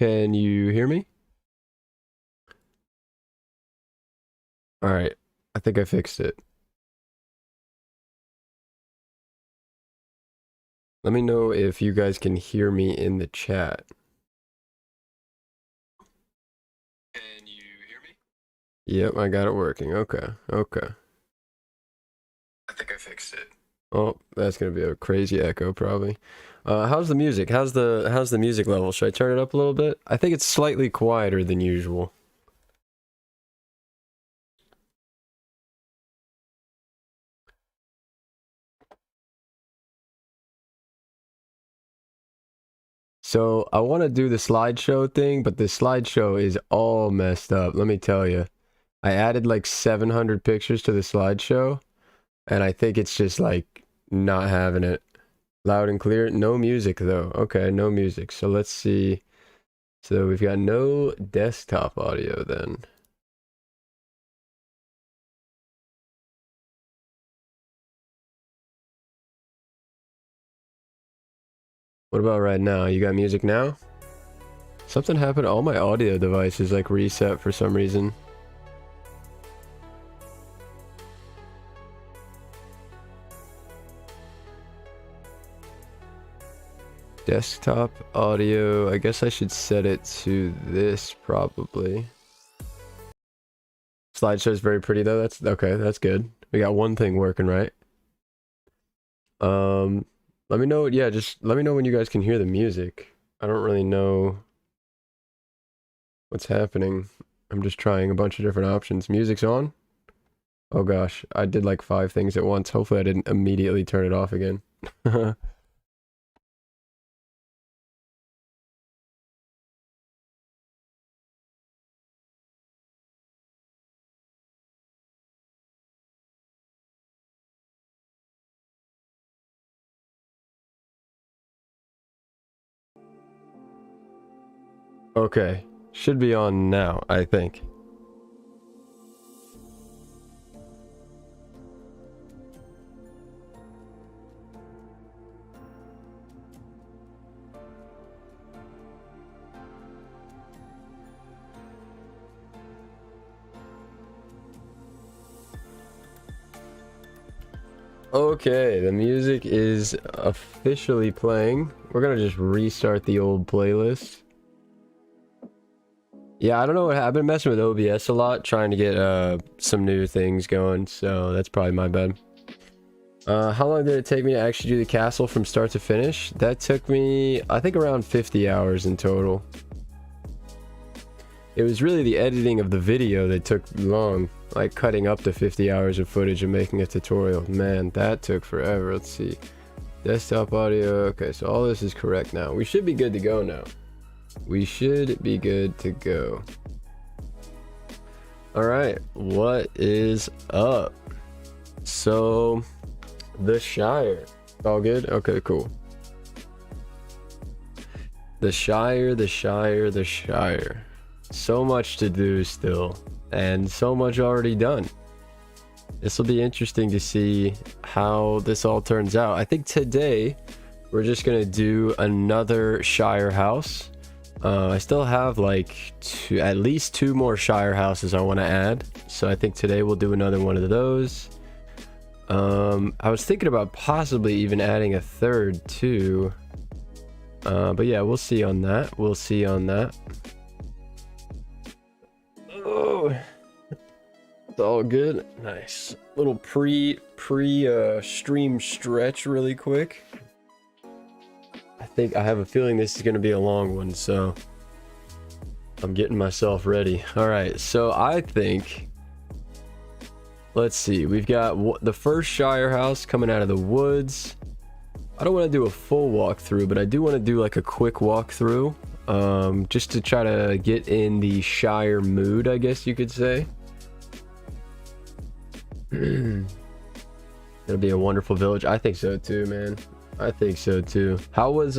Can you hear me? Alright, I think I fixed it. Let me know if you guys can hear me in the chat. Can you hear me? Yep, I got it working. Okay, okay. I think I fixed it. Oh, that's gonna be a crazy echo probably. How's the music? How's the music level? Should I turn it up a little bit? I think it's slightly quieter than usual. So I want to do the slideshow thing, but the slideshow is all messed up. Let me tell you. I added like 700 pictures to the slideshow, and I think it's just like not having it. Loud and clear. No music though. Okay, no music. So let's see. So we've got no desktop audio then. What about right now? You got music now? Something happened. All my audio devices like reset for some reason. Desktop audio. I guess I should set it to this probably. Slideshow is very pretty though. That's okay. That's good. We got one thing working, right? Let me know. Yeah, just let me know when you guys can hear the music. I don't really know what's happening. I'm just trying a bunch of different options. Music's on. Oh gosh, I did like 5 things at once. Hopefully I didn't immediately turn it off again. Okay, should be on now, I think. Okay, the music is officially playing. We're gonna just restart the old playlist. Yeah, I don't know what I've been messing with OBS a lot, trying to get some new things going, so that's probably my bad. How long did it take me to actually do the castle from start to finish? That took me, I think, around 50 hours in total. It was really the editing of the video that took long, like cutting up to 50 hours of footage and making a tutorial. Man, that took forever. Let's see. Desktop audio. Okay, so all this is correct now. We should be good to go now. We should be good to go. Alright, what is up? So, the Shire. All good? Okay, cool. The Shire, the Shire, the Shire. So much to do still, and so much already done. This will be interesting to see how this all turns out. I think today we're just gonna do another Shire house. I still have like at least 2 more Shire houses I want to add, so I think today we'll do another one of those. I was thinking about possibly even adding a 3rd too, but yeah, we'll see on that. We'll see on that. Oh, it's all good. Nice little pre stream stretch really quick. I have a feeling this is going to be a long one, so I'm getting myself ready. All right, so I think, let's see, we've got the first Shire house coming out of the woods. I don't want to do a full walkthrough, but I do want to do like a quick walkthrough, just to try to get in the Shire mood, I guess you could say. It'll be a wonderful village. I think so too, man. I think so too. How was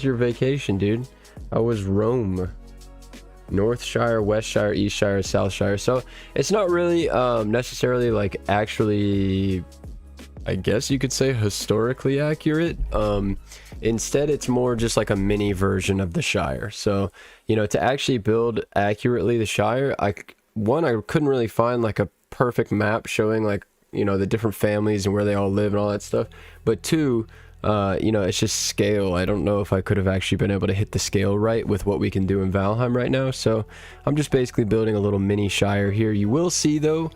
your vacation, dude? How was Rome? North Shire, West Shire, East Shire, South Shire. So it's not really necessarily like actually I guess you could say, historically accurate. Instead, it's more just like a mini version of the Shire. So, you know, to actually build accurately the Shire, I couldn't really find like a perfect map showing like, you know, the different families and where they all live and all that stuff. But two, you know, it's just scale. I don't know if I could have actually been able to hit the scale right with what we can do in Valheim right now. So I'm just basically building a little mini Shire here. You will see though,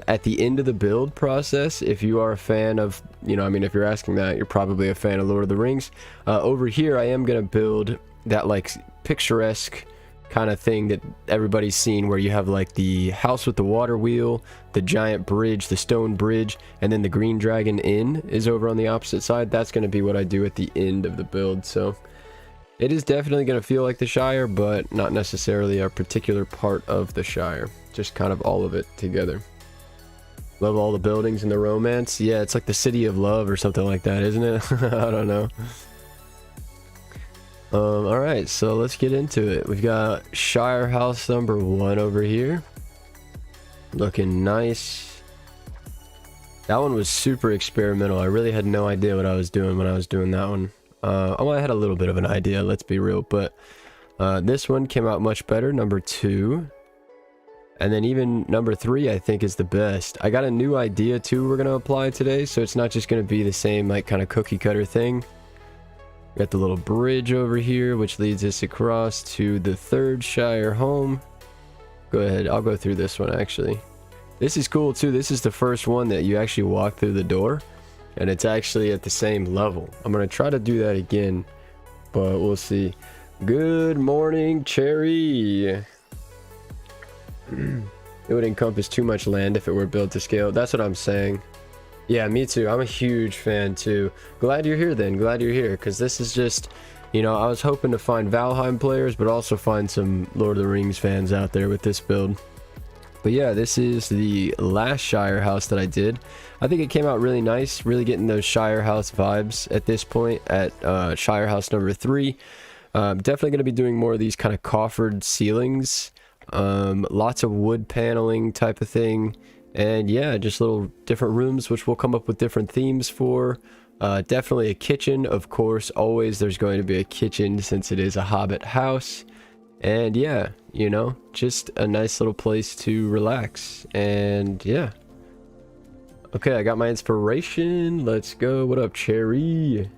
at the end of the build process, if you are a fan of, you know, I mean, if you're asking that, you're probably a fan of Lord of the Rings. Over here, I am going to build that like picturesque kind of thing that everybody's seen, where you have like the house with the water wheel, the giant bridge, the stone bridge, and then the green dragon inn is over on the opposite side. That's going to be what I do at the end of the build. So it is definitely going to feel like the Shire, but not necessarily a particular part of the Shire. Just kind of all of it together. Love all the buildings and the romance. Yeah, it's like the city of love or something like that, isn't it? I don't know. Alright, so let's get into it. We've got Shire house number 1 over here. Looking nice. That one was super experimental. I really had no idea what I was doing when I was doing that one. Well, I had a little bit of an idea, let's be real, but this one came out much better, number 2. And then even number 3, I think, is the best. I got a new idea too we're going to apply today, so it's not just going to be the same like kind of cookie cutter thing. Got the little bridge over here, which leads us across to the 3rd Shire home. Go ahead, I'll go through this one actually. This is cool too. This is the first one that you actually walk through the door, and it's actually at the same level. I'm going to try to do that again, but we'll see. Good morning, Cherry. It would encompass too much land if it were built to scale. That's what I'm saying. Yeah, me too. I'm a huge fan too. Glad you're here then. Glad you're here, because this is just, you know, I was hoping to find Valheim players, but also find some Lord of the Rings fans out there with this build. But yeah, this is the last Shire house that I did. I think it came out really nice, really getting those Shire house vibes at this point at Shire house number 3. Definitely going to be doing more of these kind of coffered ceilings. Lots of wood paneling type of thing, and yeah, just little different rooms which we'll come up with different themes for. Definitely a kitchen, of course. Always there's going to be a kitchen since it is a hobbit house. And yeah, you know, just a nice little place to relax. And yeah, okay, I got my inspiration. Let's go. What up, Cherry?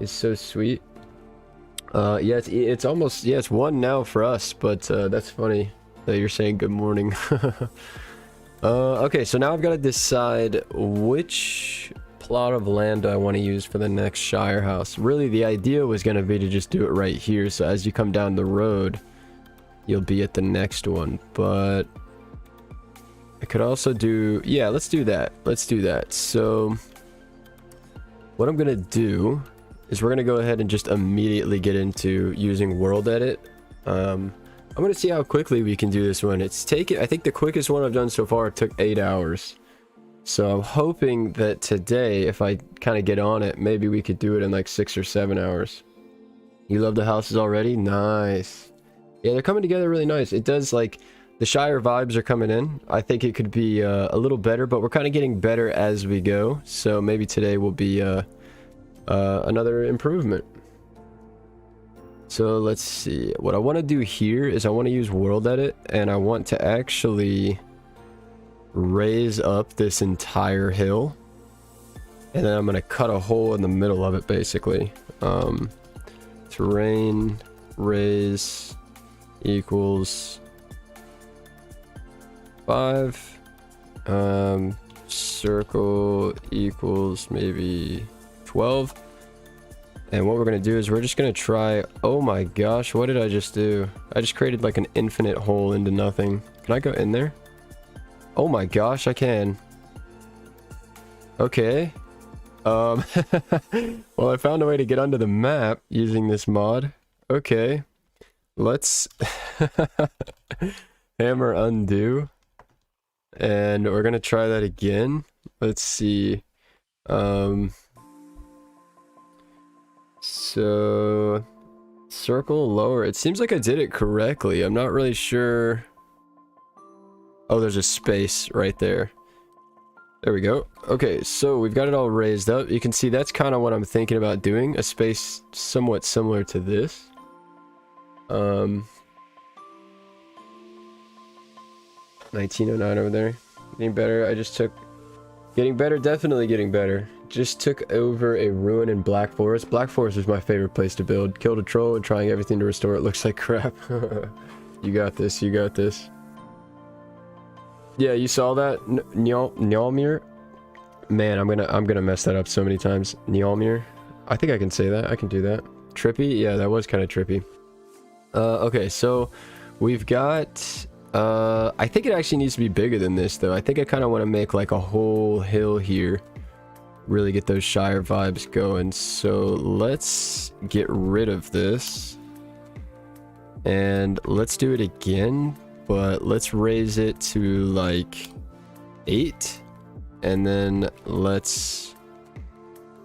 It's so sweet. Yeah, it's almost, yeah, it's 1 now for us, but that's funny that you're saying good morning. Okay, so now I've got to decide which plot of land I want to use for the next Shire house. Really, the idea was going to be to just do it right here, so as you come down the road, you'll be at the next one. But I could also do, yeah, let's do that. Let's do that. So what I'm going to do is we're going to go ahead and just immediately get into using world edit. I'm going to see how quickly we can do this one. It's taken, I think the quickest one I've done so far took 8 hours. So I'm hoping that today, if I kind of get on it, maybe we could do it in like 6 or 7 hours. You love the houses already? Nice. Yeah, they're coming together really nice. It does, like, the Shire vibes are coming in. I think it could be a little better, but we're kind of getting better as we go. So maybe today will be another improvement. So let's see. What I want to do here is I want to use world edit, and I want to actually raise up this entire hill, and then I'm going to cut a hole in the middle of it basically. Terrain raise equals 5. Circle equals maybe 12. And what we're going to do is we're just going to try... Oh my gosh, what did I just do? I just created like an infinite hole into nothing. Can I go in there? Oh my gosh, I can. Okay. Well, I found a way to get onto the map using this mod. Okay. Let's hammer undo. And we're going to try that again. Let's see. So circle lower. It seems like I did it correctly. I'm not really sure. Oh, there's a space right there. There we go. Okay, so we've got it all raised up. You can see that's kind of what I'm thinking about doing. A space somewhat similar to this. 1909 over there. Getting better. I just took... Getting better, definitely getting better. Just took over a ruin in Black Forest. Black Forest was my favorite place to build. Killed a troll and trying everything to restore it. Looks like crap. You got this, you got this. Yeah, you saw that? Njolmir? Man, I'm gonna mess that up so many times. Njolmir? I think I can say that. I can do that. Trippy? Yeah, that was kind of trippy. Okay, so we've got... I think it actually needs to be bigger than this, though. I think I kind of want to make like a whole hill here. Really get those Shire vibes going. So let's get rid of this. And let's do it again. But let's raise it to like 8. And then let's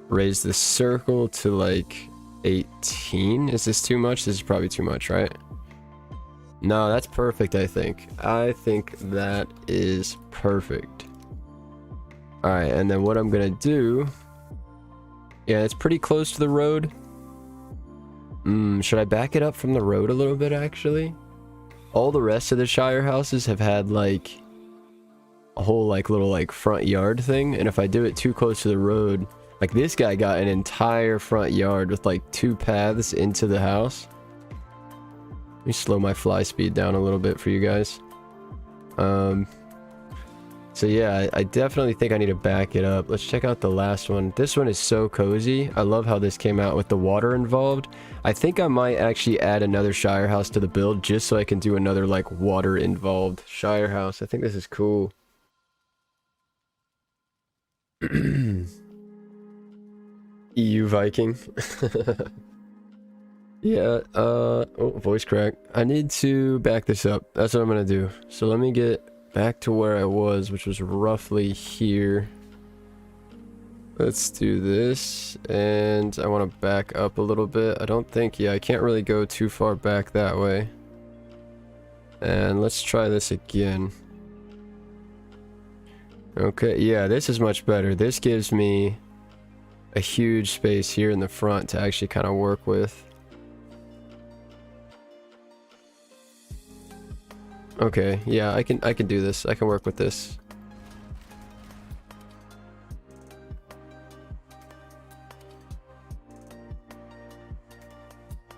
raise the circle to like 18. Is this too much? This is probably too much, right? No, that's perfect, I think. I think that is perfect. Alright, and then what I'm gonna do... Yeah, it's pretty close to the road. Should I back it up from the road a little bit, actually? All the rest of the Shire houses have had, like... a whole, like, little, like, front yard thing. And if I do it too close to the road... Like, this guy got an entire front yard with, like, 2 paths into the house. Let me slow my fly speed down a little bit for you guys. So yeah, I definitely think I need to back it up. Let's check out the last one. This one is so cozy. I love how this came out with the water involved. I think I might actually add another Shire house to the build just so I can do another like water involved Shire house. I think this is cool. EU Viking. Yeah, oh, voice crack. I need to back this up. That's what I'm gonna do. So let me get back to where I was, which was roughly here. Let's do this, and I want to back up a little bit. I don't think, yeah, I can't really go too far back that way. And let's try this again. Okay, yeah, this is much better. This gives me a huge space here in the front to actually kind of work with. Okay, yeah, I can do this. I can work with this.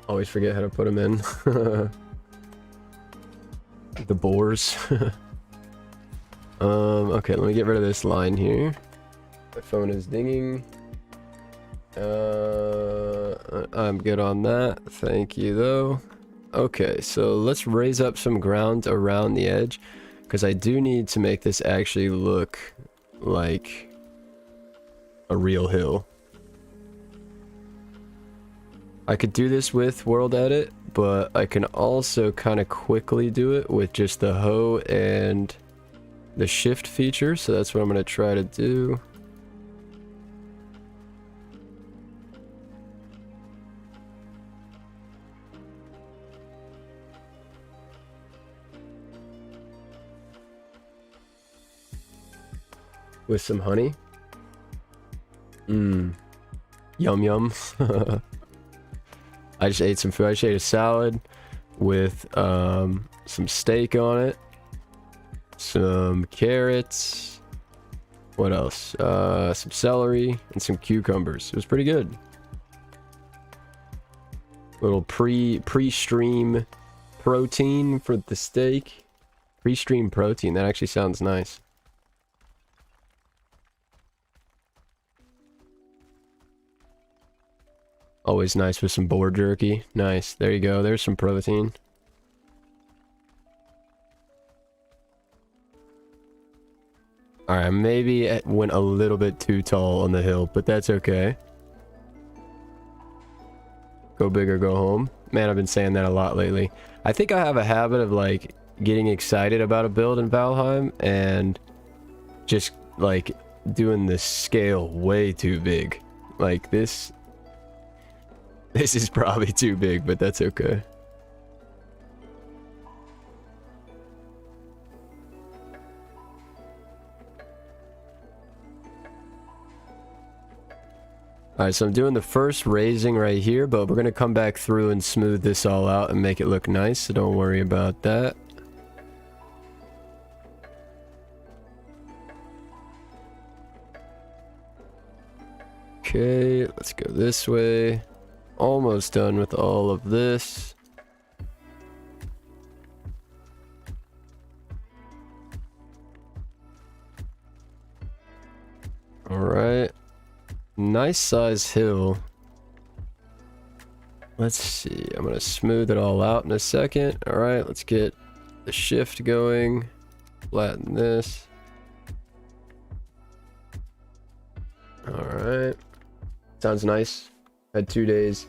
Always forget how to put them in. The boars. Okay, let me get rid of this line here. My phone is dinging. I'm good on that. Thank you, though. Okay, so let's raise up some ground around the edge, because I do need to make this actually look like a real hill. I could do this with World Edit, but I can also kind of quickly do it with just the hoe and the shift feature, so that's what I'm going to try to do. With some honey. Yum yum. I just ate some food. I just ate a salad with some steak on it. Some carrots. What else? Some celery and some cucumbers. It was pretty good. Little pre-stream protein for the steak. Pre-stream protein. That actually sounds nice. Always nice with some boar jerky. Nice. There you go. There's some protein. Alright, maybe it went a little bit too tall on the hill, but that's okay. Go big or go home. Man, I've been saying that a lot lately. I think I have a habit of, like, getting excited about a build in Valheim and just, like, doing the scale way too big. Like, this is probably too big, but that's okay. Alright, so I'm doing the first raising right here, but we're going to come back through and smooth this all out and make it look nice, so don't worry about that. Okay, let's go this way. Almost done with all of this. Alright. Nice size hill. Let's see. I'm going to smooth it all out in a second. Alright, let's get the shift going. Flatten this. Alright. Sounds nice. Had 2 days.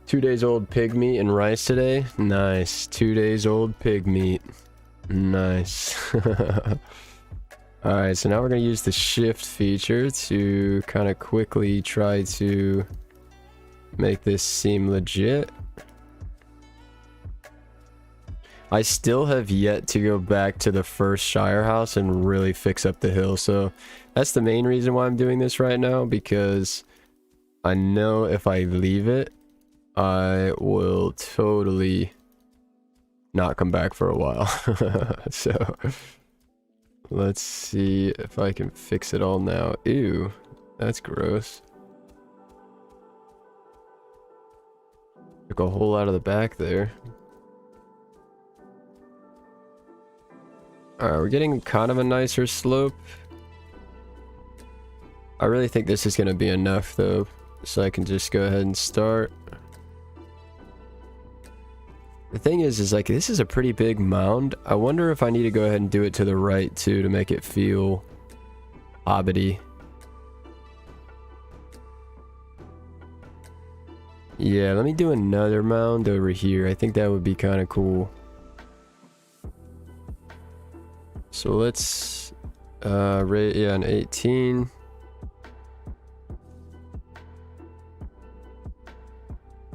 2 days old pig meat and rice today. Nice. 2 days old pig meat. Nice. Alright, so now we're going to use the shift feature to kind of quickly try to make this seem legit. I still have yet to go back to the first Shire house and really fix up the hill, so that's the main reason why I'm doing this right now, because I know if I leave it, I will totally not come back for a while. So let's see if I can fix it all now. Ew, that's gross. Took a hole out of the back there. Alright, we're getting kind of a nicer slope. I really think this is going to be enough though, so I can just go ahead and start. The thing is like, this is a pretty big mound. I wonder if I need to go ahead and do it to the right too to make it feel hobbity. Yeah, let me do another mound over here. I think that would be kind of cool. So let's rate, yeah, an 18.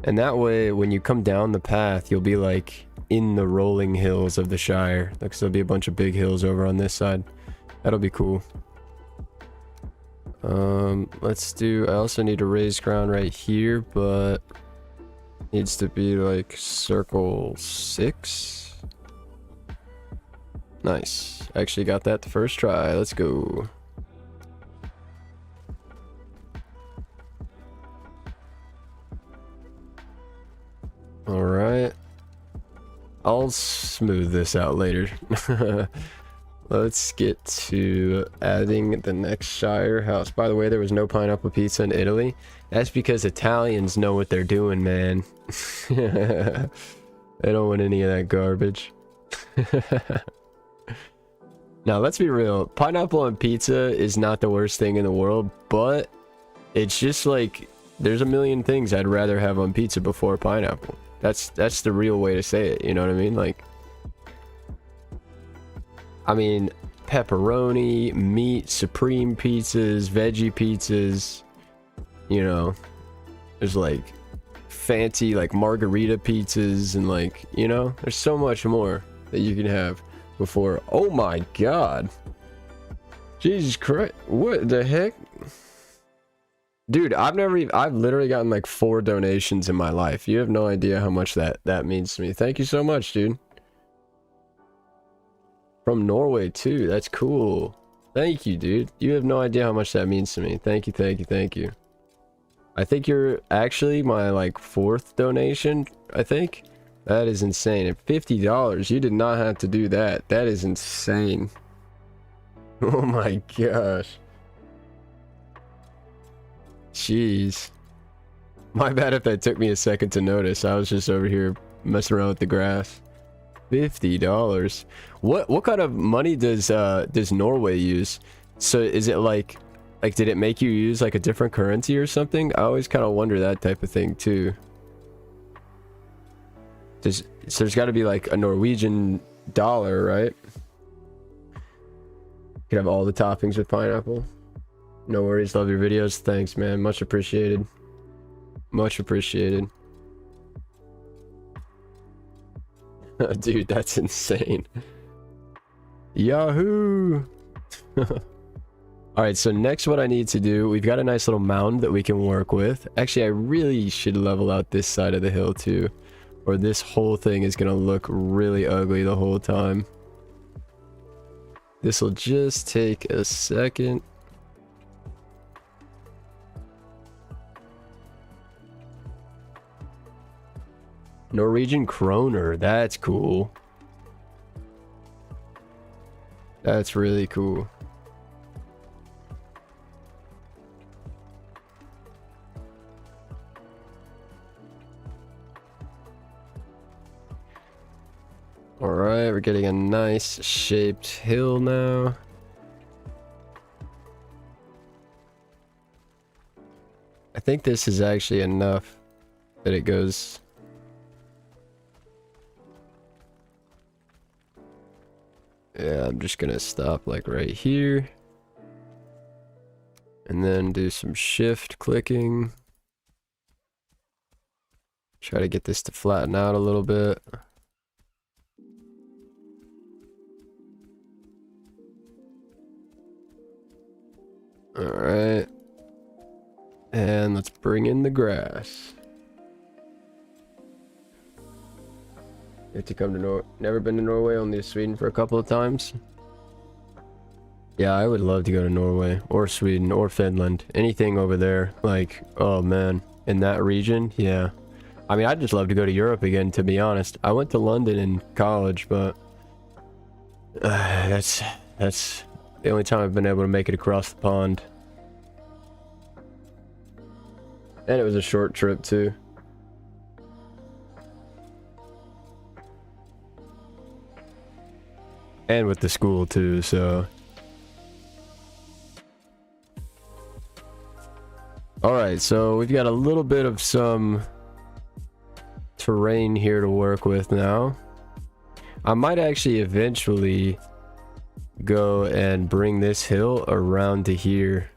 And that way, when you come down the path, you'll be like in the rolling hills of the Shire. Like, so there'll be a bunch of big hills over on this side. That'll be cool. Let's do, I also need to raise ground right here, but needs to be like circle 6. Nice. Actually got that the first try. Let's go. Alright. I'll smooth this out later. Let's get to adding the next Shire house. By the way, there was no pineapple pizza in Italy. That's because Italians know what they're doing, man. They don't want any of that garbage. Now, let's be real. Pineapple on pizza is not the worst thing in the world, but it's just like, there's a million things I'd rather have on pizza before pineapple. That's the real way to say it, you know what I mean? Like, I mean, pepperoni, meat, supreme pizzas, veggie pizzas, you know, there's like fancy like margarita pizzas and like, you know, there's so much more that you can have before. Oh my god. Jesus Christ. What the heck? Dude, I've literally gotten like 4 donations in my life. You have no idea how much that means to me. Thank you so much, dude. From Norway too. That's cool. Thank you, dude. You have no idea how much that means to me. Thank you, thank you, thank you. I think you're actually my like 4th donation, I think. That is insane. At $50, you did not have to do that. That is insane. Oh my gosh. Jeez. My bad if that took me a second to notice. I was just over here messing around with the grass. $50. What kind of money does Norway use? So is it like did it make you use like a different currency or something? I always kind of wonder that type of thing too. So there's got to be like a Norwegian dollar, right? You could have all the toppings with pineapple. No worries, love your videos. Thanks, man. Much appreciated. Much appreciated. Dude, that's insane. Yahoo! All right, so next what I need to do, we've got a nice little mound that we can work with. Actually, I really should level out this side of the hill too, or this whole thing is gonna look really ugly the whole time. This will just take a second. Norwegian kroner, that's cool. That's really cool. Alright, we're getting a nice shaped hill now. I think this is actually enough that it goes. Yeah, I'm just gonna stop like right here. And then do some shift clicking. Try to get this to flatten out a little bit. Alright. And let's bring in the grass. You have to come to never been to Norway, only to Sweden for a couple of times. Yeah, I would love to go to Norway or Sweden or Finland. Anything over there. Like, oh man, in that region, yeah. I mean, I'd just love to go to Europe again, to be honest. I went to London in college, but that's the only time I've been able to make it across the pond. And it was a short trip too. And with the school too, so. Alright, so we've got a little bit of some terrain here to work with now. I might actually eventually go and bring this hill around to here.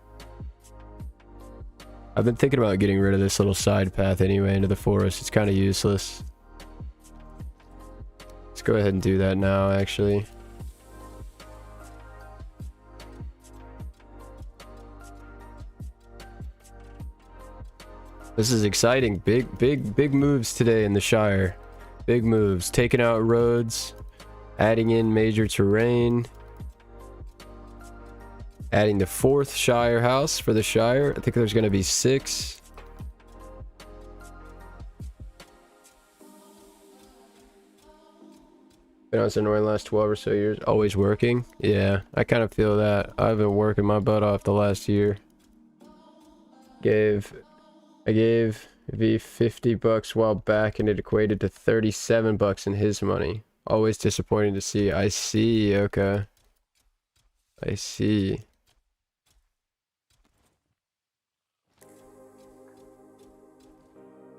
I've been thinking about getting rid of this little side path anyway into the forest. It's kind of useless. Let's go ahead and do that now, actually. This is exciting. Big moves today in the Shire. Big moves. Taking out roads, adding in major terrain, adding the 4th Shire house for the Shire. I think there's going to be 6. Been on Norway the last 12 or so years. Always working. Yeah, I kind of feel that. I've been working my butt off the last year. I gave V $50 a while back and it equated to $37 in his money. Always disappointing to see. I see, okay. I see.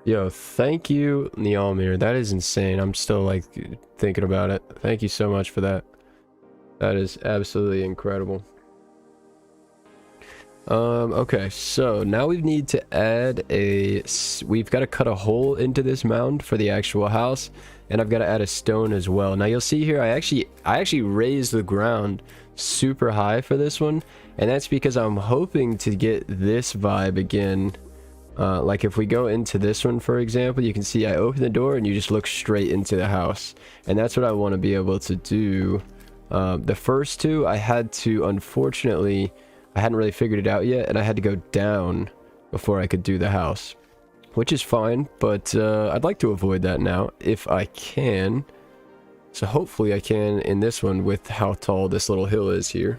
Yo, thank you, Nealmir. That is insane. I'm still like thinking about it. Thank you so much for that. That is absolutely incredible. Okay, so now we need to add we've got to cut a hole into this mound for the actual house, and I've got to add a stone as well. Now you'll see here I actually raised the ground super high for this one, and that's because I'm hoping to get this vibe again. Like if we go into this one, for example, you can see I open the door and you just look straight into the house, and that's what I want to be able to do. The first two I had to, unfortunately, I hadn't really figured it out yet, and I had to go down before I could do the house, which is fine, but I'd like to avoid that now if I can. So hopefully I can in this one with how tall this little hill is here.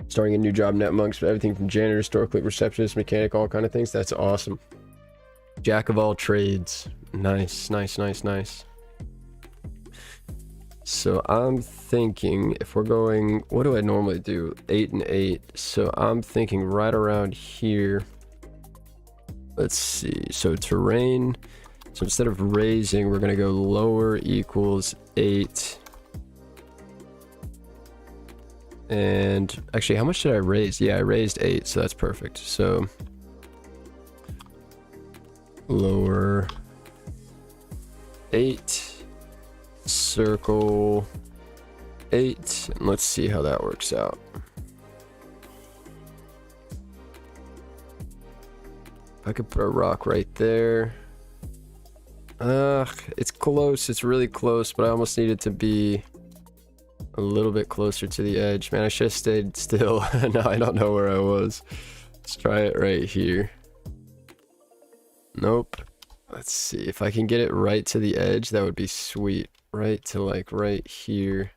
Starting a new job, net monks, everything from janitor, store clerk, receptionist, mechanic, all kind of things. That's awesome. Jack of all trades. Nice, nice, nice, nice. So I'm thinking if we're going, what do I normally do? 8 and 8. So I'm thinking right around here. Let's see. So terrain. So instead of raising, we're going to go lower equals 8. And actually, how much did I raise? Yeah, I raised 8, so that's perfect. So lower 8, circle 8, and let's see how that works out. I could put a rock right there. It's close, it's really close, but I almost need it to be a little bit closer to the edge. Man, I should have stayed still. Now I don't know where I was. Let's try it right here. Nope. Let's see if I can get it right to the edge. That would be sweet. Right to like right here.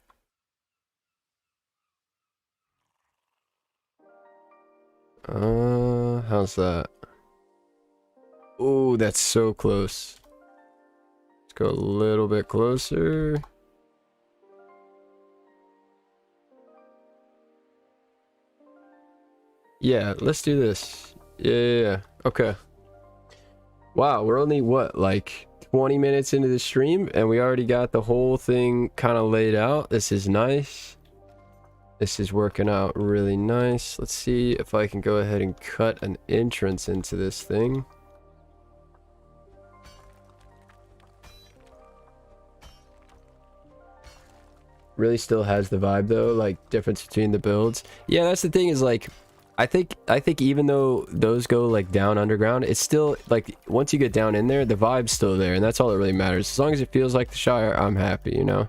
How's that? Oh, that's so close. Let's go a little bit closer. Yeah, let's do this. Yeah. Okay. Wow, we're only what, like 20 minutes into the stream and we already got the whole thing kind of laid out. This is nice. This is working out really nice. Let's see if I can go ahead and cut an entrance into this thing. Really still has the vibe though, like difference between the builds. Yeah, that's the thing is like I think even though those go like down underground, it's still like once you get down in there, the vibe's still there, and that's all that really matters. As long as it feels like the Shire, I'm happy, you know.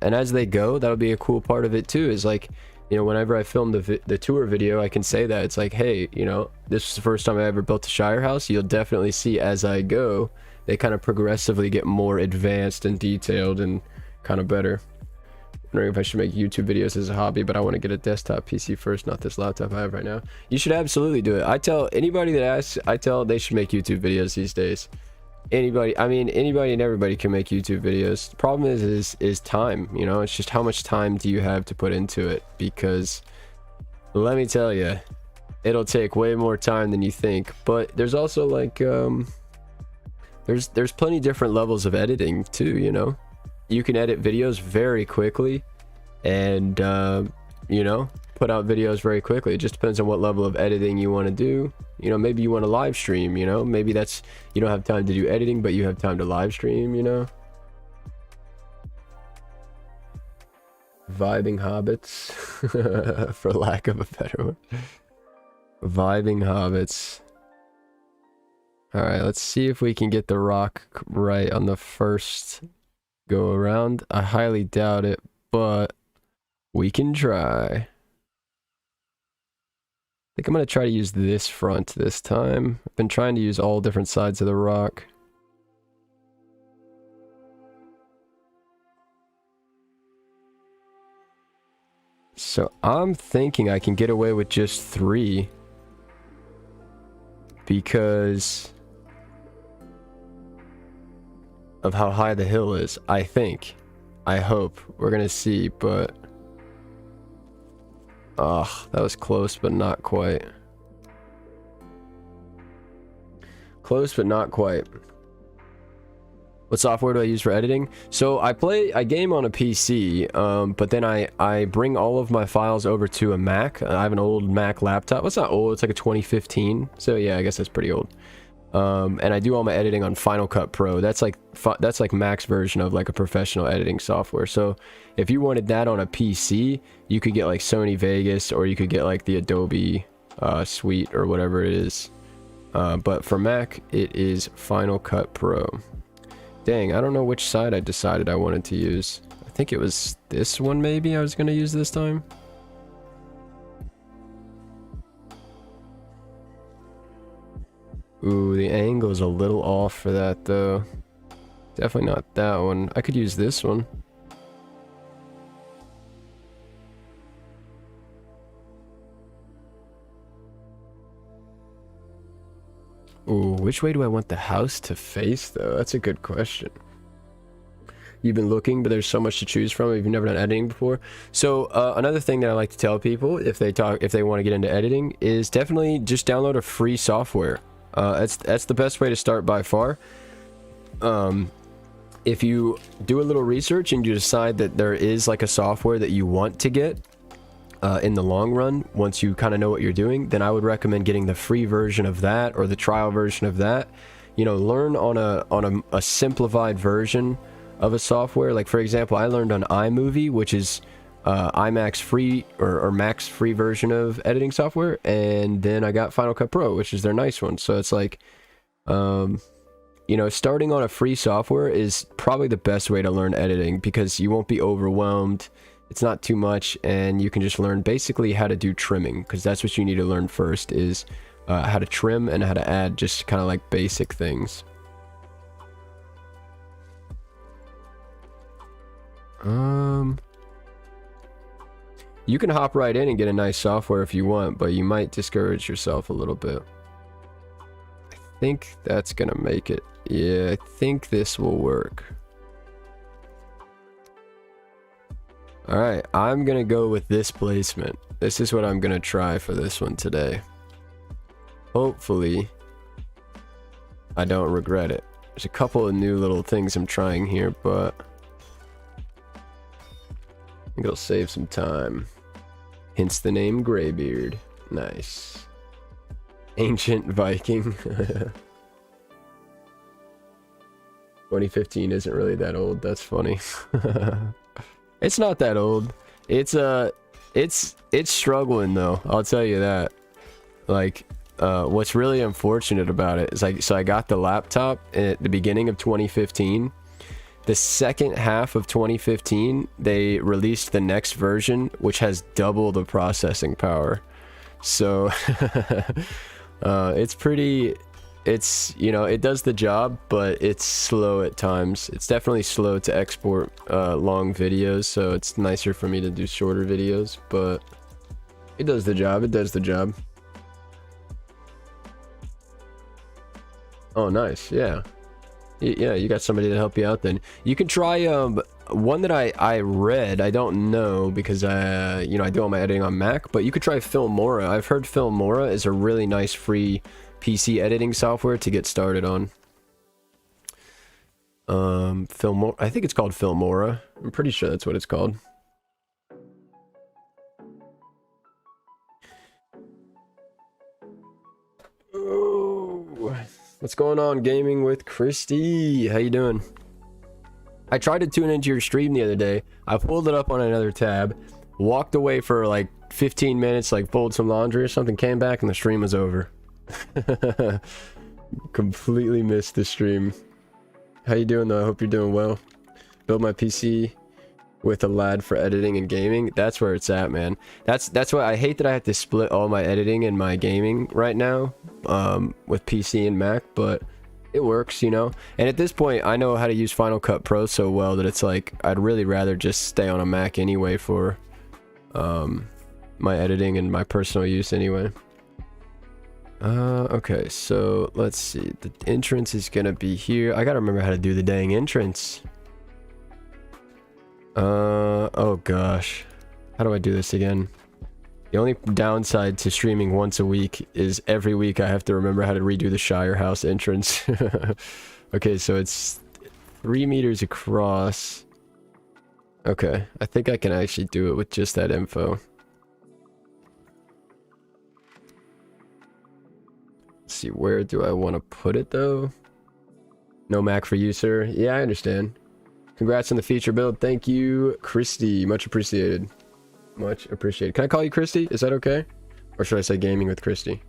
And as they go, that'll be a cool part of it too, is like, you know, whenever I film the tour video, I can say that it's like, hey, you know, this is the first time I ever built a Shire house. You'll definitely see as I go, they kind of progressively get more advanced and detailed and kind of better. Wondering if I should make YouTube videos as a hobby, but I want to get a desktop PC first, not this laptop I have right now. You should absolutely do it. I tell anybody that asks, I tell they should make YouTube videos these days. Anybody, I mean, anybody and everybody can make YouTube videos. The problem is time, you know. It's just how much time do you have to put into it, because let me tell you, it'll take way more time than you think. But there's also like there's plenty different levels of editing too, you know. You can edit videos very quickly and you know, put out videos very quickly. It just depends on what level of editing you want to do. You know, maybe you want to live stream, you know, maybe that's, you don't have time to do editing, but you have time to live stream, you know. Vibing hobbits, for lack of a better word. Vibing hobbits. All right, let's see if we can get the rock right on the first go around. I highly doubt it, but we can try. I think I'm going to try to use this front this time. I've been trying to use all different sides of the rock. So I'm thinking I can get away with just 3 because of how high the hill is. I think, I hope, we're gonna see, but that was close but not quite. Close but not quite. What software do I use for editing? So I game on a PC, but then I bring all of my files over to a Mac. I have an old Mac laptop. Well, it's not old, it's like a 2015, so yeah, I guess that's pretty old. And I do all my editing on Final Cut Pro. That's like Mac's version of like a professional editing software. So if you wanted that on a PC, you could get like Sony Vegas, or you could get like the Adobe suite or whatever it is. But for Mac, it is Final Cut Pro. Dang, I don't know which side I decided I wanted to use. I think it was this one maybe I was going to use this time. Ooh, the angle's a little off for that though. Definitely not that one. I could use this one. Ooh, which way do I want the house to face though? That's a good question. You've been looking, but there's so much to choose from if you've never done editing before. So another thing that I like to tell people if they want to get into editing is definitely just download a free software. That's the best way to start by far. If you do a little research and you decide that there is like a software that you want to get in the long run, once you kind of know what you're doing, then I would recommend getting the free version of that or the trial version of that. You know, learn on a simplified version of a software. Like for example, I learned on iMovie, which is iMac's free or Mac's free version of editing software, and then I got Final Cut Pro, which is their nice one. So it's like, you know, starting on a free software is probably the best way to learn editing, because you won't be overwhelmed. It's not too much, and you can just learn basically how to do trimming, because that's what you need to learn first, is how to trim and how to add just kind of like basic things. You can hop right in and get a nice software if you want, but you might discourage yourself a little bit. I think that's gonna make it. Yeah, I think this will work. Alright, I'm gonna go with this placement. This is what I'm gonna try for this one today. Hopefully, I don't regret it. There's a couple of new little things I'm trying here, but I think it'll save some time. Hence the name Greybeard. Nice. Ancient Viking. 2015 isn't really that old. That's funny. It's not that old. It's struggling though. I'll tell you that. Like, what's really unfortunate about it is, like, so I got the laptop at the beginning of 2015. The second half of 2015, they released the next version, which has double the processing power. So it's pretty, it's, you know, it does the job, but it's slow at times. It's definitely slow to export long videos, so it's nicer for me to do shorter videos, but it does the job. It does the job. Oh, nice. Yeah. Yeah, you got somebody to help you out then. You can try one that I read. I don't know, because you know, I do all my editing on Mac, but you could try Filmora. I've heard Filmora is a really nice free PC editing software to get started on. Filmora, I think it's called Filmora. I'm pretty sure that's what it's called. Oh, what's going on, gaming with Christy? How you doing? I tried to tune into your stream the other day. I pulled it up on another tab, walked away for like 15 minutes, like fold some laundry or something, came back and the stream was over. Completely missed the stream. How you doing though? I hope you're doing well. Build my PC with a lad for editing and gaming. That's where it's at, man. That's why I hate that I have to split all my editing and my gaming right now, with PC and Mac, but it works, you know. And at this point, I know how to use Final Cut Pro so well that it's like I'd really rather just stay on a Mac anyway for my editing and my personal use anyway. Okay, so let's see. The entrance is gonna be here. I gotta remember how to do the dang entrance. Oh gosh. How do I do this again? The only downside to streaming once a week is every week I have to remember how to redo the Shire house entrance. Okay, so it's 3 meters across. Okay, I think I can actually do it with just that info. Let's see, where do I want to put it though? No Mac for you, sir. Yeah, I understand. Congrats on the feature build. Thank you, Christy. Much appreciated. Much appreciated. Can I call you Christy? Is that okay? Or should I say gaming with Christy?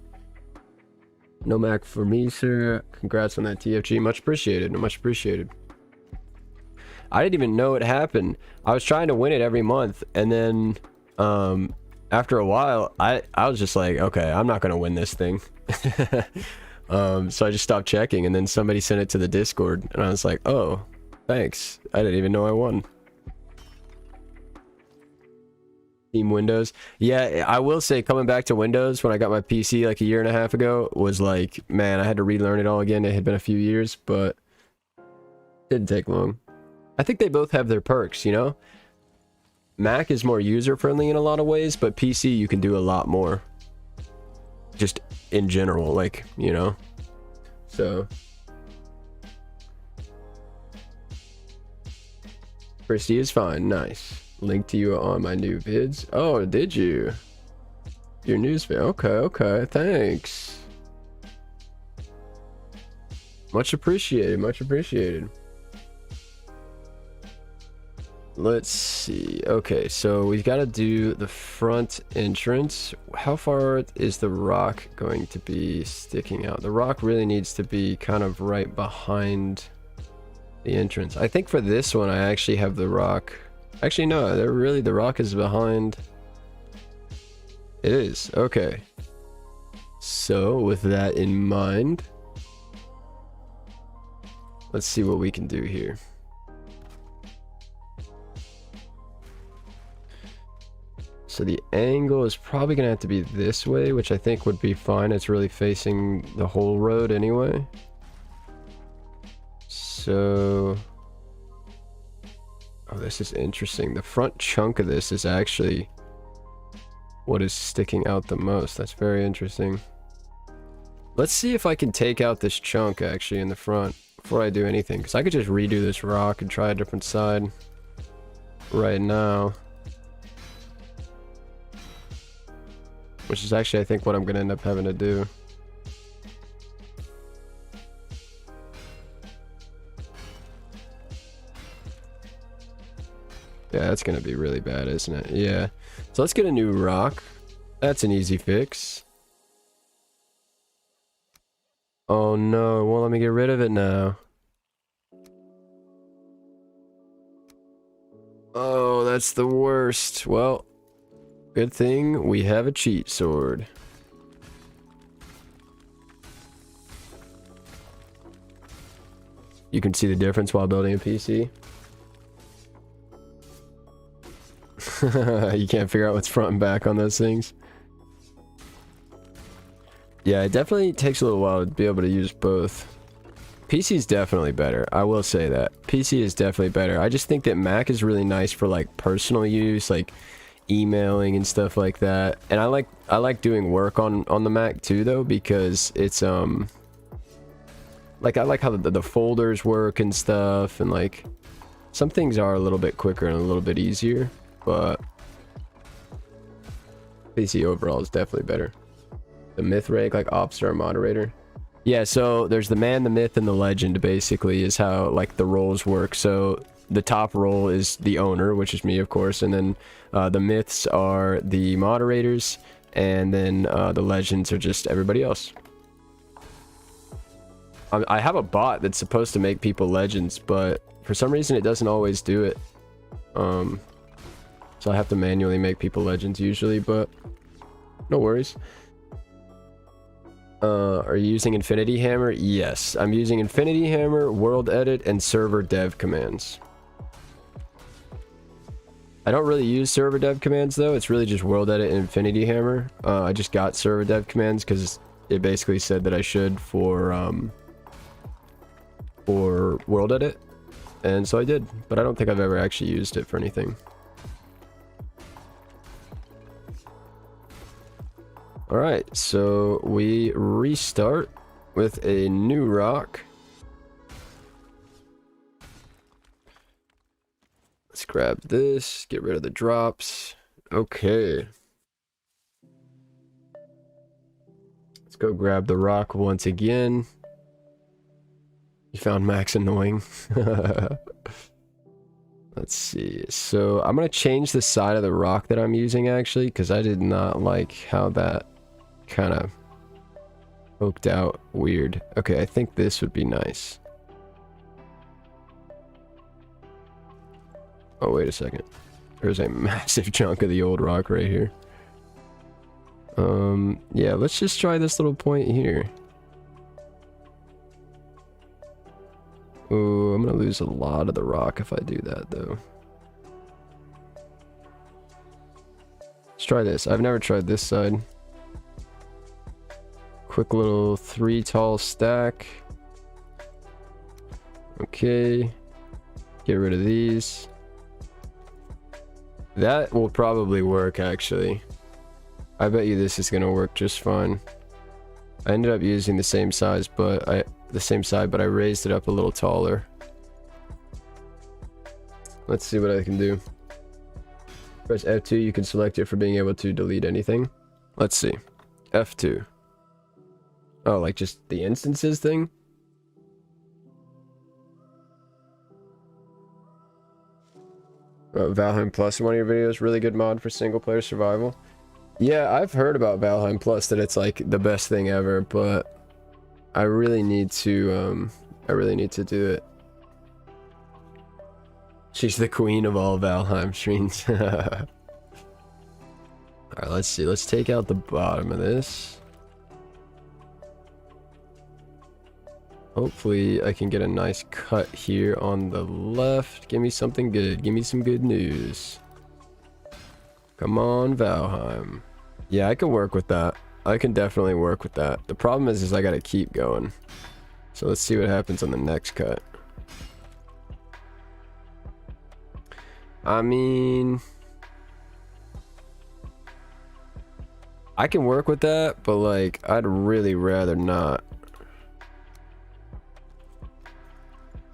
No Mac for me, sir. Congrats on that TFG. Much appreciated. Much appreciated. I didn't even know it happened. I was trying to win it every month, and then after a while, I was just like, okay, I'm not gonna win this thing. So I just stopped checking, and then somebody sent it to the Discord, and I was like, oh, thanks. I didn't even know I won. Team Windows. Yeah, I will say, coming back to Windows when I got my PC like a year and a half ago was like, man, I had to relearn it all again. It had been a few years, but it didn't take long. I think they both have their perks, you know? Mac is more user-friendly in a lot of ways, but PC you can do a lot more. Just in general, like, you know? So... Christy is fine. Nice. Link to you on my new vids. Oh, did you? Your news vid. Okay, okay. Thanks. Much appreciated. Much appreciated. let's see. Okay, so we've got to do the front entrance. How far is the rock going to be sticking out? The rock really needs to be kind of right behind the entrance. I think for this one, I actually have the rock. Actually, no, the rock is behind. It is. Okay. So with that in mind, let's see what we can do here. So the angle is probably gonna have to be this way, which I think would be fine. It's really facing the whole road anyway. So, oh, this is interesting. The front chunk of this is actually what is sticking out the most. That's very interesting. Let's see if I can take out this chunk actually in the front before I do anything, because I could just redo this rock and try a different side right now. Which is actually, I think, what I'm going to end up having to do. Yeah, that's going to be really bad, isn't it? Yeah. So let's get a new rock. That's an easy fix. Oh no, it won't let me get rid of it now. Oh, that's the worst. Well, good thing we have a cheat sword. You can see the difference while building a PC. You can't figure out what's front and back on those things. Yeah, it definitely takes a little while to be able to use both. PC is definitely better. I will say that. PC is definitely better. I just think that Mac is really nice for like personal use, like emailing and stuff like that. And I like doing work on the Mac too though, because it's like I like how the folders work and stuff, and like some things are a little bit quicker and a little bit easier, but PC overall is definitely better. The myth rank, like Opstar moderator. Yeah, so there's the man, the myth, and the legend, basically, is how like the roles work. So the top role is the owner, which is me, of course, and then the myths are the moderators, and then the legends are just everybody else. I have a bot that's supposed to make people legends, but for some reason it doesn't always do it. So I have to manually make people legends usually, but no worries. Are you using Infinity Hammer? Yes, I'm using Infinity Hammer, World Edit, and Server Dev Commands. I don't really use Server Dev Commands though. It's really just World Edit and Infinity Hammer. I just got Server Dev Commands because it basically said that I should for World Edit, and so I did. But I don't think I've ever actually used it for anything. Alright, so we restart with a new rock. Let's grab this, get rid of the drops. Okay. Let's go grab the rock once again. You found Max annoying. Let's see. So I'm going to change the side of the rock that I'm using actually, because I did not like how that kind of poked out weird. Okay, I think this would be nice. Oh, wait a second. There's a massive chunk of the old rock right here. Yeah, let's just try this little point here. Oh, I'm gonna lose a lot of the rock if I do that though. Let's try this. I've never tried this side. Quick little 3 tall stack. Okay. Get rid of these. That will probably work actually. I bet you this is gonna work just fine. I ended up using the same size, but I raised it up a little taller. Let's see what I can do. Press F2, you can select it for being able to delete anything. Let's see. F2. Oh, like just the instances thing? Valheim Plus in one of your videos. Really good mod for single player survival. Yeah, I've heard about Valheim Plus, that it's like the best thing ever, but I really need to do it. She's the queen of all Valheim streams. Alright, let's see. Let's take out the bottom of this. Hopefully I can get a nice cut here on the left. Give me something good. Give me some good news. Come on, Valheim. Yeah, I can work with that. I can definitely work with that. The problem is I gotta keep going. So let's see what happens on the next cut. I mean, I can work with that, but like, I'd really rather not.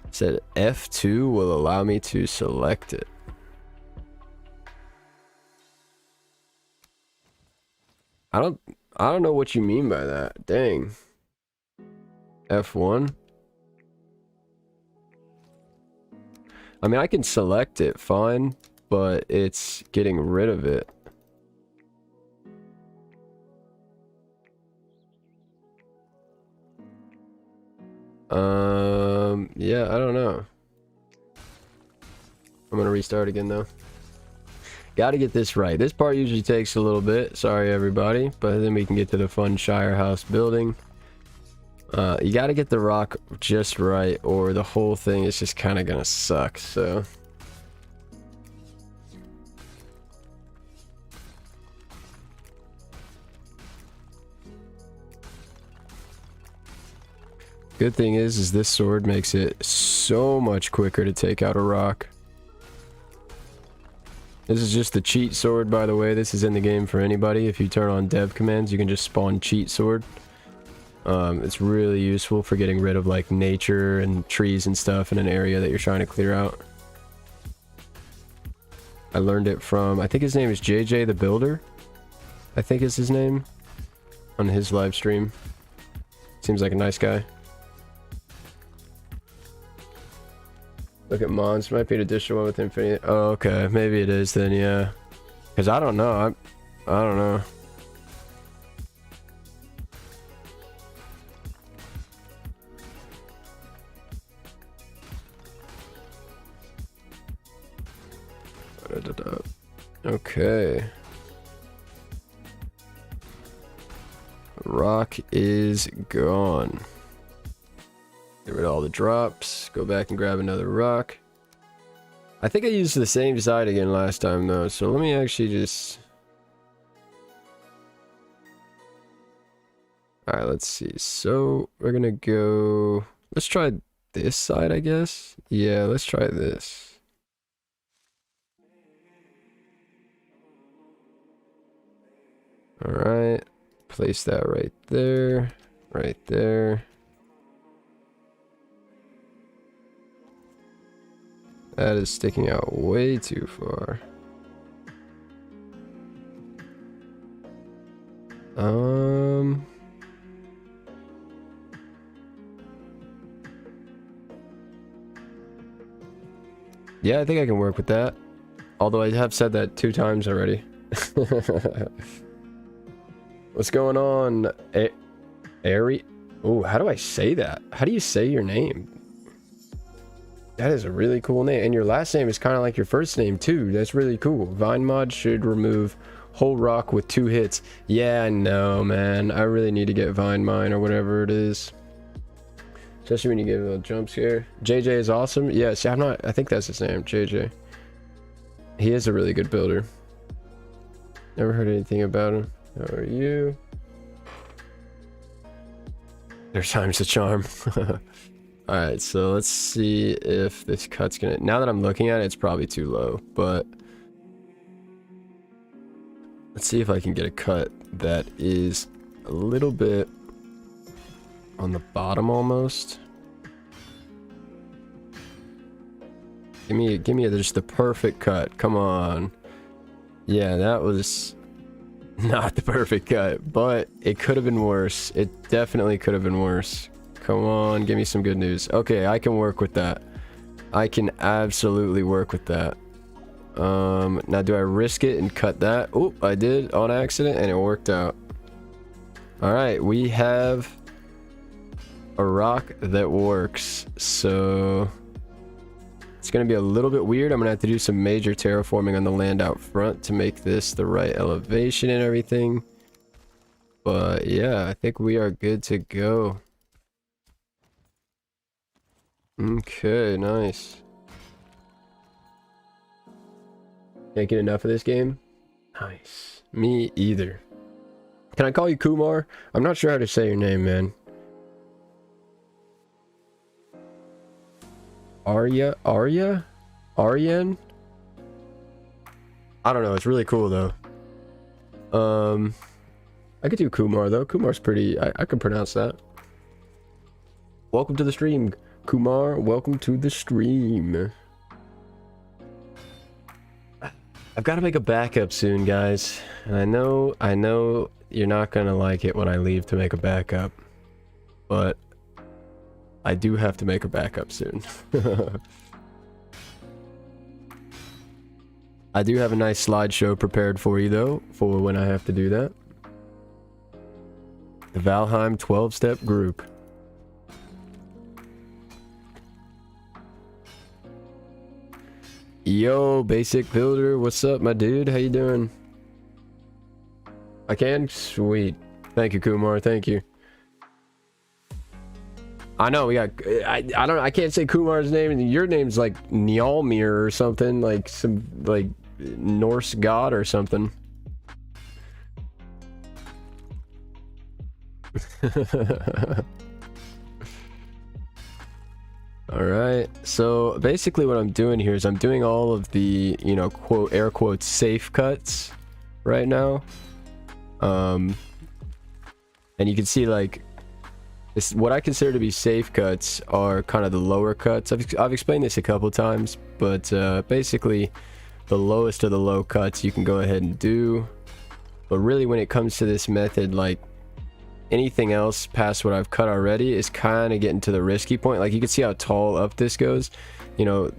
It said F2 will allow me to select it. I don't know what you mean by that. Dang. F1? I mean, I can select it fine, but it's getting rid of it. Yeah, I don't know. I'm gonna restart again though. Gotta get this right. This part usually takes a little bit. Sorry everybody, but then we can get to the fun Shire house building. You gotta get the rock just right, or the whole thing is just kind of gonna suck, so. Good thing is this sword makes it so much quicker to take out a rock. This is just the cheat sword, by the way. This is in the game for anybody. If you turn on Devcommands, you can just spawn cheat sword. It's really useful for getting rid of like nature and trees and stuff in an area that you're trying to clear out. I learned it from, I think his name is JJ the Builder. I think is his name. On his live stream. Seems like a nice guy. Look at Mons, might be an additional one with Infinity. Oh, okay, maybe it is then, yeah. Because I don't know, I don't know. Okay. Rock is gone. Get rid of all the drops. Go back and grab another rock. I think I used the same side again last time though, so let me actually just... Alright, let's see. So, we're gonna go... Let's try this side, I guess? Yeah, let's try this. Alright. Place that right there. Right there. That is sticking out way too far. Yeah, I think I can work with that. Although I have said that 2 times already. What's going on, Ari? Oh, how do I say that? How do you say your name? That is a really cool name, and your last name is kind of like your first name too. That's really cool. Vine mod should remove whole rock with 2 hits. Yeah, I know, man. I really need to get Vine mine or whatever it is. Especially when you get a little jump scare. JJ is awesome. Yeah, see, I think that's his name, JJ. He is a really good builder. Never heard anything about him. How are you? There's times the charm. Alright, so let's see if this cut's gonna... Now that I'm looking at it, it's probably too low, but... Let's see if I can get a cut that is a little bit on the bottom almost. Give me just the perfect cut. Come on. Yeah, that was not the perfect cut, but it could have been worse. It definitely could have been worse. Come on, give me some good news. Okay, I can work with that. I can absolutely work with that. Now do I risk it and cut that? Oh, I did on accident and it worked out. All right, we have a rock that works. So it's gonna be a little bit weird. I'm gonna have to do some major terraforming on the land out front to make this the right elevation and everything. But yeah, I think we are good to go. Okay, nice. Can't get enough of this game. Nice. Me either. Can I call you Kumar? I'm not sure how to say your name, man. Aryan? I don't know. It's really cool though. I could do Kumar though. Kumar's pretty. I can pronounce that. Welcome to the stream, Kumar. Welcome to the stream. I've got to make a backup soon, guys. And I know you're not gonna like it when I leave to make a backup, but I do have to make a backup soon. I do have a nice slideshow prepared for you though, for when I have to do that. The Valheim 12-step group. Yo, basic builder, what's up, my dude? How you doing? I can? Sweet. Thank you, Kumar. Thank you. I know we got. I can't say Kumar's name, and your name's like Njolnir or something, like some like Norse god or something. All right, so basically what I'm doing here is I'm doing all of the, you know, quote, air quotes, safe cuts right now. And you can see like this, what I consider to be safe cuts are kind of the lower cuts. I've explained this a couple times, but basically the lowest of the low cuts you can go ahead and do. But really when it comes to this method, like anything else past what I've cut already is kind of getting to the risky point. Like you can see how tall up this goes. You know,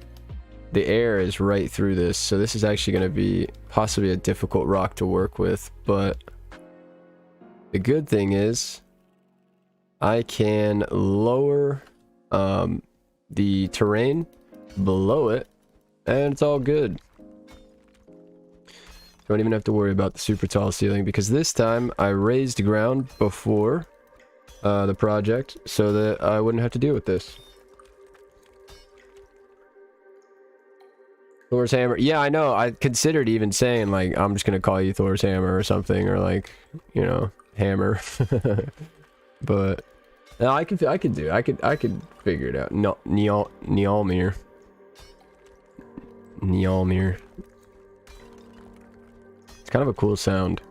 the air is right through this, so this is actually going to be possibly a difficult rock to work with. But the good thing is I can lower the terrain below it and it's all good. Don't even have to worry about the super tall ceiling because this time I raised ground before the project so that I wouldn't have to deal with this. Thor's hammer. Yeah, I know. I considered even saying like I'm just gonna call you Thor's hammer or something, or like, you know, hammer. But no, I could figure it out. No, Njolnir. It's kind of a cool sound.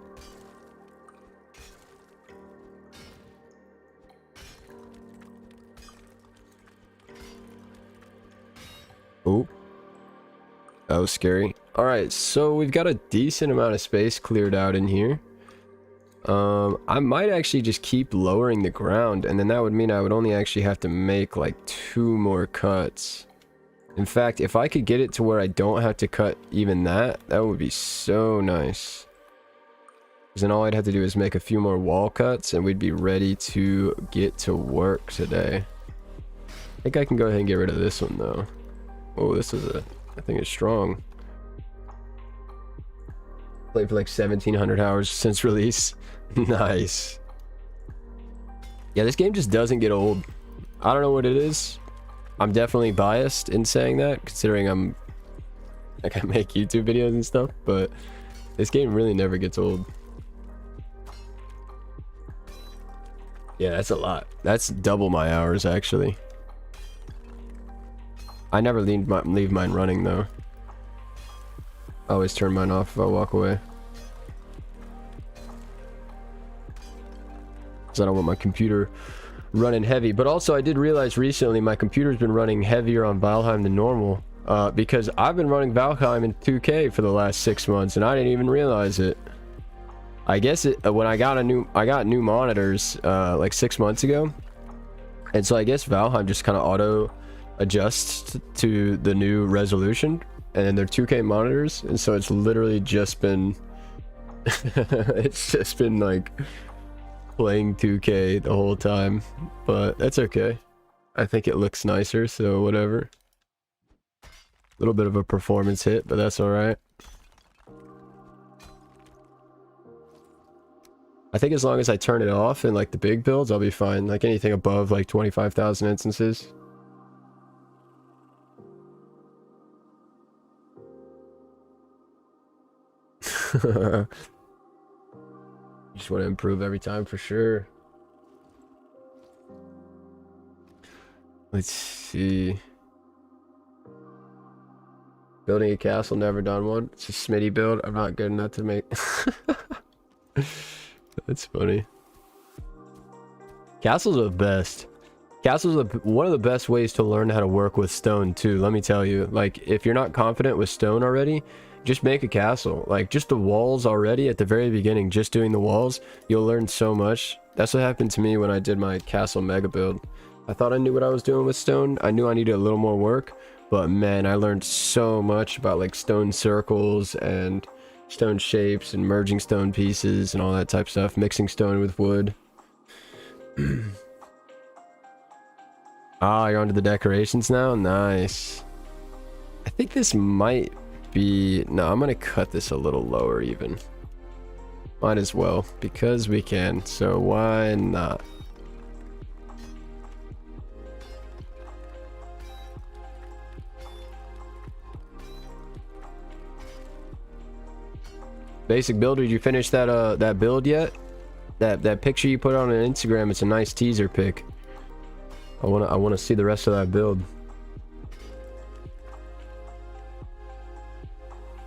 Oh, that was scary. All right, so we've got a decent amount of space cleared out in here. I might actually just keep lowering the ground, and then that would mean I would only actually have to make like 2 more cuts. In fact, if I could get it to where I don't have to cut even that, that would be so nice. Because then all I'd have to do is make a few more wall cuts and we'd be ready to get to work today. I think I can go ahead and get rid of this one though. Oh, this is I think it's strong. Played for like 1700 hours since release. Nice. Yeah, this game just doesn't get old. I don't know what it is. I'm definitely biased in saying that, considering I make YouTube videos and stuff, but this game really never gets old. Yeah, that's a lot. That's double my hours, actually. I never leave mine running, though. I always turn mine off if I walk away. Because I don't want my computer running heavy. But also I did realize recently my computer's been running heavier on Valheim than normal, because I've been running Valheim in 2K for the last 6 months and I didn't even realize it. I guess when I got new monitors like 6 months ago, and so I guess Valheim just kind of auto adjusts to the new resolution, and they're 2K monitors, and so it's literally just been it's just been like playing 2K the whole time, but that's okay. I think it looks nicer, so whatever. A little bit of a performance hit, but that's all right. I think as long as I turn it off in like the big builds, I'll be fine. Like anything above like 25,000 instances. Just want to improve every time for sure. Let's see. Building a castle, never done one. It's a Smitty build. I'm not good enough to make. That's funny. Castles are the best. Castles are one of the best ways to learn how to work with stone too, let me tell you. Like, if you're not confident with stone already, just make a castle. Like, just the walls already at the very beginning, just doing the walls, you'll learn so much. That's what happened to me when I did my castle mega build. I thought I knew what I was doing with stone. I knew I needed a little more work, but man, I learned so much about like stone circles and stone shapes and merging stone pieces and all that type of stuff, mixing stone with wood. Ah, you're onto the decorations now? Nice. I think this might be... No, I'm gonna cut this a little lower even. Might as well, because we can, so why not? Basic builder, did you finish that that build yet? That picture you put on Instagram, it's a nice teaser pic. I wanna see the rest of that build.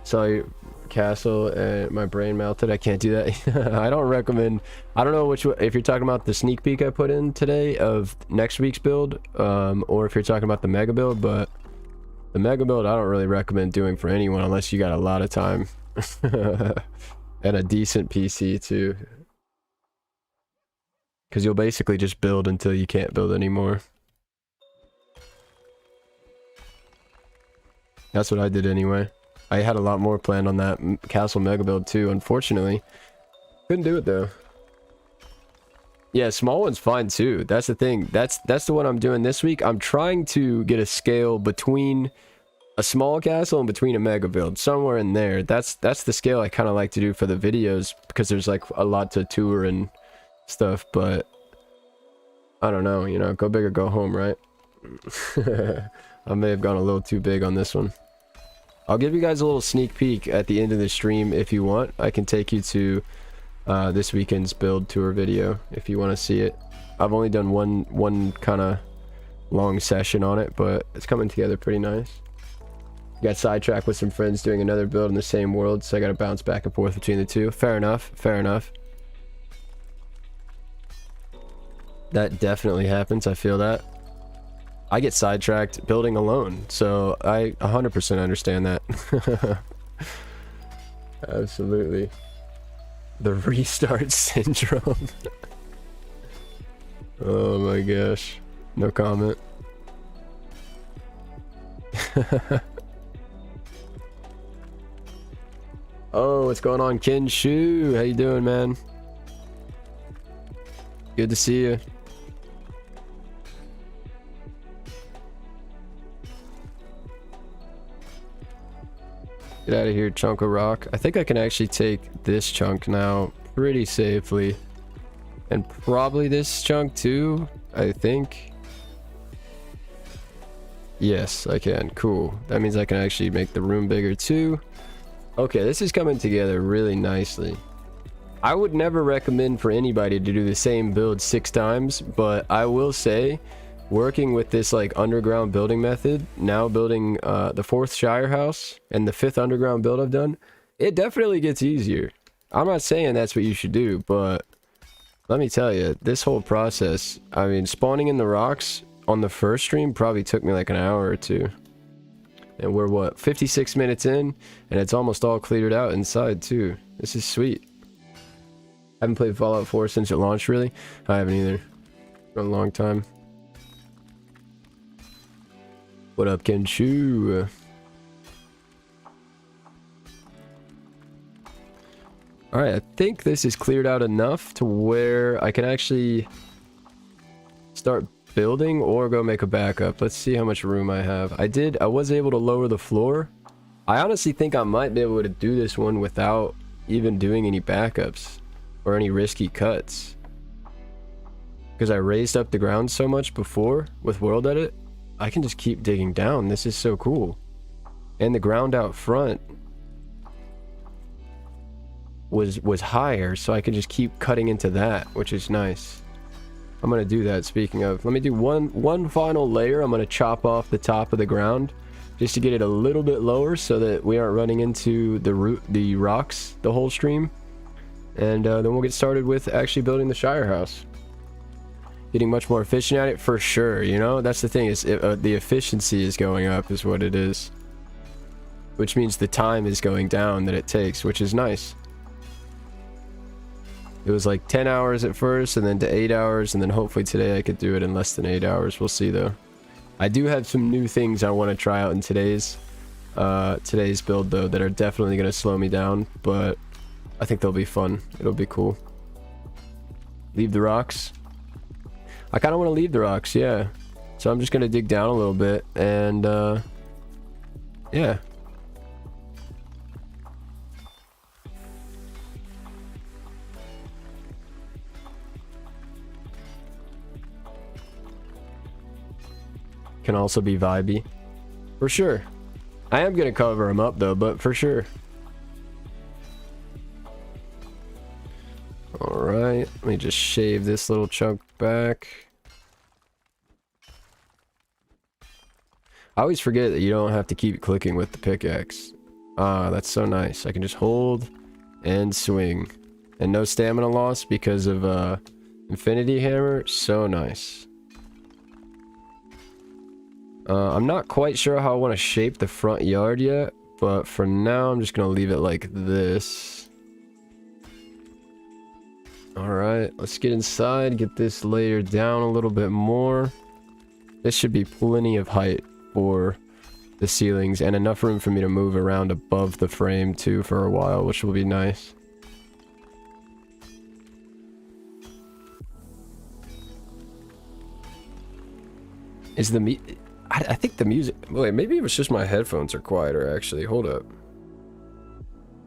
Sorry, castle and my brain melted. I can't do that. I don't recommend. I don't know which one, if you're talking about the sneak peek I put in today of next week's build, or if you're talking about the mega build. But the mega build I don't really recommend doing for anyone unless you got a lot of time and a decent PC too, because you'll basically just build until you can't build anymore. That's what I did anyway. I had a lot more planned on that castle mega build too. Unfortunately, couldn't do it though. Yeah, small one's fine too. That's the thing. That's the one I'm doing this week. I'm trying to get a scale between a small castle and between a mega build, somewhere in there. That's the scale I kind of like to do for the videos, because there's like a lot to tour and stuff. But I don't know, you know, go big or go home, right? I may have gone a little too big on this one. I'll give you guys a little sneak peek at the end of the stream if you want. I can take you to this weekend's build tour video if you want to see it. I've only done one kind of long session on it, but it's coming together pretty nice. Got sidetracked with some friends doing another build in the same world, so I got to bounce back and forth between the two. Fair enough, fair enough. That definitely happens, I feel that. I get sidetracked building alone, so I 100% understand that. Absolutely. The restart syndrome. Oh my gosh. No comment. Oh, what's going on, Kinshu? How you doing, man? Good to see you. Get out of here, chunk of rock. I think I can actually take this chunk now pretty safely. And probably this chunk too, I think. Yes, I can. Cool. That means I can actually make the room bigger too. Okay, this is coming together really nicely. I would never recommend for anybody to do the same build 6 times, but I will say, working with this like underground building method, now building the 4th Shire house and the 5th underground build I've done, it definitely gets easier. I'm not saying that's what you should do, but let me tell you, this whole process, I mean, spawning in the rocks on the first stream probably took me like an hour or 2. And we're what, 56 minutes in, and it's almost all cleared out inside too. This is sweet. I haven't played Fallout 4 since it launched, really. I haven't either. For a long time. What up, Kenshu? All right, I think this is cleared out enough to where I can actually start building or go make a backup. Let's see how much room I have. I was able to lower the floor. I honestly think I might be able to do this one without even doing any backups or any risky cuts. Because I raised up the ground so much before with World Edit, I can just keep digging down. This is so cool. And the ground out front was higher, so I could just keep cutting into that, which is nice. I'm gonna do that. Speaking of, let me do one final layer. I'm gonna chop off the top of the ground just to get it a little bit lower so that we aren't running into the rocks the whole stream. And then we'll get started with actually building the Shire house. Getting much more efficient at it for sure, you know? That's the thing, is the efficiency is going up is what it is. Which means the time is going down that it takes, which is nice. It was like 10 hours at first, and then to 8 hours, and then hopefully today I could do it in less than 8 hours. We'll see though. I do have some new things I want to try out in today's build though that are definitely going to slow me down, but I think they'll be fun. It'll be cool. Leave the rocks. I kind of want to leave the rocks, yeah. So I'm just going to dig down a little bit, and yeah. Can also be vibey. For sure. I am going to cover them up though, but for sure. Alright, let me just shave this little chunk back. I always forget that you don't have to keep clicking with the pickaxe. Ah, that's so nice. I can just hold and swing. And no stamina loss because of Infinity Hammer. So nice. I'm not quite sure how I want to shape the front yard yet, but for now I'm just going to leave it like this. Alright, let's get inside, get this layer down a little bit more. This should be plenty of height for the ceilings and enough room for me to move around above the frame too for a while, which will be nice. Is the I think the music... Wait, maybe it was just my headphones are quieter, actually. Hold up.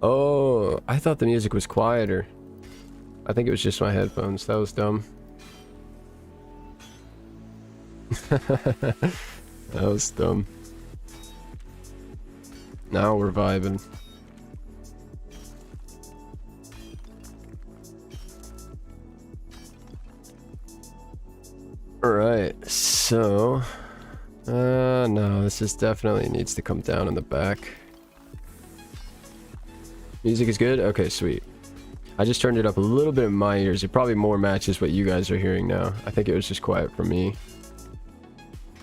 Oh, I thought the music was quieter. I think it was just my headphones. That was dumb. That was dumb. Now we're vibing. Alright, so... no, this is definitely needs to come down in the back. Music is good? Okay, sweet. I just turned it up a little bit in my ears. It probably more matches what you guys are hearing now. I think it was just quiet for me.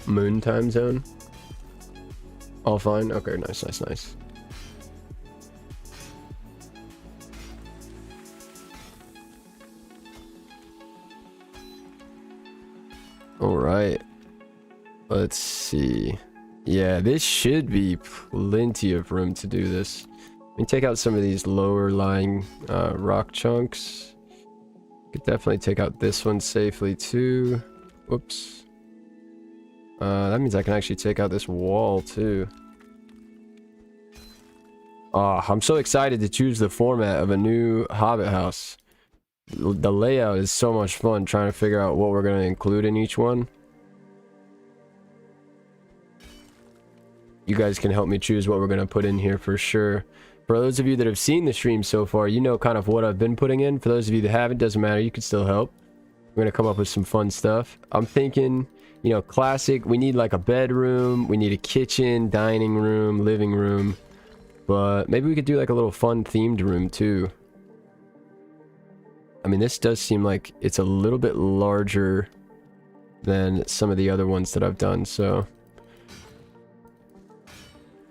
Moon time zone? All fine? Okay, nice, nice, nice. Alright. Let's see. Yeah, this should be plenty of room to do this. Let me take out some of these lower lying rock chunks. Could definitely take out this one safely too. Whoops. That means I can actually take out this wall too. I'm so excited to choose the format of a new Hobbit house. The layout is so much fun trying to figure out what we're going to include in each one. You guys can help me choose what we're going to put in here for sure. For those of you that have seen the stream so far, you know kind of what I've been putting in. For those of you that haven't, doesn't matter, you can still help. We're going to come up with some fun stuff. I'm thinking, you know, classic. We need like a bedroom. We need a kitchen, dining room, living room. But maybe we could do like a little fun themed room too. I mean, this does seem like it's a little bit larger than some of the other ones that I've done, so...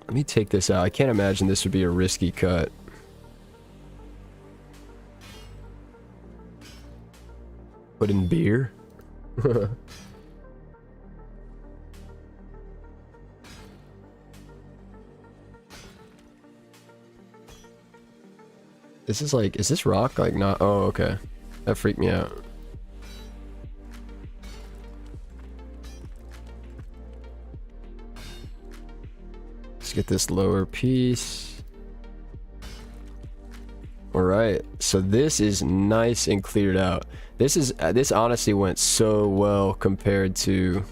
Let me take this out. I can't imagine this would be a risky cut. Put in beer? This is like, is this rock? Like not, oh, okay. That freaked me out. Let's get this lower piece. All right, so this is nice and cleared out. This honestly went so well compared to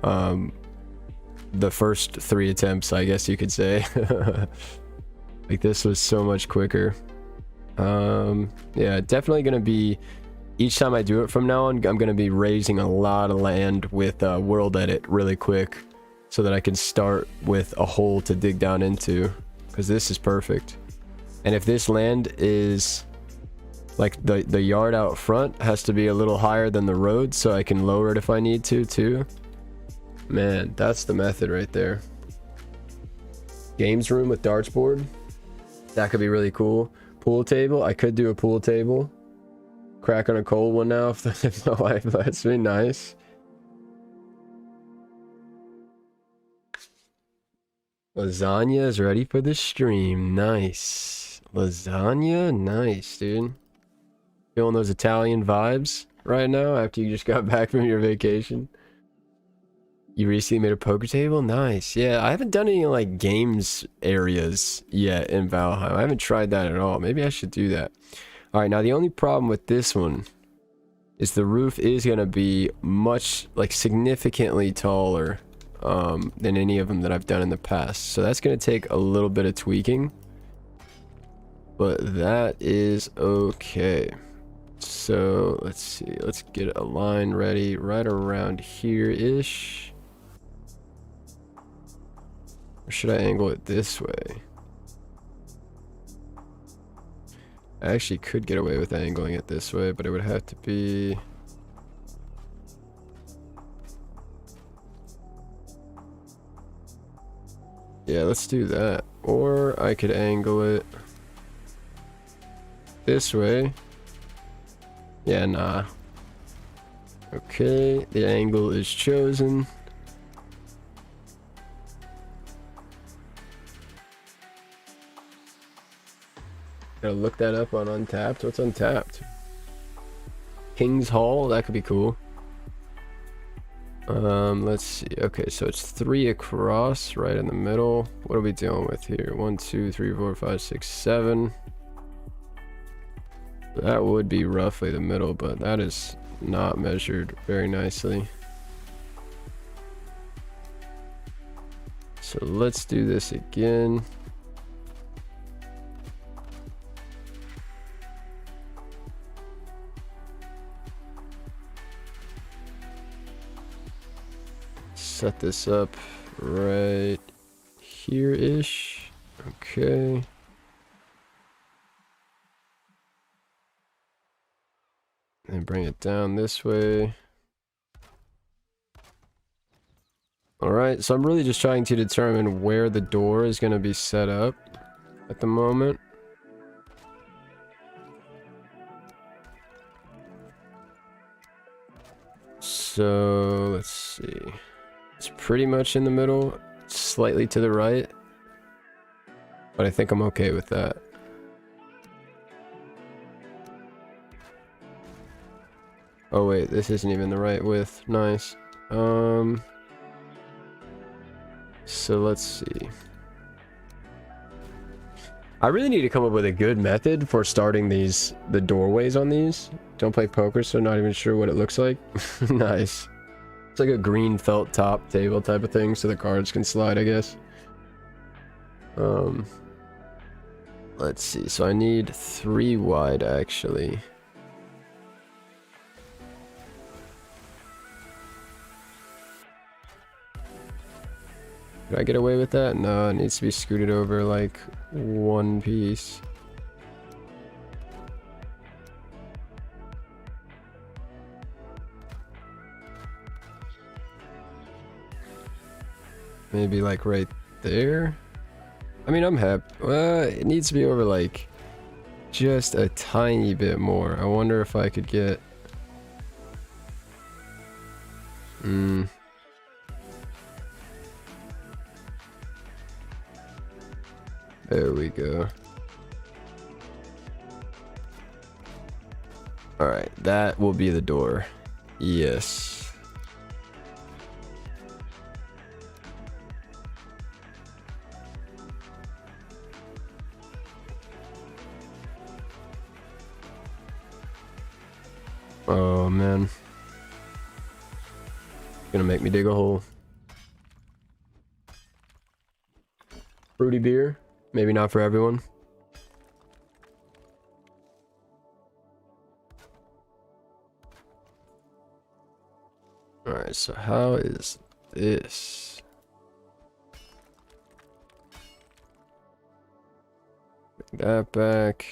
the first 3 attempts, I guess you could say. Like this was so much quicker. Yeah, definitely gonna be, each time I do it from now on, I'm gonna be raising a lot of land with world edit really quick, so that I can start with a hole to dig down into, because this is perfect. And if this land is like the yard out front has to be a little higher than the road, so I can lower it if I need to too. Man, that's the method right there. Games room with darts board, that could be really cool. Pool table, I could do a pool table. Crack on a cold one now if my wife lets me. Nice. Lasagna is ready for the stream. Nice. Lasagna, nice, dude. Feeling those Italian vibes right now after you just got back from your vacation. You recently made a poker table? Nice. Yeah, I haven't done any like games areas yet in Valheim. I haven't tried that at all. Maybe I should do that. All right, now the only problem with this one is the roof is going to be much, like significantly taller than any of them that I've done in the past. So that's going to take a little bit of tweaking, but that is okay. So let's see, let's get a line ready right around here-ish. Or should I angle it this way? I actually could get away with angling it this way, but it would have to be... Yeah, let's do that. Or I could angle it this way. Yeah, nah. Okay, the angle is chosen. Gotta look that up on Untapped. What's Untapped? King's Hall? That could be cool. Let's see. Okay, so it's 3 across, right in the middle. What are we dealing with here? 1, 2, 3, 4, 5, 6, 7. That would be roughly the middle, but that is not measured very nicely. So let's do this again. Set this up right here-ish. Okay. And bring it down this way. Alright, so I'm really just trying to determine where the door is going to be set up at the moment. So, let's see. It's pretty much in the middle, slightly to the right. But I think I'm okay with that. Oh wait, this isn't even the right width. Nice. So let's see. I really need to come up with a good method for starting the doorways on these. Don't play poker, so not even sure what it looks like. Nice. It's like a green felt top table type of thing, so the cards can slide, I guess. Let's see. So I need 3 wide, actually. Could I get away with that? No, it needs to be scooted over like 1 piece. Maybe like right there. I mean, I'm happy. It needs to be over like just a tiny bit more. I wonder if I could get... There we go. All right, that will be the door. Yes. Oh man. Gonna make me dig a hole. Fruity beer. Maybe not for everyone. Alright, so how is this? Bring that back.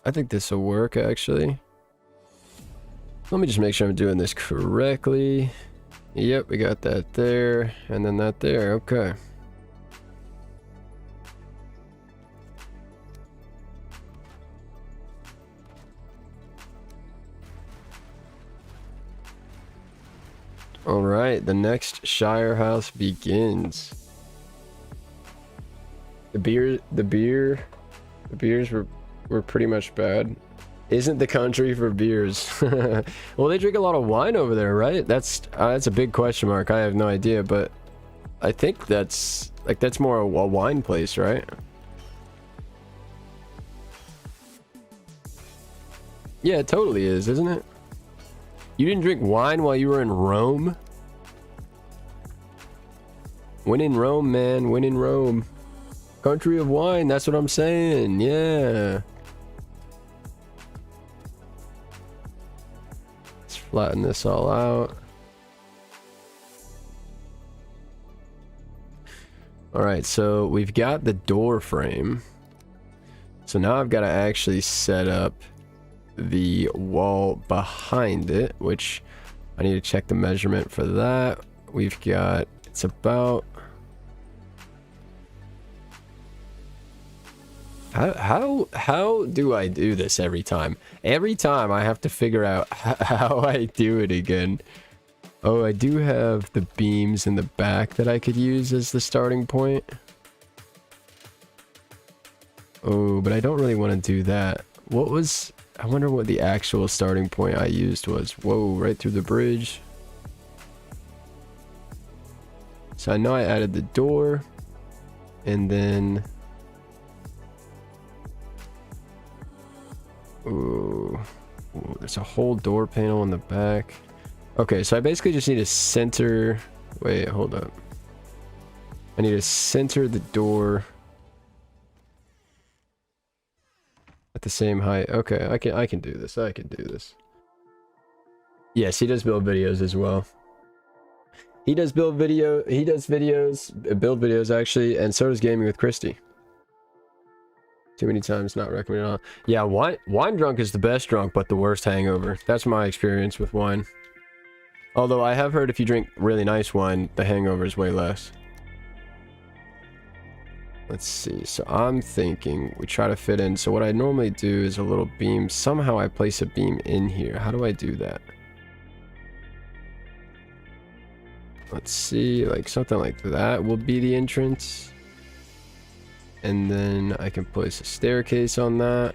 I think this will work actually. Let me just make sure I'm doing this correctly. Yep, we got that there, and then that there. Okay. All right, the next Shire house begins. The beers were pretty much bad. Isn't the country for beers? Well, they drink a lot of wine over there, right? That's a big question mark. I have no idea, but I think that's more a wine place, right? Yeah, it totally is, isn't it? You didn't drink wine while you were in Rome? When in Rome, man. When in Rome. Country of wine, that's what I'm saying. Yeah. Let's flatten this all out. Alright, so we've got the door frame. So now I've got to actually set up the wall behind it, which I need to check the measurement for that. We've got, it's about how do I do this every time? Every time I have to figure out how I do it again. Oh, I do have the beams in the back that I could use as the starting point. Oh, but I don't really want to do that. What was, I wonder what the actual starting point I used was. Whoa, right through the bridge. So I know I added the door, and then ooh, there's a whole door panel in the back. Okay, so I basically just need to center, wait, hold up. I need to center the door at the same height. Okay, I can do this. I can do this. Yes, he does build videos as well. He does build video, he does videos, build videos actually, and so does Gaming with Christy. Too many times, not recommended at all. Yeah, wine drunk is the best drunk, but the worst hangover. That's my experience with wine. Although I have heard if you drink really nice wine, the hangover is way less. Let's see, so I'm thinking we try to fit in. So what I normally do is a little beam. Somehow I place a beam in here. How do I do that? Let's see, like something like that will be the entrance. And then I can place a staircase on that.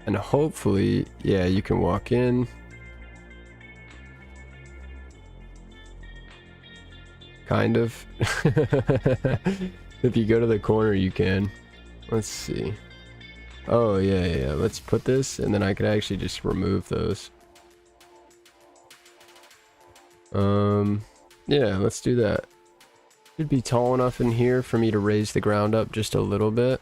And hopefully, yeah, you can walk in. Kind of. If you go to the corner, you can. Let's see. Oh, yeah. Let's put this, and then I could actually just remove those. Yeah, let's do that. Should be tall enough in here for me to raise the ground up just a little bit.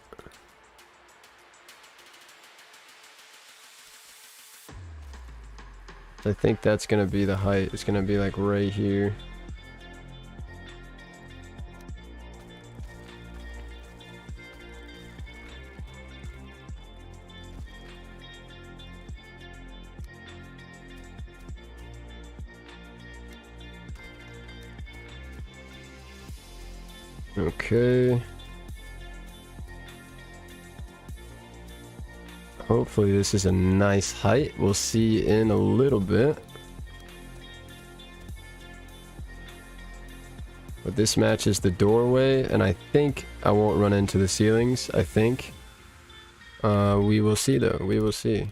I think that's gonna be the height. It's gonna be like right here. Okay. Hopefully this is a nice height. We'll see in a little bit. But this matches the doorway, and I think I won't run into the ceilings. I think. We will see though. We will see.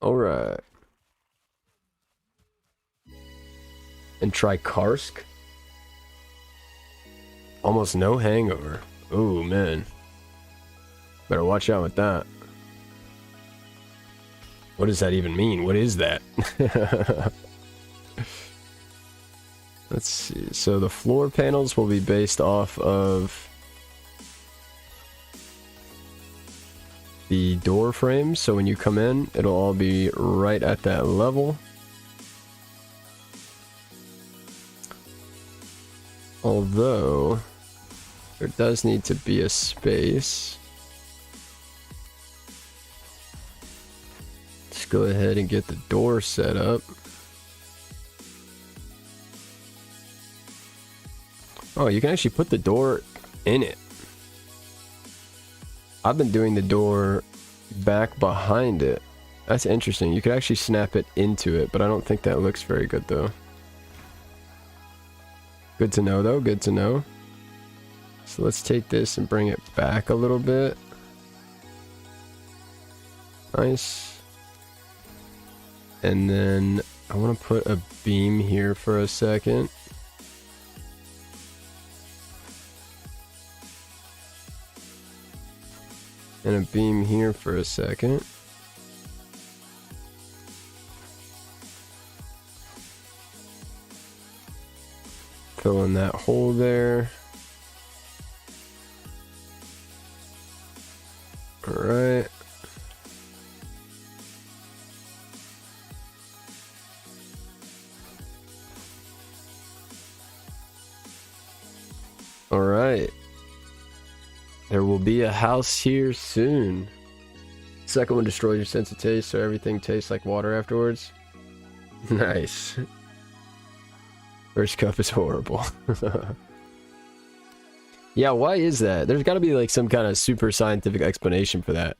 Alright. And try Karsk. Almost no hangover. Oh man. Better watch out with that. What does that even mean? What is that? Let's see. So the floor panels will be based off of the door frames. So when you come in, it'll all be right at that level. Although there does need to be a space. Let's go ahead and get the door set up. Oh, you can actually put the door in it. I've been doing the door back behind it. That's interesting. You could actually snap it into it, but I don't think that looks very good though. Good to know though, good to know. So let's take this and bring it back a little bit. Nice. And then I want to put a beam here for a second. And a beam here for a second. Fill in that hole there. Alright. Alright. There will be a house here soon. Second one destroys your sense of taste, so everything tastes like water afterwards. Nice. First cup is horrible. Yeah, why is that? There's got to be like some kind of super scientific explanation for that.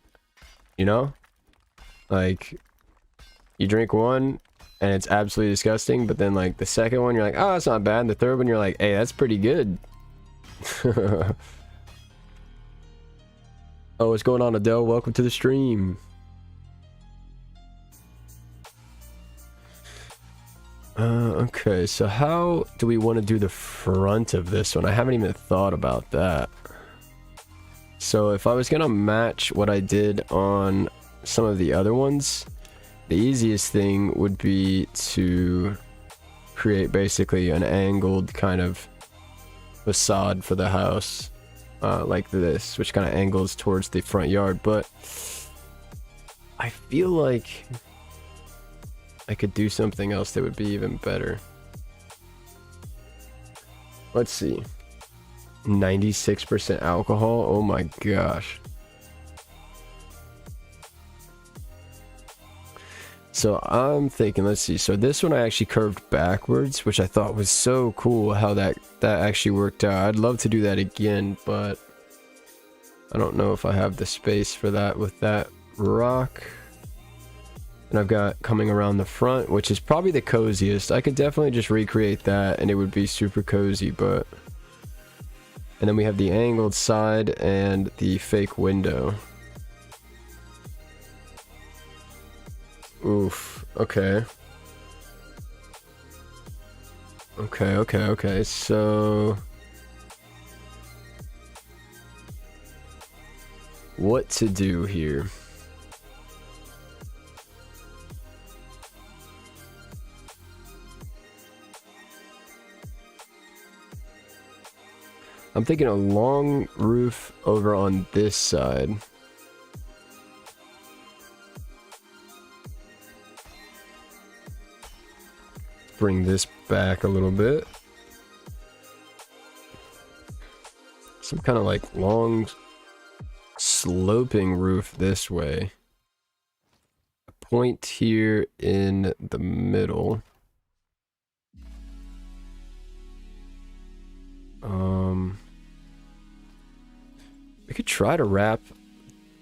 You know? Like, you drink one and it's absolutely disgusting, but then like the second one you're like, oh, that's not bad. And the third one you're like, hey, that's pretty good. Oh, what's going on, Adele? Welcome to the stream. Okay, so how do we want to do the front of this one? I haven't even thought about that. So if I was gonna match what I did on some of the other ones, the easiest thing would be to create basically an angled kind of facade for the house, like this, which kind of angles towards the front yard. But I feel like I could do something else that would be even better. Let's see. 96% alcohol. Oh my gosh. So I'm thinking, let's see. So this one I actually curved backwards, which I thought was so cool how that actually worked out. I'd love to do that again, but I don't know if I have the space for that with that rock. And I've got coming around the front, which is probably the coziest. I could definitely just recreate that and it would be super cozy, but... And then we have the angled side and the fake window. Oof, okay. Okay, so... What to do here? I'm thinking a long roof over on this side. Bring this back a little bit. Some kind of like long sloping roof this way. A point here in the middle. We could try to wrap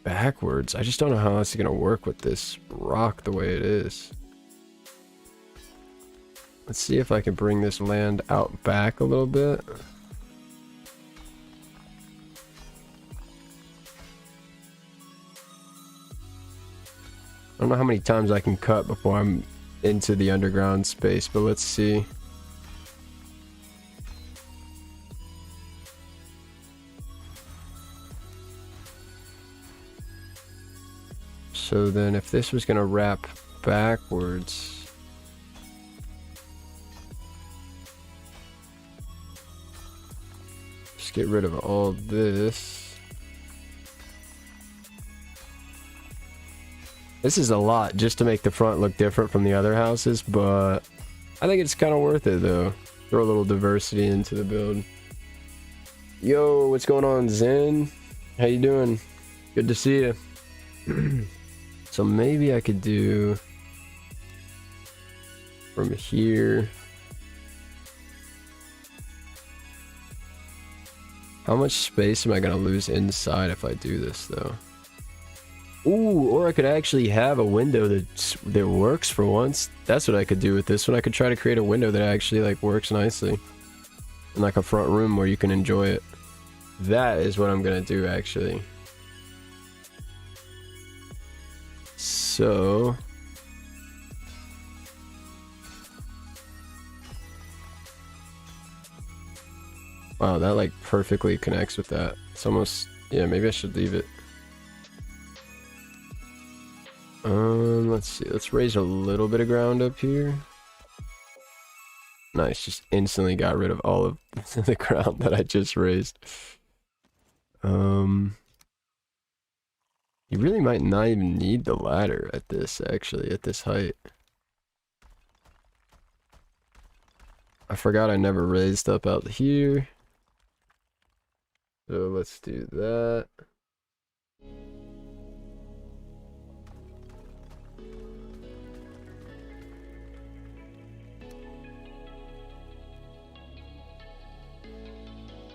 backwards. I just don't know how it's gonna work with this rock the way it is. Let's see if I can bring this land out back a little bit. I don't know how many times I can cut before I'm into the underground space, but let's see. So then if this was gonna wrap backwards, just get rid of all this. This is a lot just to make the front look different from the other houses, but I think it's kind of worth it though. Throw a little diversity into the build. Yo, what's going on, Zen? How you doing? Good to see you. So maybe I could do from here. How much space am I gonna lose inside if I do this though? Ooh, or I could actually have a window that works for once. That's what I could do with this one. I could try to create a window that actually like works nicely. And like a front room where you can enjoy it. That is what I'm gonna do actually. So wow, that like perfectly connects with that. It's almost, yeah, maybe I should leave it. Let's see, let's raise a little bit of ground up here. Nice, just instantly got rid of all of the ground that I just raised. You really might not even need the ladder at this, actually, at this height. I forgot I never raised up out here. So let's do that.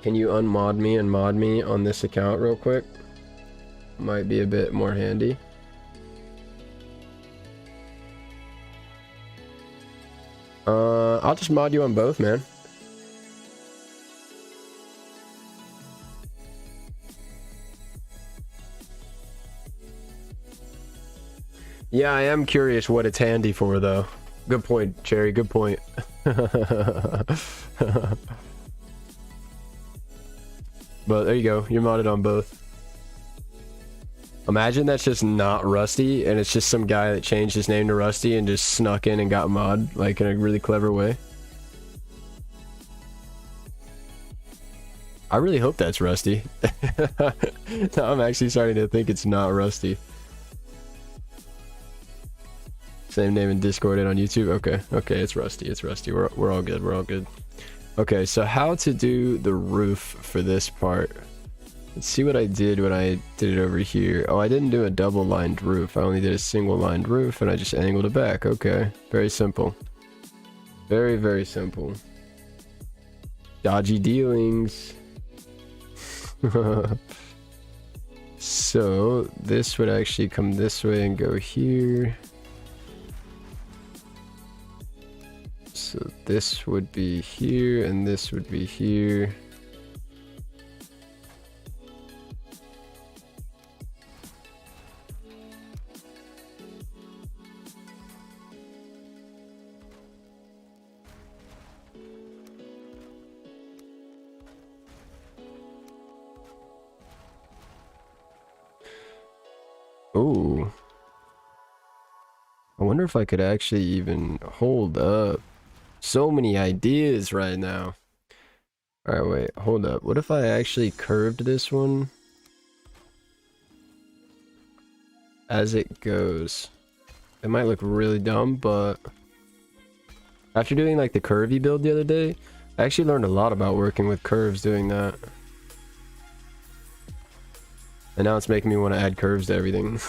Can you unmod me and mod me on this account real quick? Might be a bit more handy. I'll just mod you on both, man. Yeah, I am curious what it's handy for, though. Good point, Cherry, good point. But there you go, you're modded on both. Imagine that's just not Rusty, and it's just some guy that changed his name to Rusty and just snuck in and got mod, like in a really clever way. I really hope that's Rusty. Now I'm actually starting to think it's not Rusty. Same name in Discord and on YouTube. Okay, it's Rusty. It's Rusty. We're all good. We're all good. Okay, so how to do the roof for this part? Let's see what I did when I did it over here. Oh, I didn't do a double lined roof. I only did a single lined roof and I just angled it back. Okay, very simple. Very, very simple. Dodgy dealings. So this would actually come this way and go here. So this would be here and this would be here. Oh, I wonder if I could actually even hold up. So many ideas right now. Alright, wait, hold up. What if I actually curved this one as it goes? It might look really dumb, but after doing like the curvy build the other day, I actually learned a lot about working with curves doing that. And now it's making me want to add curves to everything.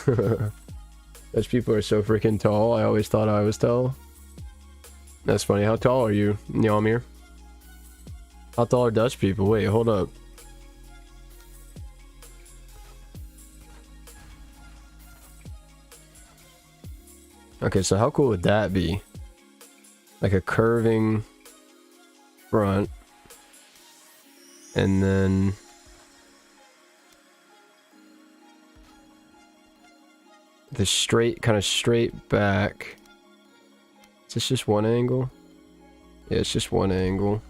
Those people are so freaking tall. I always thought I was tall. That's funny. How tall are you, Yamir? How tall are Dutch people? Wait, hold up. Okay, so how cool would that be? Like a curving front. And then the straight, kind of straight back. Is this just one angle? Yeah, it's just one angle.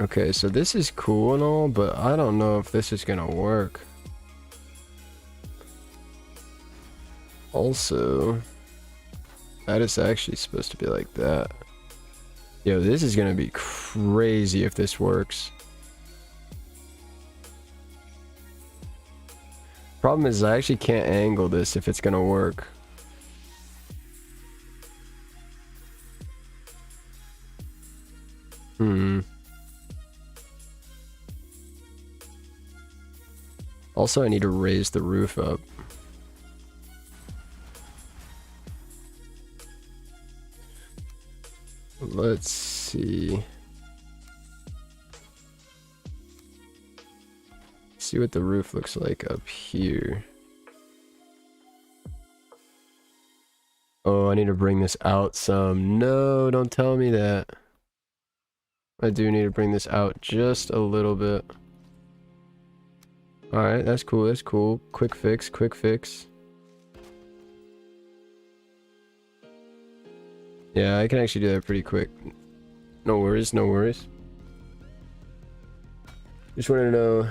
Okay, so this is cool and all, but I don't know if this is gonna work. Also, that is actually supposed to be like that. Yo, this is gonna be crazy if this works. Problem is, I actually can't angle this if it's gonna work. Also, I need to raise the roof up. Let's see. See what the roof looks like up here. Oh, I need to bring this out some. No, don't tell me that. I do need to bring this out just a little bit. Alright, that's cool, that's cool. Quick fix, quick fix. Yeah, I can actually do that pretty quick. No worries, no worries. Just wanted to know,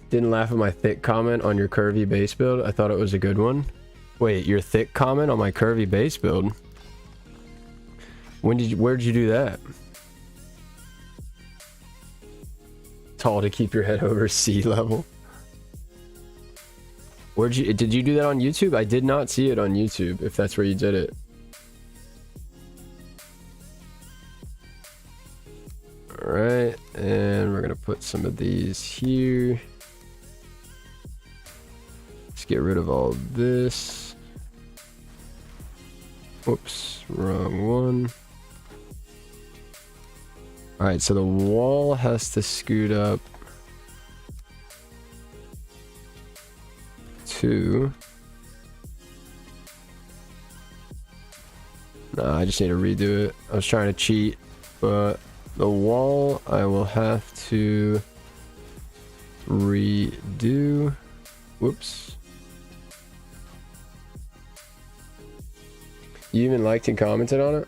didn't laugh at my thick comment on your curvy base build. I thought it was a good one. Wait, your thick comment on my curvy base build? Where'd you do that? Tall to keep your head over sea level. Did you do that on YouTube? I did not see it on YouTube, if that's where you did it. Alright, and we're gonna put some of these here. Let's get rid of all this. Whoops, wrong one. Alright, so the wall has to scoot up to... Nah, I just need to redo it. I was trying to cheat, but the wall I will have to redo. Whoops. You even liked and commented on it?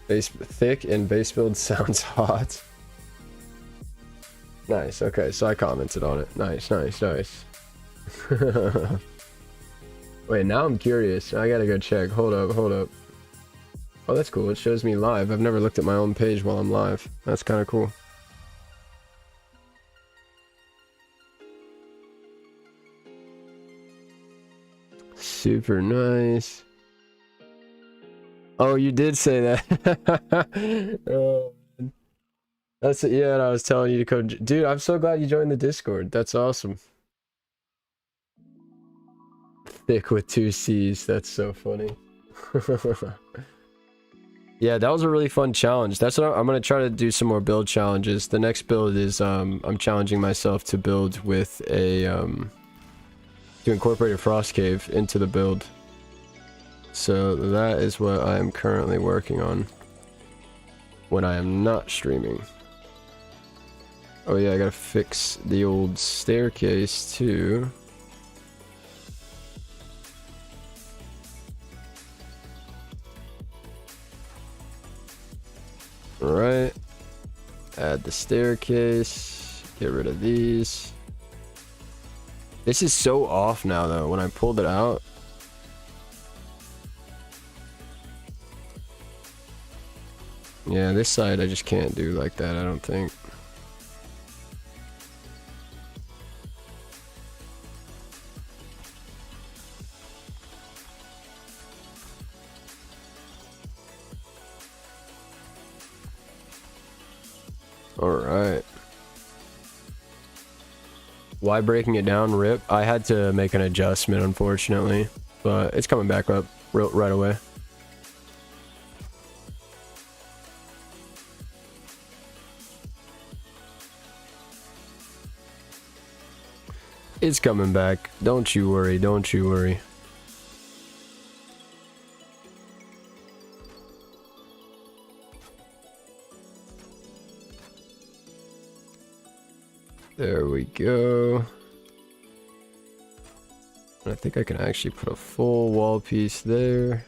Thick and base build sounds hot. Nice, okay, so I commented on it. Nice, nice, nice. Wait, now I'm curious. I gotta go check. Hold up, hold up. Oh, that's cool. It shows me live. I've never looked at my own page while I'm live. That's kind of cool. Super nice. Oh, you did say that. Oh, man. That's it. Yeah, I was telling you to code. Dude, I'm so glad you joined the Discord. That's awesome. Thick with 2 C's. That's so funny. Yeah, that was a really fun challenge. That's what I'm gonna try to do, some more build challenges. The next build is I'm challenging myself to build with a to incorporate a frost cave into the build. So that is what I am currently working on when I am not streaming. Oh yeah, I gotta fix the old staircase too. Alright. Add the staircase. Get rid of these. This is so off now though, when I pulled it out. Yeah, this side I just can't do like that, I don't think. Alright. Why breaking it down, rip? I had to make an adjustment, unfortunately. But it's coming back up right away. It's coming back. Don't you worry, don't you worry. There we go. I think I can actually put a full wall piece there.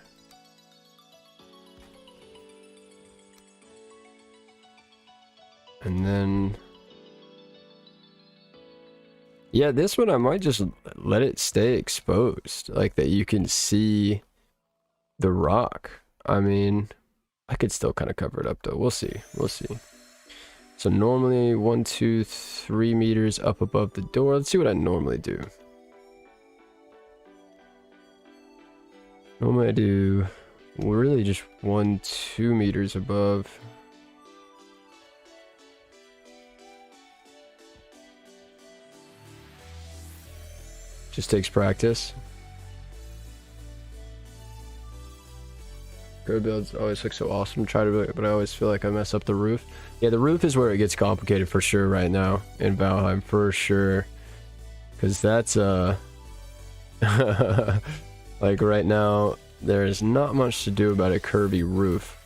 And then... yeah, this one I might just let it stay exposed. Like that you can see the rock. I mean, I could still kind of cover it up though. We'll see. We'll see. So normally 1, 2, 3 meters up above the door. Let's see what I normally do. Normally I do really just 1, 2 meters above. Just takes practice. Curb builds always look so awesome. Try to do it, but I always feel like I mess up the roof. Yeah, the roof is where it gets complicated for sure right now in Valheim, for sure. Because that's like right now, there's not much to do about a curvy roof.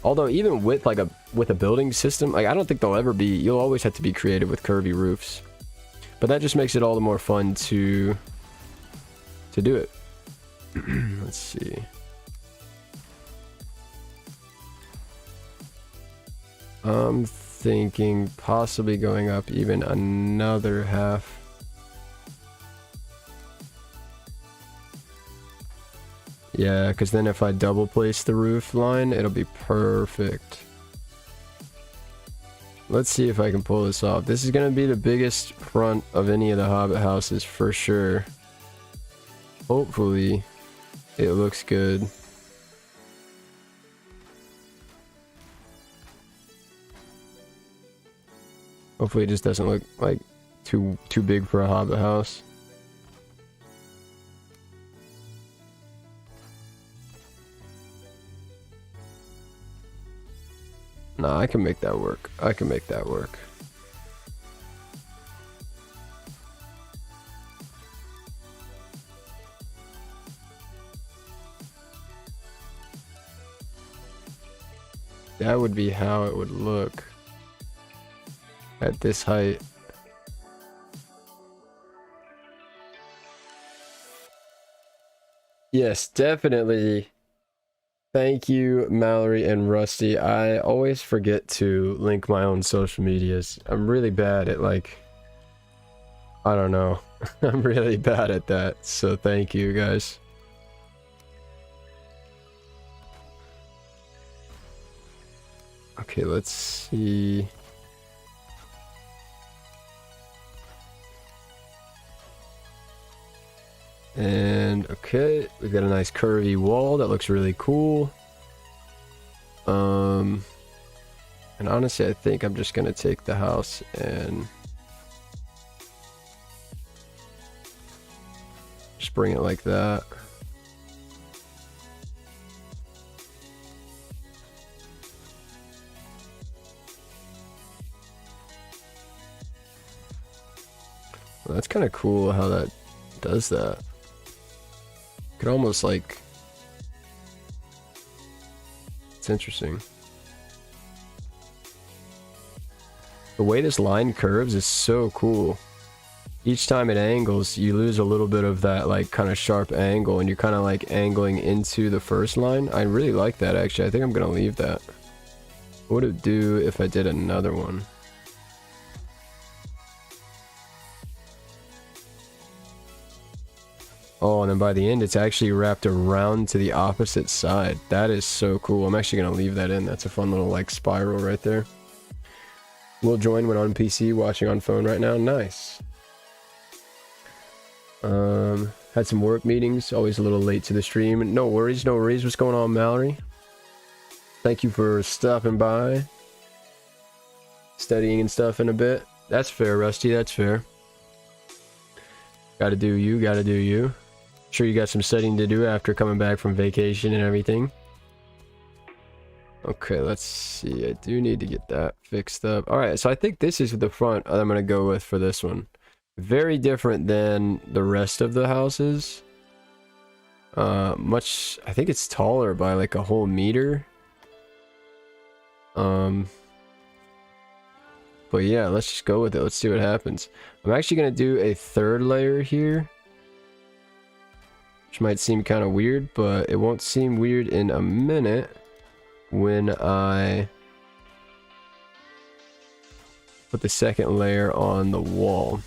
Although even with like a building system, like I don't think there'll ever be. You'll always have to be creative with curvy roofs. But that just makes it all the more fun to do it. Let's see. I'm thinking possibly going up even another half. Yeah, because then if I double place the roof line, it'll be perfect. Let's see if I can pull this off. This is going to be the biggest front of any of the Hobbit houses for sure. Hopefully, it looks good. Hopefully it just doesn't look like too big for a Hobbit house. Nah, I can make that work. I can make that work. That would be how it would look at this height. Yes, definitely. Thank you, Mallory and Rusty. I always forget to link my own social medias. I'm really bad at, like, I don't know. I'm really bad at that. So thank you, guys. Okay, let's see. And okay, we've got a nice curvy wall that looks really cool. And honestly, I think I'm just gonna take the house and just bring it like that. Well, that's kind of cool how that does that. Could almost like, it's interesting. The way this line curves is so cool. Each time it angles, you lose a little bit of that like kind of sharp angle, and you're kind of like angling into the first line. I really like that actually. I think I'm gonna leave that. What would it do if I did another one? Oh, and then by the end, it's actually wrapped around to the opposite side. That is so cool. I'm actually going to leave that in. That's a fun little, like, spiral right there. We'll join when on PC, watching on phone right now. Nice. Had some work meetings. Always a little late to the stream. No worries, no worries. What's going on, Mallory? Thank you for stopping by. Studying and stuff in a bit. That's fair, Rusty. That's fair. Gotta do you. Gotta do you. Sure you got some studying to do after coming back from vacation and everything. Okay, let's see. I do need to get that fixed up. Alright, so I think this is the front I'm going to go with for this one. Very different than the rest of the houses. I think it's taller by like a whole meter. But yeah, let's just go with it. Let's see what happens. I'm actually going to do a third layer here, which might seem kind of weird, but it won't seem weird in a minute when I put the second layer on the wall.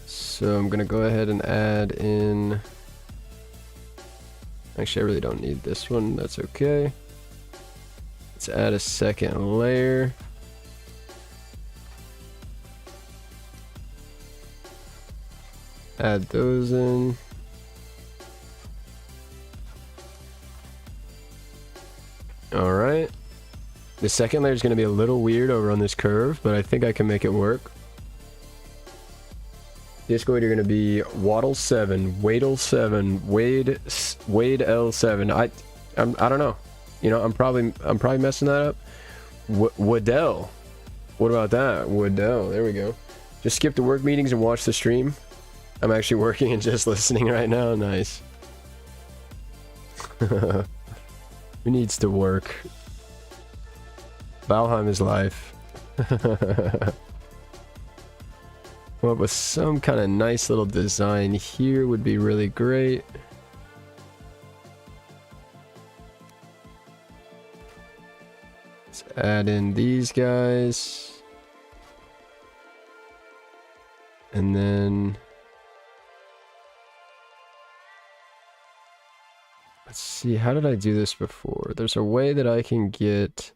So I'm going to go ahead and add in... Actually, I really don't need this one. That's okay. Let's add a second layer. Add those in. Alright. The second layer is going to be a little weird over on this curve, but I think I can make it work. Discord, you're going to be Waddle 7, Wadle 7, Wade L7. I don't know. You know, I'm probably messing that up. Waddell. What about that? Waddell. There we go. Just skip the work meetings and watch the stream. I'm actually working and just listening right now. Nice. Who needs to work? Valheim is life. Come up with some kind of nice little design here would be really great. Let's add in these guys. And then... let's see, how did I do this before? There's a way that I can get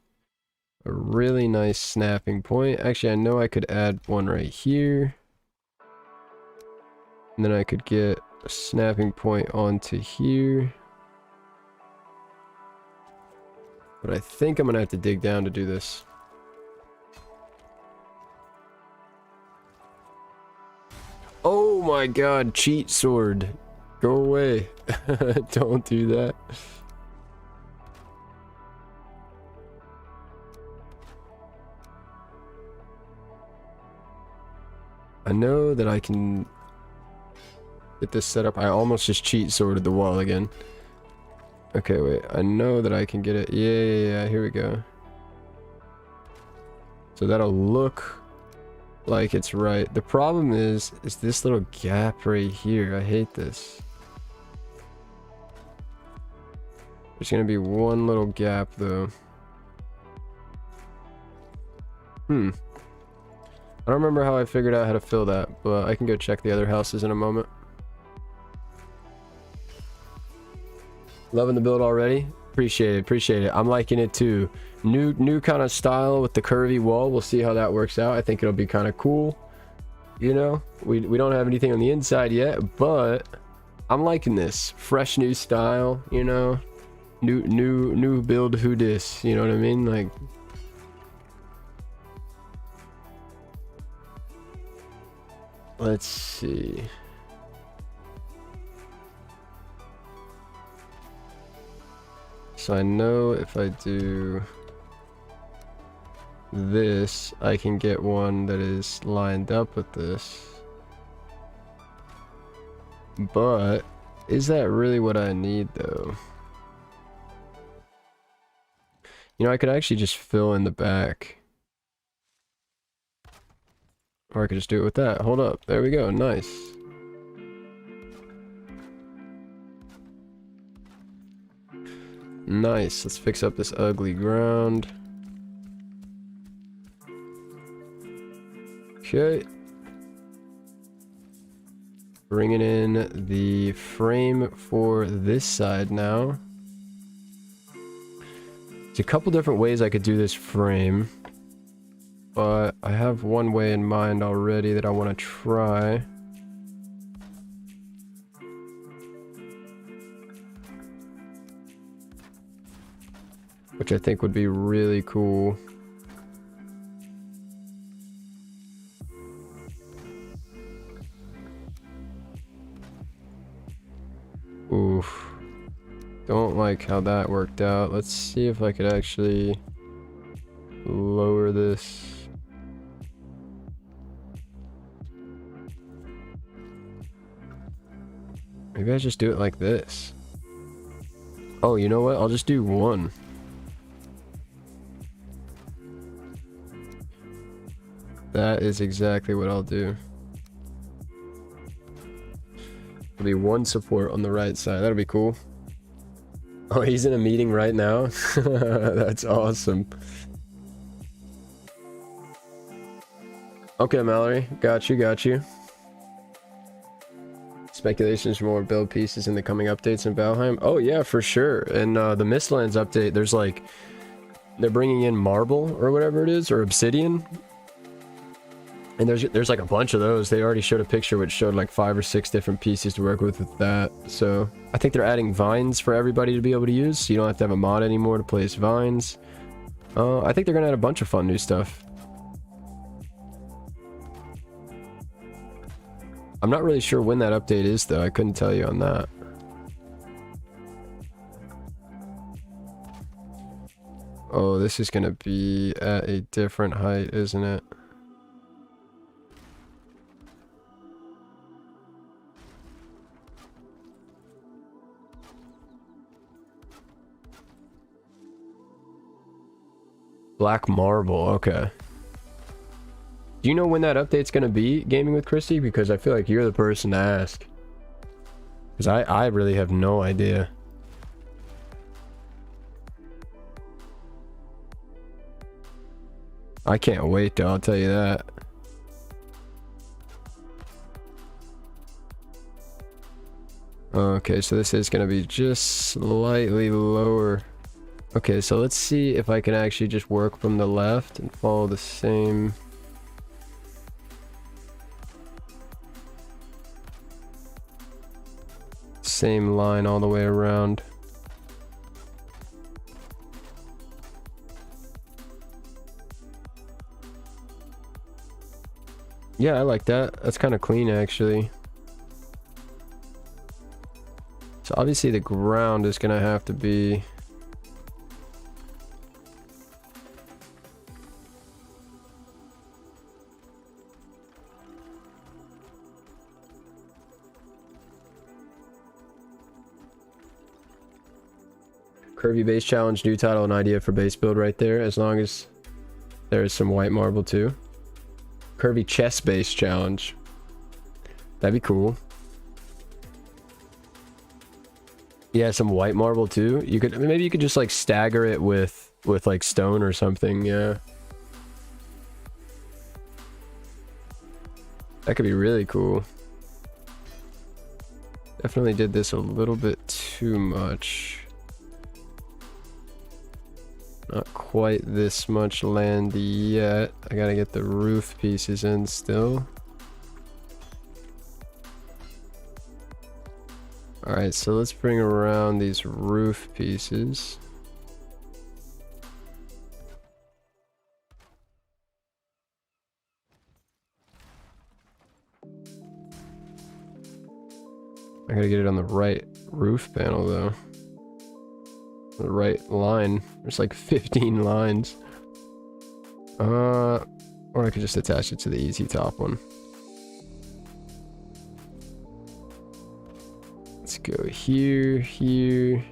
a really nice snapping point. Actually, I know I could add one right here. And then I could get a snapping point onto here. But I think I'm gonna have to dig down to do this. Oh my god, cheat sword. Go away. Don't do that. I know that I can get this set up. I almost just cheat sworded the wall again. Okay, wait. I know that I can get it. Yeah, here we go. So that'll look like it's right. The problem is this little gap right here. I hate this. There's gonna be one little gap though. I don't remember how I figured out how to fill that, but I can go check the other houses in a moment. Loving the build already. Appreciate it. I'm liking it too. New kind of style with the curvy wall. We'll see how that works out. I think it'll be kind of cool. You know, we don't have anything on the inside yet, but I'm liking this fresh new style. You know, new build. Who dis? You know what I mean? Like, let's see. So I know if I do this, I can get one that is lined up with this. But is that really what I need though? You know, I could actually just fill in the back. Or I could just do it with that. Hold up. There we go. Nice. Nice. Let's fix up this ugly ground. Okay. Bringing in the frame for this side now. There's a couple different ways I could do this frame, but I have one way in mind already that I want to try. Which I think would be really cool. Oof. Don't like how that worked out. Let's see if I could actually lower this. Maybe I just do it like this. Oh, you know what? I'll just do one. That is exactly what I'll do. There'll be one support on the right side. That'll be cool. Oh, he's in a meeting right now? That's awesome. Okay, Mallory. Got you, got you. Speculations for more build pieces in the coming updates in Valheim. Oh yeah, for sure. And the Mistlands update, there's like... They're bringing in marble or whatever it is, or obsidian. And there's like a bunch of those. They already showed a picture which showed like 5 or 6 different pieces to work with that. So I think they're adding vines for everybody to be able to use. So you don't have to have a mod anymore to place vines. I think they're going to add a bunch of fun new stuff. I'm not really sure when that update is though. I couldn't tell you on that. Oh, this is going to be at a different height, isn't it? Black marble, okay. Do you know when that update's going to be, Gaming with Christy? Because I feel like you're the person to ask. Because I really have no idea. I can't wait though, I'll tell you that. Okay, so this is going to be just slightly lower. Okay, so let's see if I can actually just work from the left and follow the same... same line all the way around. Yeah, I like that. That's kind of clean, actually. So obviously the ground is gonna have to be... Curvy base challenge, new title and idea for base build right there, as long as there is some white marble too. Curvy chest base challenge. That'd be cool. Yeah, some white marble too. You could, maybe you could just like stagger it with like stone or something, yeah. That could be really cool. Definitely did this a little bit too much. Not quite this much land yet. I gotta get the roof pieces in still. Alright, so let's bring around these roof pieces. I gotta get it on the right roof panel though. The right line. There's like 15 lines. Or I could just attach it to the easy top one. Let's go here, here,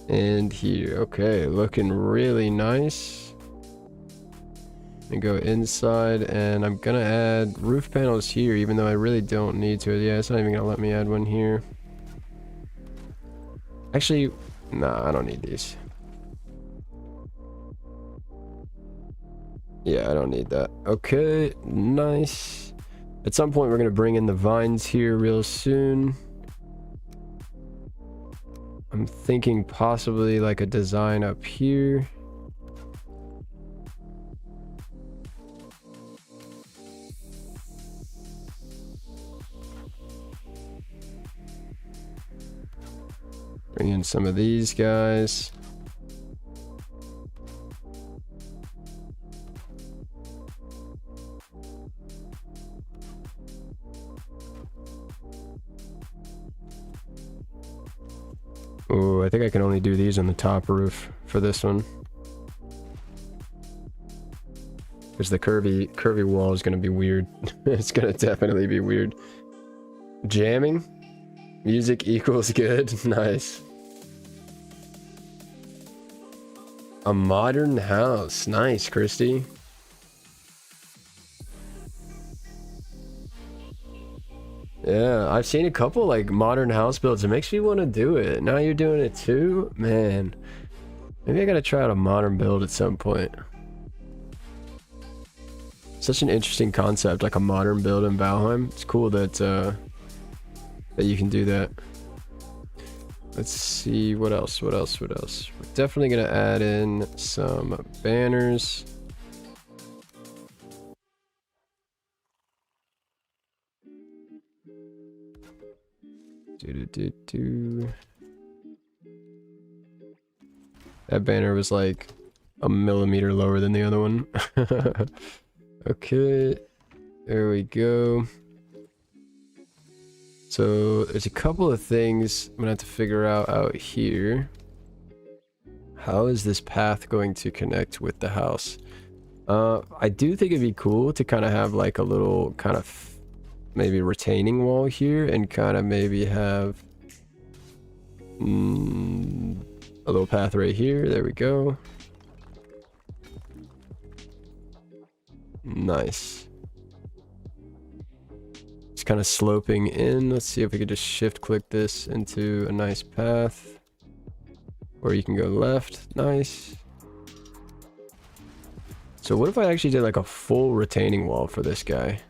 and here. Okay, looking really nice. And go inside, and I'm gonna add roof panels here, even though I really don't need to. Yeah, it's not even gonna let me add one here. Actually, nah, I don't need these. Yeah, I don't need that. Okay, nice. At some point, we're gonna bring in the vines here real soon. I'm thinking possibly like a design up here. Bring in some of these guys. Oh, I think I can only do these on the top roof for this one. Because the curvy wall is going to be weird. It's going to definitely be weird. Jamming? Music equals good. Nice. A modern house. Nice, Christy. Yeah, I've seen a couple like modern house builds. It makes me want to do it. Now you're doing it too? Man. Maybe I gotta try out a modern build at some point. Such an interesting concept, like a modern build in Valheim. It's cool that that you can do that. Let's see, what else? We're definitely gonna add in some banners. That banner was like a millimeter lower than the other one. Okay, there we go. So there's a couple of things I'm gonna have to figure out here. How is this path going to connect with the house? I do think it'd be cool to kind of have like a little kind of maybe retaining wall here and kind of maybe have a little path right here. There we go. Nice. It's kind of sloping in. Let's see if we could just shift click this into a nice path. Or you can go left. Nice. So what if I actually did like a full retaining wall for this guy?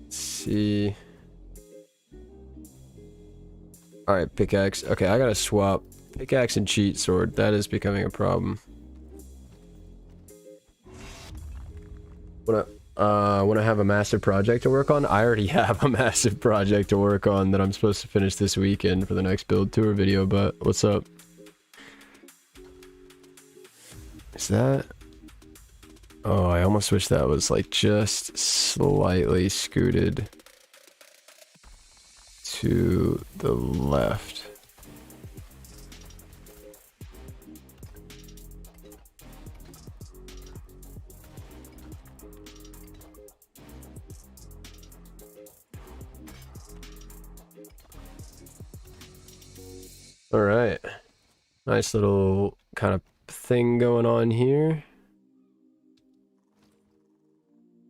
Let's see. Alright, pickaxe. Okay, I gotta swap pickaxe and cheat sword. That is becoming a problem. When I have a massive project to work on, I already have a massive project to work on that I'm supposed to finish this weekend for the next build tour video, but what's up? Is that... Oh, I almost wish that was like just slightly scooted to the left. All right, nice little kind of thing going on here.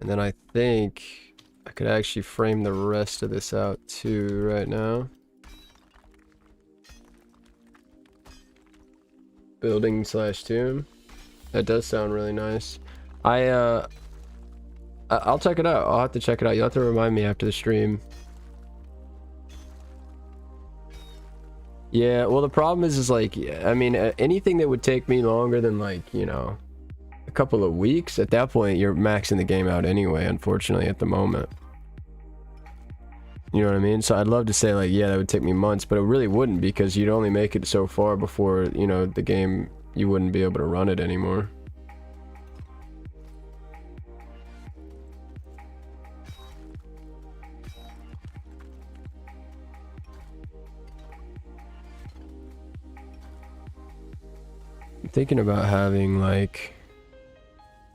And then I think I could actually frame the rest of this out too right now. Building slash tomb. That does sound really nice. I'll check it out. I'll have to check it out. You'll have to remind me after the stream. Yeah, well the problem is like, I mean, anything that would take me longer than like, you know, a couple of weeks, at that point you're maxing the game out anyway, unfortunately, at the moment. You know what I mean? So I'd love to say like, yeah, that would take me months, but it really wouldn't, because you'd only make it so far before, you know, the game, you wouldn't be able to run it anymore. I'm thinking about having like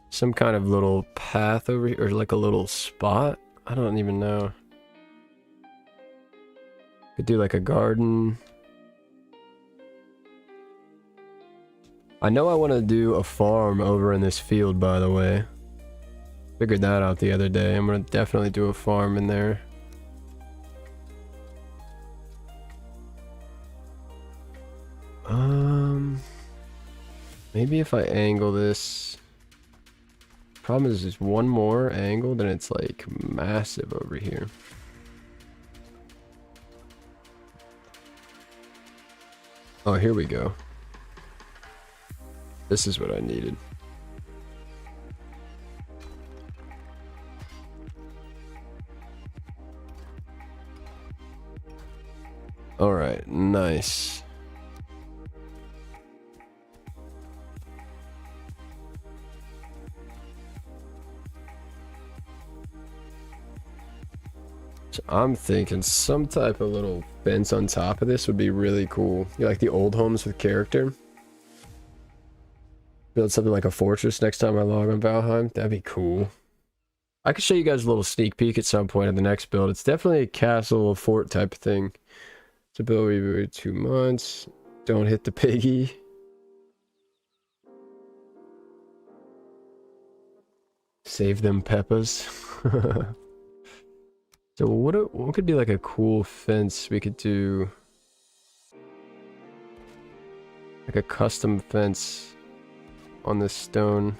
some kind of little path over here, or like a little spot. I don't even know. Could do like a garden. I know I want to do a farm over in this field, by the way. Figured that out the other day. I'm gonna definitely do a farm in there. Maybe if I angle this. Problem is there's one more angle, then it's like massive over here. Oh, here we go. This is what I needed. All right, nice. So I'm thinking some type of little fence on top of this would be really cool. You like the old homes with character? Build something like a fortress next time I log on Valheim. That'd be cool. I could show you guys a little sneak peek at some point in the next build. It's definitely a castle, a fort type of thing. Stability every 2 months. Don't hit the piggy. Save them peppers. So what could be like a cool fence we could do? Like a custom fence on this stone.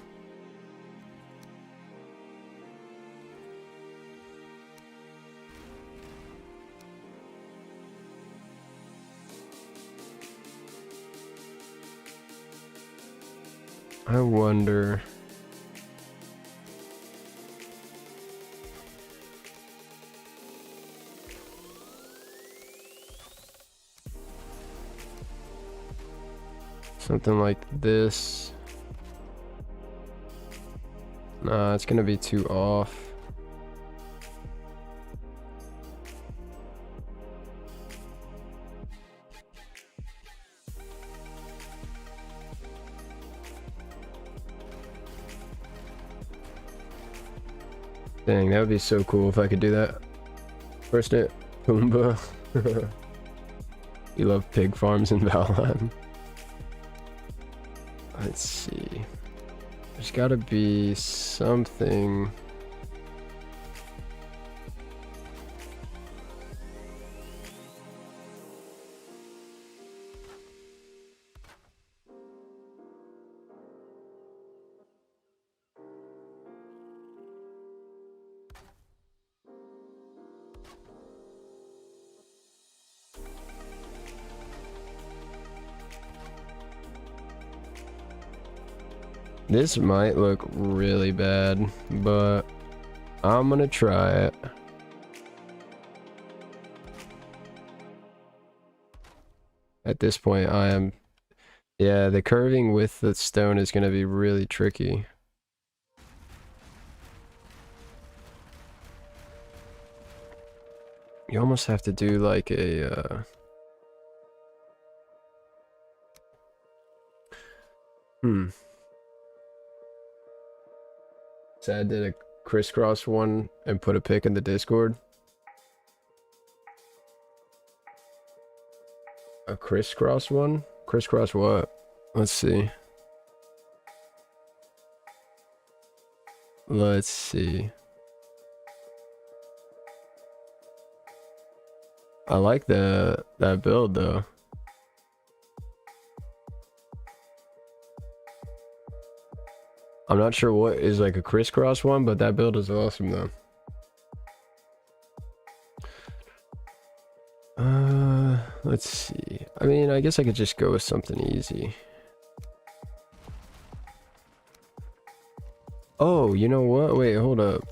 I wonder. Something like this. Nah, it's gonna be too off. Dang, that would be so cool if I could do that. First it, Pumbaa. You love pig farms in Valheim. Let's see. There's gotta be something. This might look really bad, but I'm gonna try it. At this point, I am... Yeah, the curving with the stone is gonna be really tricky. You almost have to do like a... So I did a crisscross one and put a pic in the Discord. A crisscross one? Crisscross what? Let's see. Let's see. I like that build though. I'm not sure what is like a crisscross one, but that build is awesome though. Let's see. I mean, I guess I could just go with something easy. Oh, you know what? Wait, hold up.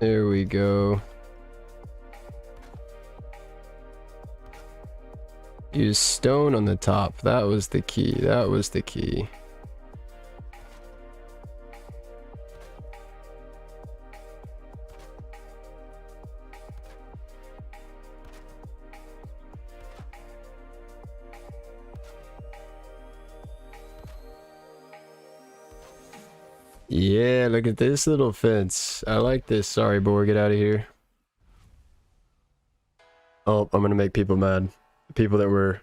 There we go. Use stone on the top. That was the key. That was the key. Yeah, look at this little fence. I like this. Sorry, boar, get out of here. Oh, I'm gonna make people mad. People that were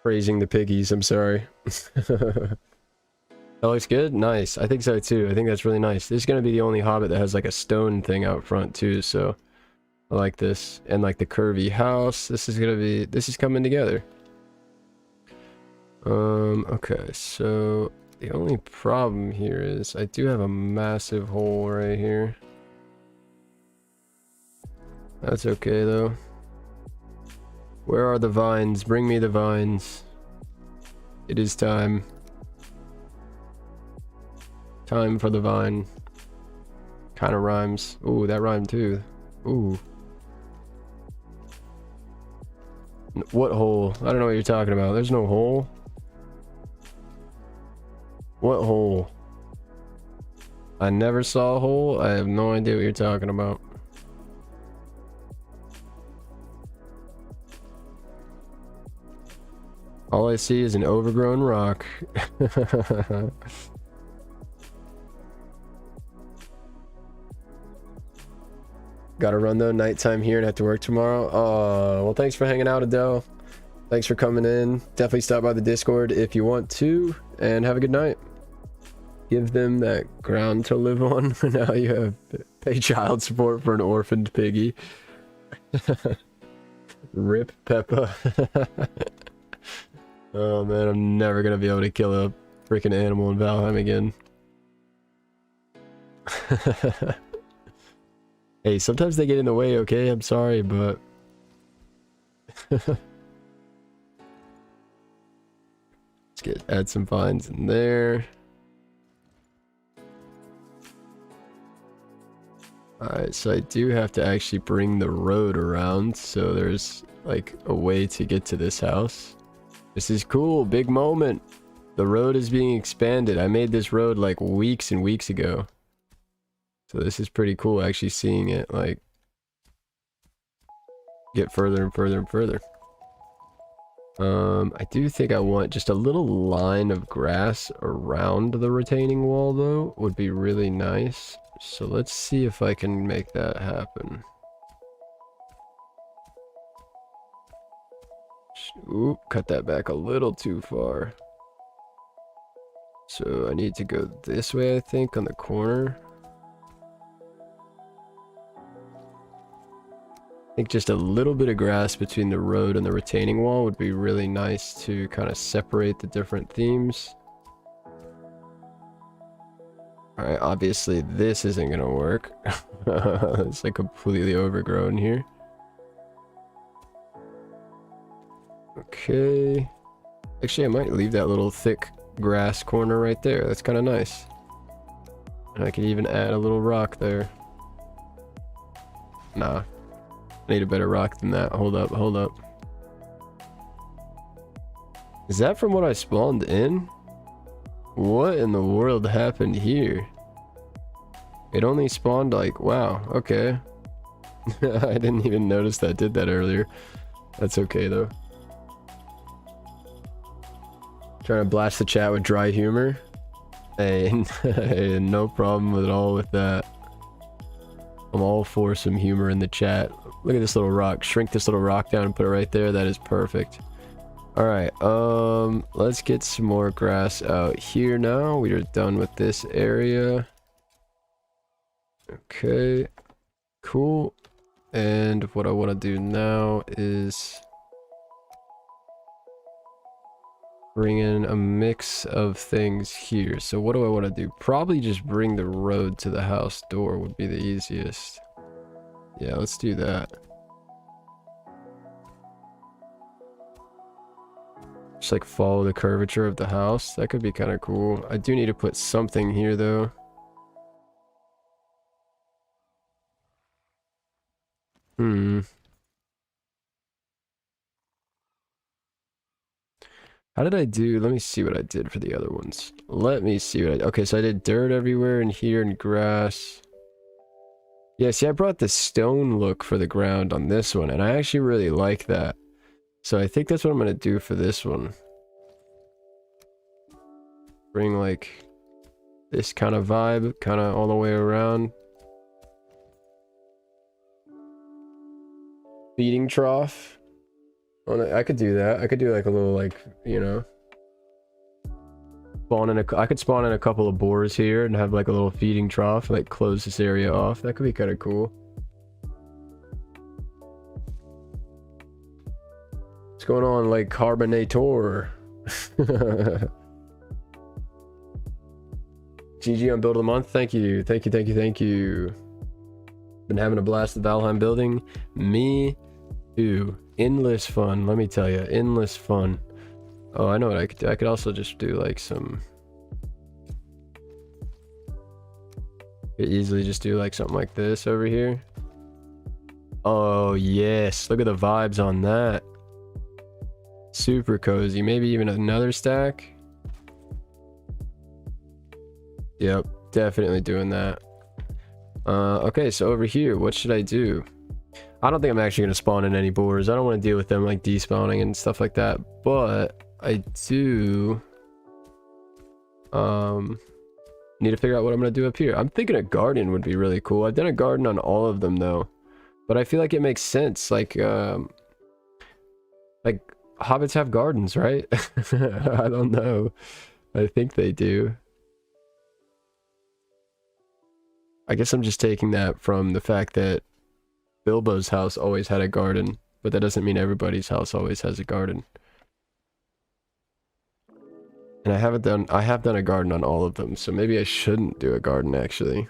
praising the piggies, I'm sorry. That looks good? Nice. I think so too. I think that's really nice. This is gonna be the only hobbit that has like a stone thing out front too, so I like this. And like the curvy house. This is coming together. Okay, so the only problem here is I do have a massive hole right here. That's okay though. Where are the vines? Bring me the vines. It is time. Time for the vine. Kind of rhymes. Ooh, that rhymed too. Ooh. What hole? I don't know what you're talking about. There's no hole. What hole? I never saw a hole. I have no idea what you're talking about. All I see is an overgrown rock. Gotta run though, nighttime here and have to work tomorrow. Well, thanks for hanging out, Adele. Thanks for coming in. Definitely stop by the Discord if you want to, and have a good night. Give them that ground to live on. Now you have pay child support for an orphaned piggy. Rip Peppa. Oh man, I'm never gonna be able to kill a freaking animal in Valheim again. Hey, sometimes they get in the way, okay? I'm sorry, but... Let's add some vines in there. Alright, so I do have to actually bring the road around, so there's like a way to get to this house. This is cool, big moment. The road is being expanded. I made this road like weeks and weeks ago. So this is pretty cool, actually seeing it like get further and further and further. I do think I want just a little line of grass around the retaining wall though, would be really nice. So let's see if I can make that happen. Oop, cut that back a little too far. So I need to go this way, I think, on the corner. I think just a little bit of grass between the road and the retaining wall would be really nice to kind of separate the different themes. Alright, obviously this isn't gonna work. It's like completely overgrown here. Okay. Actually, I might leave that little thick grass corner right there. That's kind of nice. And I could even add a little rock there. Nah. I need a better rock than that. Hold up, hold up. Is that from what I spawned in? What in the world happened here? It only spawned like, wow, okay. I didn't even notice that did that earlier. That's okay though. Trying to blast the chat with dry humor. Hey, hey, no problem at all with that. I'm all for some humor in the chat. Look at this little rock. Shrink this little rock down and put it right there. That is perfect. Alright, let's get some more grass out here now. We are done with this area. Okay, cool. And what I want to do now is bring in a mix of things here. So what do I want to do? Probably just bring the road to the house door would be the easiest. Yeah, let's do that. Just like follow the curvature of the house. That could be kind of cool. I do need to put something here though. How did I do? Let me see what I did for the other ones. Let me see what I... Okay, so I did dirt everywhere and here and grass. Yeah, see, I brought the stone look for the ground on this one, and I actually really like that. So I think that's what I'm going to do for this one. Bring, like, this kind of vibe, kind of all the way around. Feeding trough. I could do that. I could do like a little, like, you know, spawn in I could spawn in a couple of boars here and have like a little feeding trough, like close this area off. That could be kind of cool. What's going on, like Carbonator? GG on build of the month. Thank you. Thank you. Thank you. Thank you. Been having a blast at Valheim building. Me too. Endless fun, let me tell you. Endless fun. Oh, I know what I could do. I could also just do like some... Could easily just do like something like this over here. Oh, yes. Look at the vibes on that. Super cozy. Maybe even another stack. Yep, definitely doing that. Okay, so over here, what should I do? I don't think I'm actually going to spawn in any boars. I don't want to deal with them like despawning and stuff like that. But I do need to figure out what I'm going to do up here. I'm thinking a garden would be really cool. I've done a garden on all of them though. But I feel like it makes sense. Like hobbits have gardens, right? I don't know. I think they do. I guess I'm just taking that from the fact that Bilbo's house always had a garden, but that doesn't mean everybody's house always has a garden. And I have done a garden on all of them, so maybe I shouldn't do a garden actually.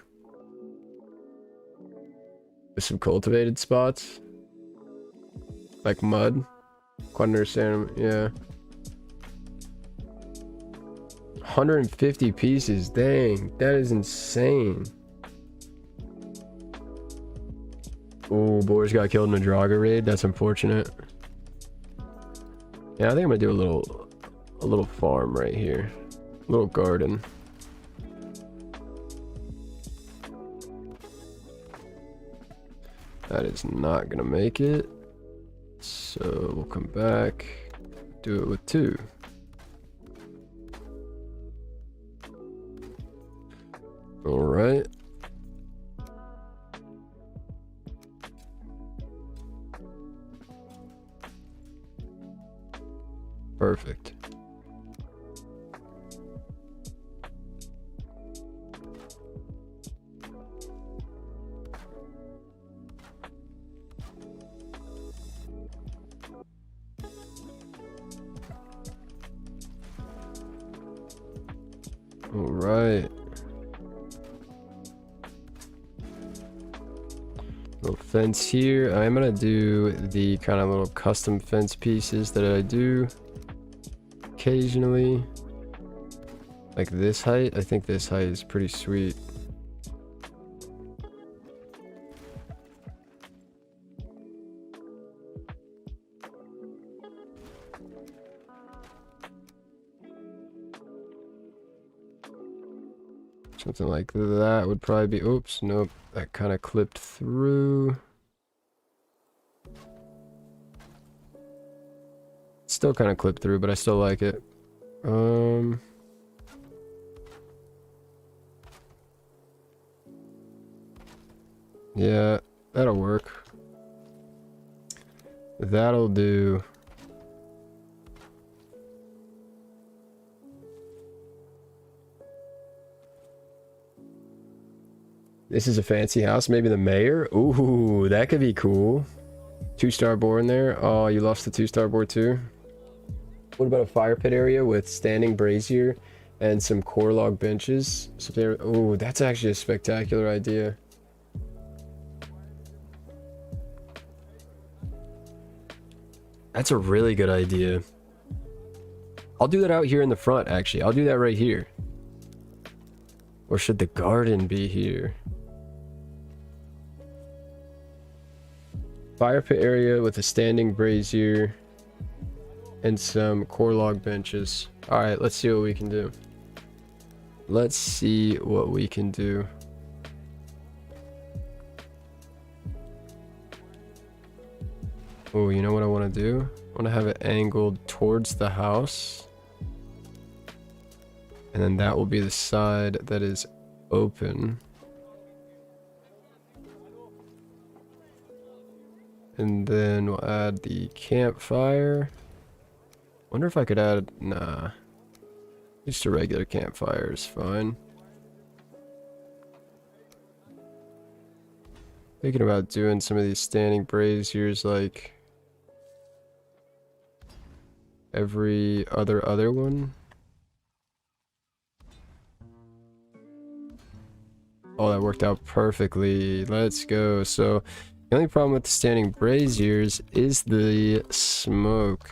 With some cultivated spots. Like mud. Quite understand, yeah. 150 pieces, dang, that is insane. Oh, boars got killed in a Draga raid. That's unfortunate. Yeah, I think I'm gonna do a little farm right here, a little garden. That is not gonna make it, so we'll come back, do it with 2. All right. Perfect. All right. Little fence here. I'm gonna do the kind of little custom fence pieces that I do occasionally. Like this height. I think this height is pretty sweet. Something like that would probably be, oops, nope, that kind of clipped through. Still kind of clipped through, but I still like it. Yeah, that'll work. That'll do. This is a fancy house. Maybe the mayor? Ooh, that could be cool. 2-star boar in there. Oh, you lost the 2-star boar too? What about a fire pit area with standing brazier and some core log benches? So there. Oh, that's actually a spectacular idea. That's a really good idea. I'll do that out here in the front, actually. I'll do that right here. Or should the garden be here? Fire pit area with a standing brazier and some core log benches. Alright, let's see what we can do. Let's see what we can do. Oh, you know what I want to do? I want to have it angled towards the house. And then that will be the side that is open. And then we'll add the campfire. Wonder if I could add, nah. Just a regular campfire is fine. Thinking about doing some of these standing braziers like every other one. Oh, that worked out perfectly. Let's go. So the only problem with the standing braziers is the smoke.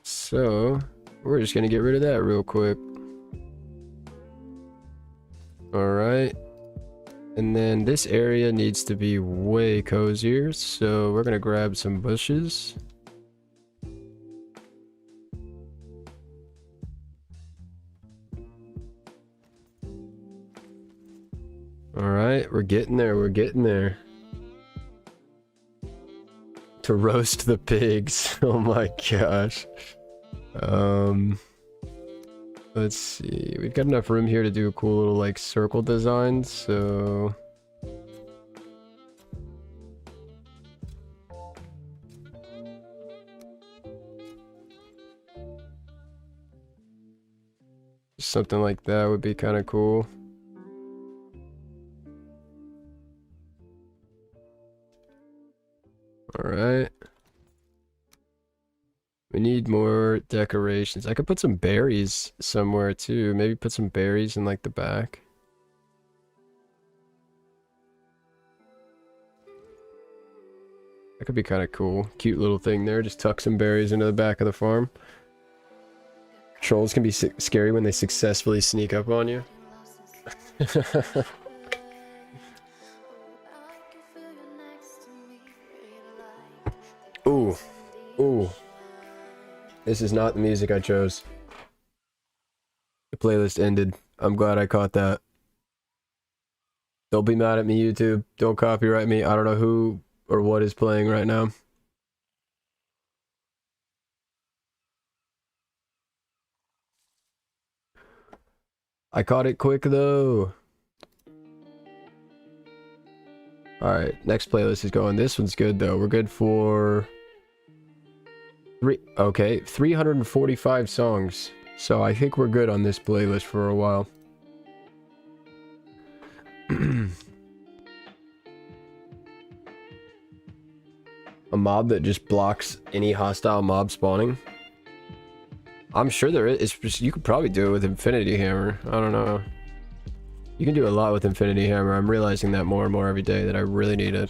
So we're just gonna get rid of that real quick. Alright. And then this area needs to be way cozier. So we're gonna grab some bushes. Alright, we're getting there, we're getting there. To roast the pigs. Oh my gosh. Let's see. We've got enough room here to do a cool little like circle design, so something like that would be kind of cool. All right. We need more decorations. I could put some berries somewhere too. Maybe put some berries in like the back. That could be kind of cool. Cute little thing there. Just tuck some berries into the back of the farm. Trolls can be scary when they successfully sneak up on you. Ooh. Ooh. This is not the music I chose. The playlist ended. I'm glad I caught that. Don't be mad at me, YouTube. Don't copyright me. I don't know who or what is playing right now. I caught it quick though. Alright, next playlist is going. This one's good though. We're good for 345 songs. So I think we're good on this playlist for a while. A mob that just blocks any hostile mob spawning. I'm sure there is. It's just, you could probably do it with Infinity Hammer. I don't know. You can do a lot with Infinity Hammer. I'm realizing that more and more every day, that I really need to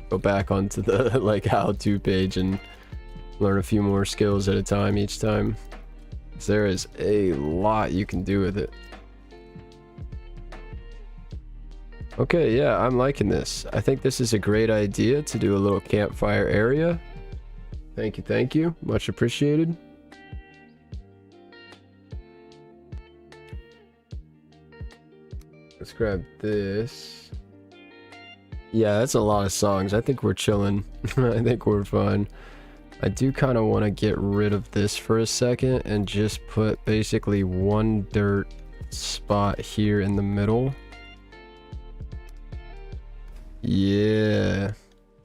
go back onto the like how-to page and learn a few more skills at a time each time. There is a lot you can do with it. Okay, yeah, I'm liking this. I think this is a great idea to do a little campfire area. Thank you. Much appreciated. Let's grab this. Yeah, that's a lot of songs. I think we're chilling. I think we're fine. I do kind of want to get rid of this for a second and just put basically one dirt spot here in the middle. Yeah.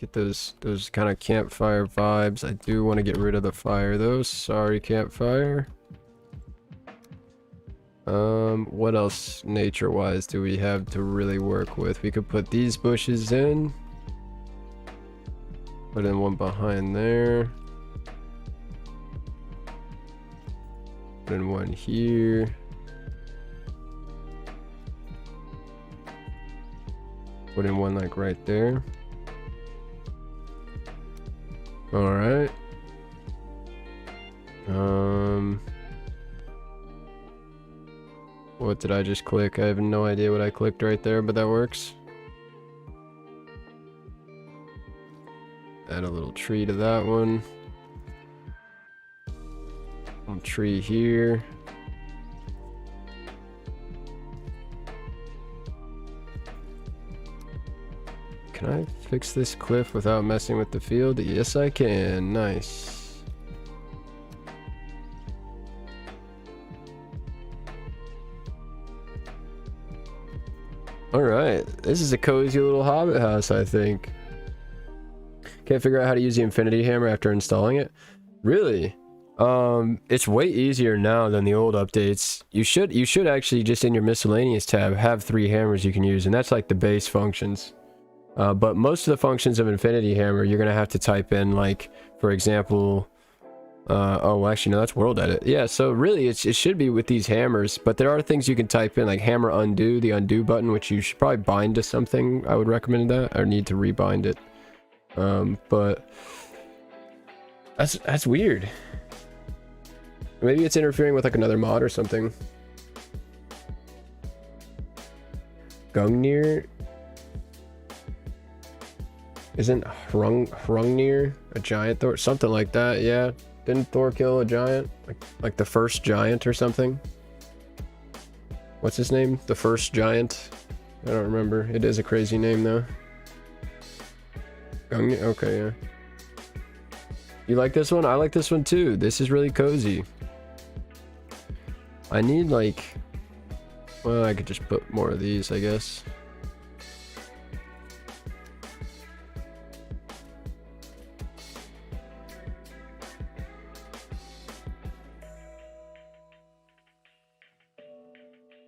Get those kind of campfire vibes. I do want to get rid of the fire though. Sorry, campfire. What else nature-wise do we have to really work with? We could put these bushes in. Put in one behind there. Put in one here. Put in one like right there. All right. What did I just click? I have no idea what I clicked right there, but that works. Add a little tree to that one. Little tree here. Can I fix this cliff without messing with the field? Yes, I can. Nice. Alright, this is a cozy little hobbit house, I think. Can't figure out how to use the Infinity Hammer after installing it. Really? It's way easier now than the old updates. You should actually just in your miscellaneous tab have 3 hammers you can use, and that's like the base functions. But most of the functions of Infinity Hammer, you're gonna have to type in, like, for example, oh, actually, no, that's world edit. Yeah, so really, it should be with these hammers, but there are things you can type in, like hammer undo, the undo button, which you should probably bind to something. I would recommend that, or need to rebind it. But that's weird. Maybe it's interfering with like another mod or something. Gungnir? Isn't Hrungnir a giant Thor? Something like that, yeah. Didn't Thor kill a giant? Like the first giant or something? What's his name? The first giant? I don't remember. It is a crazy name though. Okay, yeah. You like this one? I like this one too. This is really cozy. I need like... Well, I could just put more of these, I guess.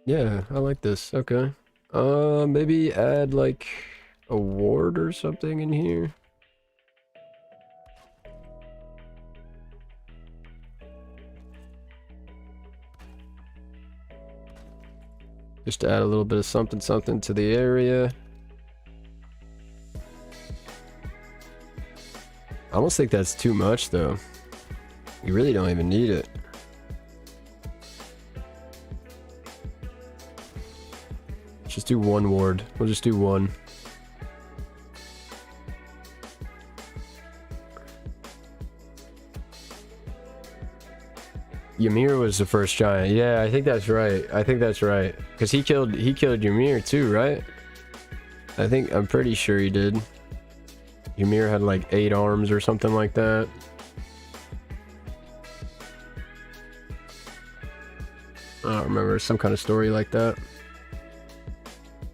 Yeah, I like this. Okay. Maybe add like a ward or something in here. Just to add a little bit of something to the area. I almost think that's too much though. You really don't even need it. Just do one ward. We'll just do one. Ymir was the first giant. Yeah, I think that's right. I think that's right. Because he killed Ymir too, right? I'm pretty sure he did. Ymir had like 8 arms or something like that. I don't remember. Some kind of story like that.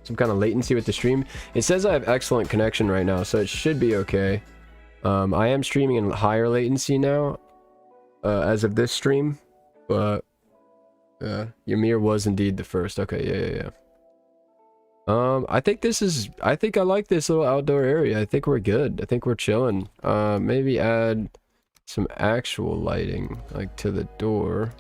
Some kind of latency with the stream. It says I have excellent connection right now, so it should be okay. I am streaming in higher latency now, as of this stream. But Ymir was indeed the first. Okay, yeah. I think I like this little outdoor area. I think we're good. I think we're chilling. Maybe add some actual lighting like to the door.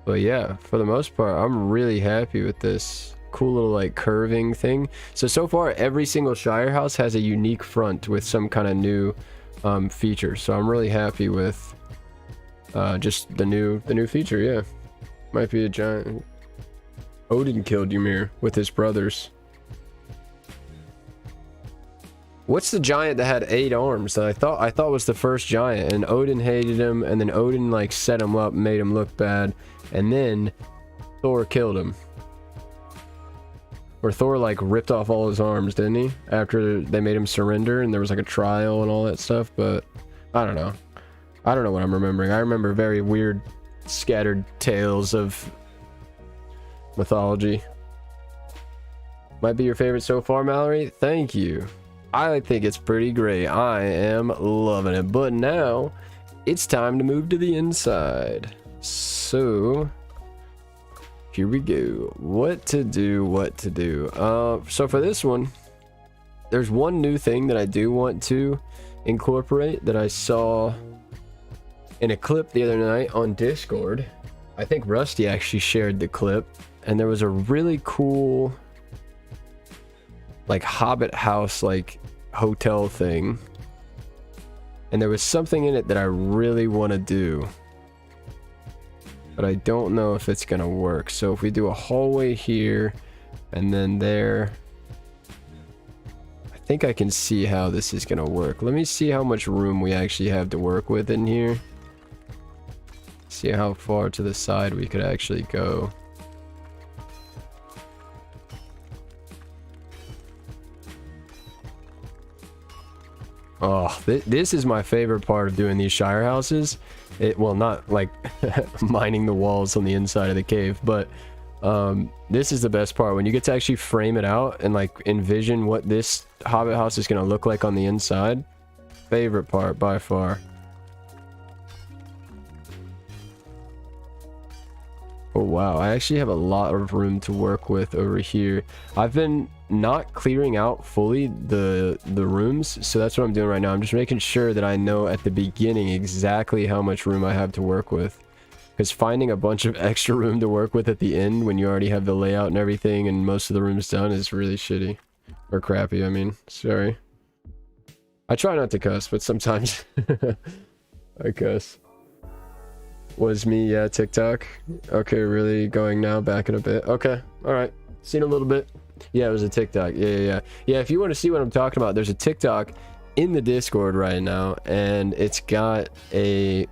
But yeah, for the most part, I'm really happy with this cool little like curving thing. So far every single Shire house has a unique front with some kind of new feature. So I'm really happy with just the new feature. Yeah, might be a giant. Odin killed Ymir with his brothers. What's the giant that had 8 arms that I thought was the first giant, and Odin hated him, and then Odin like set him up, made him look bad, and then Thor killed him. Or Thor like ripped off all his arms, didn't he? After they made him surrender and there was like a trial and all that stuff, but I don't know. I don't know what I'm remembering. I remember very weird scattered tales of mythology. Might be your favorite so far, Mallory? Thank you. I think it's pretty great. I am loving it. But now it's time to move to the inside. So here we go. What to do. So for this one, there's one new thing that I do want to incorporate that I saw in a clip the other night on Discord. I think Rusty actually shared the clip, and there was a really cool like Hobbit house like hotel thing, and there was something in it that I really want to do, but I don't know if it's gonna work. So if we do a hallway here and then there, I think I can see how this is gonna work. Let me see how much room we actually have to work with in here. See how far to the side we could actually go. Oh, this is my favorite part of doing these Shire houses. Well, not like mining the walls on the inside of the cave, but this is the best part when you get to actually frame it out and like envision what this Hobbit house is going to look like on the inside. Favorite part by far. Oh wow, I actually have a lot of room to work with over here. I've been not clearing out fully the rooms, so that's what I'm doing right now. I'm just making sure that I know at the beginning exactly how much room I have to work with, because finding a bunch of extra room to work with at the end when you already have the layout and everything and most of the rooms done is really shitty. Or crappy, I mean. Sorry. I try not to cuss, but sometimes I cuss. Was me, yeah, TikTok. Okay, really going now, back in a bit. Okay, alright. Seen a little bit. Yeah, it was a TikTok. Yeah, if you want to see what I'm talking about, there's a TikTok in the Discord right now, and it's got a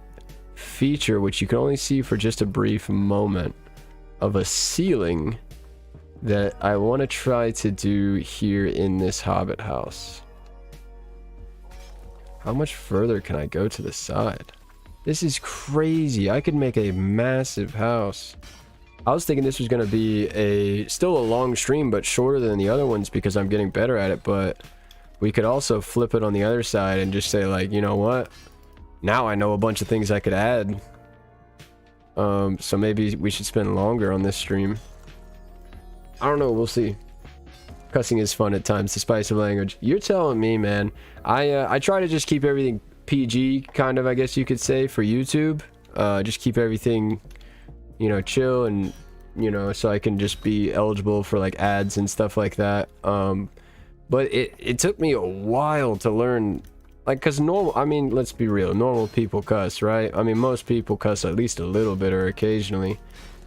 feature which you can only see for just a brief moment of a ceiling that I want to try to do here in this Hobbit house. How much further can I go to the side? This is crazy. I could make a massive house. I was thinking this was going to be still a long stream, but shorter than the other ones because I'm getting better at it. But we could also flip it on the other side and just say, like, you know what? Now I know a bunch of things I could add. So maybe we should spend longer on this stream. I don't know. We'll see. Cussing is fun at times, the spice of language. You're telling me, man. I try to just keep everything PG, kind of, I guess you could say, for YouTube. Just keep everything, you know, chill, and you know, so I can just be eligible for like ads and stuff like that. But it took me a while to learn, like, because I mean, let's be real, normal people cuss, right? I mean, most people cuss at least a little bit or occasionally,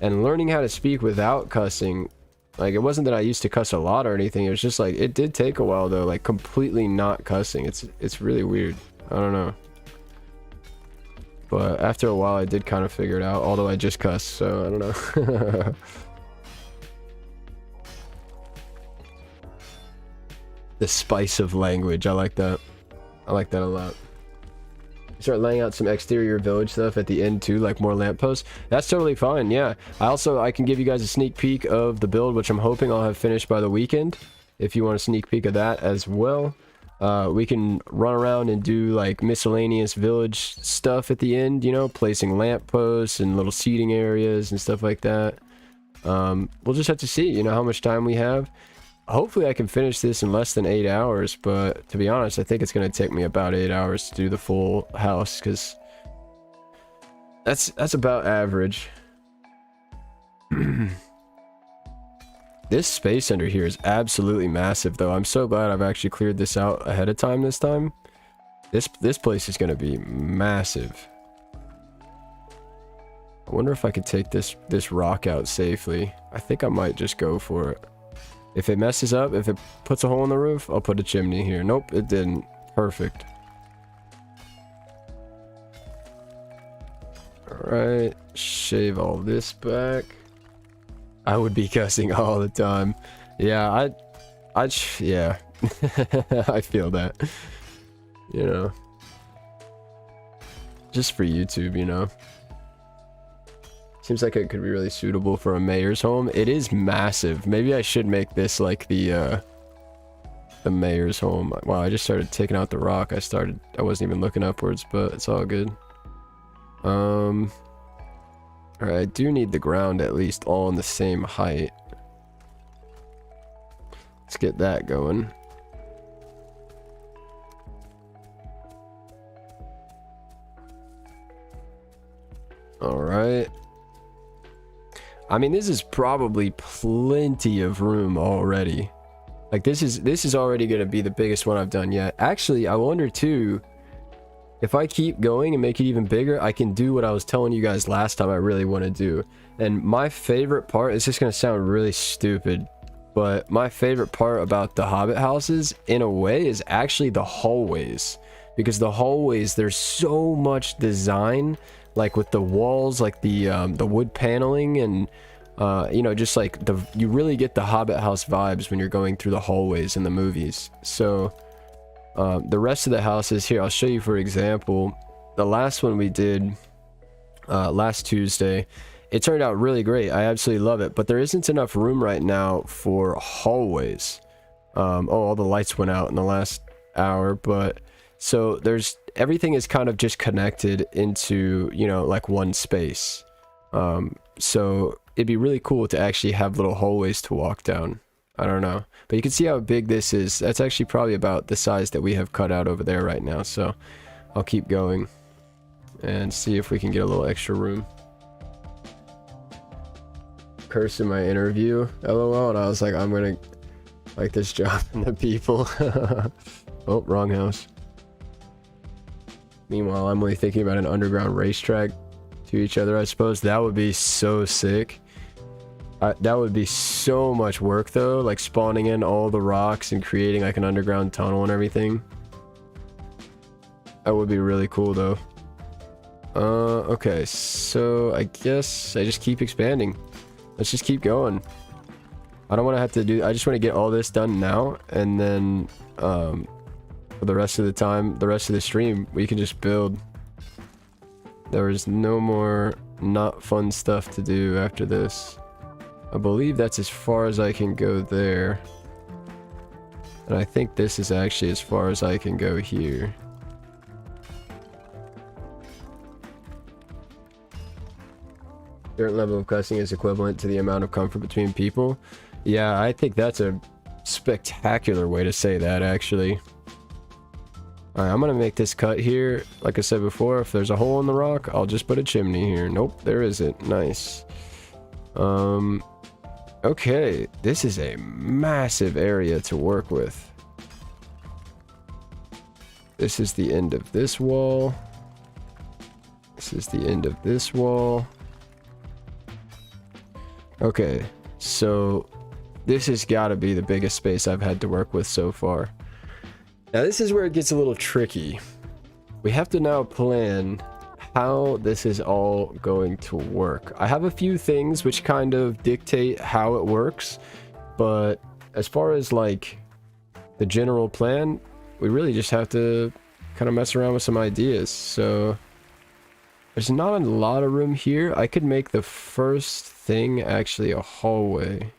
and learning how to speak without cussing, like, it wasn't that I used to cuss a lot or anything. It was just like, it did take a while though, like completely not cussing. It's really weird. I don't know. But after a while, I did kind of figure it out, although I just cuss, so I don't know. The spice of language. I like that. I like that a lot. Start laying out some exterior village stuff at the end too, like more lampposts. That's totally fine, yeah. I can give you guys a sneak peek of the build, which I'm hoping I'll have finished by the weekend. If you want a sneak peek of that as well. We can run around and do like miscellaneous village stuff at the end, you know, placing lampposts and little seating areas and stuff like that. We'll just have to see, you know, how much time we have. Hopefully I can finish this in less than 8 hours, but to be honest, I think it's going to take me about 8 hours to do the full house, because that's about average. This space under here is absolutely massive, though. I'm so glad I've actually cleared this out ahead of time this time. This place is going to be massive. I wonder if I could take this rock out safely. I think I might just go for it. If it messes up, if it puts a hole in the roof, I'll put a chimney here. Nope, it didn't. Perfect. Alright, shave all this back. I would be cussing all the time. Yeah, yeah. I feel that. You know. Just for YouTube, you know. Seems like it could be really suitable for a mayor's home. It is massive. Maybe I should make this like the mayor's home. Wow, I just started taking out the rock. I wasn't even looking upwards, but it's all good. Alright, I do need the ground at least all in the same height. Let's get that going. Alright. I mean, this is probably plenty of room already. Like, this is already going to be the biggest one I've done yet. Actually, I wonder too, if I keep going and make it even bigger, I can do what I was telling you guys last time I really want to do. And my favorite part, it's just going to sound really stupid, but my favorite part about the Hobbit houses, in a way, is actually the hallways. Because the hallways, there's so much design, like with the walls, like the wood paneling, and you know, just like you really get the Hobbit house vibes when you're going through the hallways in the movies. So the rest of the houses here, I'll show you. For example, the last one we did last Tuesday, it turned out really great. I absolutely love it, but there isn't enough room right now for hallways. Oh, all the lights went out in the last hour, but so everything is kind of just connected into, you know, like one space. So it'd be really cool to actually have little hallways to walk down. I don't know, but you can see how big this is. That's actually probably about the size that we have cut out over there right now. So I'll keep going and see if we can get a little extra room. Cursing my interview, LOL, and I was like, I'm gonna like this job and the people. Oh, wrong house. Meanwhile, I'm only thinking about an underground racetrack to each other. I suppose that would be so sick. That would be so much work though, like spawning in all the rocks and creating like an underground tunnel and everything. That would be really cool though. Okay, so I guess I just keep expanding. Let's just keep going. I don't want to have to do, I just want to get all this done now, and then for the rest of the time, the rest of the stream, we can just build. There is no more not fun stuff to do after this. I believe that's as far as I can go there. And I think this is actually as far as I can go here. Certain level of cussing is equivalent to the amount of comfort between people. Yeah, I think that's a spectacular way to say that, actually. Alright, I'm gonna make this cut here. Like I said before, if there's a hole in the rock, I'll just put a chimney here. Nope, there isn't. Nice. Okay, this is a massive area to work with. This is the end of this wall. This is the end of this wall. Okay, so this has got to be the biggest space I've had to work with so far. Now this is where it gets a little tricky. We have to now plan how this is all going to work. I have a few things which kind of dictate how it works, but as far as like the general plan, we really just have to kind of mess around with some ideas. So there's not a lot of room here. I could make the first thing actually a hallway.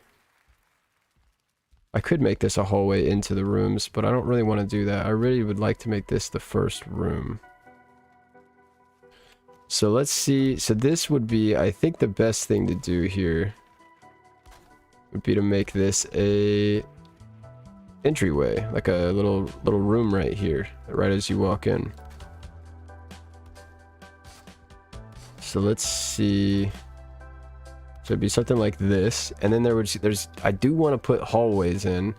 I could make this a hallway into the rooms, but I don't really want to do that. I really would like to make this the first room. So let's see. So this would be, I think the best thing to do here would be to make this a entryway, like a little room right here, right as you walk in. So let's see. So it'd be something like this, and then I do want to put hallways in.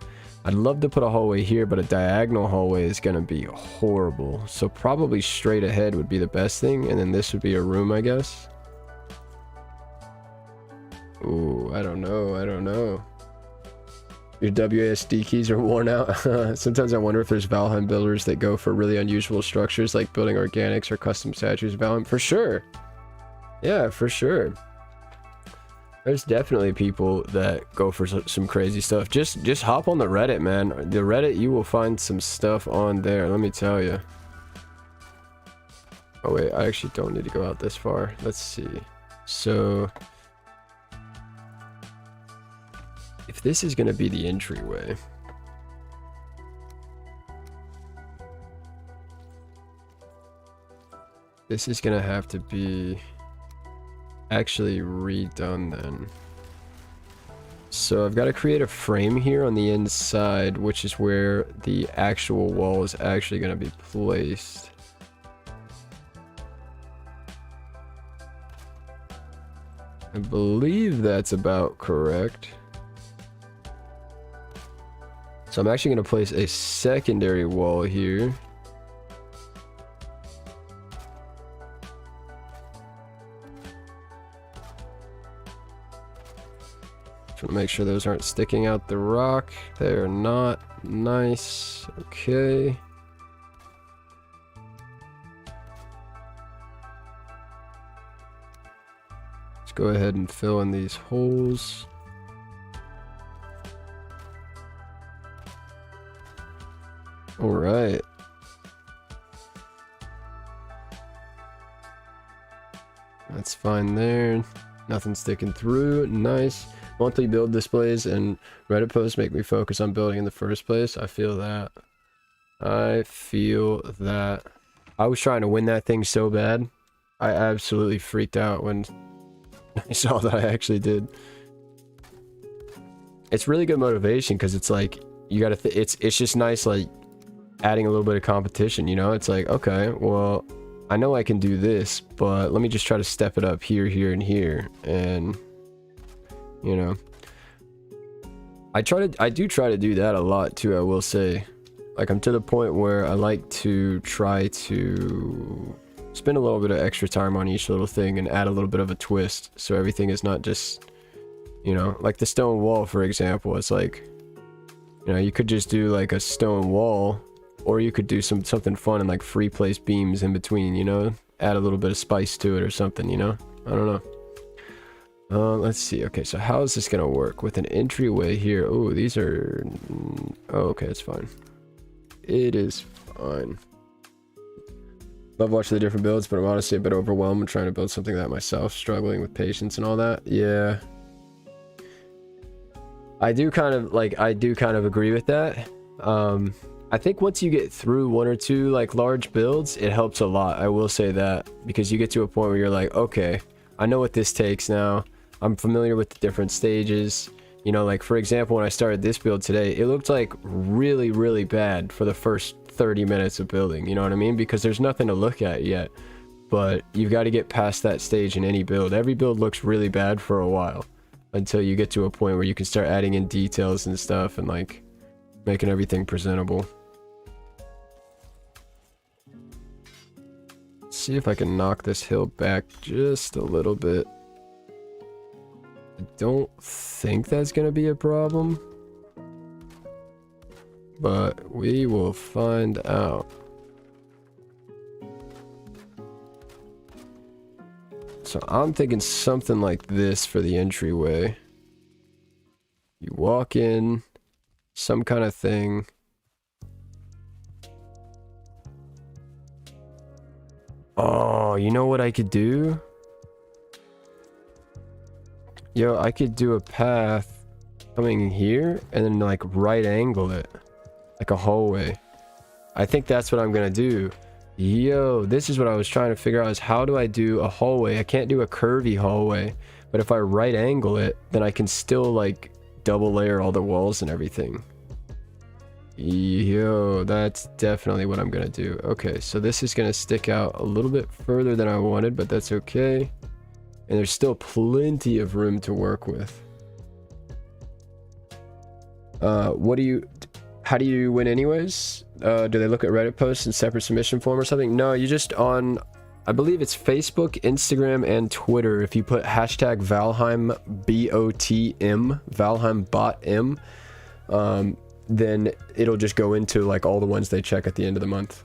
I'd love to put a hallway here, but a diagonal hallway is gonna be horrible. So probably straight ahead would be the best thing, and then this would be a room, I guess. Ooh, I don't know. Your WASD keys are worn out. Sometimes I wonder if there's Valheim builders that go for really unusual structures, like building organics or custom statues of Valheim. For sure. Yeah, for sure. There's definitely people that go for some crazy stuff. Just hop on the Reddit, man. The Reddit, you will find some stuff on there, let me tell you. Oh wait, I actually don't need to go out this far. Let's see. So if this is going to be the entryway, this is going to have to be actually redone then. So I've got to create a frame here on the inside, which is where the actual wall is actually going to be placed. I believe that's about correct. So I'm actually going to place a secondary wall here. Trying to make sure those aren't sticking out the rock. They are not. Nice. Okay. Let's go ahead and fill in these holes. All right. That's fine there. Nothing sticking through. Nice. Monthly build displays and Reddit posts make me focus on building in the first place. I feel that. I feel that. I was trying to win that thing so bad. I absolutely freaked out when I saw that I actually did. It's really good motivation because it's like you gotta. It's just nice, like adding a little bit of competition. You know, it's like, okay, well, I know I can do this, but let me just try to step it up here, here, and here, and you know, I do try to do that a lot too, I will say. Like, I'm to the point where I like to try to spend a little bit of extra time on each little thing and add a little bit of a twist, so everything is not just, you know, like the stone wall, for example. It's like, you know, you could just do like a stone wall, or you could do something fun and like free place beams in between, you know, add a little bit of spice to it or something, you know. I don't know. Let's see. Okay, so how is this gonna work with an entryway here? Oh, these are... Oh, okay, it's fine. It is fine. Love watching the different builds, but I'm honestly a bit overwhelmed trying to build something like that myself, struggling with patience and all that. Yeah. I do kind of agree with that. I think once you get through one or two like large builds, it helps a lot. I will say that, because you get to a point where you're like, okay, I know what this takes now. I'm familiar with the different stages. You know, like for example, when I started this build today, it looked like really, really bad for the first 30 minutes of building. You know what I mean? Because there's nothing to look at yet. But you've got to get past that stage in any build. Every build looks really bad for a while until you get to a point where you can start adding in details and stuff and like making everything presentable. Let's see if I can knock this hill back just a little bit. I don't think that's gonna be a problem, but we will find out. So I'm thinking something like this for the entryway. You walk in, some kind of thing. Oh, you know what I could do? Yo, I could do a path coming here and then like right angle it. Like a hallway. I think that's what I'm gonna do. Yo, this is what I was trying to figure out, is how do I do a hallway? I can't do a curvy hallway, but if I right angle it, then I can still like double layer all the walls and everything. Yo, that's definitely what I'm gonna do. Okay, so this is gonna stick out a little bit further than I wanted, but that's okay. And there's still plenty of room to work with. How do you win anyways? Do they look at Reddit posts in separate submission form or something? No, you just on, I believe it's Facebook, Instagram, and Twitter. If you put hashtag Valheim BOTM, Valheim BOTM, then it'll just go into like all the ones they check at the end of the month.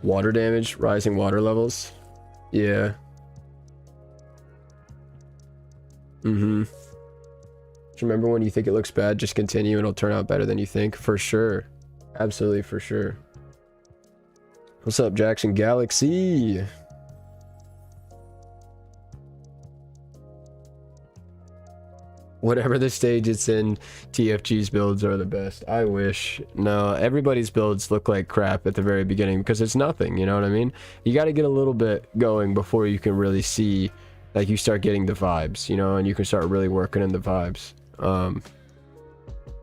Water damage, rising water levels. Yeah. Remember when you think it looks bad, just continue and it'll turn out better than you think. For sure. Absolutely, for sure. What's up, Jackson Galaxy? Whatever the stage it's in, TFG's builds are the best. I wish. No, everybody's builds look like crap at the very beginning because it's nothing, you know what I mean? You got to get a little bit going before you can really see, like you start getting the vibes, you know, and you can start really working in the vibes.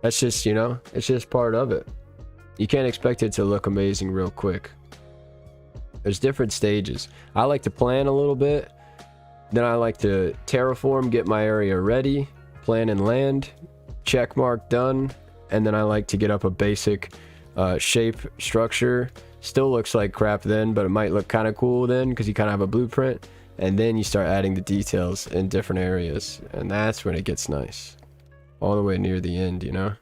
That's just, you know, it's just part of it. You can't expect it to look amazing real quick. There's different stages. I like to plan a little bit, then I like to terraform, get my area ready, plan and land, check mark done, and then I like to get up a basic shape structure. Still looks like crap then, but it might look kind of cool then because you kind of have a blueprint, and then you start adding the details in different areas, and that's when it gets nice. All the way near the end, you know?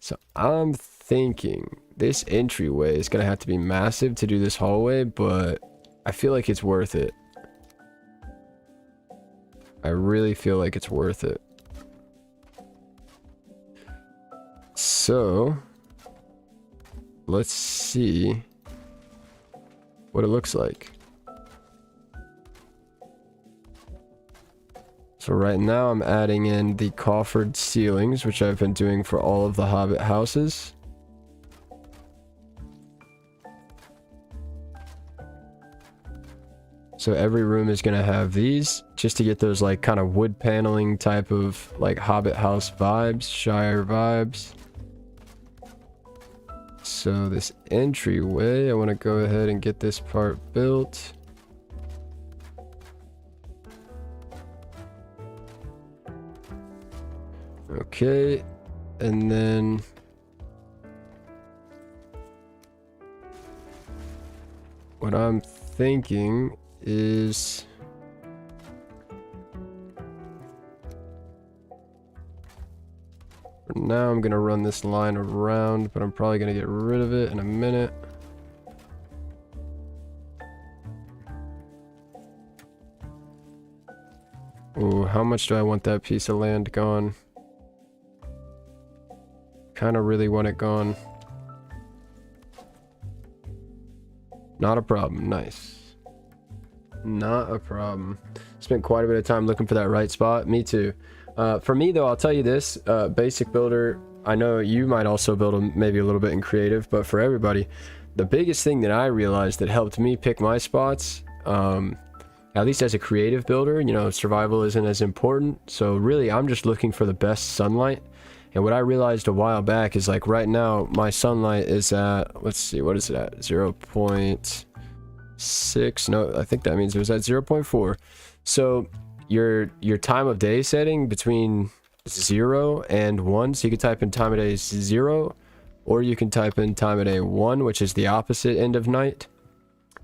So I'm thinking this entryway is gonna have to be massive to do this hallway, but I feel like it's worth it. I really feel like it's worth it. So let's see what it looks like. So right now I'm adding in the coffered ceilings, which I've been doing for all of the Hobbit houses. So every room is going to have these, just to get those like kind of wood paneling type of like Hobbit house vibes, Shire vibes. So this entryway, I want to go ahead and get this part built. Okay, and then what I'm thinking is for now I'm gonna run this line around, but I'm probably gonna get rid of it in a minute. Ooh, how much do I want that piece of land gone? Kind of really want it gone. Not a problem. Nice. Not a problem. Spent quite a bit of time looking for that right spot. Me too. For me though, I'll tell you this, basic builder, I know you might also build them maybe a little bit in creative, but for everybody, the biggest thing that I realized that helped me pick my spots, at least as a creative builder, you know, survival isn't as important. So really, I'm just looking for the best sunlight. And what I realized a while back is like right now, my sunlight is at, let's see, what is it at? 0.6. No, I think that means it was at 0.4. So your time of day setting between 0 and 1, so you can type in time of day 0, or you can type in time of day 1, which is the opposite end of night,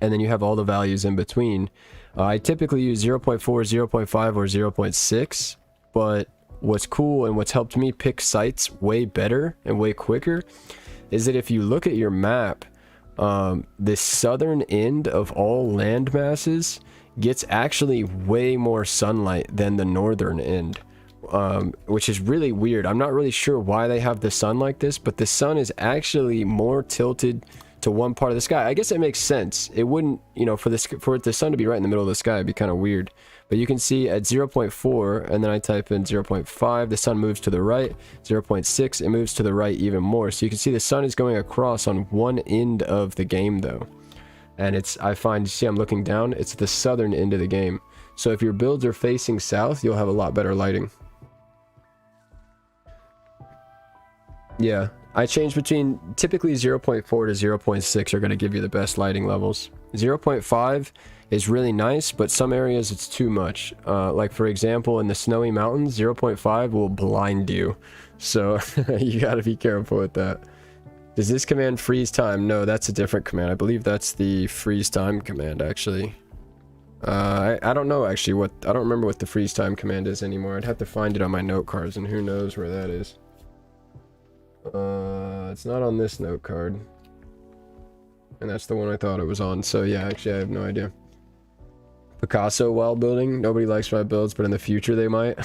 and then you have all the values in between. I typically use 0.4, 0.5, or 0.6, but what's cool and what's helped me pick sites way better and way quicker is that if you look at your map, the southern end of all land masses gets actually way more sunlight than the northern end, which is really weird. I'm not really sure why they have the sun like this, but the sun is actually more tilted to one part of the sky. I guess it makes sense. It wouldn't, you know, for the sun to be right in the middle of the sky, it'd be kind of weird. But you can see at 0.4, and then I type in 0.5, the sun moves to the right. 0.6, it moves to the right even more. So you can see the sun is going across on one end of the game though. And it's, I find, see I'm looking down, it's the southern end of the game. So if your builds are facing south, you'll have a lot better lighting. Yeah, I change between, typically 0.4 to 0.6 are going to give you the best lighting levels. 0.5 is really nice, but some areas it's too much. Like for example, in the snowy mountains, 0.5 will blind you. So you got to be careful with that. Does this command freeze time? No, that's a different command. I believe that's the freeze time command, actually. I don't know, actually, what... I don't remember what the freeze time command is anymore. I'd have to find it on my note cards, and who knows where that is. It's not on this note card. And that's the one I thought it was on. So, yeah, actually, I have no idea. Picasso while building. Nobody likes my builds, but in the future they might.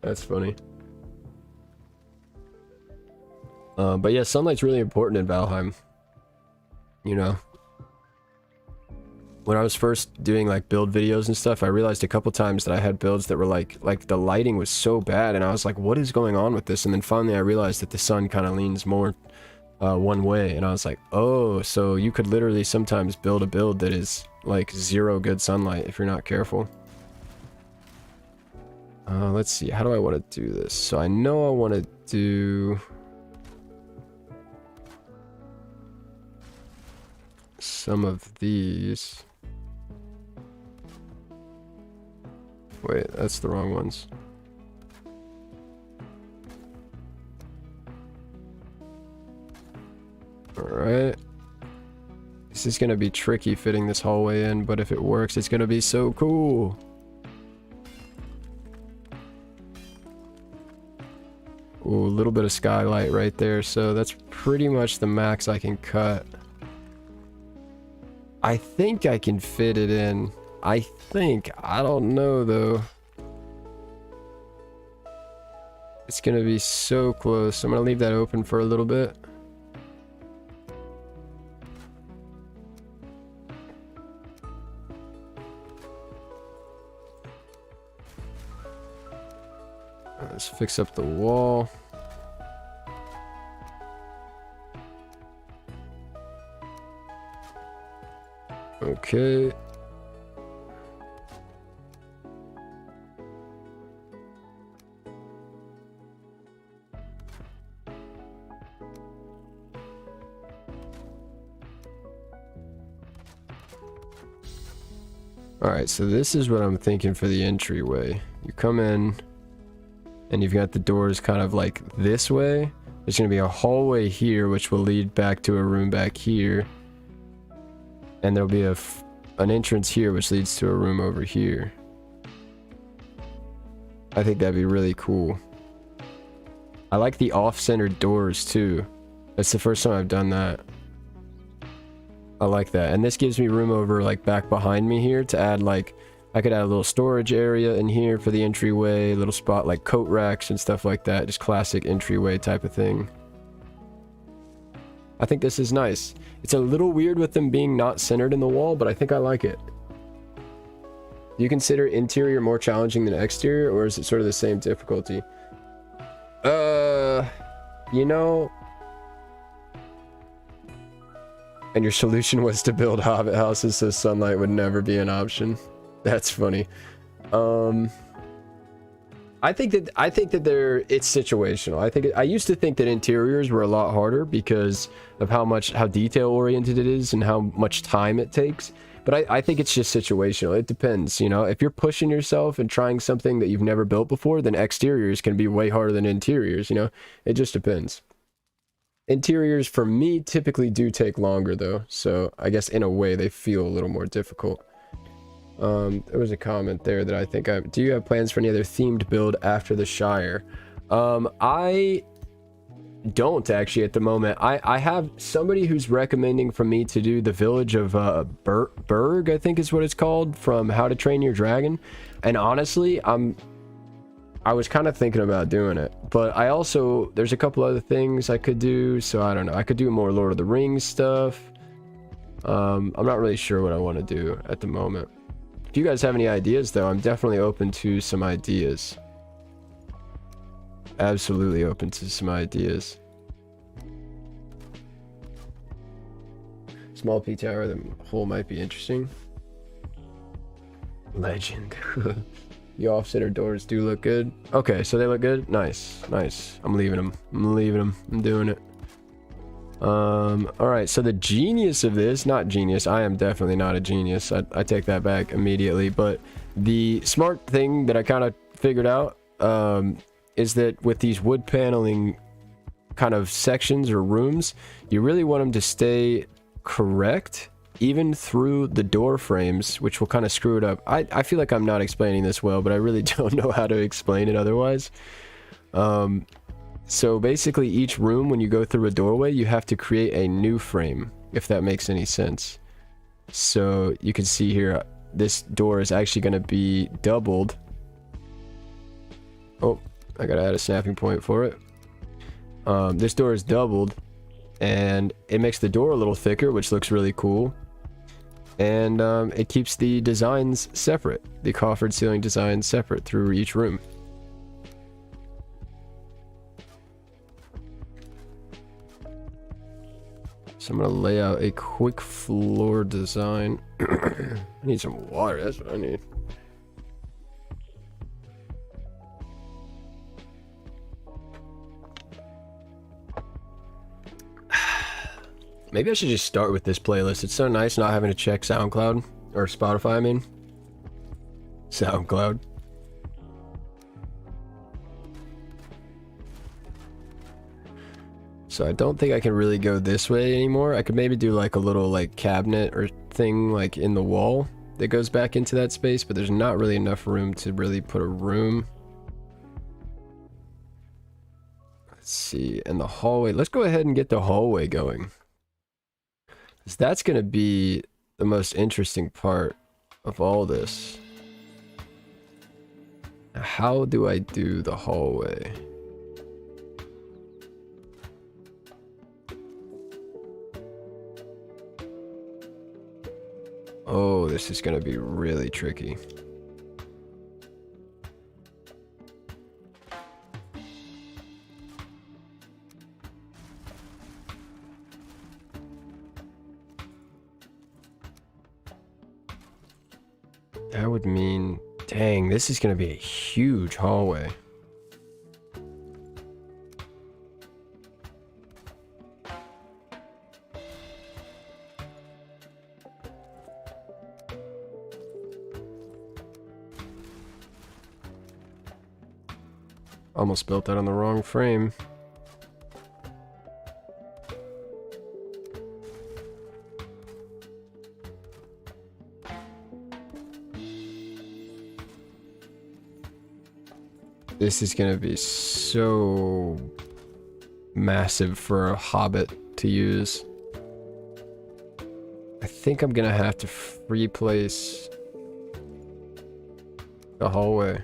That's funny. But yeah, sunlight's really important in Valheim. You know, when I was first doing like build videos and stuff, I realized a couple times that I had builds that were like the lighting was so bad, and I was like, what is going on with this? And then finally I realized that the sun kind of leans more one way, and I was like, oh, so you could literally sometimes build a build that is like 0 good sunlight if you're not careful. Let's see, how do I want to do this? So I know I want to do some of these. Wait, that's the wrong ones. Alright. This is gonna be tricky fitting this hallway in, but if it works, it's gonna be so cool. Ooh, a little bit of skylight right there, so that's pretty much the max I can cut. I think I can fit it in. I think. I don't know, though. It's gonna be so close. I'm gonna leave that open for a little bit. Let's fix up the wall. Okay. Alright, so this is what I'm thinking for the entryway. You come in, and you've got the doors kind of like this way. There's going to be a hallway here, which will lead back to a room back here. And there'll be an entrance here, which leads to a room over here. I think that'd be really cool. I like the off-centered doors, too. That's the first time I've done that. I like that. And this gives me room over, like, back behind me here to add, like, I could add a little storage area in here for the entryway, little spot like coat racks and stuff like that. Just classic entryway type of thing. I think this is nice. It's a little weird with them being not centered in the wall, but I think I like it. Do you consider interior more challenging than exterior, or is it sort of the same difficulty? You know... And your solution was to build hobbit houses so sunlight would never be an option. That's funny. I think that it's situational. I used to think that interiors were a lot harder because of how detail oriented it is and how much time it takes. But I think it's just situational. It depends, you know. If you're pushing yourself and trying something that you've never built before, then exteriors can be way harder than interiors, you know. It just depends. Interiors for me typically do take longer though, so I guess in a way they feel a little more difficult. There was a comment there that I think do you have plans for any other themed build after the Shire? I don't actually at the moment. I have somebody who's recommending for me to do the village of Berg, I think is what it's called, from How to Train Your Dragon. And honestly, I was kind of thinking about doing it, but there's a couple other things I could do, so I don't know. I could do more Lord of the Rings stuff. I'm not really sure what I want to do at the moment. If you guys have any ideas though, I'm definitely open to some ideas. Absolutely open to some ideas. Small P tower, the hole might be interesting. Legend. The off-center doors do look good. Okay, so they look good. Nice, nice. I'm leaving them. I'm doing it. All right. So the genius of this, not genius. I am definitely not a genius. I take that back immediately. But the smart thing that I kind of figured out is that with these wood paneling kind of sections or rooms, you really want them to stay correct even through the door frames, which will kind of screw it up. I feel like I'm not explaining this well, but I really don't know how to explain it otherwise. So basically each room, when you go through a doorway, you have to create a new frame, if that makes any sense. So you can see here, this door is actually going to be doubled. Oh, I gotta add a snapping point for it. This door is doubled, and it makes the door a little thicker, which looks really cool. And it keeps the designs separate, the coffered ceiling designs separate through each room. So I'm gonna lay out a quick floor design. I need some water, that's what I need. Maybe I should just start with this playlist. It's so nice not having to check SoundCloud, or Spotify, I mean. SoundCloud. So I don't think I can really go this way anymore. I could maybe do like a little like cabinet or thing like in the wall that goes back into that space, but there's not really enough room to really put a room. Let's see, and the hallway. Let's go ahead and get the hallway going. That's going to be the most interesting part of all this. How do I do the hallway? Oh, this is going to be really tricky. That would mean, dang, this is going to be a huge hallway. Almost built that on the wrong frame. This is going to be so massive for a hobbit to use. I think I'm going to have to replace The hallway.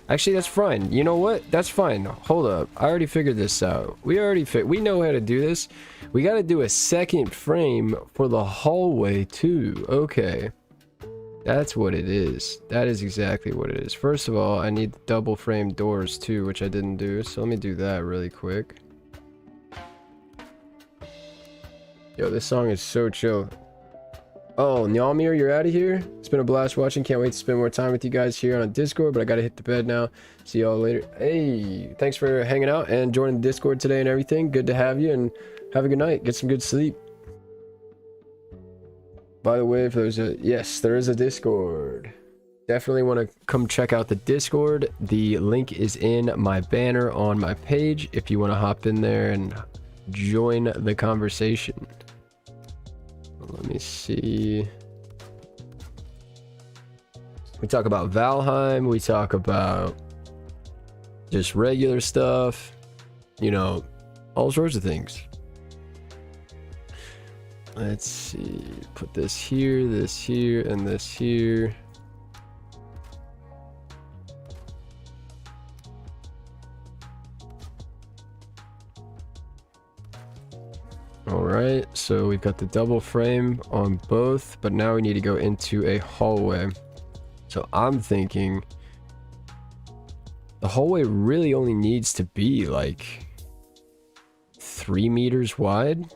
Actually, that's fine. You know what? That's fine. Hold up. I already figured this out. We know how to do this. We got to do a second frame for the hallway too. Okay. That's what it is. That is exactly what it is. First of all, I need double frame doors too, which I didn't do. So let me do that really quick. Yo, this song is so chill. Oh, Nyalmir, you're out of here? It's been a blast watching. Can't wait to spend more time with you guys here on Discord, but I gotta hit the bed now. See y'all later. Hey, thanks for hanging out and joining the Discord today and everything. Good to have you, and have a good night. Get some good sleep. By the way, if there's a... Yes, there is a Discord. Definitely want to come check out the Discord. The link is in my banner on my page if you want to hop in there and join the conversation. Let me see. We talk about Valheim. We talk about just regular stuff. You know, all sorts of things. Let's see. Put this here, and this here. Alright, so we've got the double frame on both, but now we need to go into a hallway. So I'm thinking the hallway really only needs to be like 3 meters wide.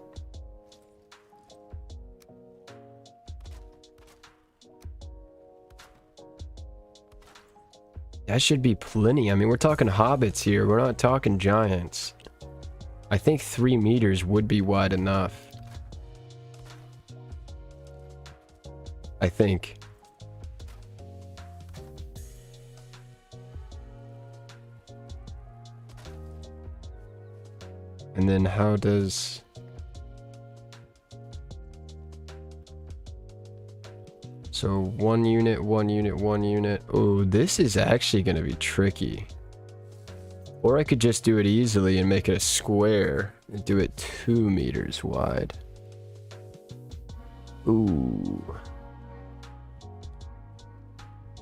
That should be plenty. I mean, we're talking hobbits here. We're not talking giants. I think 3 meters would be wide enough. I think. And then how does... So 1 unit, 1 unit, 1 unit. Oh, this is actually going to be tricky. Or I could just do it easily and make it a square and do it 2 meters wide. Ooh.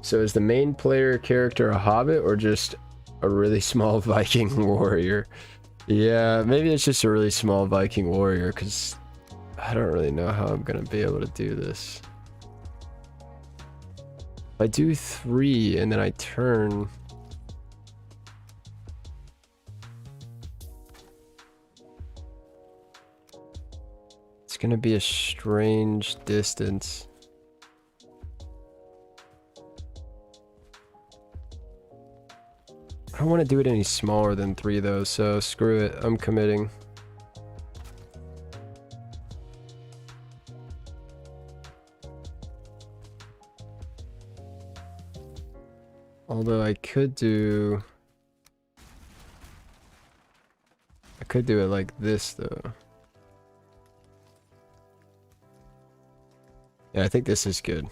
So is the main player character a hobbit or just a really small Viking warrior? Yeah, maybe it's just a really small Viking warrior, because I don't really know how I'm going to be able to do this. If I do 3 and then I turn... It's gonna be a strange distance. I don't want to do it any smaller than 3 though, so screw it. I'm committing. Although I could do it like this though. Yeah, I think this is good.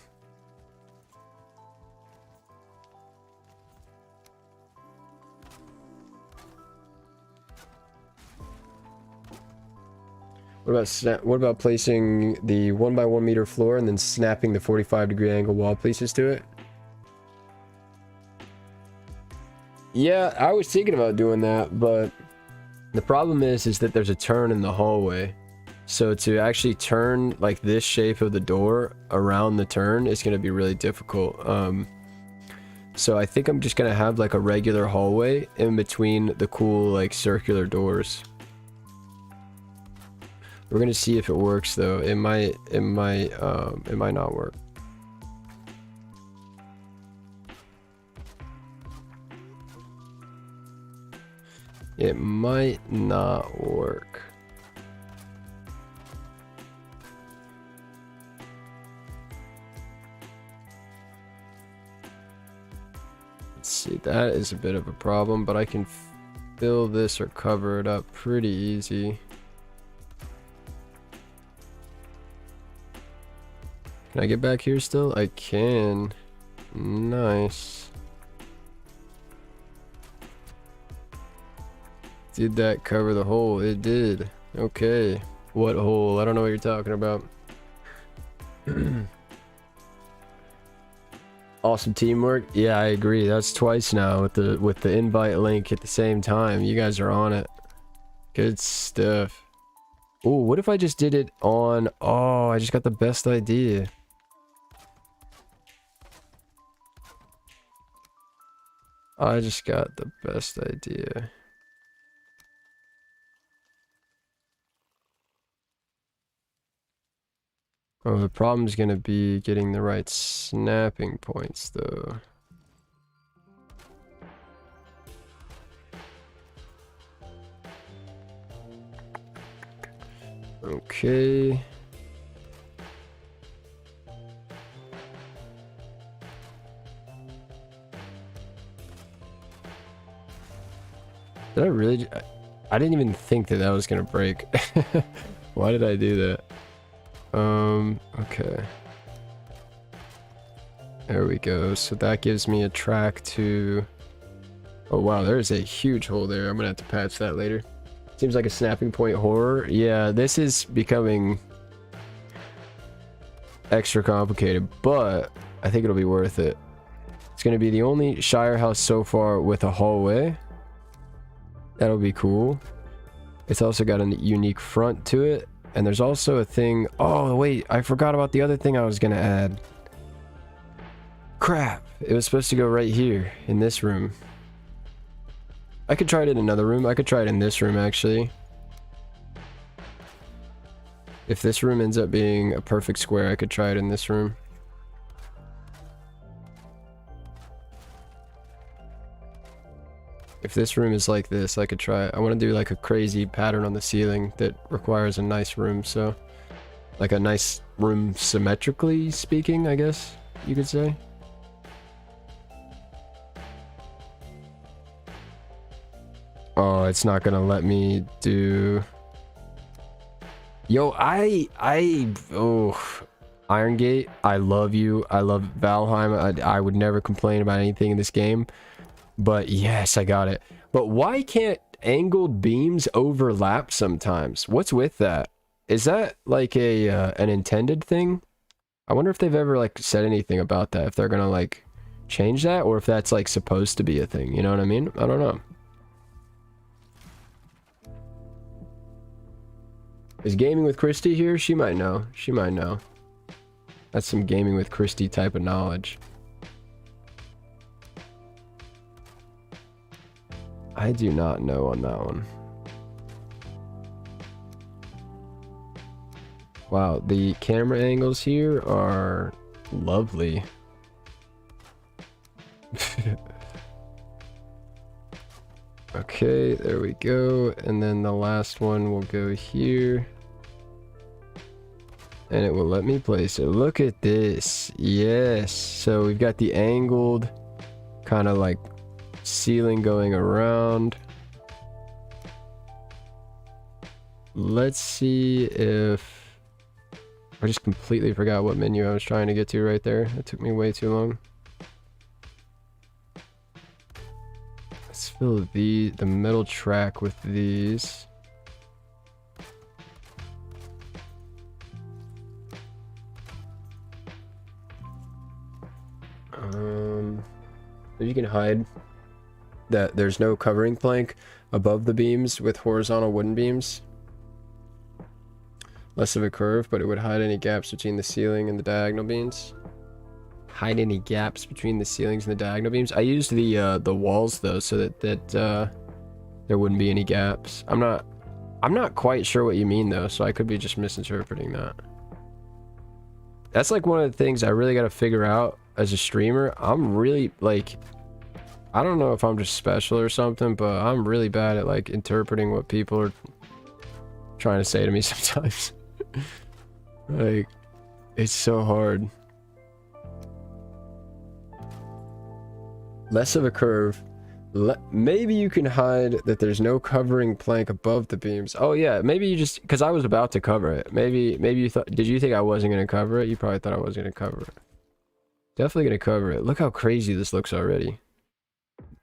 What about placing the 1 by 1 meter floor and then snapping the 45-degree angle wall pieces to it? Yeah, I was thinking about doing that, but the problem is that there's a turn in the hallway. So to actually turn like this shape of the door around the turn is going to be really difficult. So I think I'm just going to have like a regular hallway in between the cool like circular doors. We're going to see if it works though. It might not work. It might not work. Let's see, that is a bit of a problem, but I can fill this or cover it up pretty easy. Can I get back here still? I can. Nice. Did that cover the hole? It did. Okay. What hole? I don't know what you're talking about. Awesome teamwork. Yeah, I agree. That's twice now with the invite link at the same time. You guys are on it. Good stuff. Oh, what if I just did it on... Oh, I just got the best idea. I just got the best idea. Oh, the problem's gonna be getting the right snapping points, though. Okay. Did I really... I didn't even think that that was gonna break. Why did I do that? Okay. There we go. So that gives me a track to... Oh wow, there's a huge hole there. I'm gonna have to patch that later. Seems like a snapping point horror. Yeah, this is becoming extra complicated, but I think it'll be worth it. It's gonna be the only Shire house so far with a hallway. That'll be cool. It's also got a unique front to it. And there's also a thing... Oh, wait. I forgot about the other thing I was going to add. Crap. It was supposed to go right here in this room. I could try it in another room. I could try it in this room, actually. If this room ends up being a perfect square, I could try it in this room. If this room is like this, I could try it. I want to do like a crazy pattern on the ceiling that requires a nice room, so... Like a nice room symmetrically speaking, I guess you could say. Oh, it's not gonna let me do... Yo, oh... Iron Gate, I love you. I love Valheim. I would never complain about anything in this game. But yes, I got it. But why can't angled beams overlap sometimes? What's with that? Is that like a an intended thing? I wonder if they've ever like said anything about that. If they're gonna like change that, or if that's like supposed to be a thing. You know what I mean? I don't know. Is Gaming with Christy here? She might know. She might know. That's some Gaming with Christy type of knowledge. I do not know on that one. Wow, the camera angles here are lovely. Okay, there we go. And then the last one will go here. And it will let me place it. Look at this. Yes. So we've got the angled kind of like ceiling going around. Let's see if... I just completely forgot what menu I was trying to get to right there. It took me way too long. Let's fill the middle track with these. You can hide that there's no covering plank above the beams with horizontal wooden beams. Less of a curve, but it would hide any gaps between the ceiling and the diagonal beams. Hide any gaps between the ceilings and the diagonal beams. I used the walls though, so that there wouldn't be any gaps. I'm not quite sure what you mean though, so I could be just misinterpreting that. That's like one of the things I really got to figure out as a streamer. I'm really like, I don't know if I'm just special or something, but I'm really bad at like interpreting what people are trying to say to me sometimes. Like, it's so hard. Less of a curve. Maybe you can hide that there's no covering plank above the beams. Oh yeah, maybe you just, because I was about to cover it. Maybe you thought, did you think I wasn't going to cover it? You probably thought I was going to cover it. Definitely going to cover it. Look how crazy this looks already.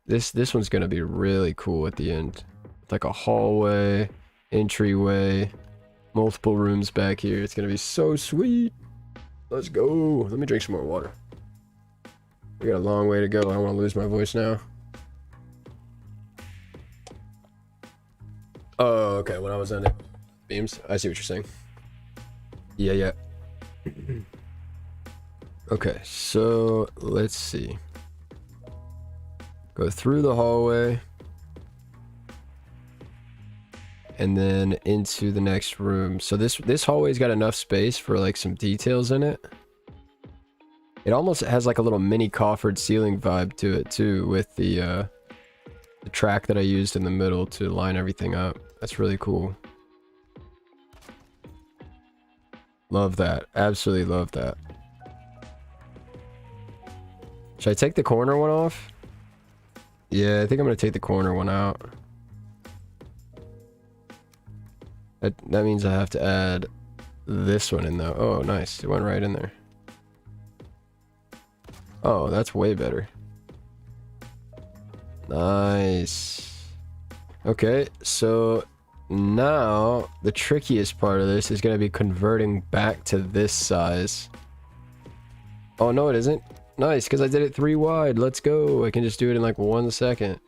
This one's going to be really cool at the end. Like a hallway, entryway, multiple rooms back here. It's going to be so sweet. Let's go. Let me drink some more water. We got a long way to go. I don't want to lose my voice now. Oh, okay. When I was on it. Beams. I see what you're saying. Yeah, yeah. Okay, so let's see. Go through the hallway. And then into the next room. So this hallway's got enough space for like some details in it. It almost has like a little mini coffered ceiling vibe to it too, with the track that I used in the middle to line everything up. That's really cool. Love that. Absolutely love that. Should I take the corner one off? Yeah, I think I'm gonna take the corner one out. That means I have to add this one in though. Oh, nice. It went right in there. Oh, that's way better. Nice. Okay, so now the trickiest part of this is going to be converting back to this size. Oh, no, it isn't. Nice, because I did it 3 wide. Let's go. I can just do it in like 1 second.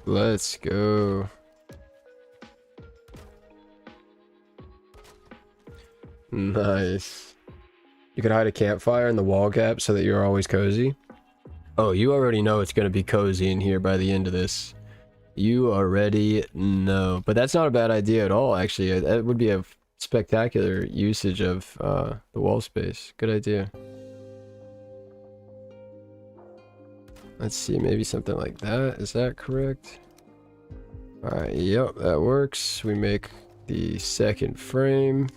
Let's go. Nice. You could hide a campfire in the wall gap so that you're always cozy. Oh, you already know it's going to be cozy in here by the end of this. You already know. But that's not a bad idea at all, actually. That would be a spectacular usage of the wall space. Good idea. Let's see, maybe something like that. Is that correct? Alright, yep, that works. We make the second frame.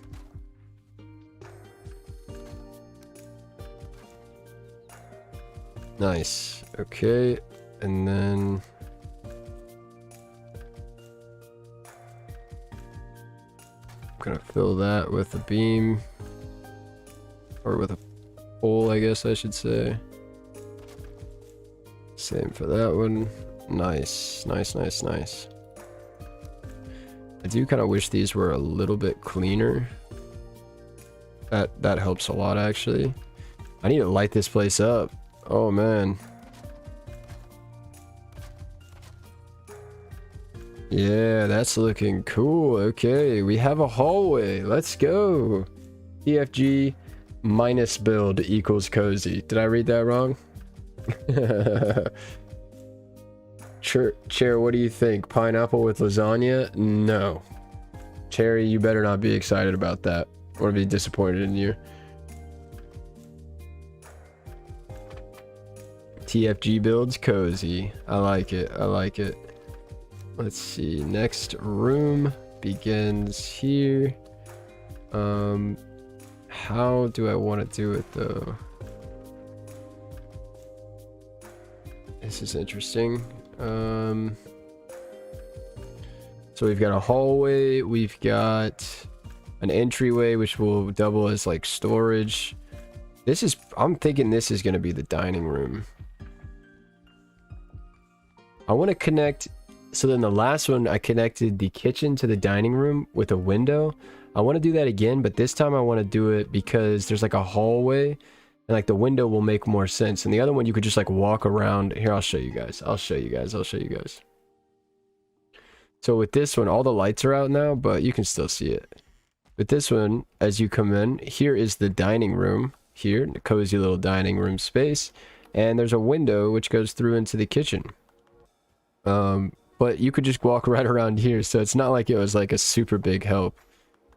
Nice. Okay, and then I'm gonna fill that with a beam, or with a pole, I guess I should say. Same for that one. Nice, nice, nice, nice. I do kind of wish these were a little bit cleaner. That helps a lot, actually. I need to light this place up. Oh man. Yeah, that's looking cool. Okay, we have a hallway. Let's go. TFG minus build equals cozy. Did I read that wrong? Chair, what do you think? Pineapple with lasagna? No. Cherry, you better not be excited about that. I want to be disappointed in you. TFG builds cozy. I like it. I like it. Let's see. Next room begins here. How do I want to do it though? This is interesting. So we've got a hallway, we've got an entryway which will double as like storage. I'm thinking this is going to be the dining room. I want to connect, so then the last one I connected the kitchen to the dining room with a window. I want to do that again, but this time I want to do it because there's like a hallway and like the window will make more sense. And the other one you could just like walk around. Here, I'll show you guys. I'll show you guys. So with this one, all the lights are out now, but you can still see it. With this one, as you come in, here is the dining room. Here, a cozy little dining room space. And there's a window which goes through into the kitchen. But you could just walk right around here, so it's not like it was like a super big help.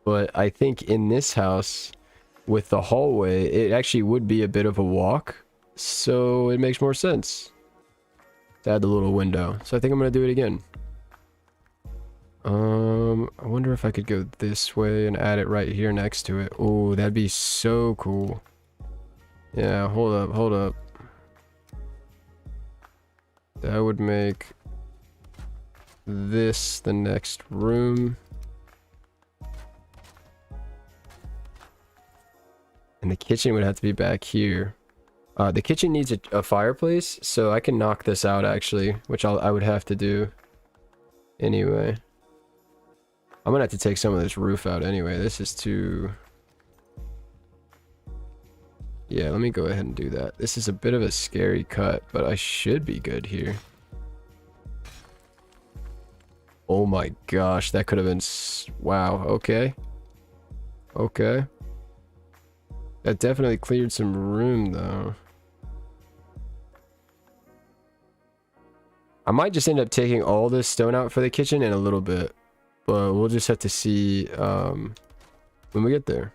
But I think in this house, with the hallway, it actually would be a bit of a walk. So it makes more sense to add the little window. So I think I'm going to do it again. I wonder if I could go this way and add it right here next to it. Oh, that'd be so cool. Yeah, hold up. That would make this the next room. And the kitchen would have to be back here. The kitchen needs a fireplace, so I can knock this out actually, which I would have to do anyway. I'm gonna have to take some of this roof out anyway. This is too Yeah, let me go ahead and do that. This is a bit of a scary cut, but I should be good here. Oh my gosh, that could have been... Wow, okay. Okay. That definitely cleared some room, though. I might just end up taking all this stone out for the kitchen in a little bit. But we'll just have to see when we get there.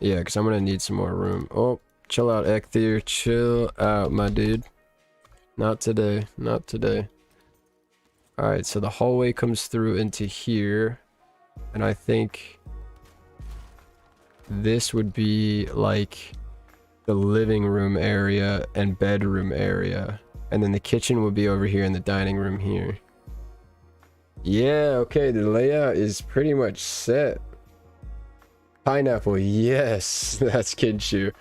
Yeah, because I'm going to need some more room. Oh, chill out, Ecthir. Chill out, my dude. Not today. Not today. Alright, so the hallway comes through into here. And I think this would be like the living room area and bedroom area. And then the kitchen would be over here in the dining room here. Yeah, okay, the layout is pretty much set. Pineapple, yes, that's Kinshu.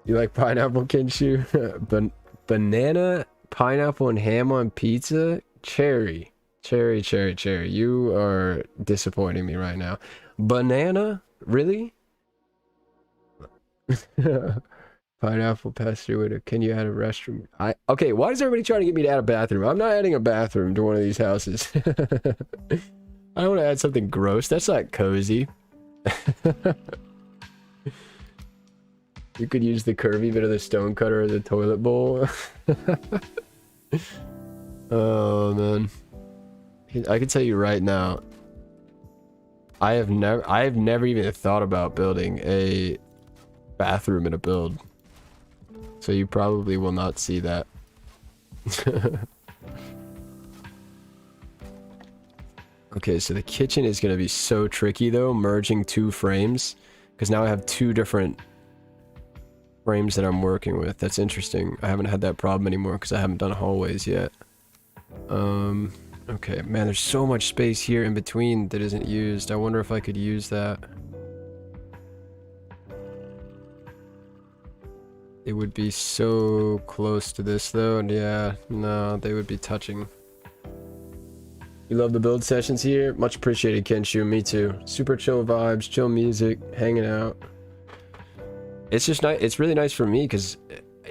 You like pineapple, Kinshu? Banana, pineapple, and ham on pizza? Cherry. Cherry, cherry, cherry. You are disappointing me right now. Banana? Really? Pineapple pastry window. Can you add a restroom? Okay, why is everybody trying to get me to add a bathroom? I'm not adding a bathroom to one of these houses. I don't want to add something gross. That's not cozy. You could use the curvy bit of the stone cutter or the toilet bowl. Oh man. I can tell you right now, I have never even thought about building a bathroom in a build. So you probably will not see that. Okay, so the kitchen is going to be so tricky though, merging two frames. Because now I have two different frames that I'm working with. That's interesting. I haven't had that problem anymore because I haven't done hallways yet. Okay, man, there's so much space here in between that isn't used. I wonder if I could use that. It would be so close to this though, and yeah, no, they would be touching. You love the build sessions here? Much appreciated, Kenshu. Me too. Super chill vibes, chill music, hanging out. It's just nice. It's really nice for me because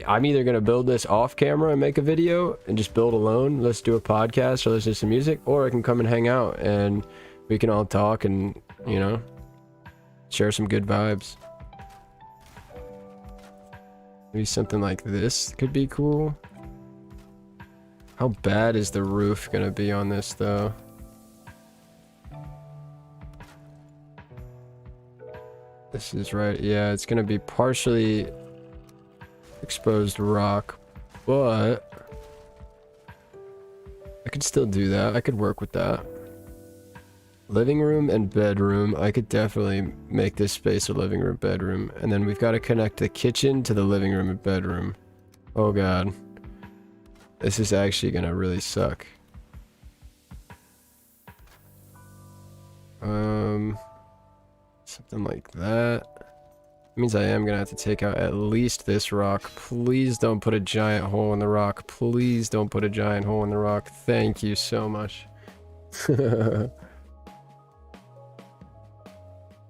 I'm either gonna build this off camera and make a video and just build alone. Let's do a podcast or listen to some music, or I can come and hang out and we can all talk and, you know, share some good vibes. Maybe something like this could be cool. How bad is the roof gonna be on this though? This is right, yeah, it's gonna be partially exposed rock, but I could still do that. I could work with that. Living room and bedroom. I could definitely make this space a living room, bedroom. And then we've got to connect the kitchen to the living room and bedroom. Oh god. This is actually gonna really suck. Something like that. Means I am gonna have to take out at least this rock. Please don't put a giant hole in the rock. Please don't put a giant hole in the rock. Thank you so much.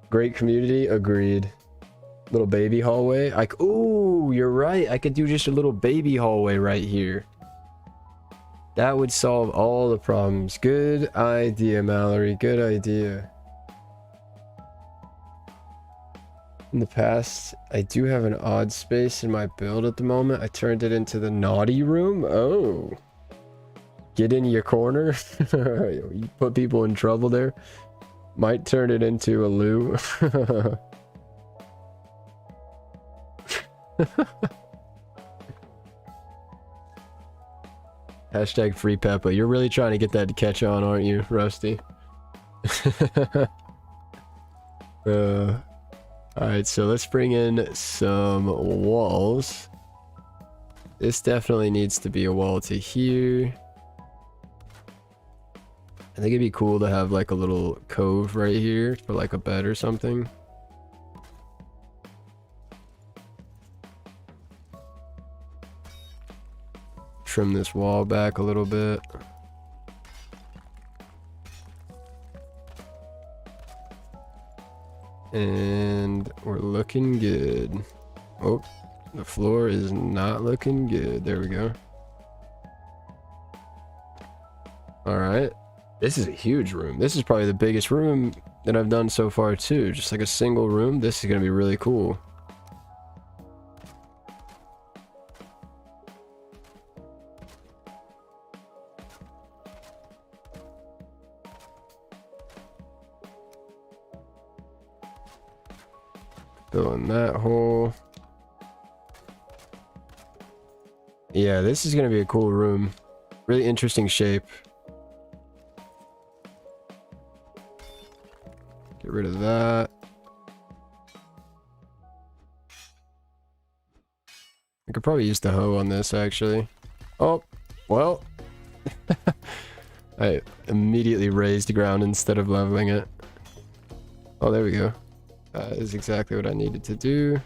Great community, agreed. Little baby hallway. Like, ooh, you're right. I could do just a little baby hallway right here. That would solve all the problems. Good idea, Mallory. Good idea. In the past, I do have an odd space in my build at the moment. I turned it into the naughty room. Oh. Get in your corner. You put people in trouble there. Might turn it into a loo. Hashtag free Peppa. You're really trying to get that to catch on, aren't you, Rusty? Alright, so let's bring in some walls. This definitely needs to be a wall to here. I think it'd be cool to have like a little cove right here for like a bed or something. Trim this wall back a little bit. And we're looking good. Oh, the floor is not looking good. There we go. All right. This is a huge room. This is probably the biggest room that I've done so far too. Just like a single room. This is going to be really cool. Fill in that hole. Yeah, this is going to be a cool room. Really interesting shape. Get rid of that. I could probably use the hoe on this, actually. Oh, well. I immediately raised ground instead of leveling it. Oh, there we go. That is exactly what I needed to do.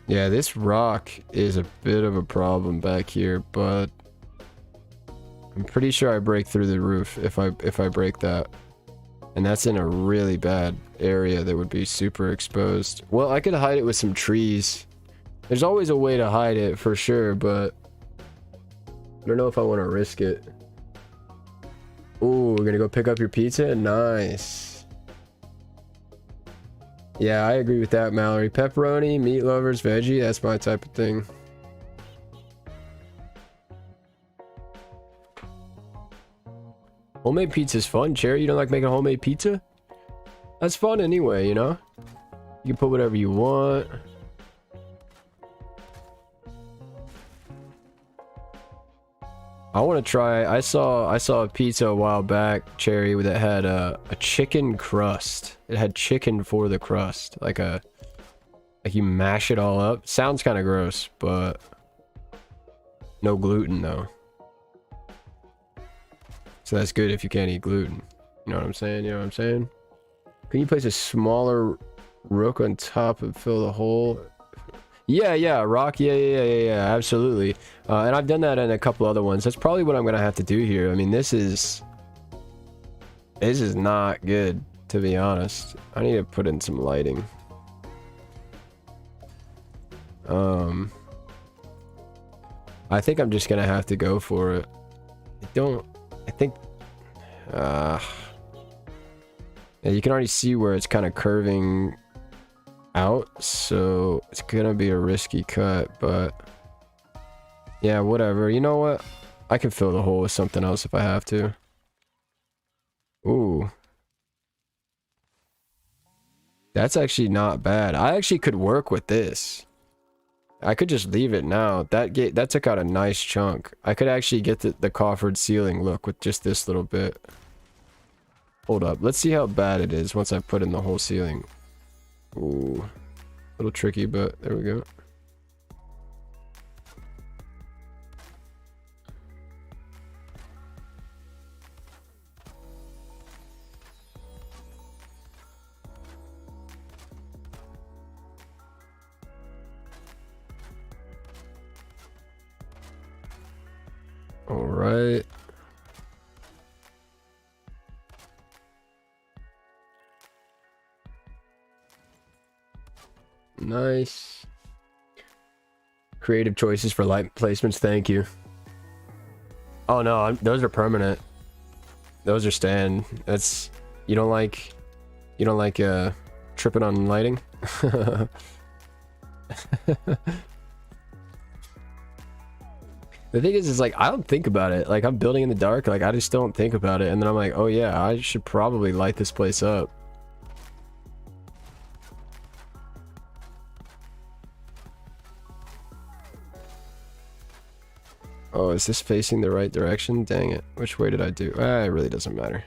Yeah, this rock is a bit of a problem back here, but I'm pretty sure I break through the roof if I break that. And that's in a really bad area that would be super exposed. Well, I could hide it with some trees. There's always a way to hide it for sure, but I don't know if I want to risk it. Ooh, we're gonna go pick up your pizza? Nice. Yeah, I agree with that, Mallory. Pepperoni, meat lovers, veggie, that's my type of thing. Homemade pizza's fun, Cherry. You don't like making homemade pizza? That's fun anyway, you know? You can put whatever you want. I want to try. I saw a pizza a while back, Cherry, that had a chicken crust. It had chicken for the crust, like you mash it all up. Sounds kind of gross, but no gluten though. So that's good if you can't eat gluten. You know what I'm saying? You know what I'm saying? Can you place a smaller rook on top and fill the hole? Yeah, rock. Yeah, absolutely. And I've done that in a couple other ones. That's probably what I'm gonna have to do here. I mean, this is not good, to be honest. I need to put in some lighting. I think I'm just gonna have to go for it. Yeah, you can already see where it's kind of curving out, so it's gonna be a risky cut, but yeah, whatever. You know what? I can fill the hole with something else if I have to. Ooh. That's actually not bad. I actually could work with this. I could just leave it now. That took out a nice chunk. I could actually get the coffered ceiling look with just this little bit. Hold up. Let's see how bad it is once I put in the whole ceiling. Ooh. A little tricky, but there we go. All right. Nice. Creative choices for light placements. Thank you. Oh no, those are permanent. Those are staying. That's you don't like tripping on lighting. The thing is like I don't think about it. Like I'm building in the dark, like I just don't think about it, and then I'm like, oh yeah, I should probably light this place up. Oh, is this facing the right direction? Dang it. Which way did I do? It really doesn't matter.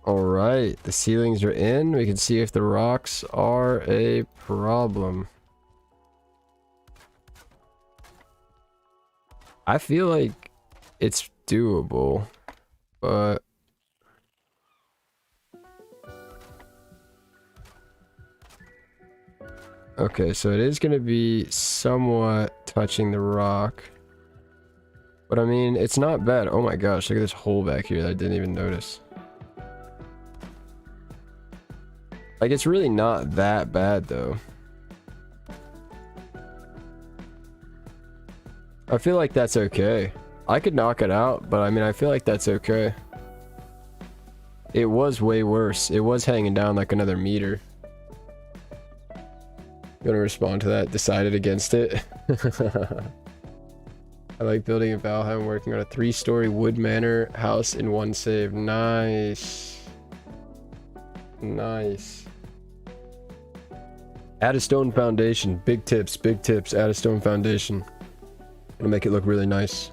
Alright, the ceilings are in. We can see if the rocks are a problem. I feel like it's doable, but okay, so it is going to be somewhat touching the rock. But I mean, it's not bad. Oh my gosh, look at this hole back here that I didn't even notice. Like, it's really not that bad, though. I feel like that's okay. I could knock it out, but I mean, I feel like that's okay. It was way worse. It was hanging down like another meter. Gonna respond to that. Decided against it. I like building in Valheim, working on a 3-story wood manor house in one save. Nice. Nice. Add a stone foundation. Big tips, big tips. Add a stone foundation. It'll make it look really nice.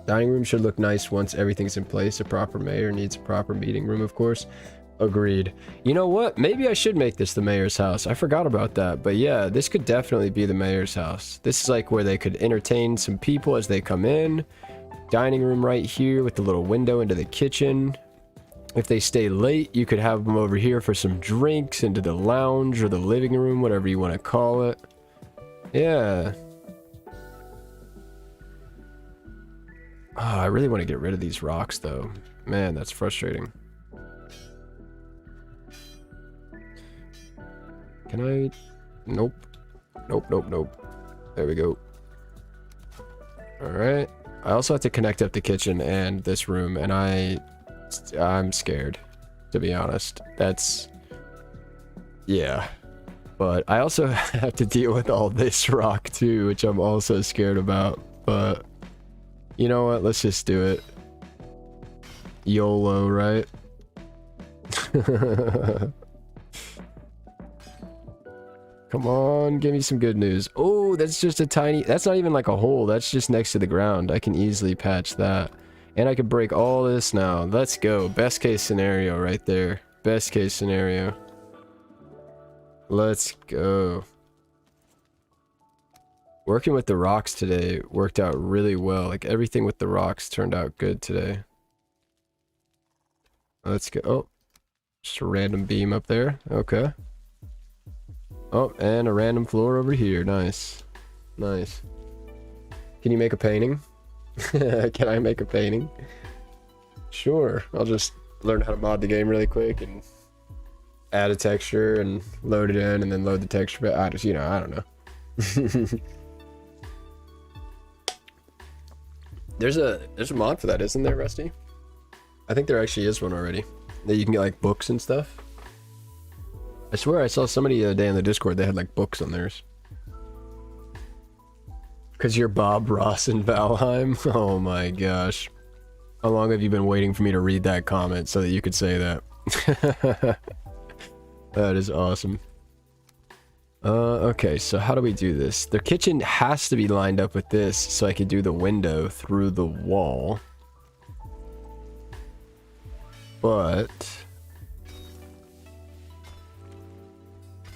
Dining room should look nice once everything's in place. A proper mayor needs a proper meeting room, of course. Agreed. You know what? Maybe I should make this the mayor's house. I forgot about that. But yeah, this could definitely be the mayor's house. This is like where they could entertain some people as they come in. Dining room right here with the little window into the kitchen. If they stay late, you could have them over here for some drinks, into the lounge or the living room, whatever you want to call it. Yeah. Oh, I really want to get rid of these rocks, though. Man, that's frustrating. Can I? Nope. Nope, nope, nope. There we go. Alright. I also have to connect up the kitchen and this room, and I'm scared, to be honest. That's... yeah. But I also have to deal with all this rock, too, which I'm also scared about. But... you know what? Let's just do it. YOLO, right? Come on, give me some good news. Oh, that's just a tiny... that's not even like a hole. That's just next to the ground. I can easily patch that. And I could break all this now. Let's go. Best case scenario right there. Best case scenario. Let's go. Working with the rocks today worked out really well. Like, everything with the rocks turned out good today. Let's go. Oh, just a random beam up there. Okay. Oh, and a random floor over here. Nice. Nice. Can you make a painting? Can I make a painting? Sure. I'll just learn how to mod the game really quick and add a texture and load it in and then load the texture. But I just, you know, I don't know. There's a mod for that, isn't there, Rusty? I think there actually is one already. That you can get like books and stuff. I swear I saw somebody the other day in the Discord, they had like books on theirs. Cause you're Bob Ross in Valheim? Oh my gosh. How long have you been waiting for me to read that comment so that you could say that? That is awesome. Okay, so how do we do this? The kitchen has to be lined up with this so I could do the window through the wall. But...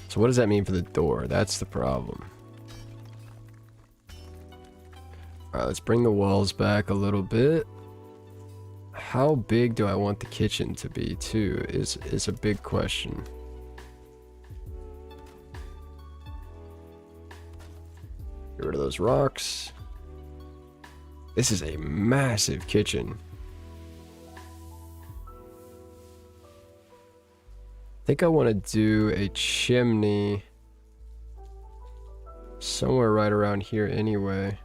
so what does that mean for the door? That's the problem. Alright, let's bring the walls back a little bit. How big do I want the kitchen to be, too, is a big question. Get rid of those rocks. This is a massive kitchen. I think I want to do a chimney somewhere right around here anyway.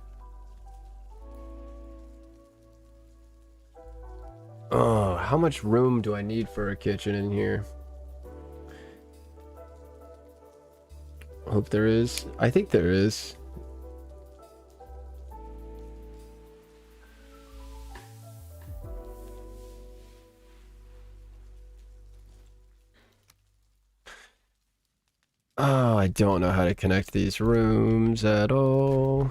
Oh, how much room do I need for a kitchen in here? I hope there is. I think there is. Oh, I don't know how to connect these rooms at all.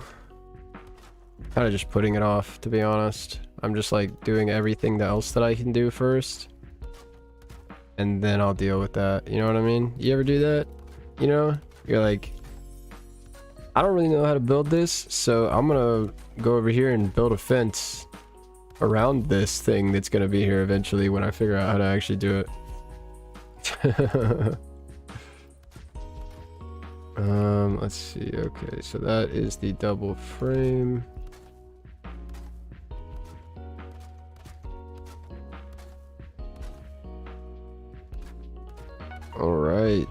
Kind of just putting it off, to be honest. I'm just like doing everything else that I can do first. And then I'll deal with that. You know what I mean? You ever do that? You know? You're like... I don't really know how to build this, so I'm gonna go over here and build a fence around this thing that's gonna be here eventually when I figure out how to actually do it. Let's see. Okay, so that is the double frame. All right.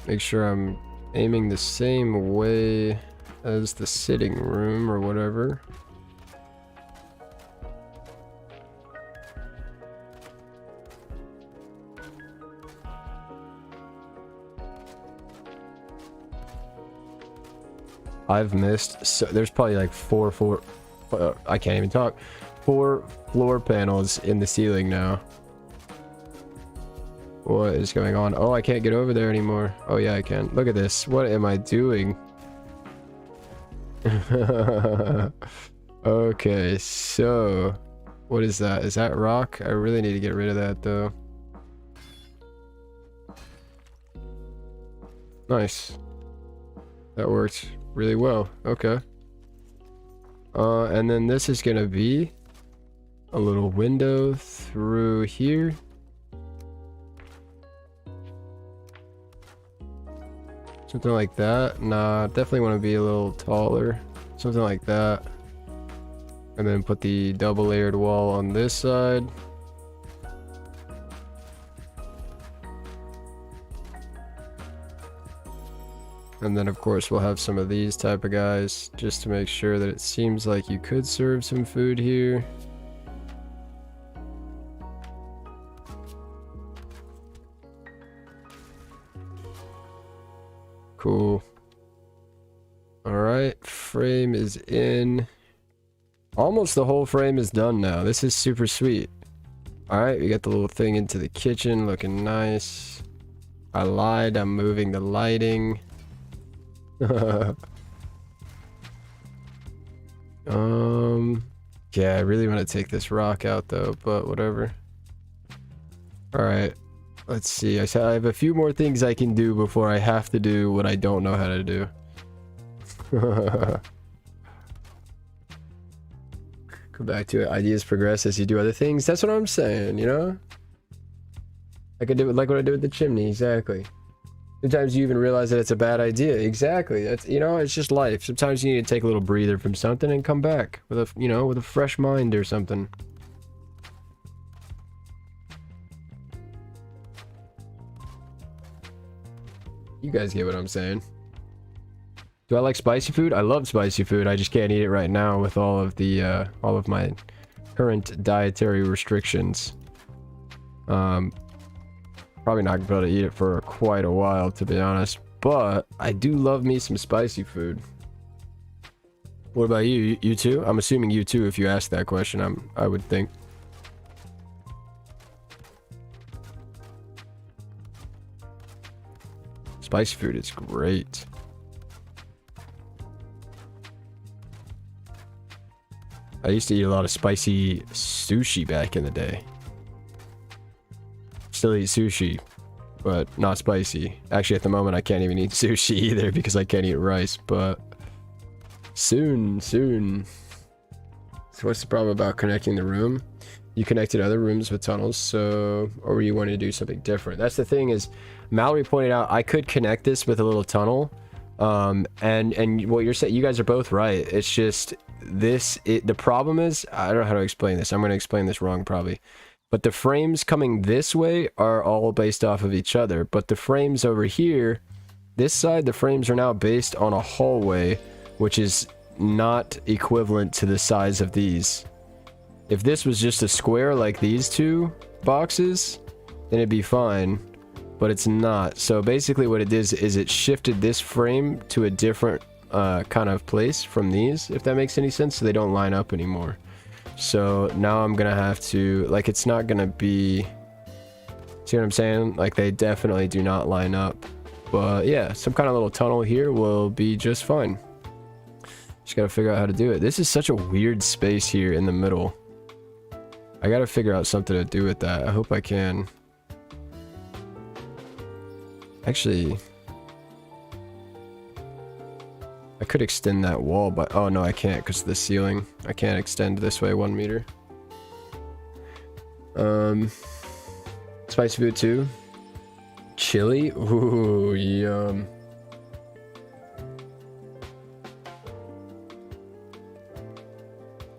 Make sure I'm aiming the same way as the sitting room or whatever. I've missed, so there's probably like four I can't even talk. 4 floor panels in the ceiling now. What is going on? Oh, I can't get over there anymore. Oh yeah, I can. Look at this. What am I doing? Okay, so what is that? Is that rock? I really need to get rid of that though. Nice. That worked really well. Okay. And then this is gonna be a little window through here. Something like that. Nah, definitely want to be a little taller. Something like that. And then put the double layered wall on this side. And then of course we'll have some of these type of guys just to make sure that it seems like you could serve some food here. Cool. Alright, frame is in. Almost the whole frame is done now. This is super sweet. Alright, we got the little thing into the kitchen looking nice. I lied, I'm moving the lighting. Yeah, I really want to take this rock out though, but whatever. Alright, let's see. I have a few more things I can do before I have to do what I don't know how to do. Go back to it. Ideas progress as you do other things. That's what I'm saying, you know? I could do it like what I did with the chimney, exactly. Sometimes you even realize that it's a bad idea. Exactly. That's, you know, it's just life. Sometimes you need to take a little breather from something and come back with a, you know, with a fresh mind or something. You guys get what I'm saying. Do I like spicy food? I love spicy food. I just can't eat it right now with all of the all of my current dietary restrictions. Probably not gonna be able to eat it for quite a while, to be honest. But I do love me some spicy food. What about you? You too? I'm assuming you too. If you ask that question, I would think. Spicy food is great. I used to eat a lot of spicy sushi back in the day. Still eat sushi, but not spicy. Actually, at the moment, I can't even eat sushi either because I can't eat rice, but soon. So what's the problem about connecting the room? You connected other rooms with tunnels, so, or you wanted to do something different. That's the thing is, Mallory pointed out I could connect this with a little tunnel, and what you're saying, you guys are both right. It's just the problem is, I don't know how to explain this. I'm going to explain this wrong probably. But the frames coming this way are all based off of each other. But the frames over here, this side, the frames are now based on a hallway, which is not equivalent to the size of these. If this was just a square like these two boxes, then it'd be fine. But it's not. So basically what it is it shifted this frame to a different kind of place from these, if that makes any sense, so they don't line up anymore. So now I'm gonna have to, like, it's not gonna be, see what I'm saying? Like, they definitely do not line up. But yeah, some kind of little tunnel here will be just fine. Just gotta figure out how to do it. This is such a weird space here in the middle. I gotta figure out something to do with that. I hope I can. Actually, I could extend that wall, but oh no, I can't because of the ceiling. I can't extend this way 1 meter. Spicy food too. Chili? Ooh, yum.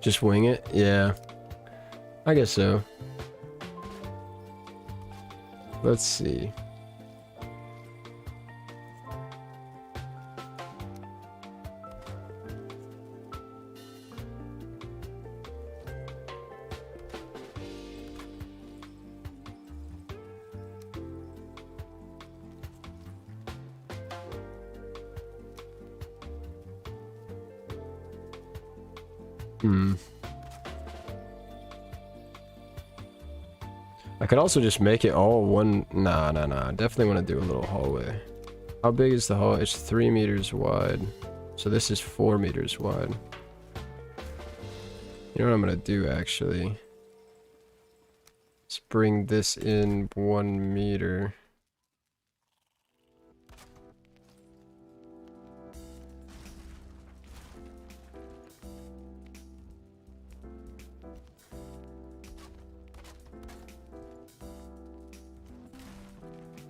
Just wing it? Yeah. I guess so. Let's see. I could also just make it all one. Nah. I definitely want to do a little hallway. How big is the hall? It's 3 meters wide. So this is 4 meters wide. You know what I'm gonna do actually? Let's bring this in 1 meter.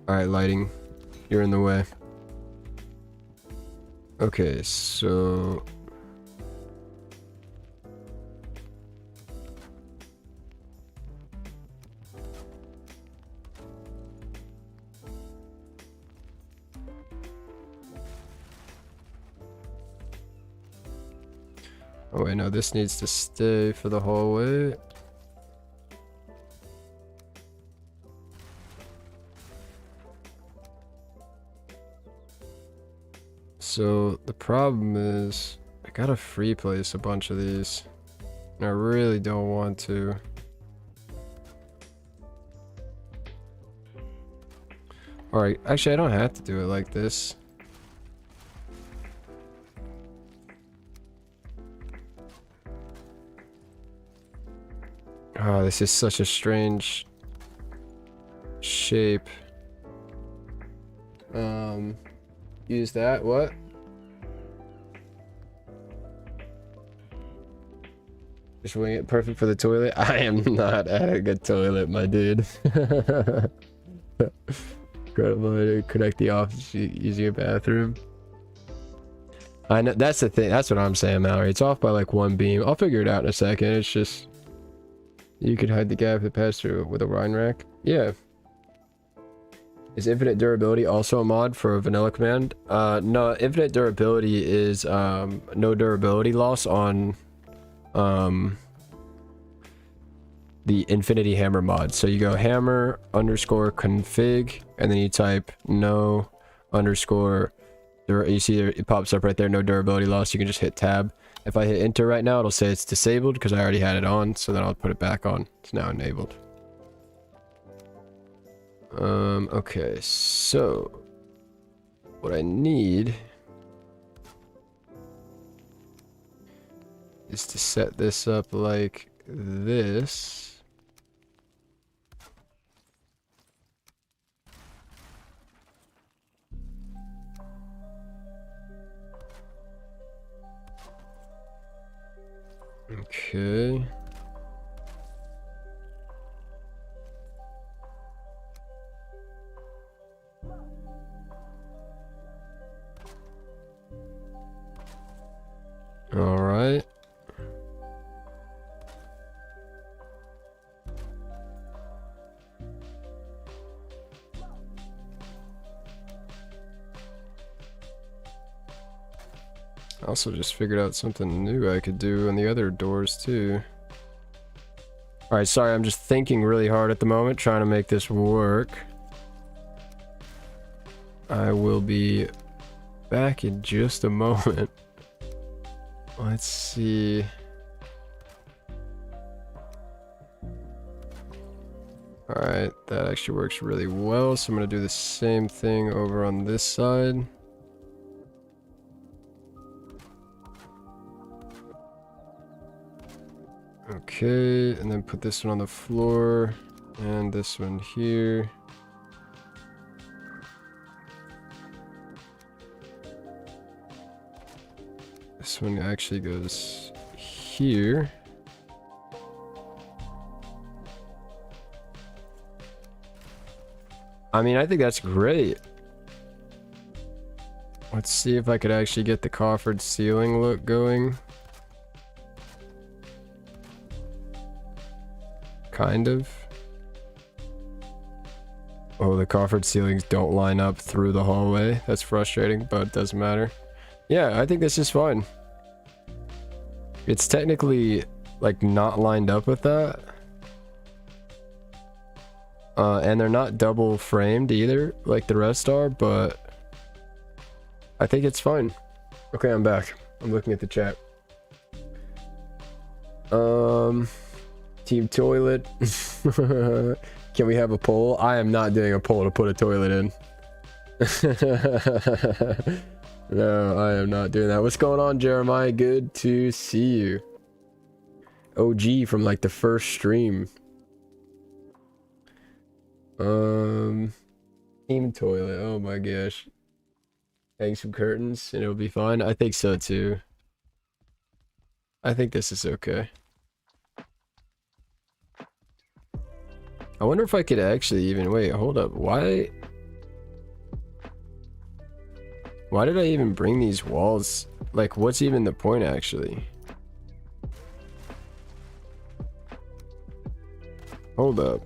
Alright, lighting. You're in the way. Okay, so... oh wait, no, this needs to stay for the hallway. So the problem is I gotta free place a bunch of these and I really don't want to. Alright, actually I don't have to do it like this. Oh, this is such a strange shape. Use that, what? Just wing it, perfect for the toilet. I am not adding a toilet, my dude. Connect the office using a bathroom. I know, that's the thing, that's what I'm saying, Mallory. It's off by like 1 beam. I'll figure it out in a second. It's just... you could hide the gap that passed through with a Rhine rack. Yeah. Is infinite durability also a mod for a vanilla command? No, infinite durability is no durability loss on the infinity hammer mod. So you go hammer underscore config and then you type no underscore, you see it pops up right there, no durability loss. You can just hit tab. If I hit enter right now, it'll say it's disabled because I already had it on, so then I'll put it back on. It's now enabled. Okay, so what I need is to set this up like this. Okay. All right. I also just figured out something new I could do on the other doors too. All right, sorry, I'm just thinking really hard at the moment, trying to make this work. I will be back in just a moment. Let's see. Alright, that actually works really well. So I'm going to do the same thing over on this side. Okay, and then put this one on the floor and this one here. This one actually goes here. I mean, I think that's great. Let's see if I could actually get the coffered ceiling look going. Kind of. Oh, the coffered ceilings don't line up through the hallway. That's frustrating, but it doesn't matter. Yeah, I think this is fine. It's technically like not lined up with that. And they're not double framed either, like the rest are, but I think it's fine. Okay, I'm back. I'm looking at the chat. Team toilet. Can we have a poll? I am not doing a poll to put a toilet in. No, I am not doing that. What's going on, Jeremiah? Good to see you. OG from like the first stream. Team toilet. Oh my gosh. Hang some curtains and it'll be fine. I think so too. I think this is okay. I wonder if I could actually even wait, hold up. Why did I even bring these walls? Like, what's even the point actually? Hold up.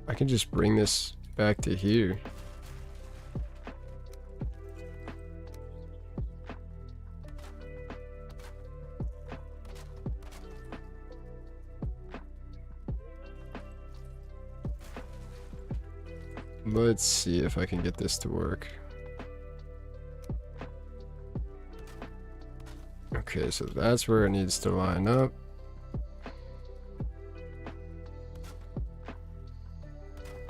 I can just bring this back to here. Let's see if I can get this to work. Okay, so that's where it needs to line up.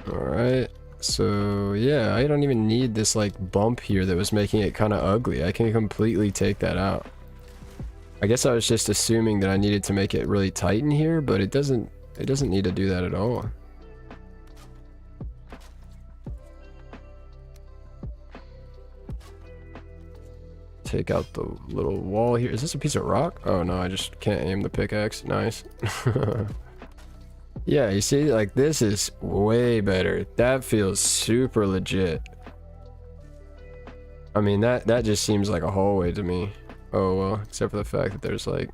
Alright, so yeah, I don't even need this like bump here that was making it kind of ugly. I can completely take that out. I guess I was just assuming that I needed to make it really tight in here, but it doesn't need to do that at all. Take out the little wall here. Is this a piece of rock? Oh no, I just can't aim the pickaxe. Nice. Yeah, you see, like this is way better. That feels super legit. I mean, that just seems like a hallway to me. Oh well, except for the fact that there's like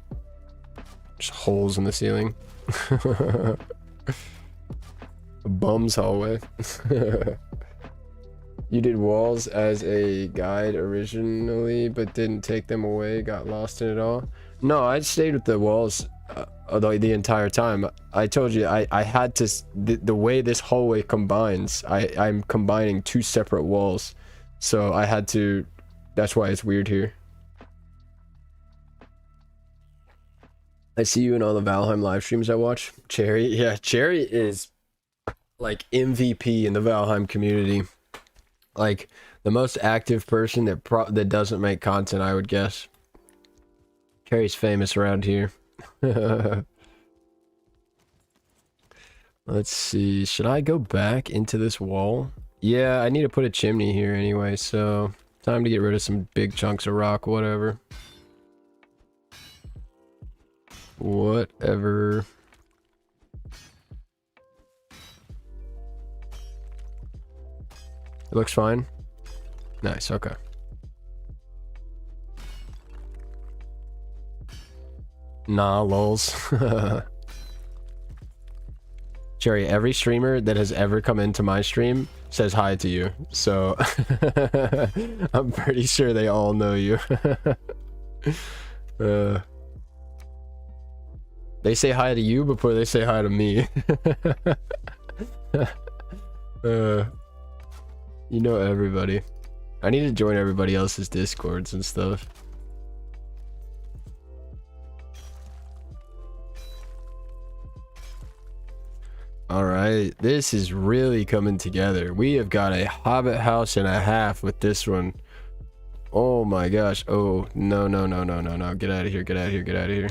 just holes in the ceiling. A bum's hallway. You did walls as a guide originally, but didn't take them away, got lost in it all? No, I stayed with the walls the entire time. I told you, I had to, the way this hallway combines, I'm combining two separate walls. So I had to, that's why it's weird here. I see you in all the Valheim live streams I watch. Cherry, yeah, Cherry is like MVP in the Valheim community. Like the most active person that doesn't make content, I would guess. Carrie's famous around here. Let's see, should I go back into this wall? Yeah, I need to put a chimney here anyway, so time to get rid of some big chunks of rock, whatever. Whatever. It looks fine. Nice, okay. Nah, lols. Cherry, every streamer that has ever come into my stream says hi to you. So I'm pretty sure they all know you. They say hi to you before they say hi to me. You know everybody. I need to join everybody else's discords and stuff. Alright, this is really coming together. We have got a hobbit house and a half with this one. Oh my gosh. Oh, no, no, no, no, no, no. Get out of here, get out of here, get out of here.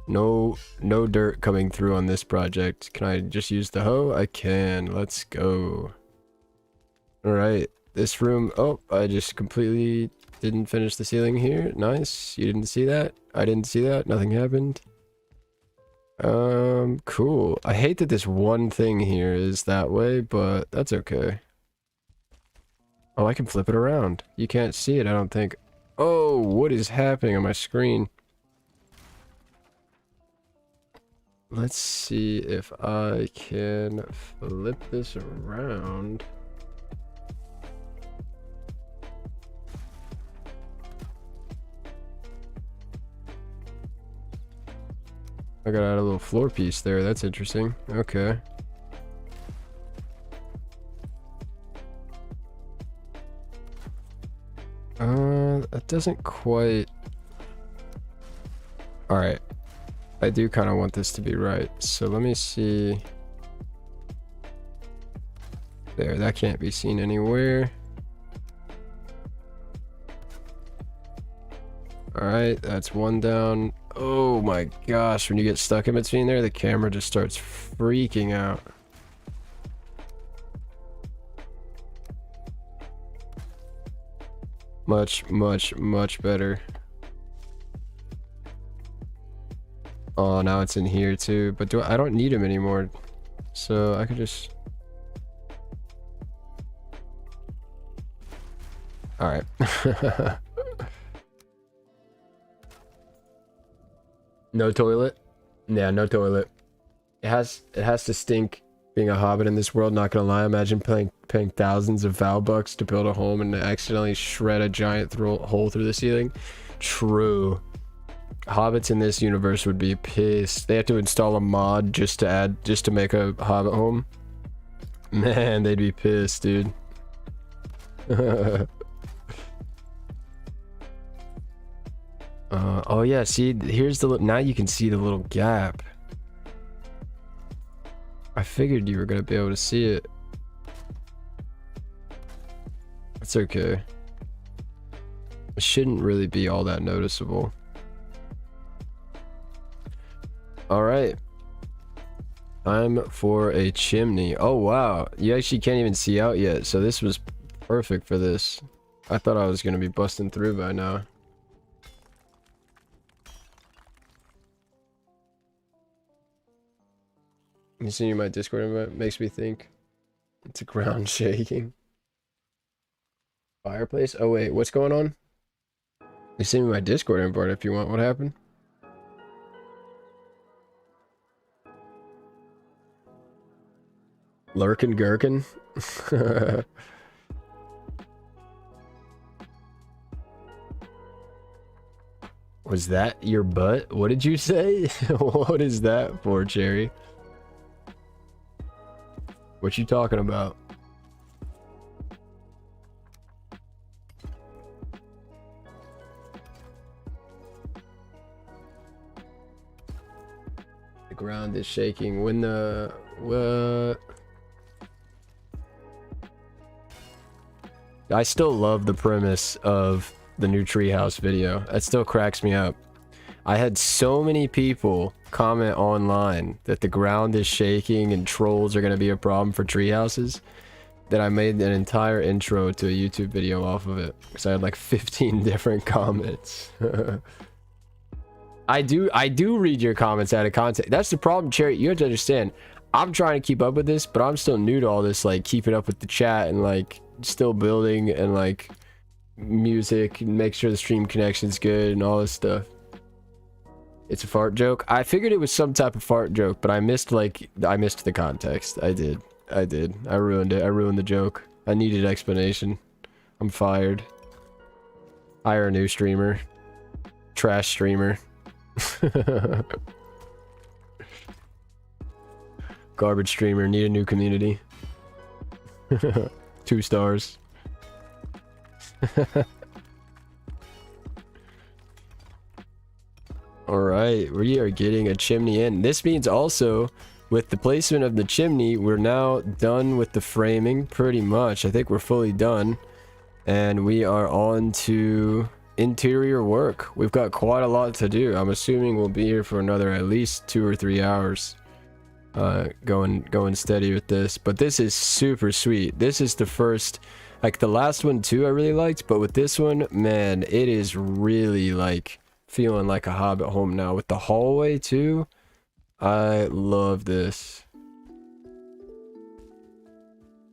No, no dirt coming through on this project. Can I just use the hoe? I can. Let's go. Alright, this room. Oh, I just completely didn't finish the ceiling here. Nice. You didn't see that? I didn't see that. Nothing happened. Cool. I hate that this one thing here is that way, but that's okay. Oh, I can flip it around. You can't see it, I don't think. Oh, what is happening on my screen? Let's see if I can flip this around. I got out a little floor piece there. That's interesting. Okay. That doesn't quite... Alright. I do kind of want this to be right. So let me see... There, that can't be seen anywhere. Alright, that's one down. Oh my gosh, when you get stuck in between there, the camera just starts freaking out. Much, much, much better. Oh, now it's in here too, but I don't need him anymore. So I could just... Alright. No toilet? Yeah, no toilet. It has to stink being a hobbit in this world, not gonna lie. Imagine paying thousands of Val bucks to build a home and accidentally shred a giant hole through the ceiling. True. Hobbits in this universe would be pissed. They have to install a mod just to make a hobbit home. Man, they'd be pissed, dude. Oh yeah, see, here's the now you can see the little gap. I figured you were gonna be able to see it. It's okay. It shouldn't really be all that noticeable. Alright. Time for a chimney. Oh wow, you actually can't even see out yet, so this was perfect for this. I thought I was gonna be busting through by now. You see my Discord invite makes me think it's a ground shaking. Fireplace? Oh wait, what's going on? You see my Discord invite if you want. What happened? Lurkin' Gherkin? Was that your butt? What did you say? What is that for, Cherry? What you talking about? The ground is shaking when the... What? I still love the premise of the new treehouse video. That still cracks me up. I had so many people comment online that the ground is shaking and trolls are going to be a problem for treehouses that I made an entire intro to a YouTube video off of it because I had like 15 different comments. I do read your comments out of context. That's the problem, Cherry. You have to understand. I'm trying to keep up with this, but I'm still new to all this, like keeping up with the chat and like still building and like music and make sure the stream connection's good and all this stuff. It's a fart joke. I figured it was some type of fart joke, but I missed the context. I did. I ruined it. I ruined the joke. I needed explanation. I'm fired. Hire a new streamer. Trash streamer. Garbage streamer. Need a new community. 2 stars. Alright, we are getting a chimney in. This means also, with the placement of the chimney, we're now done with the framing, pretty much. I think we're fully done. and we are on to interior work. We've got quite a lot to do. I'm assuming we'll be here for another at least 2 or 3 hours. Going steady with this, but this is super sweet. This is the first, like the last one too I really liked, but with this one, man, it is really like feeling like a Hobbit home now with the hallway too. I love this.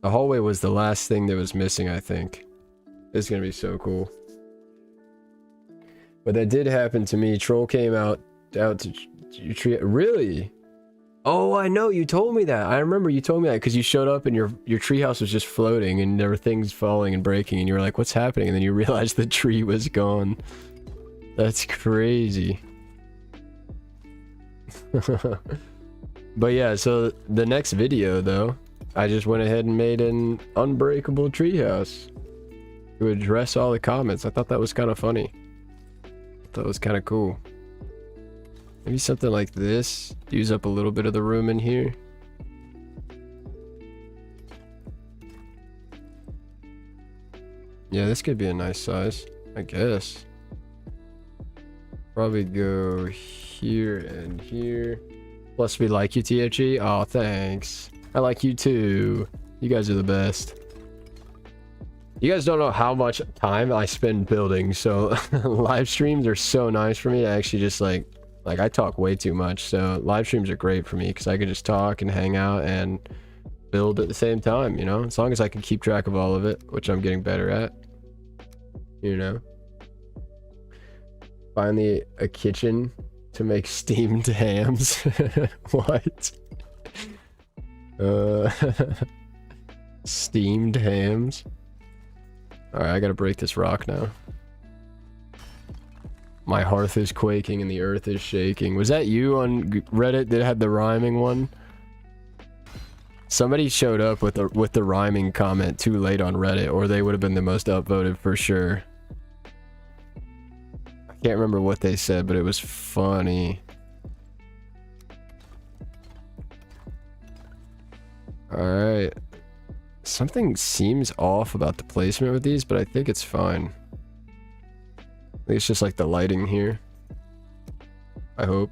The hallway was the last thing that was missing, I think. It's gonna be so cool. But that did happen to me. Troll came out to treat. Really? Oh, I know, you told me that. I remember you told me that because you showed up and your treehouse was just floating and there were things falling and breaking and you were like, what's happening? And then you realized the tree was gone. That's crazy. But yeah, so the next video though, I just went ahead and made an unbreakable treehouse to address all the comments. I thought that was kind of funny. I thought it was kind of cool. Maybe something like this. Use up a little bit of the room in here. Yeah, this could be a nice size, I guess. Probably go here and here. Plus we like you, THE. Oh, thanks. I like you too. You guys are the best. You guys don't know how much time I spend building, so live streams are so nice for me. I actually just like I talk way too much, so live streams are great for me because I can just talk and hang out and build at the same time, you know, as long as I can keep track of all of it, which I'm getting better at, you know. Finally a kitchen to make steamed hams. What? Steamed hams. All right, I gotta break this rock now. My hearth is quaking and the earth is shaking. Was that you on Reddit that had the rhyming one? Somebody showed up with the rhyming comment too late on Reddit, or they would have been the most upvoted for sure. I can't remember what they said, but it was funny. Alright. Something seems off about the placement with these, but I think it's fine. I think it's just like the lighting here. I hope.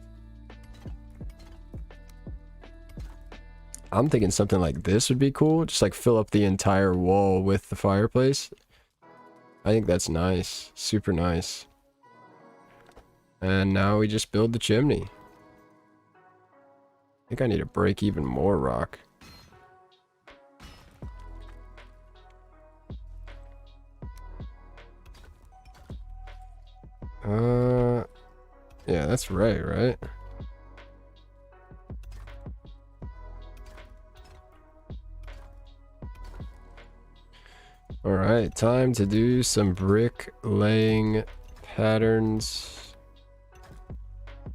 I'm thinking something like this would be cool. Just like fill up the entire wall with the fireplace. I think that's nice. Super nice. And now we just build the chimney. I think I need to break even more rock. Yeah, that's right? Alright, time to do some brick laying patterns.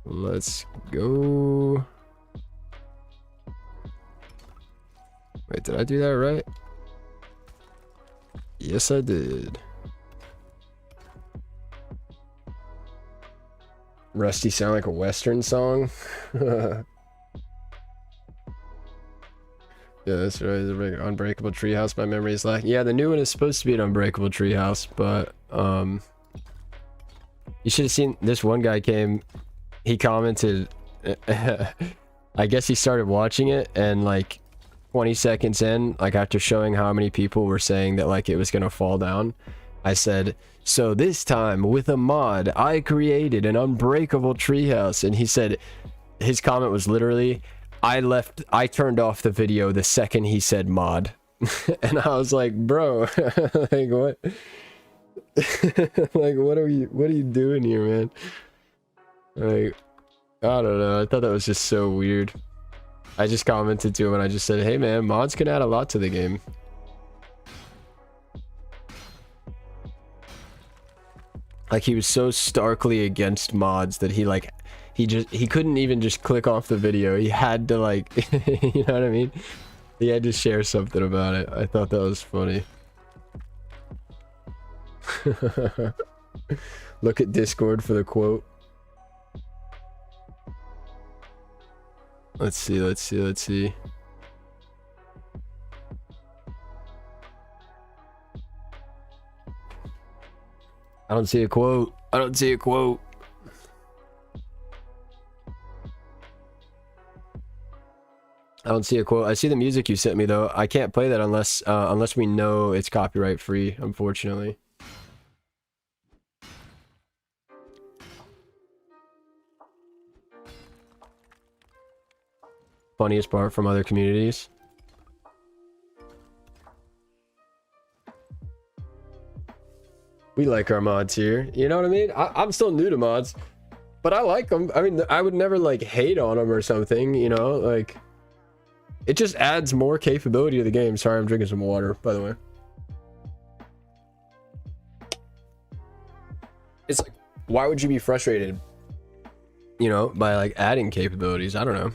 Let's go. Wait, did I do that right? Yes, I did. Rusty sound like a Western song? Yeah, that's right. The Unbreakable Treehouse. My memory is lacking. Yeah, the new one is supposed to be an Unbreakable Treehouse, but you should have seen this one guy came. He commented. I guess he started watching it, and like 20 seconds in, like after showing how many people were saying that like it was gonna fall down, I said, so this time with a mod, I created an unbreakable treehouse. And he said, his comment was literally, I turned off the video the second he said mod. And I was like, bro, like what? Like what are you doing here, man? Like, I don't know. I thought that was just so weird. I just commented to him and I just said, hey man, mods can add a lot to the game. Like he was so starkly against mods that he couldn't even just click off the video. He had to like, you know what I mean? He had to share something about it. I thought that was funny. Look at Discord for the quote. Let's see. I don't see a quote. I don't see a quote. I don't see a quote. I see the music you sent me though. I can't play that unless unless we know it's copyright free, unfortunately. Funniest part from other communities. We like our mods here. You know what I mean? I'm still new to mods, but I like them. I mean, I would never like hate on them or something, you know, like it just adds more capability to the game. Sorry, I'm drinking some water, by the way. It's like, why would you be frustrated, you know, by like adding capabilities? I don't know.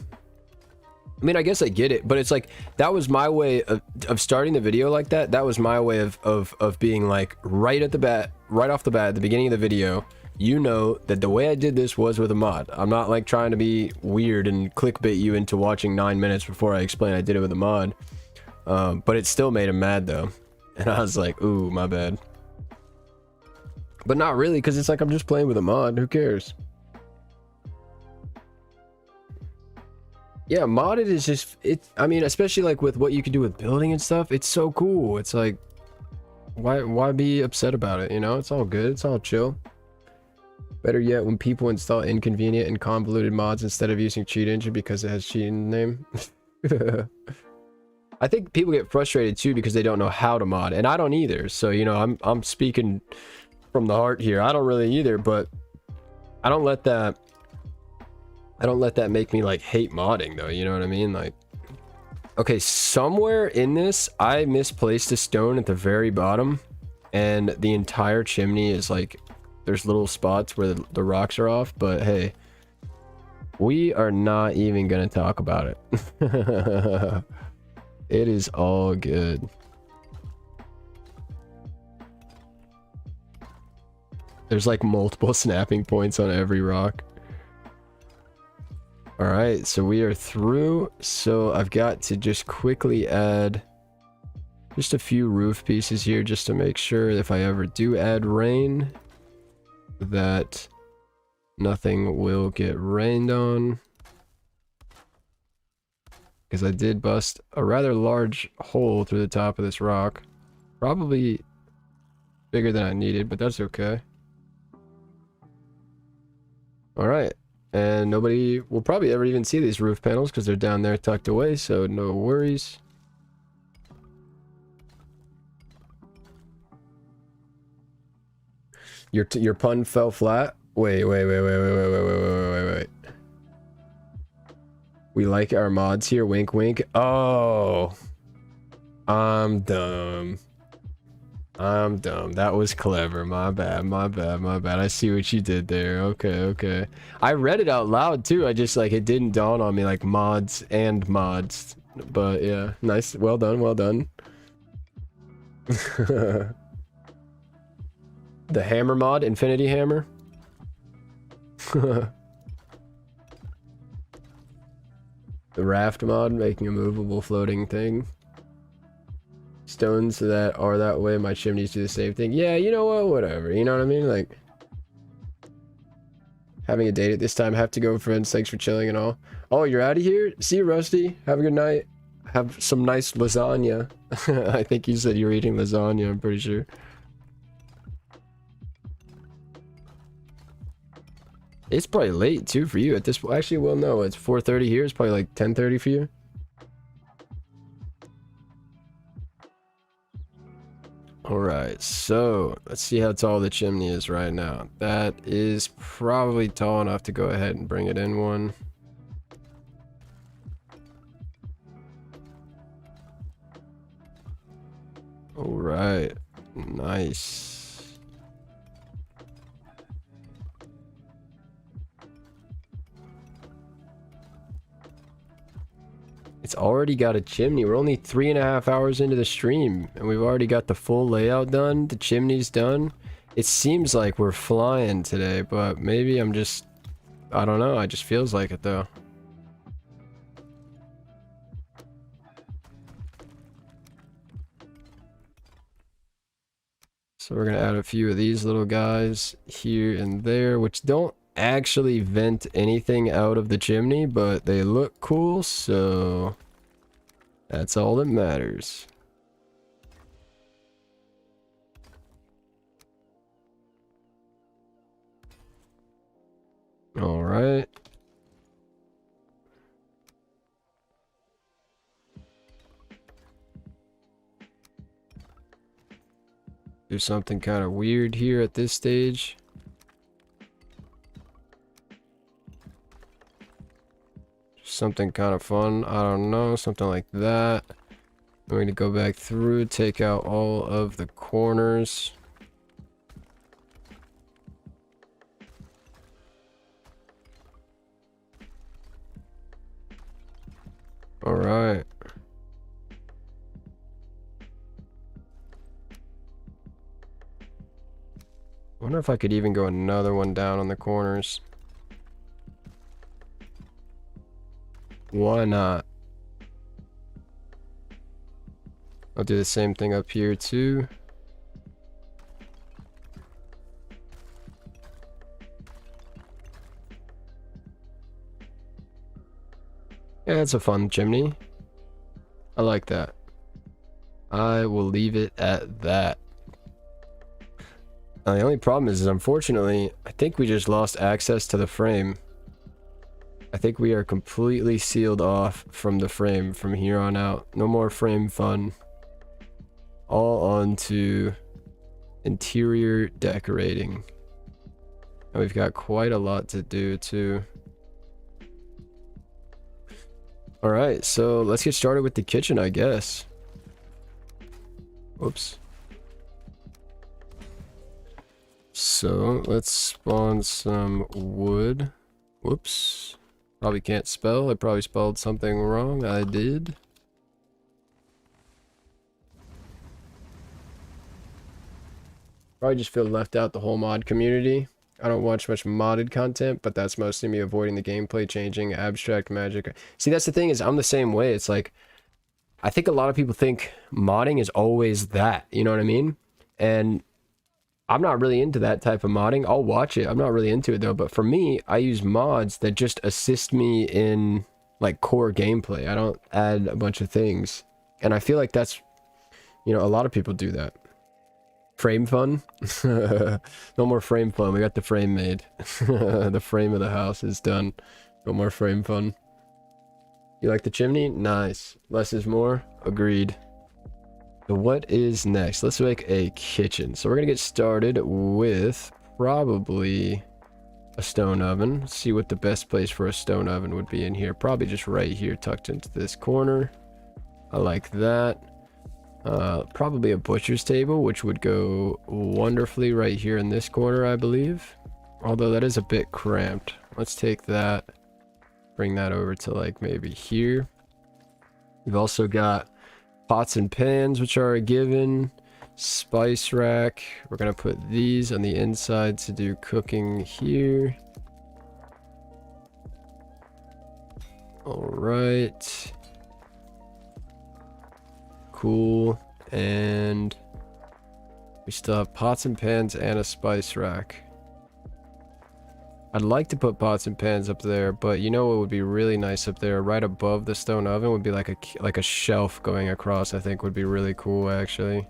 I mean, I guess I get it, but it's like, that was my way of starting the video like that. That was my way of being like, right off the bat, at the beginning of the video, you know that the way I did this was with a mod. I'm not like trying to be weird and clickbait you into watching 9 minutes before I explain I did it with a mod. But it still made him mad though. And I was like, ooh, my bad. But not really, because it's like, I'm just playing with a mod. Who cares? Yeah, modded is just, I mean, especially like with what you can do with building and stuff, it's so cool. It's like, why be upset about it, you know? It's all good, it's all chill. Better yet, when people install inconvenient and convoluted mods instead of using cheat engine because it has cheat in the name. I think people get frustrated too because they don't know how to mod, and I don't either. So, you know, I'm speaking from the heart here. I don't really either, but I don't let that make me like hate modding though, you know what I mean? Like, okay, somewhere in this I misplaced a stone at the very bottom, and the entire chimney is like, there's little spots where the rocks are off, but hey, we are not even gonna talk about it. It is all good. There's like multiple snapping points on every rock. All right, so we are through. So I've got to just quickly add just a few roof pieces here just to make sure if I ever do add rain that nothing will get rained on. Because I did bust a rather large hole through the top of this rock. Probably bigger than I needed, but that's okay. All right. And nobody will probably ever even see these roof panels because they're down there tucked away, so no worries. Your pun fell flat? Wait. We like our mods here, wink wink. Oh, I'm dumb. That was clever. My bad. I see what you did there. Okay. I read it out loud too. I just like, it didn't dawn on me like mods and mods. But yeah, nice. Well done. The hammer mod, Infinity Hammer. The raft mod, making a movable floating thing. Stones that are that way, my chimneys do the same thing. Yeah, you know what, whatever, you know what I mean? Like, having a date at this time. Have to go, friends. Thanks for chilling and all. Oh, you're out of here? See you, Rusty. Have a good night. Have some nice lasagna. I think you said you were eating lasagna, I'm pretty sure. It's probably late too for you at this point. Actually, well, no, it's 4:30 here. It's probably like 10:30 for you. Alright, so let's see how tall the chimney is right now. That is probably tall enough to go ahead and bring it in one. Alright, nice. It's already got a chimney. We're only 3.5 hours into the stream, and we've already got the full layout done. The chimney's done. It seems like we're flying today, but maybe I'm just... I don't know. It just feels like it, though. So we're gonna add a few of these little guys here and there, which don't actually vent anything out of the chimney, but they look cool, so that's all that matters. All right. Do something kind of weird here at this stage. Something kind of fun. I don't know. Something like that. I'm going to go back through, take out all of the corners. All right. I wonder if I could even go another one down on the corners. Why not? I'll do the same thing up here too. Yeah, it's a fun chimney. I like that. I will leave it at that. The only problem is unfortunately, I think we just lost access to the frame. I think we are completely sealed off from the frame from here on out. No more frame fun. All on to interior decorating. And we've got quite a lot to do too. Alright, so let's get started with the kitchen, I guess. Whoops. So let's spawn some wood. Whoops. Probably can't spell. I probably spelled something wrong. I did. Probably just feel left out the whole mod community. I don't watch much modded content, but that's mostly me avoiding the gameplay changing, abstract magic. See, that's the thing is I'm the same way. It's like, I think a lot of people think modding is always that, you know what I mean? And I'm not really into that type of modding. I'll watch it. I'm not really into it though. But for me, I use mods that just assist me in like core gameplay. I don't add a bunch of things. And I feel like that's, you know, a lot of people do that. Frame fun? No more frame fun. We got the frame made. The frame of the house is done. No more frame fun. You like the chimney? Nice. Less is more? Agreed. So what is next? Let's make a kitchen. So we're gonna get started with probably a stone oven. Let's see what the best place for a stone oven would be in here. Probably just right here tucked into this corner. I like that. Probably a butcher's table, which would go wonderfully right here in this corner, I believe. Although that is a bit cramped. Let's take that, bring that over to like maybe here. We've also got pots and pans, which are a given. Spice rack. We're gonna put these on the inside to do cooking here. All right. Cool. And we still have pots and pans and a spice rack. I'd like to put pots and pans up there, but you know what would be really nice up there, right above the stone oven, would be like a shelf going across. I think would be really cool actually.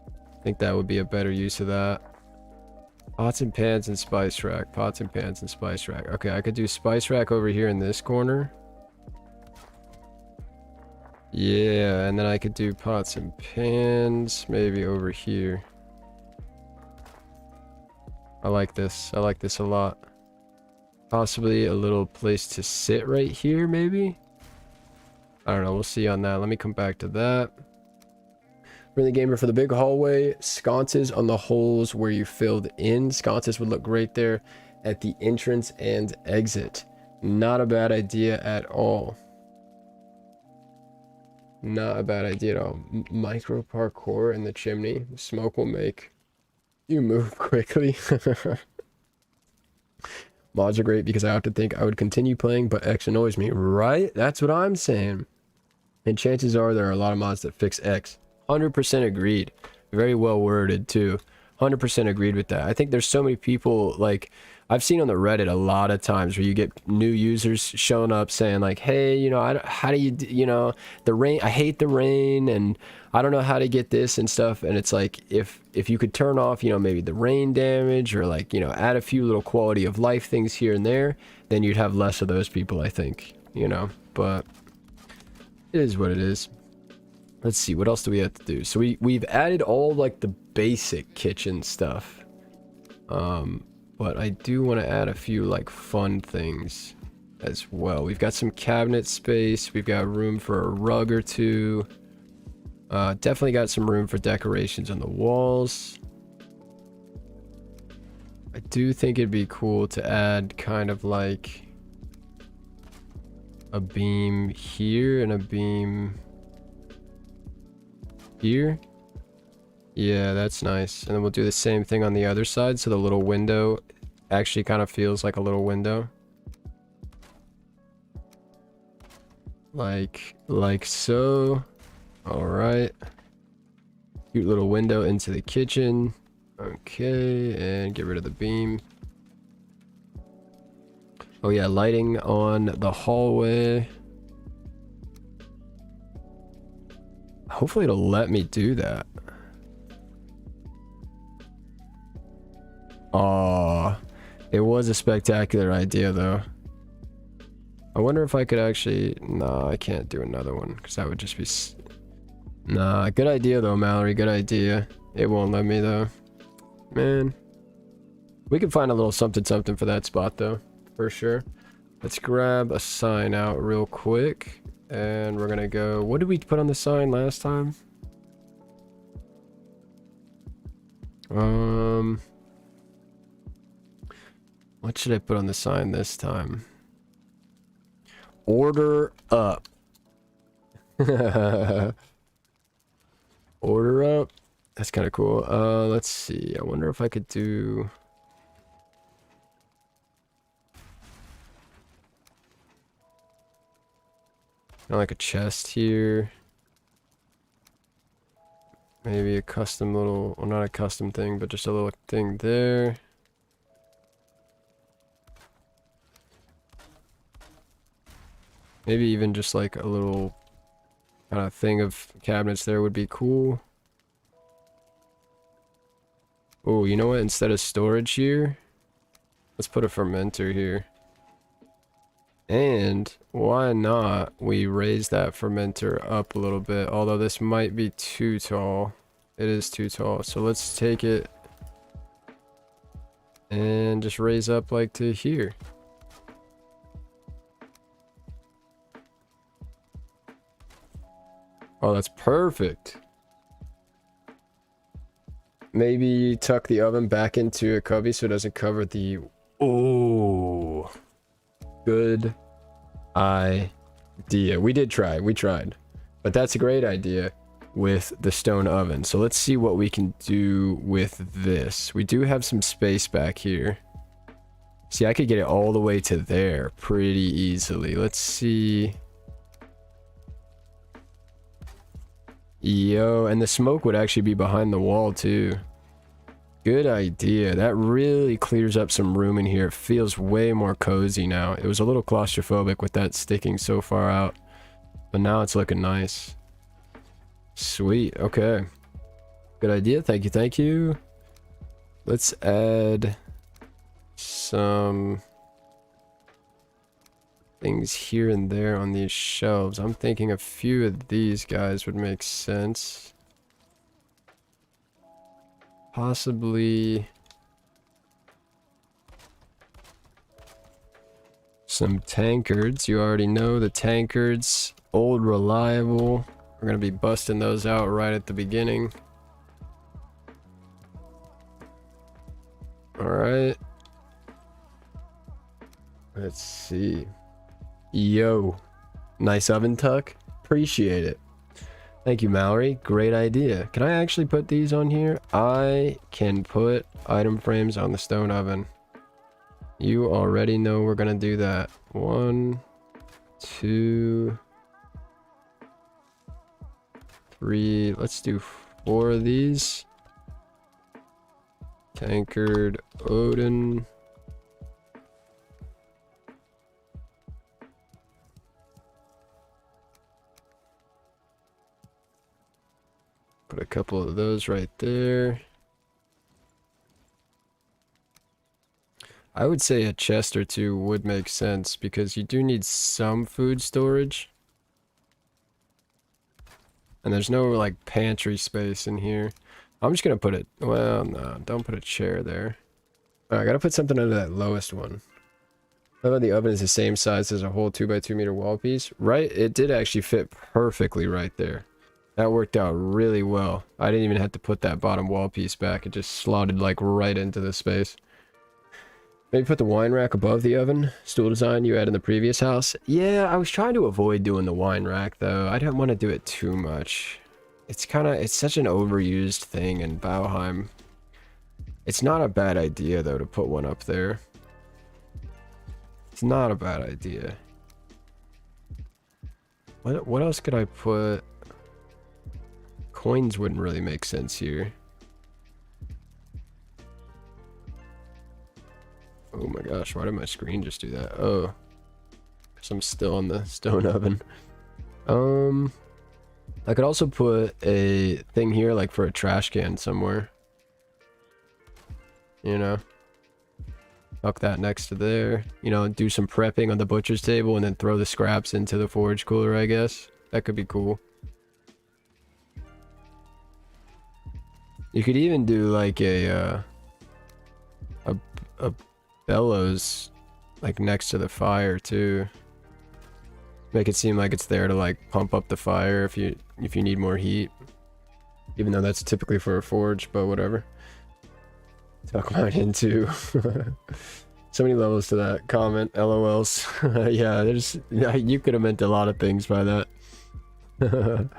I think that would be a better use of that. Pots and pans and spice rack. Pots and pans and spice rack. Okay, I could do spice rack over here in this corner. Yeah, and then I could do pots and pans maybe over here. I like this. I like this a lot. Possibly a little place to sit right here, maybe? I don't know. We'll see on that. Let me come back to that. Really gamer for the big hallway. Sconces on the holes where you filled in. Sconces would look great there at the entrance and exit. Not a bad idea at all. Not a bad idea at all. Micro parkour in the chimney. Smoke will make you move quickly. Mods are great because I often think I would continue playing, but X annoys me. Right? That's what I'm saying. And chances are there are a lot of mods that fix X. 100% agreed. Very well worded too. 100% agreed with that. I think there's so many people, like, I've seen on the Reddit a lot of times where you get new users showing up saying like, hey, you know, how do you, you know, the rain, I hate the rain and I don't know how to get this and stuff. And it's like, if you could turn off, you know, maybe the rain damage or like, you know, add a few little quality of life things here and there, then you'd have less of those people, I think, you know, but it is what it is. Let's see, what else do we have to do? So we've added all like the basic kitchen stuff. But I do want to add a few like fun things as well. We've got some cabinet space. We've got room for a rug or two. Definitely got some room for decorations on the walls. I do think it'd be cool to add kind of like a beam here and a beam here. Yeah, that's nice. And then we'll do the same thing on the other side, so the little window actually kind of feels like a little window. Like so. All right. Cute little window into the kitchen. Okay, and get rid of the beam. Oh yeah, lighting on the hallway. Hopefully it'll let me do that. Aw, it was a spectacular idea though. I wonder if I could actually... Nah, I can't do another one because that would just be... Nah, good idea though, Mallory, good idea. It won't let me though. Man. We can find a little something something for that spot though, for sure. Let's grab a sign out real quick. And we're gonna go... What did we put on the sign last time? What should I put on the sign this time? Order up. Order up. That's kind of cool. Let's see. I wonder if I could do... like a chest here. Maybe a custom little... Well, not a custom thing, but just a little thing there. Maybe even just like a little kind of thing of cabinets there would be cool. Oh, you know what? Instead of storage here, let's put a fermenter here. And why not we raise that fermenter up a little bit, although this might be too tall. It is too tall. So let's take it and just raise up like to here. Oh, that's perfect. Maybe tuck the oven back into a cubby so it doesn't cover the... Oh, good idea. We tried. But that's a great idea with the stone oven. So let's see what we can do with this. We do have some space back here. See, I could get it all the way to there pretty easily. Let's see... Yo, and the smoke would actually be behind the wall too. Good idea. That really clears up some room in here. It feels way more cozy now. It was a little claustrophobic with that sticking so far out, but now it's looking nice. Sweet. Okay. Good idea. Thank you. Thank you. Let's add some things here and there on these shelves. I'm thinking a few of these guys would make sense. Possibly some tankards. You already know the tankards. Old reliable. We're gonna be busting those out right at the beginning. Alright. Let's see. Yo, nice oven tuck. Appreciate it. Thank you, Mallory. Great idea. Can I actually put these on here? I can put item frames on the stone oven. You already know we're gonna do that. 1, 2, 3. Let's do 4 of these. Tankard Odin. Put a couple of those right there. I would say a chest or two would make sense because you do need some food storage. And there's no like pantry space in here. I'm just gonna put it, well, no, don't put a chair there. Alright, I gotta put something under that lowest one. How about the oven is the same size as a whole 2x2 meter wall piece? Right, it did actually fit perfectly right there. That worked out really well. I didn't even have to put that bottom wall piece back. It just slotted like right into the space. Maybe put the wine rack above the oven. Stool design you had in the previous house. Yeah, I was trying to avoid doing the wine rack though. I didn't want to do it too much. It's such an overused thing in Valheim. It's not a bad idea though to put one up there. It's not a bad idea. What else could I put? Coins wouldn't really make sense here. Oh my gosh, why did my screen just do that? Oh, because I'm still on the stone oven. I could also put a thing here like for a trash can somewhere. You know? Tuck that next to there. You know, do some prepping on the butcher's table and then throw the scraps into the forage cooler, I guess. That could be cool. You could even do like a bellows like next to the fire too. Make it seem like it's there to like pump up the fire if you need more heat. Even though that's typically for a forge, but whatever. Talk about into so many levels to that comment. LOLs. Yeah, you could have meant a lot of things by that.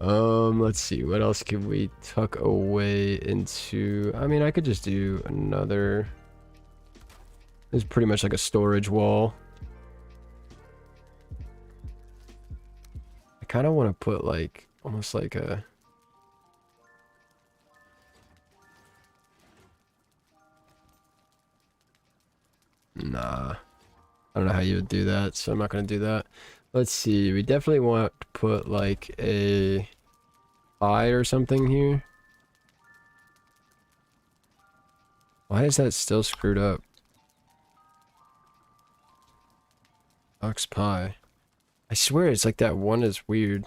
Let's see, what else can we tuck away into? I mean, I could just do another. It's pretty much like a storage wall. I kind of want to put like almost like a nah, I don't know how you would do that, so I'm not going to do that. Let's see, we definitely want to put like a fire or something here. Why is that still screwed up? Ox pie. I swear it's like that one is weird.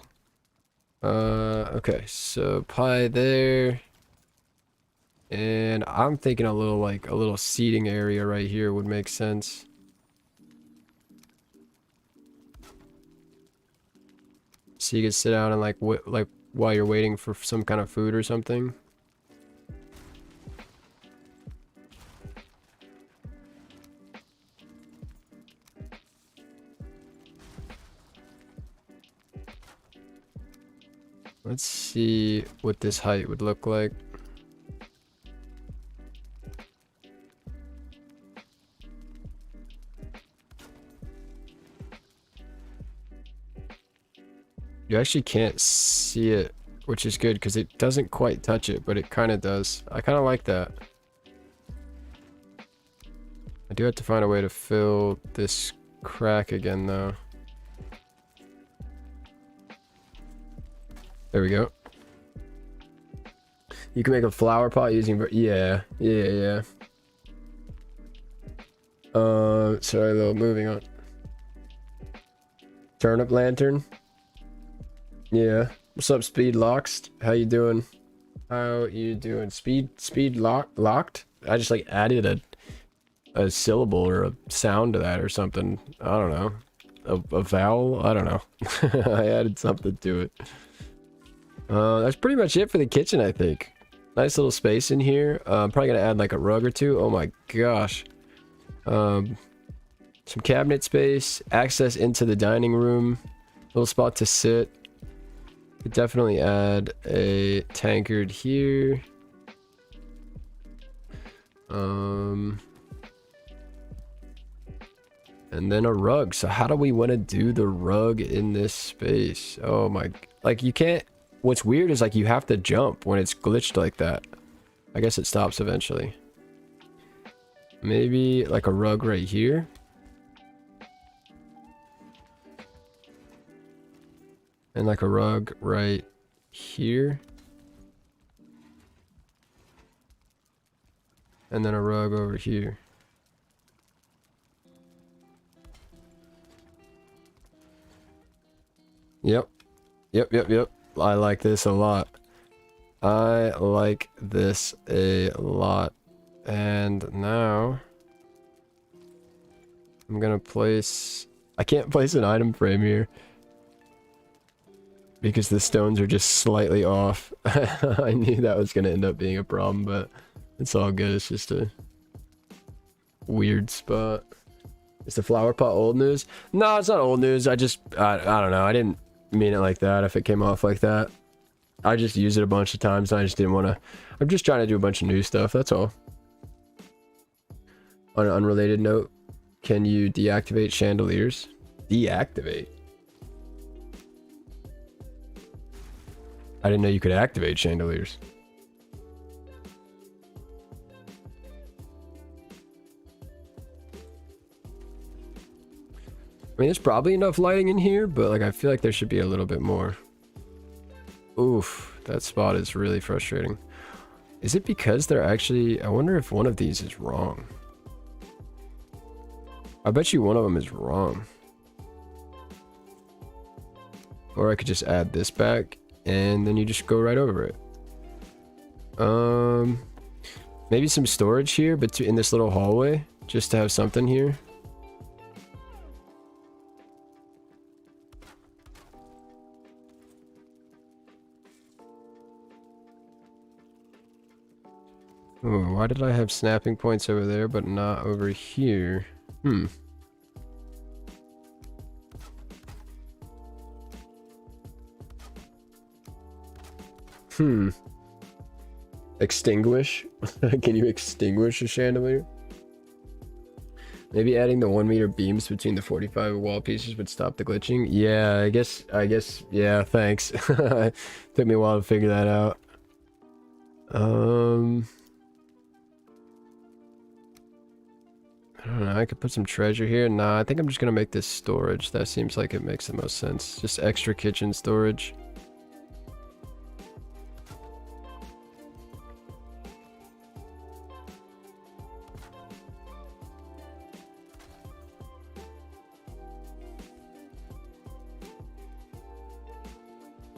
Okay, so pie there. And I'm thinking a little seating area right here would make sense. So you can sit down and like while you're waiting for some kind of food or something. Let's see what this height would look like. You actually can't see it, which is good because it doesn't quite touch it, but it kind of does. I kind of like that. I do have to find a way to fill this crack again though. There we go. You can make a flower pot using, yeah. Sorry, though, moving on. Turnip lantern. Yeah. What's up, Speed Locked? How you doing? How you doing? Speed locked? I just like added a syllable or a sound to that or something. I don't know. A vowel? I don't know. I added something to it. That's pretty much it for the kitchen, I think. Nice little space in here. Probably gonna add like a rug or two. Oh my gosh. Some cabinet space, access into the dining room, little spot to sit. Could definitely add a tankard here. And then a rug. So how do we want to do the rug in this space? Oh my, like you can't. what's weird is like you have to jump when it's glitched like that. I guess it stops eventually. Maybe like a rug right here. And like a rug right here. And then a rug over here. Yep. Yep. I like this a lot. I like this a lot. And now I'm gonna place... I can't place an item frame here because the stones are just slightly off. I knew that was gonna end up being a problem, but it's all good. It's just a weird spot. Is the flower pot old news? No, it's not old news. I don't know. I didn't mean it like that if it came off like that. I just used it a bunch of times and I just didn't want to... I'm just trying to do a bunch of new stuff, that's all. On an unrelated note, can you deactivate chandeliers? Deactivate? I didn't know you could activate chandeliers. I mean, there's probably enough lighting in here, but like I feel like there should be a little bit more. Oof, that spot is really frustrating. Is it because they're actually... I wonder if one of these is wrong. I bet you one of them is wrong. Or I could just add this back and then you just go right over it. Maybe some storage here, but in this little hallway, just to have something here. Oh, why did I have snapping points over there, but not over here? Extinguish? Can you extinguish a chandelier? Maybe adding the 1 meter beams between the 45 wall pieces would stop the glitching. Yeah, I guess, yeah, thanks. Took me a while to figure that out. I don't know, I could put some treasure here. Nah, I think I'm just gonna make this storage. That seems like it makes the most sense. Just extra kitchen storage.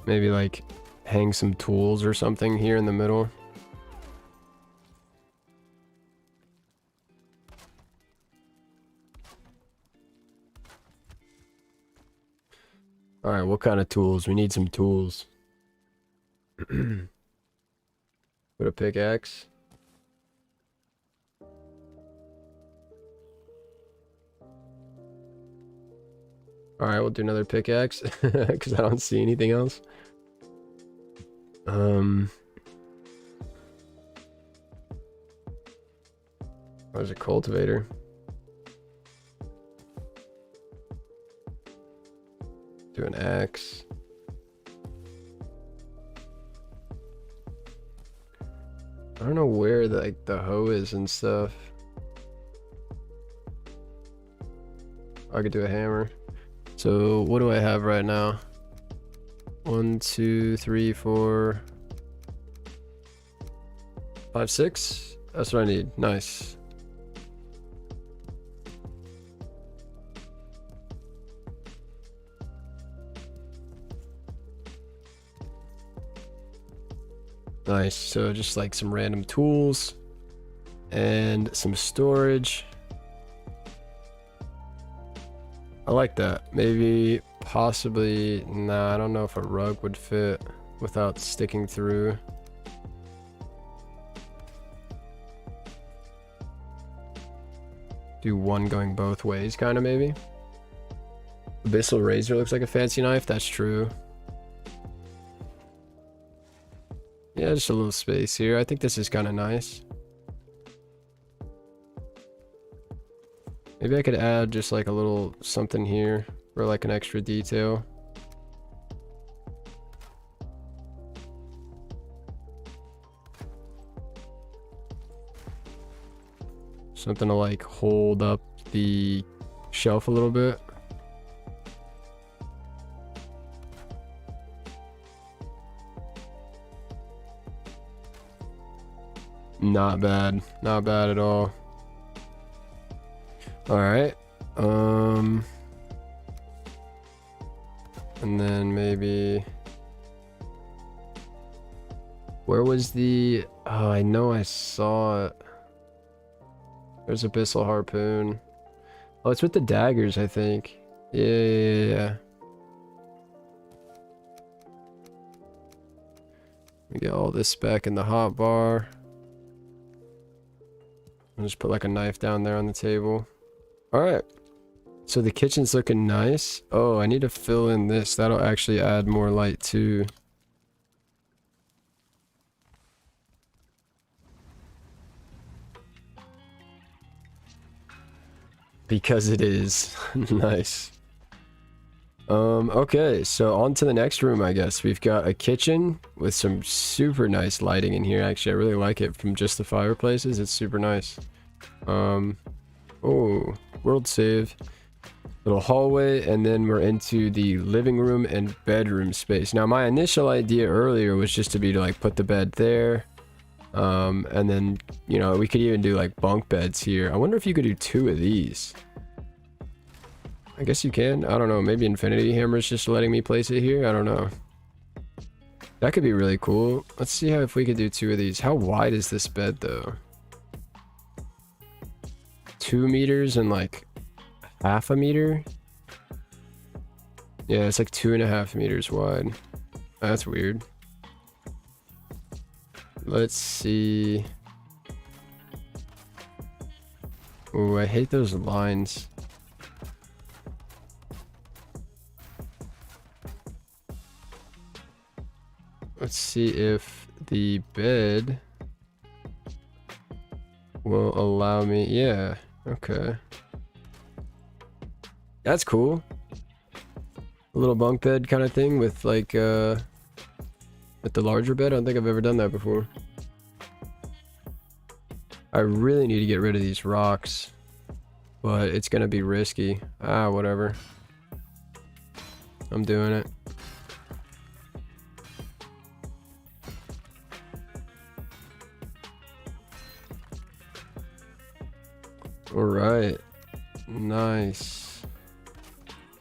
Maybe like hang some tools or something here in the middle. Alright, what kind of tools? We need some tools. Put a pickaxe. Alright, we'll do another pickaxe. Because I don't see anything else. There's a cultivator. Do an axe. I don't know where the hoe is and stuff. I could do a hammer. So what do I have right now? 1, 2, 3, 4, 5, 6. That's what I need. Nice. Nice, so just like some random tools and some storage. I like that. Maybe, possibly, nah, I don't know if a rug would fit without sticking through. Do one going both ways, kind of, maybe. Abyssal razor looks like a fancy knife, that's true. Yeah, just a little space here. I think this is kind of nice. Maybe I could add just like a little something here for like an extra detail. Something to like hold up the shelf a little bit. Not bad. Not bad at all. Alright. And then maybe... Where was the... Oh, I know I saw it. There's Abyssal Harpoon. Oh, it's with the daggers, I think. Yeah. We get all this back in the hot bar. I'll just put like a knife down there on the table. Alright. So the kitchen's looking nice. Oh, I need to fill in this. That'll actually add more light too. Because it is. Nice. Okay, so on to the next room, I guess. We've got a kitchen with some super nice lighting in here. Actually, I really like it from just the fireplaces. It's super nice. Oh, world save. Little hallway, and then we're into the living room and bedroom space. Now, my initial idea earlier was just to be to like put the bed there. And then, you know, we could even do like bunk beds here. I wonder if you could do 2 of these. I guess you can. I don't know. Maybe Infinity Hammer's just letting me place it here. I don't know. That could be really cool. Let's see how if we could do 2 of these. How wide is this bed though? 2 meters and like half a meter? Yeah, it's like 2.5 meters wide. That's weird. Let's see. Oh, I hate those lines. Let's see if the bed will allow me. Yeah, okay. That's cool. A little bunk bed kind of thing with like with the larger bed. I don't think I've ever done that before. I really need to get rid of these rocks, but it's gonna be risky. Ah, whatever. I'm doing it. All right, nice.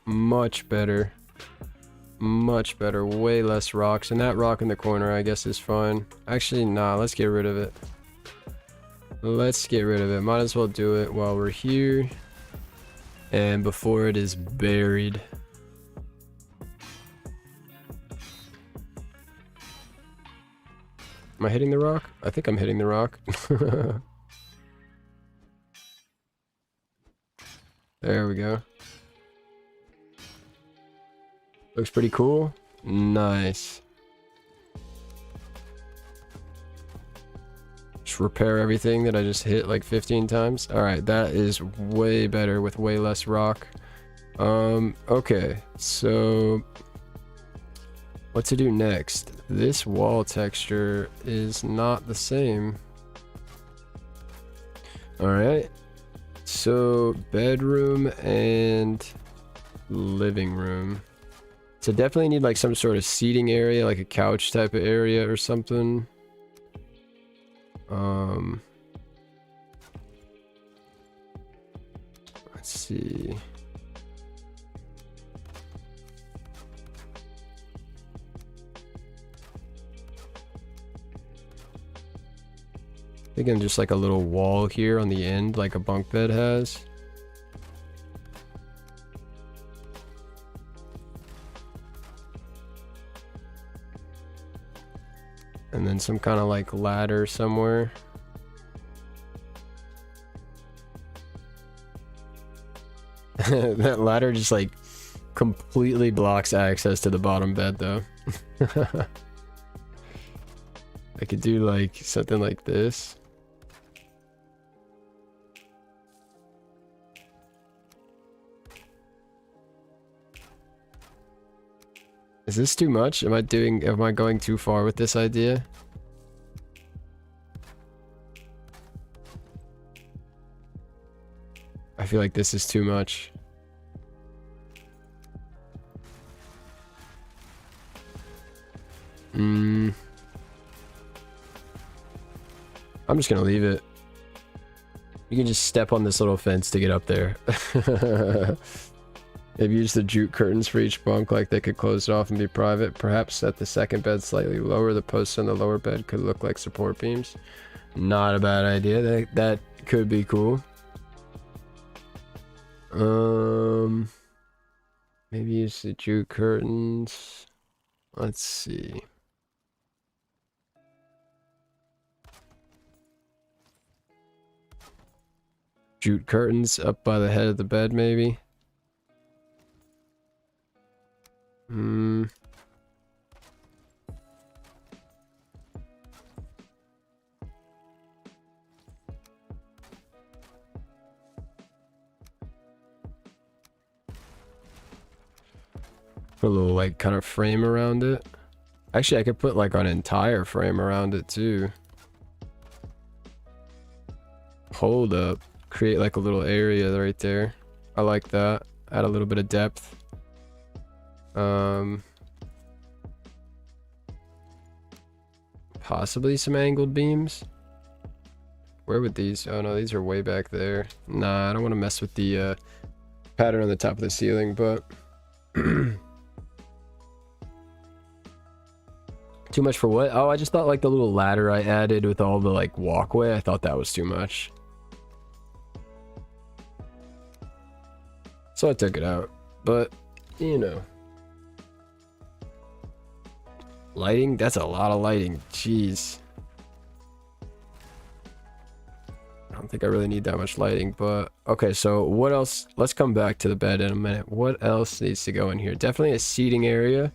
Much better. Much better. Way less rocks. And that rock in the corner, I guess, is fine. Actually, nah, let's get rid of it. Let's get rid of it. Might as well do it while we're here. And before it is buried. Am I hitting the rock? I think I'm hitting the rock. There we go. Looks pretty cool. Nice. Just repair everything that I just hit like 15 times. Alright, that is way better with way less rock. Okay, so what to do next? This wall texture is not the same. Alright. So bedroom and living room. So definitely need like some sort of seating area, like a couch type of area or something. Let's see. Thinking just like a little wall here on the end, like a bunk bed has. And then some kind of like ladder somewhere. That ladder just like completely blocks access to the bottom bed though. I could do like something like this. Is this too much? Am I going too far with this idea? feel like this is too much. I'm just gonna leave it. You can just step on this little fence to get up there. Maybe use the jute curtains for each bunk, like they could close it off and be private. Perhaps set the second bed slightly lower. The posts on the lower bed could look like support beams. Not a bad idea. That could be cool. Maybe use the jute curtains. Let's see. Jute curtains up by the head of the bed, maybe. Put a little like kind of frame around it. Actually, I could put like an entire frame around it too. Hold up. Create like a little area right there. I like that. Add a little bit of depth. Possibly some angled beams. Where would these? Oh no, these are way back there. Nah, I don't want to mess with the pattern on the top of the ceiling, but too much for what? Oh, I just thought like the little ladder I added with all the like walkway, I thought that was too much. So I took it out, but you know. Lighting? That's a lot of lighting. Jeez. I don't think I really need that much lighting, but okay, so what else? Let's come back to the bed in a minute. What else needs to go in here? Definitely a seating area,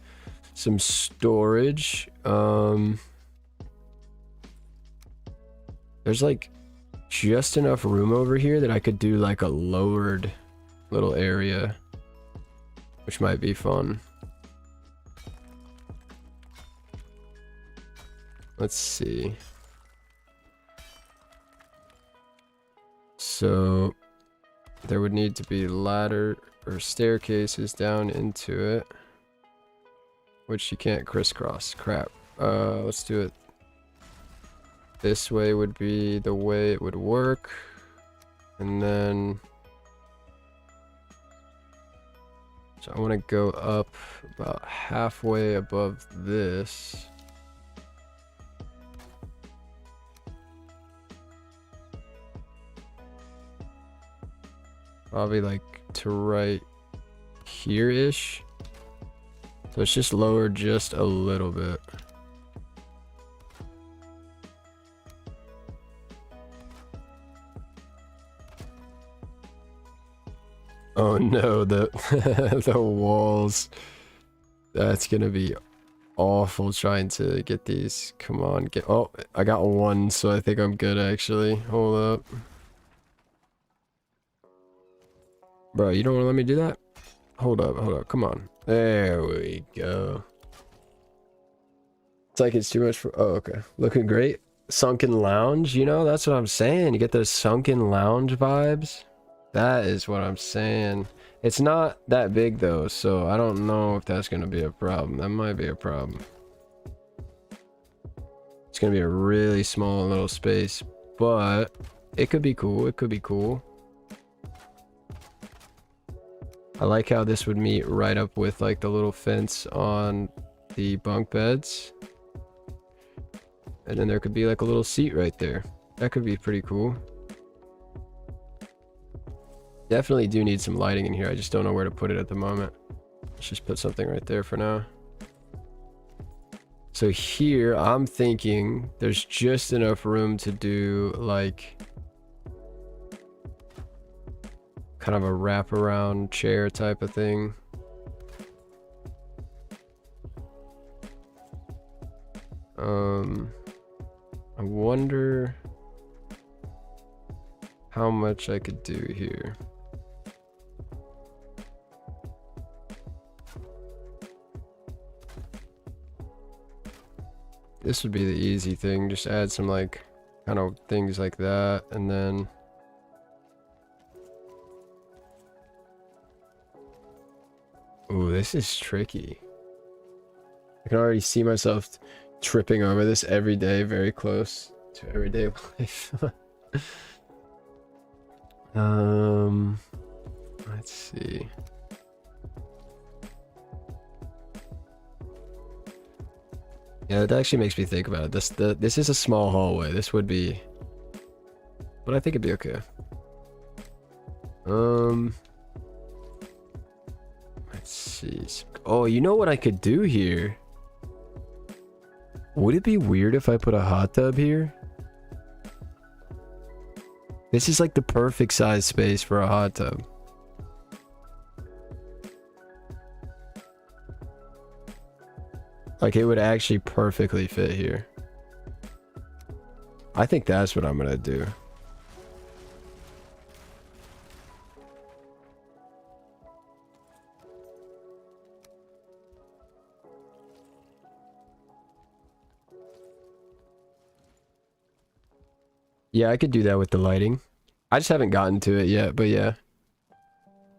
some storage. There's like just enough room over here that I could do like a lowered little area, which might be fun. Let's see. So there would need to be ladder or staircases down into it, which you can't crisscross. Crap. Let's do it. This way would be the way it would work. And then so I want to go up about halfway above this. Probably like to right here-ish. So it's just lowered just a little bit. Oh no, the the walls. That's gonna be awful trying to get these. Come on, get. Oh, I got one, so I think I'm good actually. Hold up. Bro, you don't want to let me do that? Hold up, come on. There we go. It's like it's too much for... Oh, okay. Looking great. Sunken lounge, you know? That's what I'm saying. You get those sunken lounge vibes. That is what I'm saying. It's not that big, though, so I don't know if that's going to be a problem. That might be a problem. It's going to be a really small little space, but it could be cool. It could be cool. I like how this would meet right up with like the little fence on the bunk beds. And then there could be like a little seat right there. That could be pretty cool. Definitely do need some lighting in here. I just don't know where to put it at the moment. Let's just put something right there for now. So here I'm thinking there's just enough room to do like kind of a wraparound chair type of thing. I wonder how much I could do here. This would be the easy thing. Just add some like kind of things like that, and then Ooh, this is tricky. I can already see myself tripping over this every day, very close to everyday life. Let's see. Yeah, it actually makes me think about it. This is a small hallway. This would be, but I think it'd be okay. Let's see. Oh, you know what I could do here? Would it be weird if I put a hot tub here? This is like the perfect size space for a hot tub. Like, it would actually perfectly fit here. I think that's what I'm gonna do. Yeah, I could do that with the lighting. I just haven't gotten to it yet, but yeah.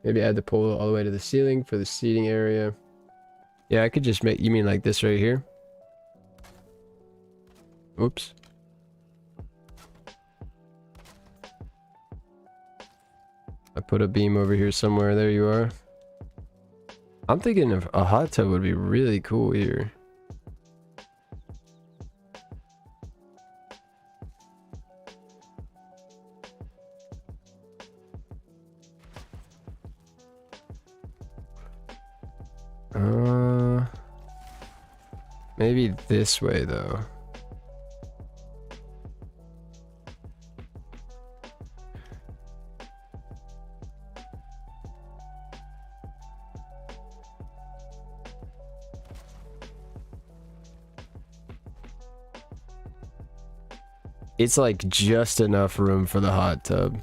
Maybe add the pole all the way to the ceiling for the seating area. Yeah, I could just make... You mean like this right here? Oops. I put a beam over here somewhere. There you are. I'm thinking of a hot tub would be really cool here. Maybe this way though. It's like just enough room for the hot tub.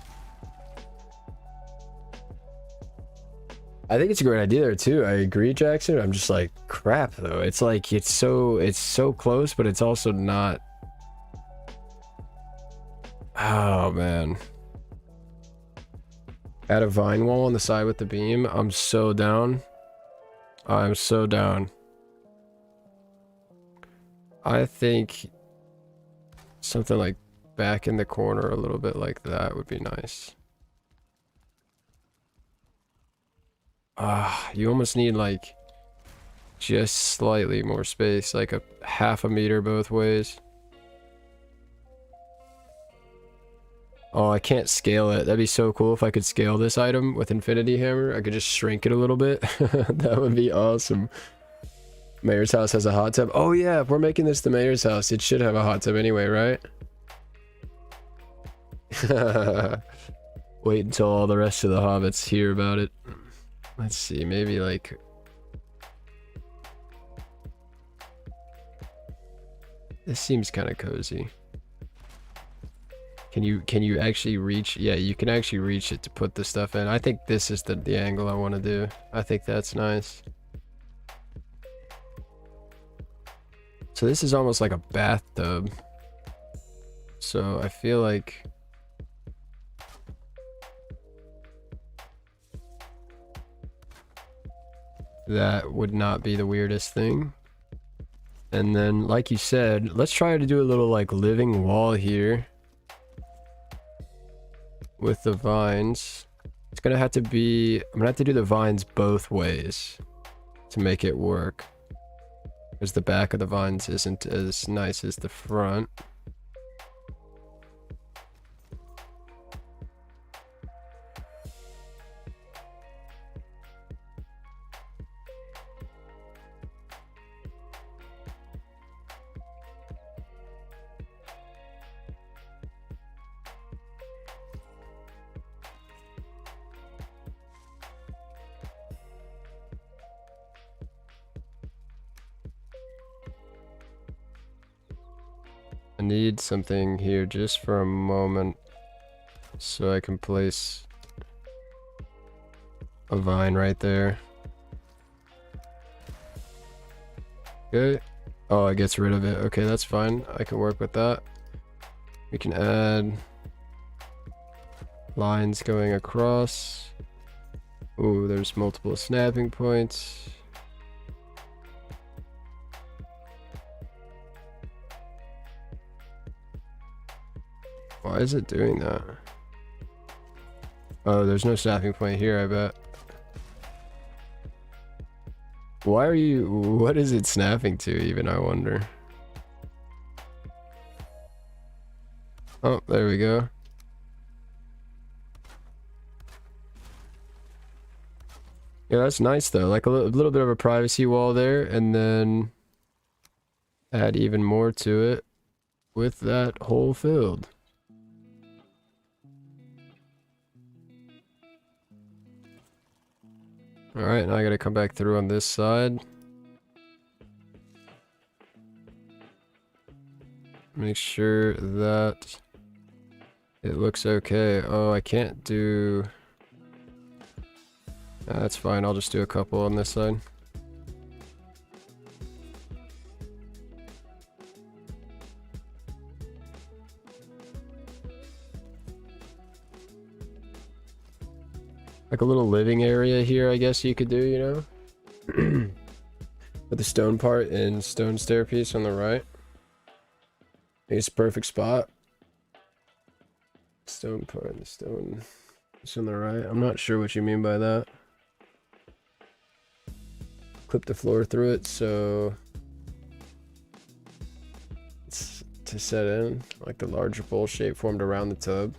I think it's a great idea there too. I agree, Jackson. I'm just like, crap though. It's like it's so close, but it's also not. Oh man. Add a vine wall on the side with the beam. I'm so down. I'm so down. I think something like back in the corner a little bit like that would be nice. You almost need like just slightly more space, like a half a meter both ways. Oh, I can't scale it. That'd be so cool if I could scale this item with Infinity Hammer. I could just shrink it a little bit. That would be awesome. Mayor's house has a hot tub. Oh yeah, if we're making this the mayor's house, it should have a hot tub anyway, right? Wait until all the rest of the hobbits hear about it. Let's see, maybe like... This seems kind of cozy. Can you actually reach? Yeah, you can actually reach it to put the stuff in. I think this is the angle I want to do. I think that's nice. So this is almost like a bathtub. So I feel like that would not be the weirdest thing. And then, like you said, let's try to do a little like living wall here with the vines. It's gonna have to be, I'm gonna have to do the vines both ways to make it work, because the back of the vines isn't as nice as the front. I need something here just for a moment so I can place a vine right there. Okay. Oh, it gets rid of it. Okay, that's fine. I can work with that. We can add lines going across. Ooh, there's multiple snapping points. Why is it doing that? Oh, there's no snapping point here, I bet. Why are you... What is it snapping to even, I wonder? Oh, there we go. Yeah, that's nice though. Like a little bit of a privacy wall there, and then add even more to it with that hole filled. Alright, now I gotta come back through on this side. Make sure that it looks okay. Oh, I can't do... That's fine, I'll just do a couple on this side. Like a little living area here, I guess you could do, you know? With the stone part and stone stairpiece on the right. I think it's a perfect spot. Stone part and the stone is on the right. I'm not sure what you mean by that. Clip the floor through it so it's to set in like the larger bowl shape formed around the tub.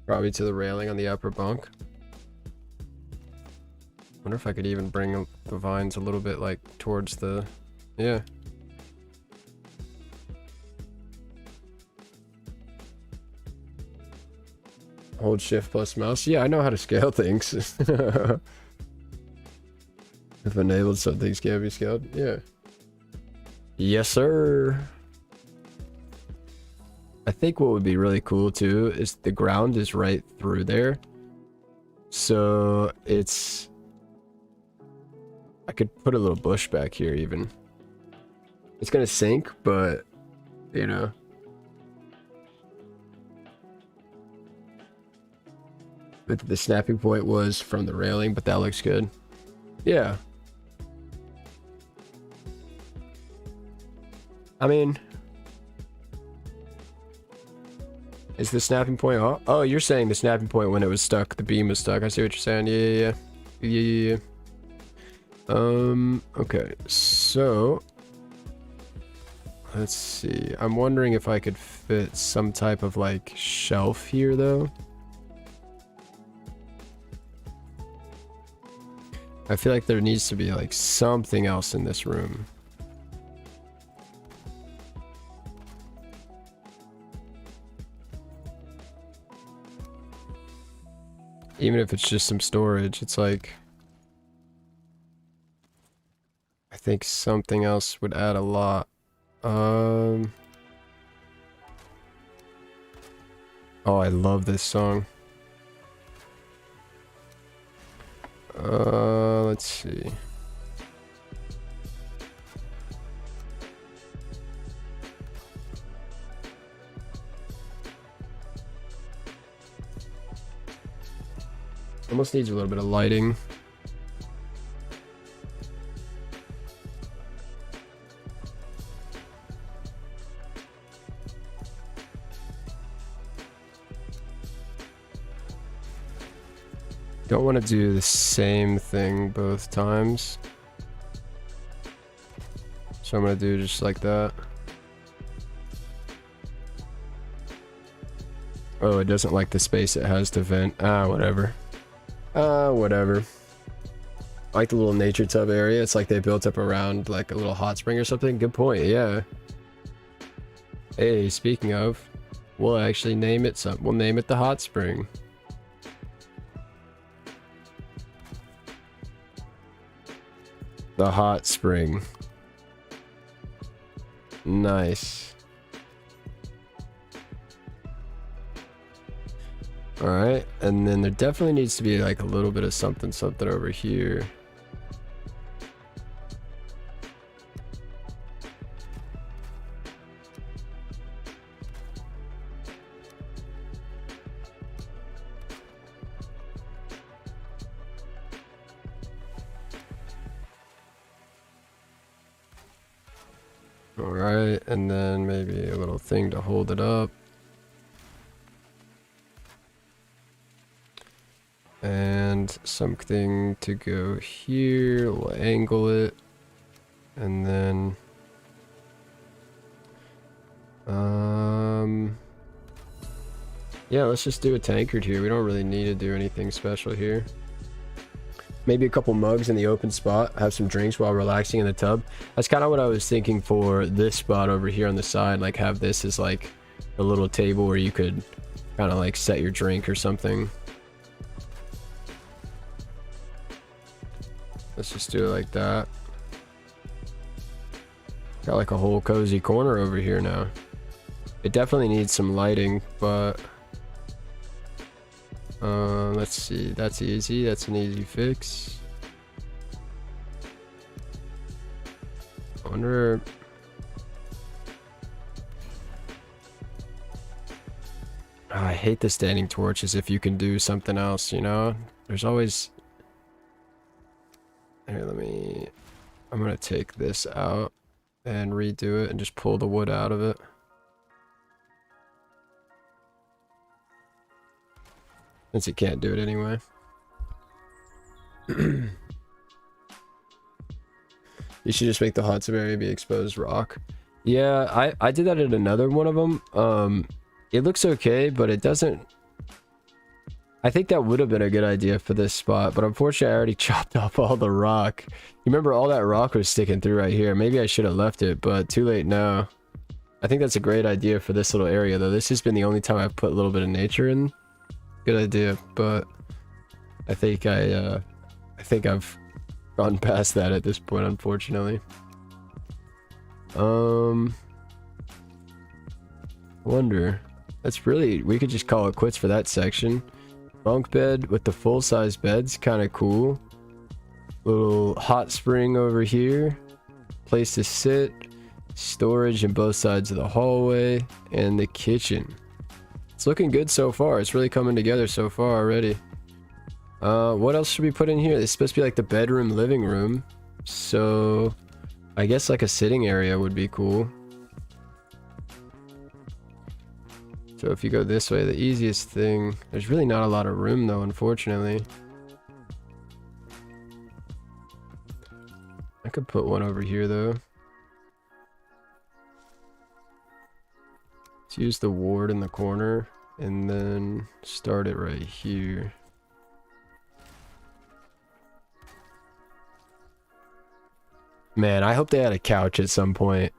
Probably to the railing on the upper bunk. Wonder if I could even bring the vines a little bit like towards the... Yeah. Hold shift plus mouse. Yeah, I know how to scale things. If enabled, some things can be scaled. Yeah. Yes, sir. I think what would be really cool too is the ground is right through there. So it's... I could put a little bush back here even. It's gonna sink, but, you know. But the snapping point was from the railing, but that looks good. Yeah. I mean... Is the snapping point off? Oh, you're saying the snapping point when it was stuck, the beam was stuck. I see what you're saying. Yeah. Okay. So, let's see. I'm wondering if I could fit some type of like shelf here though. I feel like there needs to be like something else in this room. Even if it's just some storage, it's like... I think something else would add a lot. Oh, I love this song. Let's see. Almost needs a little bit of lighting. Don't want to do the same thing both times. So I'm going to do just like that. Oh, it doesn't like the space it has to vent. Whatever. Whatever. I like the little nature tub area. It's like they built up around like a little hot spring or something. Good point, yeah. Hey, speaking of, we'll actually name it something. We'll name it the hot spring. The hot spring. Nice. Alright, and then there definitely needs to be like a little bit of something over here. All right, and then maybe a little thing to hold it up. And something to go here, we'll angle it. And then yeah, let's just do a tankard here. We don't really need to do anything special here. Maybe a couple mugs in the open spot, have some drinks while relaxing in the tub. That's kind of what I was thinking for this spot over here on the side, like have this as like a little table where you could kind of like set your drink or something. Let's just do it like that. Got like a whole cozy corner over here now. It definitely needs some lighting, but let's see. That's easy. That's an easy fix. I wonder. Oh, I hate the standing torches if you can do something else, you know? There's always... Here, I'm gonna take this out and redo it and just pull the wood out of it. Since it can't do it anyway. You should just make the hot tub area be exposed rock. Yeah, I did that at another one of them. It looks okay, but it doesn't... I think that would have been a good idea for this spot, but unfortunately I already chopped off all the rock. You remember all that rock was sticking through right here. Maybe I should have left it, but too late now. I think that's a great idea for this little area, though. This has been the only time I've put a little bit of nature in. Good idea, but I think I've gone past that at this point, unfortunately. Wonder. That's really... We could just call it quits for that section. Bunk bed with the full-size bed's kind of cool. Little hot spring over here. Place to sit. Storage in both sides of the hallway. And the kitchen. It's looking good so far. It's really coming together so far already. What else should we put in here? It's supposed to be like the bedroom, living room. So I guess like a sitting area would be cool. So if you go this way, the easiest thing... There's really not a lot of room though, unfortunately. I could put one over here though. Let's use the ward in the corner and then start it right here. Man, I hope they had a couch at some point.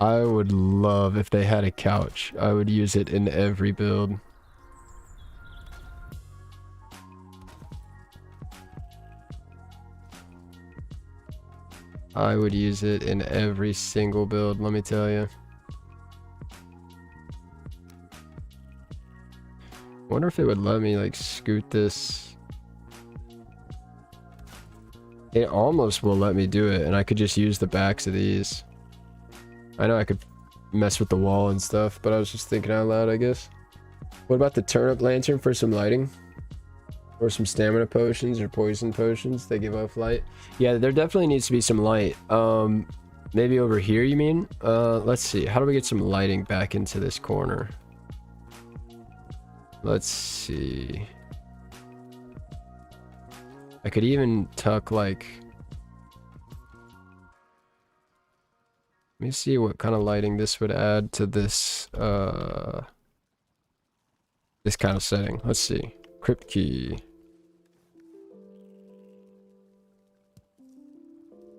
I would love if they had a couch. I would use it in every build. I would use it in every single build, let me tell you. Wonder if it would let me like scoot this. It almost will let me do it, and I could just use the backs of these. I know I could mess with the wall and stuff, but I was just thinking out loud, I guess. What about the turnip lantern for some lighting? Or some stamina potions or poison potions? They give off light. Yeah, there definitely needs to be some light. Maybe over here, you mean? Let's see. How do we get some lighting back into this corner? Let's see. I could even tuck like... Let me see what kind of lighting this would add to this, this kind of setting. Let's see. Crypt key.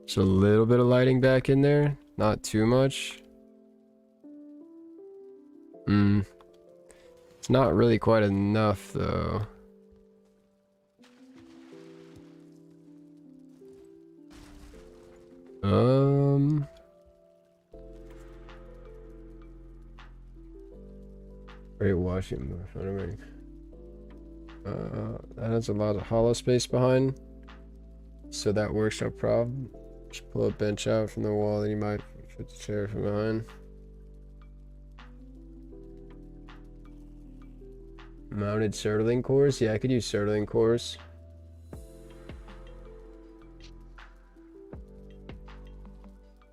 So a little bit of lighting back in there. Not too much. It's not really quite enough, though. Great washing. That has a lot of hollow space behind, so that works no problem. Just pull a bench out from the wall, then you might put the chair from behind. Mounted Surtling cores? Yeah, I could use Surtling cores.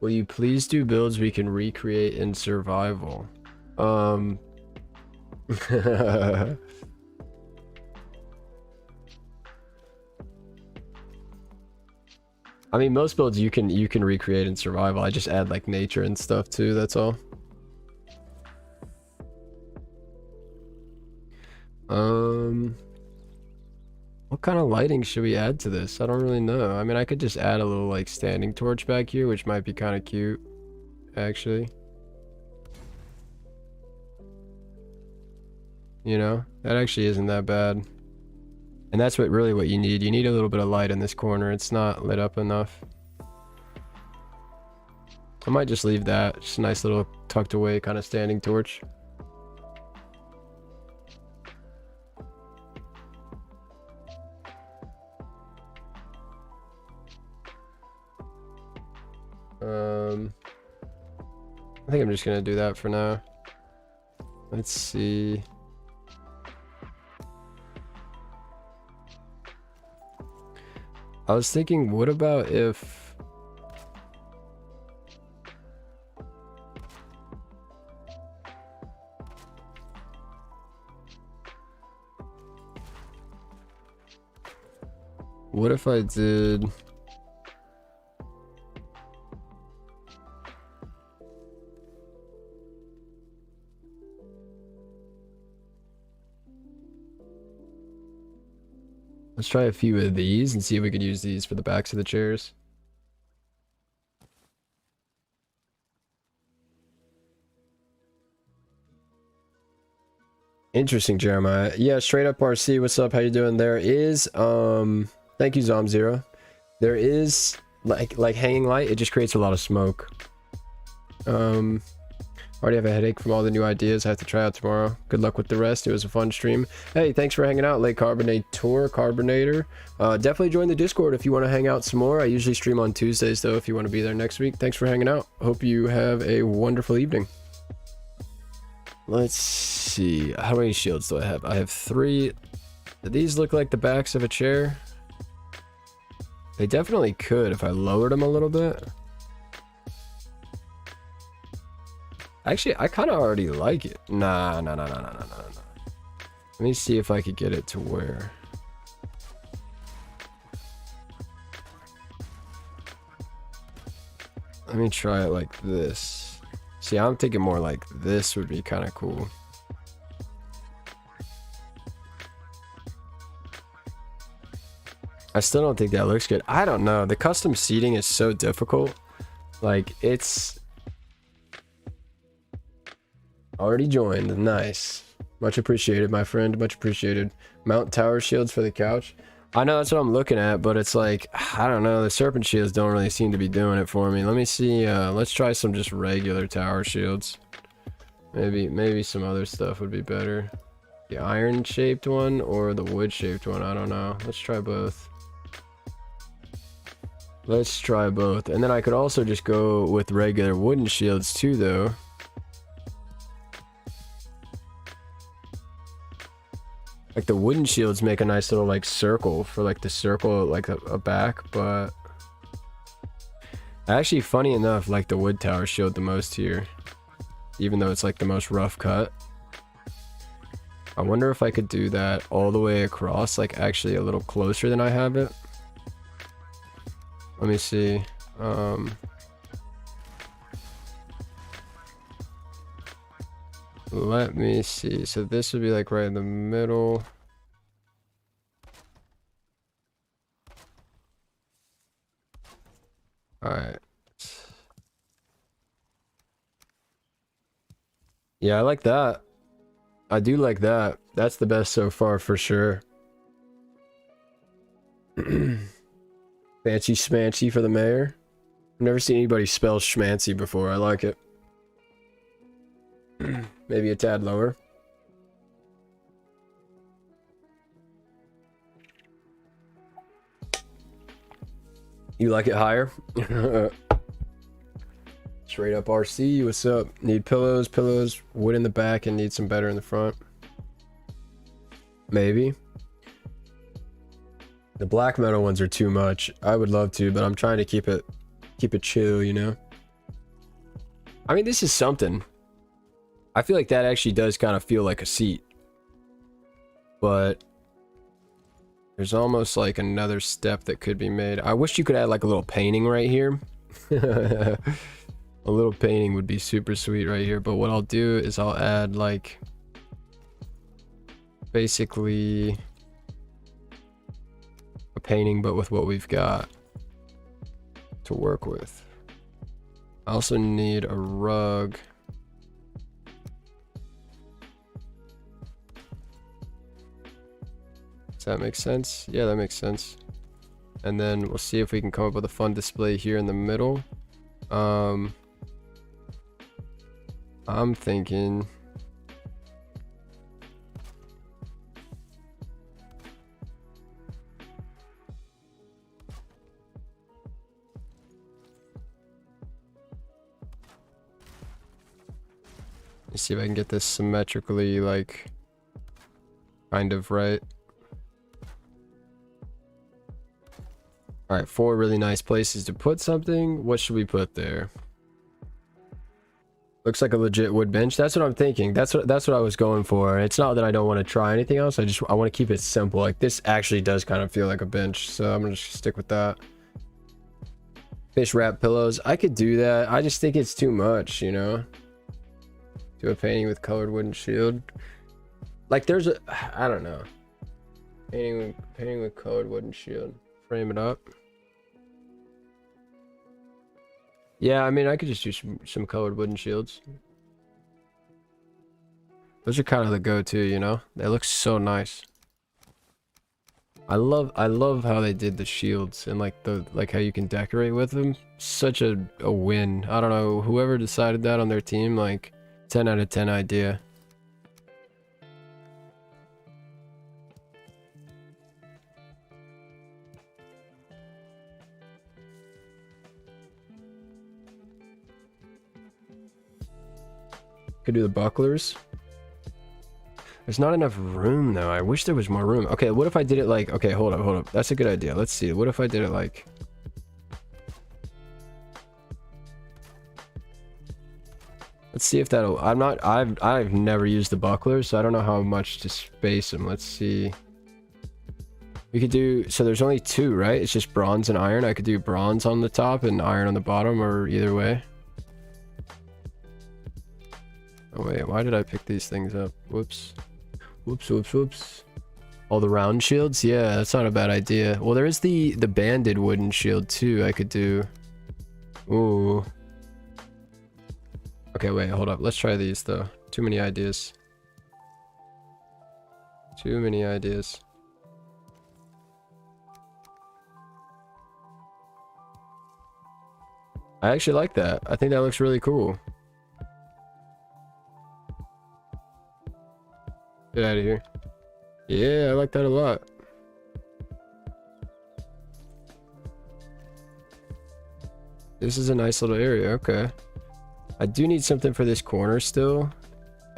Will you please do builds we can recreate in survival? I mean, most builds you can recreate in survival. I just add like nature and stuff too, that's all. What kind of lighting should we add to this? I don't really know. I mean, I could just add a little like standing torch back here, which might be kind of cute, actually. You know, that actually isn't that bad. And that's what you need. You need a little bit of light in this corner. It's not lit up enough. I might just leave that. Just a nice little tucked away kind of standing torch. I think I'm just gonna do that for now. Let's see. I was thinking, what about if... What if I did... Let's try a few of these and see if we could use these for the backs of the chairs. Interesting, Jeremiah. Yeah, straight up RC. What's up? How you doing? There is thank you, Zom0. There is like hanging light. It just creates a lot of smoke. Already have a headache from all the new ideas I have to try out tomorrow. Good luck with the rest. It was a fun stream. Hey, thanks for hanging out, Lake Carbonator. Definitely join the Discord if you want to hang out some more. I usually stream on Tuesdays, though, if you want to be there next week. Thanks for hanging out. Hope you have a wonderful evening. Let's see. How many shields do I have? I have 3. Do these look like the backs of a chair? They definitely could if I lowered them a little bit. Actually, I kind of already like it. Nah. Let me see if I could get it to where... Let me try it like this. See, I'm thinking more like this would be kind of cool. I still don't think that looks good. I don't know. The custom seating is so difficult. Like, it's... Already joined. Nice. Much appreciated, my friend. Much appreciated. Mount tower shields for the couch. I know that's what I'm looking at, but it's like, I don't know. The serpent shields don't really seem to be doing it for me. Let me see. Let's try some just regular tower shields. Maybe some other stuff would be better. The iron shaped one or the wood shaped one. I don't know. Let's try both. Let's try both. And then I could also just go with regular wooden shields too, though. Like the wooden shields make a nice little like circle for like the circle like a back, but actually funny enough like the wood tower shield the most here, even though it's like the most rough cut. I wonder if I could do that all the way across, like actually a little closer than I have it. Let me see. Let me see. So this would be like right in the middle. Alright. Yeah, I like that. I do like that. That's the best so far for sure. Fancy schmancy for the mayor. I've never seen anybody spell schmancy before. I like it. Maybe a tad lower. You like it higher? Straight up RC, what's up? Need pillows, wood in the back, and need some better in the front. Maybe. The black metal ones are too much. I would love to, but I'm trying to keep it chill, you know? I mean, this is something. I feel like that actually does kind of feel like a seat. But there's almost like another step that could be made. I wish you could add like a little painting right here. A little painting would be super sweet right here. But what I'll do is I'll add like basically a painting, but with what we've got to work with. I also need a rug. Does that make sense? Yeah, that makes sense. And then we'll see if we can come up with a fun display here in the middle. I'm thinking let's see if I can get this symmetrically, like, kind of right. Alright, 4 really nice places to put something. What should we put there? Looks like a legit wood bench. That's what I'm thinking. That's what I was going for. It's not that I don't want to try anything else. I want to keep it simple. Like, this actually does kind of feel like a bench, so I'm gonna just stick with that. Fish wrap pillows. I could do that. I just think it's too much, you know? Do a painting with colored wooden shield. Like, there's a, I don't know. Painting with colored wooden shield. Frame it up. Yeah, I mean, I could just do some colored wooden shields. Those are kind of the go-to, you know? They look so nice. I love how they did the shields and like how you can decorate with them. Such a win. I don't know, whoever decided that on their team, like 10 out of 10 idea. Could do the bucklers. There's not enough room though. I wish there was more room. Okay, what if I did it like, okay, hold up. That's a good idea. Let's see. What if I did it like, let's see if that'll, I've never used the bucklers, so I don't know how much to space them. Let's see. We could do, so there's only 2, right? It's just bronze and iron. I could do bronze on the top and iron on the bottom, or either way. Oh wait, why did I pick these things up? Whoops. Whoops. All the round shields? Yeah, that's not a bad idea. Well, there is the banded wooden shield too I could do. Ooh. Okay, wait, hold up. Let's try these though. Too many ideas. Too many ideas. I actually like that. I think that looks really cool. Get out of here. Yeah, I like that a lot. This is a nice little area. Okay. I do need something for this corner still.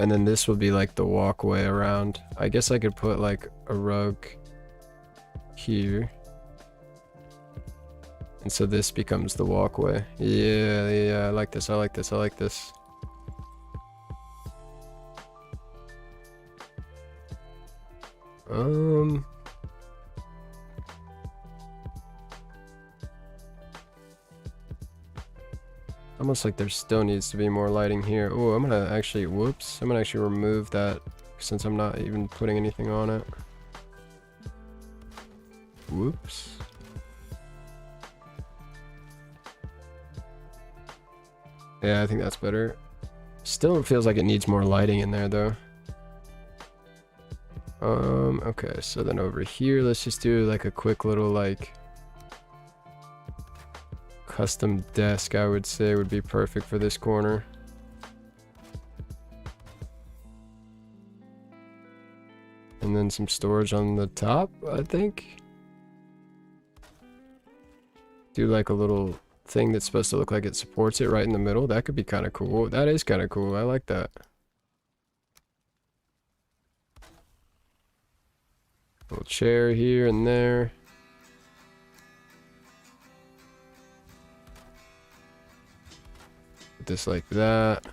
And then this will be like the walkway around. I guess I could put like a rug here. And so this becomes the walkway. Yeah, I like this. Almost like there still needs to be more lighting here. Oh, I'm gonna actually, whoops. I'm gonna actually remove that since I'm not even putting anything on it. Whoops. Yeah, I think that's better. Still feels like it needs more lighting in there though. Okay, so then over here, let's just do like a quick little like custom desk, I would say would be perfect for this corner. And then some storage on the top, I think. Do like a little thing that's supposed to look like it supports it right in the middle. That could be kind of cool. That is kind of cool. I like that. Little chair here and there. this like that.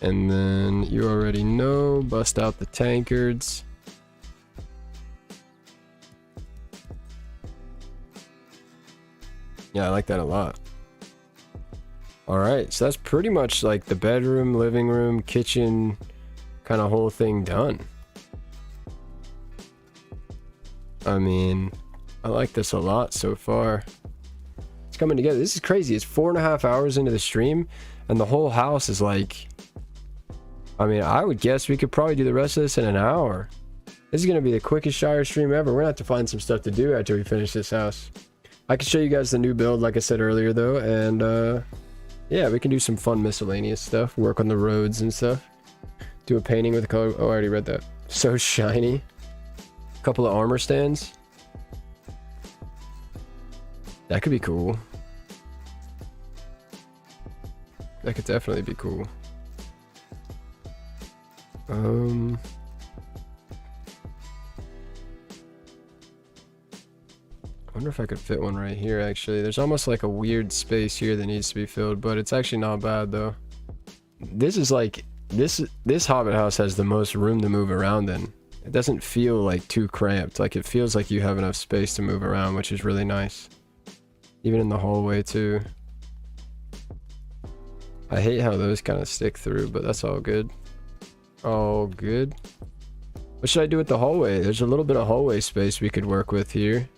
And then you already know, bust out the tankards. Yeah, I like that a lot. Alright, so that's pretty much like the bedroom, living room, kitchen, kind of whole thing done. I mean, I like this a lot so far. It's coming together. This is crazy. It's 4.5 hours into the stream, and the whole house is like... I mean, I would guess we could probably do the rest of this in an hour. This is going to be the quickest Shire stream ever. We're going to have to find some stuff to do after we finish this house. I can show you guys the new build, like I said earlier, though. And, yeah, we can do some fun miscellaneous stuff. Work on the roads and stuff. Do a painting with a color. Oh, I already read that. So shiny. A couple of armor stands. That could be cool. That could definitely be cool. I wonder if I could fit one right here, actually. There's almost like a weird space here that needs to be filled, but it's actually not bad, though. This is like... This Hobbit house has the most room to move around in. It doesn't feel like too cramped. Like, it feels like you have enough space to move around, which is really nice. Even in the hallway, too. I hate how those kind of stick through, but that's all good. All good. What should I do with the hallway? There's a little bit of hallway space we could work with here.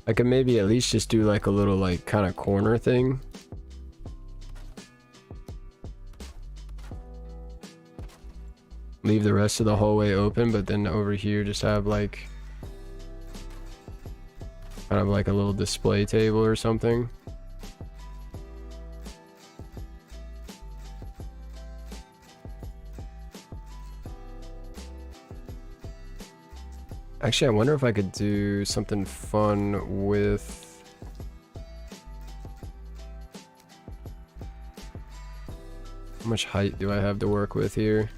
I could maybe at least just do like a little like kind of corner thing. Leave the rest of the hallway open, but then over here just have like kind of like a little display table or something. Actually, I wonder if I could do something fun with... How much height do I have to work with here?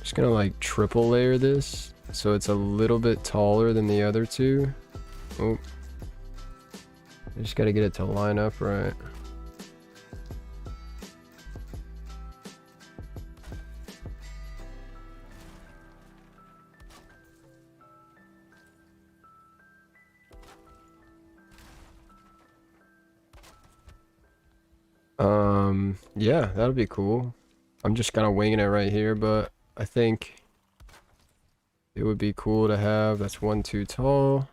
Just gonna like triple layer this so it's a little bit taller than the other two. Oh, I just gotta get it to line up right. Yeah, that'll be cool. I'm just kind of winging it right here, but I think it would be cool to have. That's 1 too tall.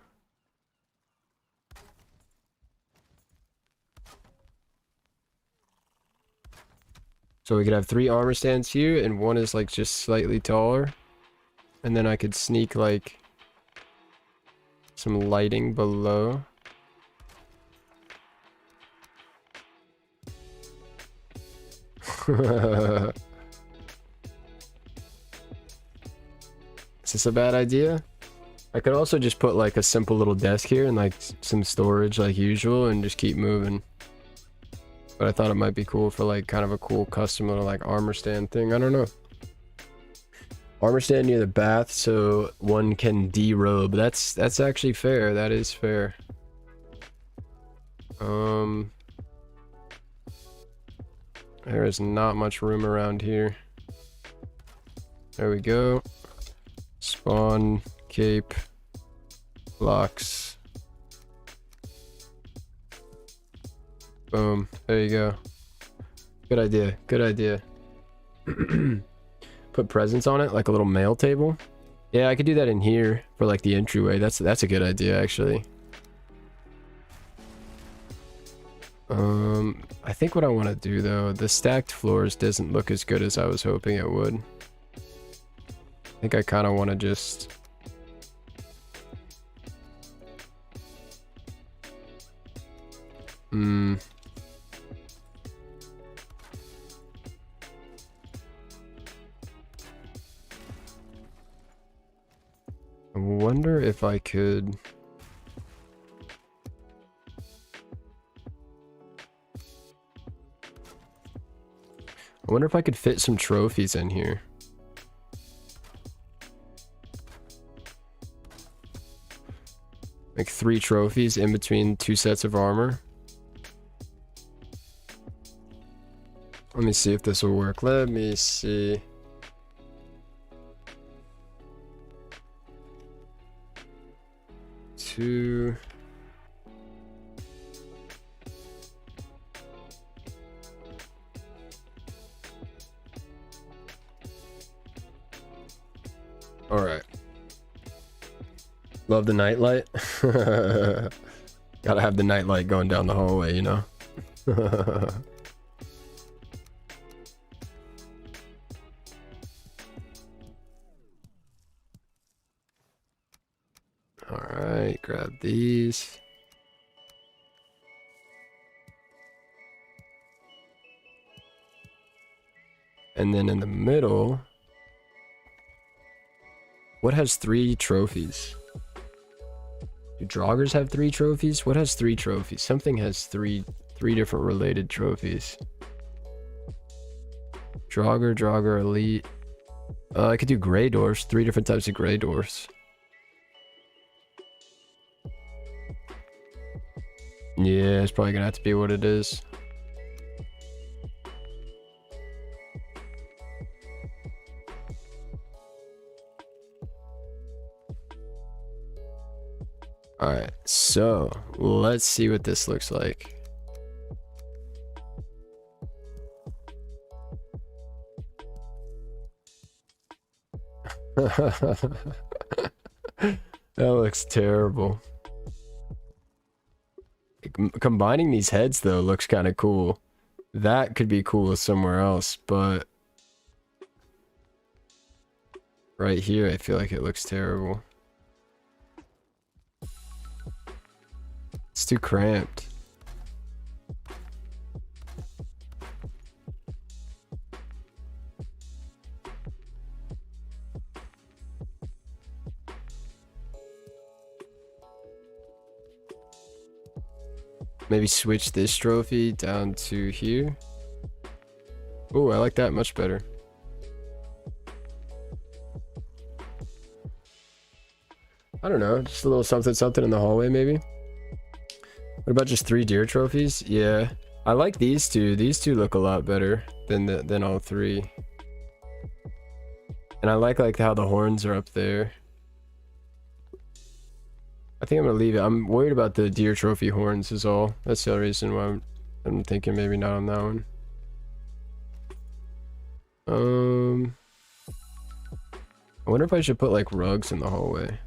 So we could have 3 armor stands here, and one is like just slightly taller. And then I could sneak like some lighting below. Is this a bad idea? I could also just put like a simple little desk here and like some storage like usual and just keep moving. But I thought it might be cool for like kind of a cool custom little like armor stand thing. I don't know. Armor stand near the bath so one can derobe. That's actually fair. That is fair. There is not much room around here. There we go. Spawn, cape, blocks. Boom. There you go. Good idea. Good idea. Put presents on it, like a little mail table. Yeah, I could do that in here for like the entryway. That's a good idea, actually. I think what I want to do though, the stacked floors doesn't look as good as I was hoping it would. I think I kind of want to just... I wonder if I could... I wonder if I could fit some trophies in here. Like 3 trophies in between 2 sets of armor. Let me see if this will work. Let me see. Two. All right. Love the nightlight. Gotta have the nightlight going down the hallway, you know? Alright, grab these. And then in the middle, what has 3 trophies? Do Draugrs have 3 trophies? What has 3 trophies? Something has three different related trophies. Draugr, Elite. I could do Grey Dwarfs. 3 different types of Grey Dwarfs. Yeah, it's probably gonna have to be what it is. Alright, so let's see what this looks like. That looks terrible. Combining these heads though looks kind of cool. That could be cool somewhere else, but right here I feel like it looks terrible. It's too cramped. Maybe switch this trophy down to here. Oh, I like that much better. I don't know, just a little something in the hallway maybe. What about just 3 deer trophies? Yeah, I like these two. These two look a lot better than all 3. And I like how the horns are up there. I think I'm gonna leave it. I'm worried about the deer trophy horns is all. That's the only reason why I'm thinking maybe not on that one. I wonder if I should put like rugs in the hallway.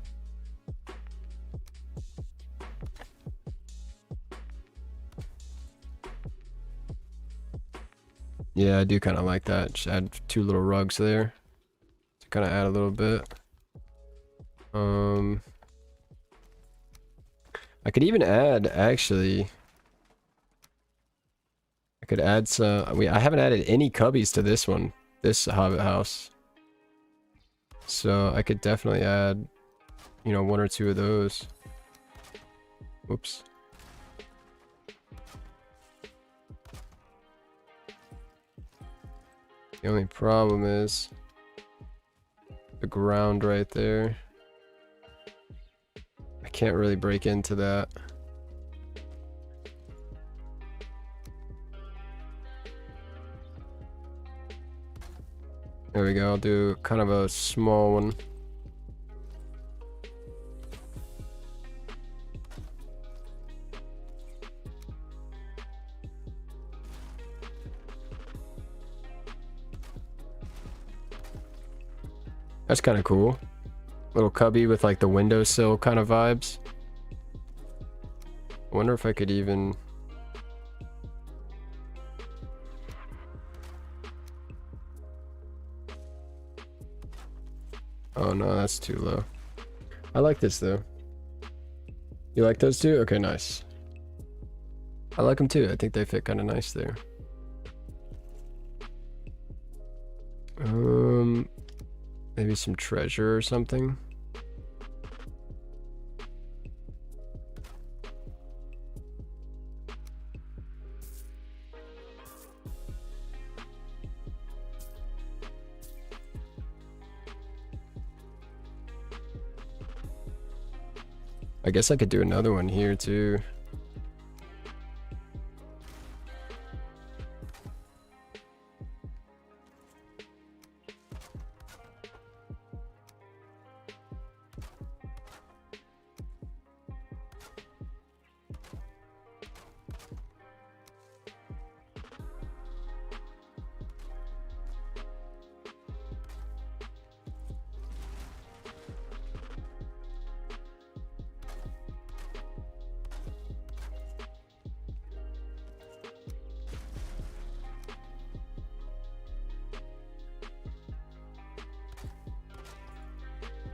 Yeah, I do kind of like that. Just add 2 little rugs there to kind of add a little bit. I could even add, actually, I could add some, I haven't added any cubbies to this one, this Hobbit house. So I could definitely add, you know, 1 or 2 of those. Whoops. The only problem is the ground right there. I can't really break into that. There we go, I'll do kind of a small one. That's kind of cool. Little cubby with like the windowsill kind of vibes. I wonder if I could even... Oh no, that's too low. I like this though. You like those two? Okay, nice. I like them too. I think they fit kind of nice there. Maybe some treasure or something. I guess I could do another one here too.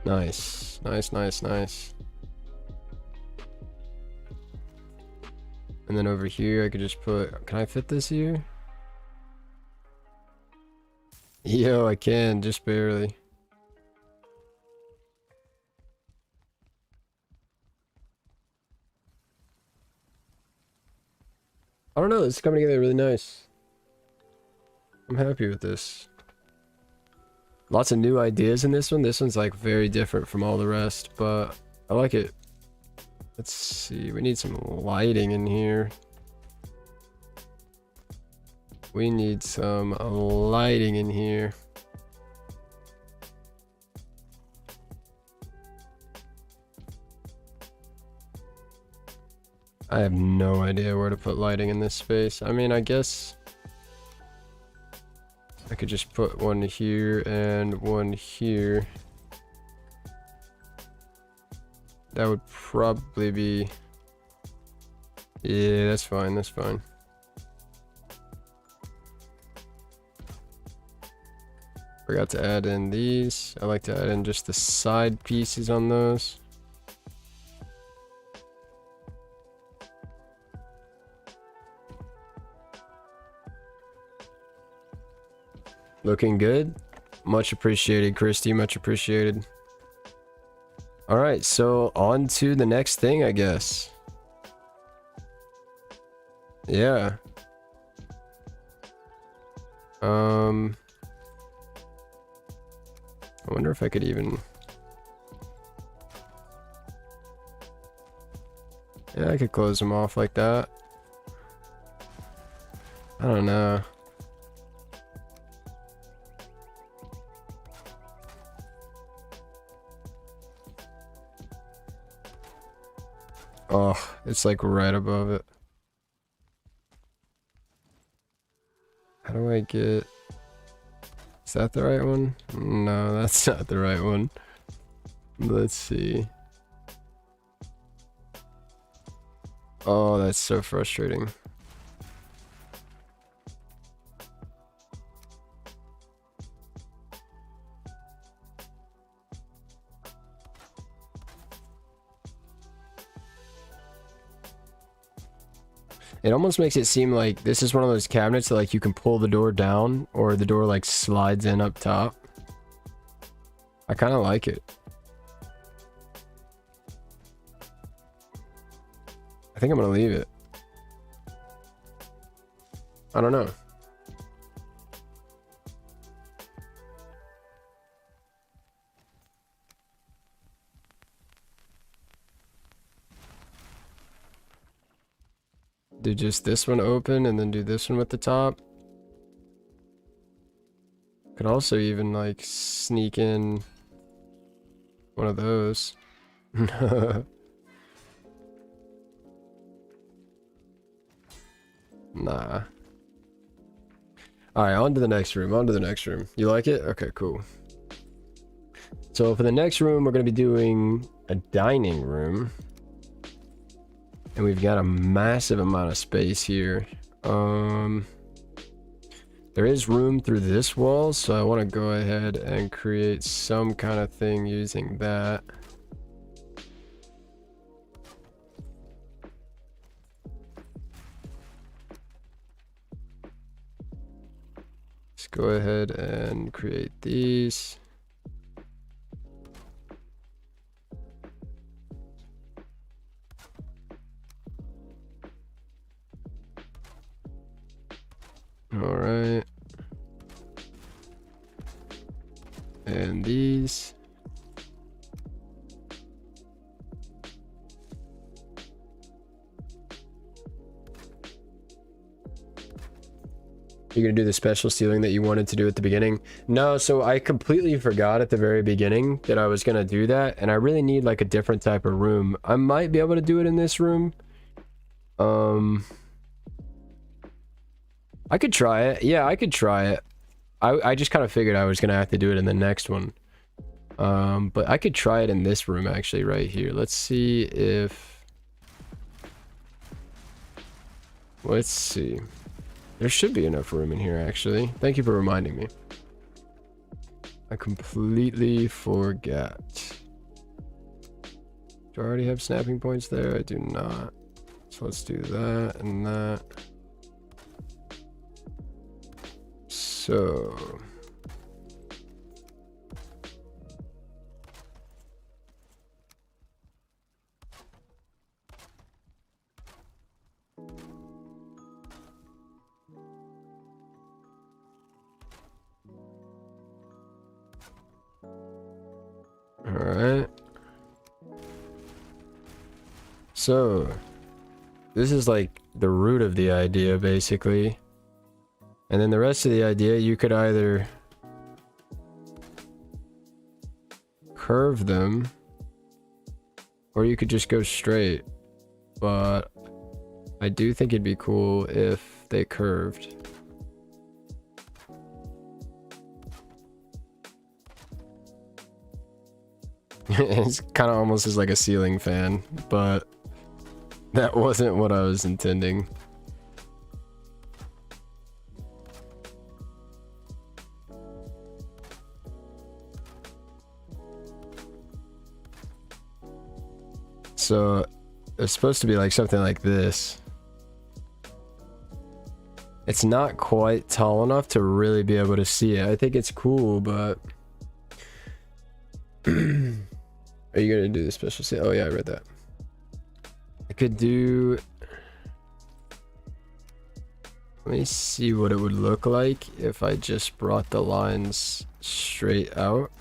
Nice, nice, nice, nice. And then over here, I could just put, can I fit this here? Yo, I can, just barely. I don't know, it's coming together really nice. I'm happy with this. Lots of new ideas in this one. This one's like very different from all the rest, but I like it. Let's see, we need some lighting in here. We need some lighting in here. I have no idea where to put lighting in this space. I mean, I guess I could just put one here and one here. That would probably be... Yeah, that's fine, that's fine. Forgot to add in these. I like to add in just the side pieces on those. Looking good. Much appreciated, Christy. Much appreciated. All right, so on to the next thing, I guess. Yeah. I wonder if I could even... Yeah, I could close them off like that. I don't know. Oh, it's like right above it. How do I get... Is that the right one? No, that's not the right one. Let's see. Oh, that's so frustrating. It almost makes it seem like this is one of those cabinets that like you can pull the door down or the door like slides in up top. I kind of like it. I think I'm gonna leave it. I don't know. Do just this one open and then do this one with the top. Could also even like sneak in one of those. Nah. Alright, on to the next room. On to the next room. You like it? Okay, cool. So for the next room, we're going to be doing a dining room. And we've got a massive amount of space here. There is room through this wall, so I want to go ahead and create some kind of thing using that. Let's go ahead and create these. All right. And these. You're gonna do the special ceiling that you wanted to do at the beginning? No, so I completely forgot at the very beginning that I was gonna do that, and I really need like a different type of room. I might be able to do it in this room. I could try it. Yeah, I could try it. I just kind of figured I was gonna have to do it in the next one. But I could try it in this room actually right here. Let's see if... Let's see. There should be enough room in here actually. Thank you for reminding me. I completely forgot. Do I already have snapping points there? I do not. So let's do that and that. So... Alright. So, this is like the root of the idea, basically. And then the rest of the idea, you could either curve them, or you could just go straight. But I do think it'd be cool if they curved. It's kind of almost as like a ceiling fan, but that wasn't what I was intending. So it's supposed to be like something like this. It's not quite tall enough to really be able to see it. I think it's cool, but are you gonna do the special set? Oh yeah, I read that. I could do... Let me see what it would look like if I just brought the lines straight out.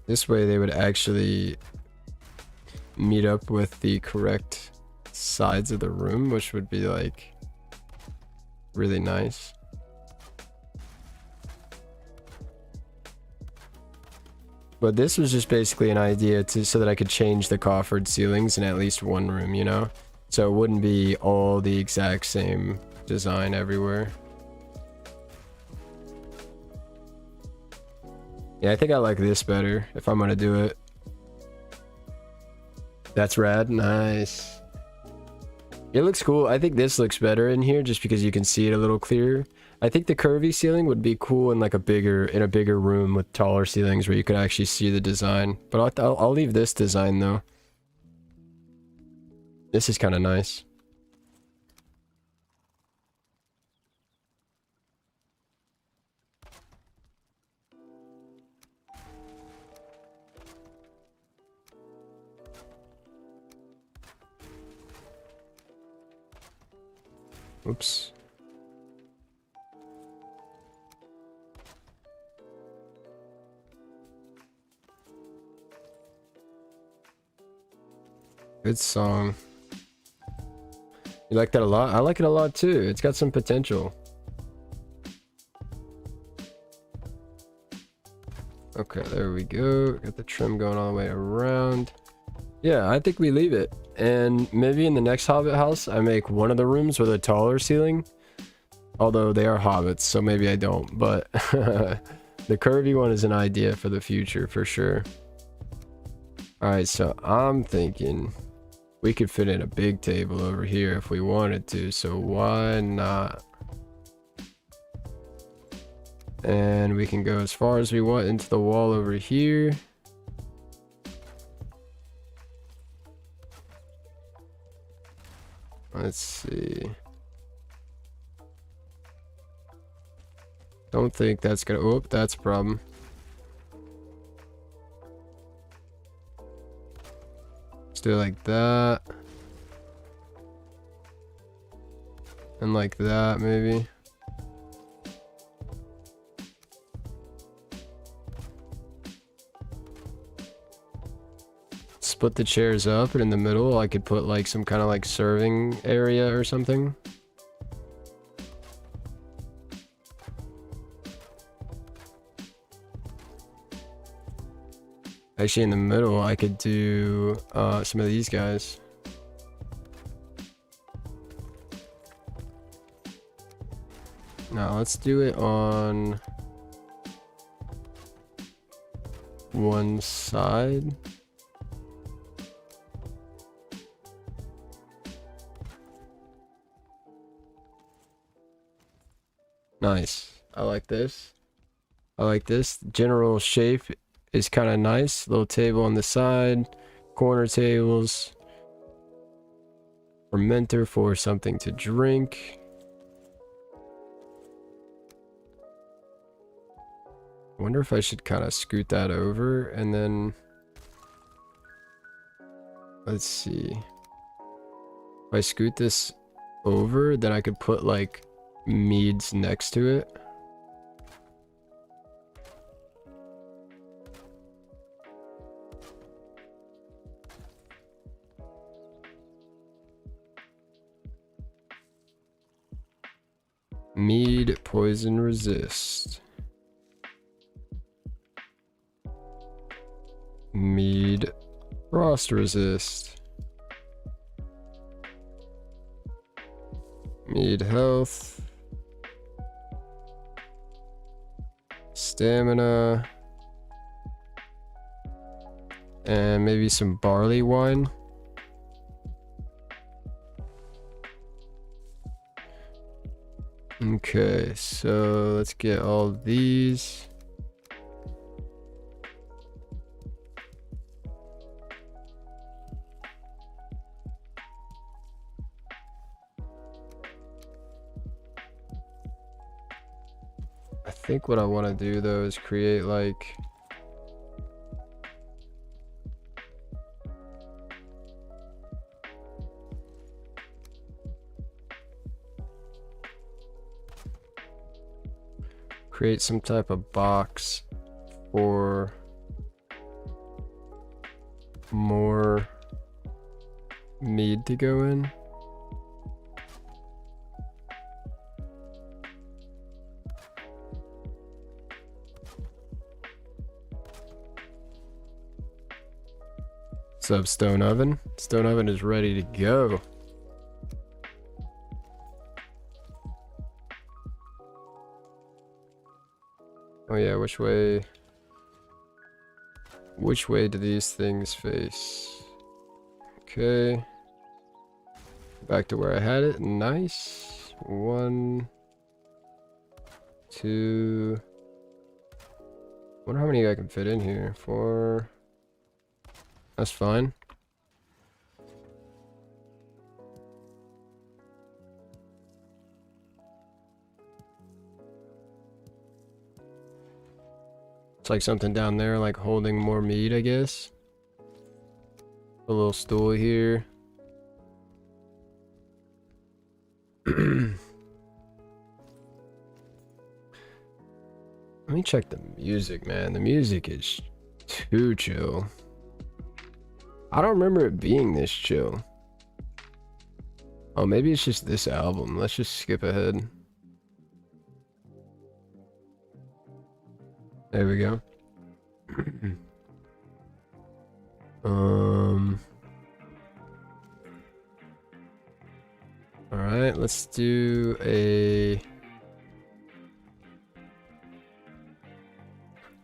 This way they would actually meet up with the correct sides of the room, which would be like really nice. But this was just basically an idea so that I could change the coffered ceilings in at least one room, you know? So it wouldn't be all the exact same design everywhere. Yeah, I think I like this better if I'm gonna do it. That's rad. Nice. It looks cool. I think this looks better in here just because you can see it a little clearer. I think the curvy ceiling would be cool in like a bigger room with taller ceilings where you could actually see the design. But I'll leave this design though. This is kind of nice. Oops. Good song. You like that a lot? I like it a lot too. It's got some potential. Okay, there we go. Got the trim going all the way around. Yeah, I think we leave it. And maybe in the next Hobbit house, I make one of the rooms with a taller ceiling. Although they are hobbits, so maybe I don't. But the curvy one is an idea for the future, for sure. Alright, so I'm thinking we could fit in a big table over here if we wanted to. So why not? And we can go as far as we want into the wall over here. Let's see. Don't think that's gonna... Oh, that's a problem. Let's do it like that. And like that, maybe. split the chairs up, and in the middle I could put like some kind of like serving area or something. Actually, in the middle I could do some of these guys. Now let's do it on one side. Nice. I like this. I like this. General shape is kind of nice. Little table on the side. Corner tables. Fermenter for something to drink. I wonder if I should kind of scoot that over and then... Let's see. If I scoot this over, then I could put like meads next to it. Mead poison resist. Mead frost resist. Mead health. Stamina. And maybe some barley wine. Okay, so let's get all these. I think what I want to do though is create like some type of box for more mead to go in. What's up, Stone Oven? Stone Oven is ready to go. Oh yeah, which way do these things face? Okay. Back to where I had it. Nice. 1, 2. Wonder how many I can fit in here. 4. That's fine. It's like something down there, like holding more meat, I guess. A little stool here. Let me check the music, man. The music is too chill. I don't remember it being this chill. Oh, maybe it's just this album. Let's just skip ahead. There we go. All right, let's do a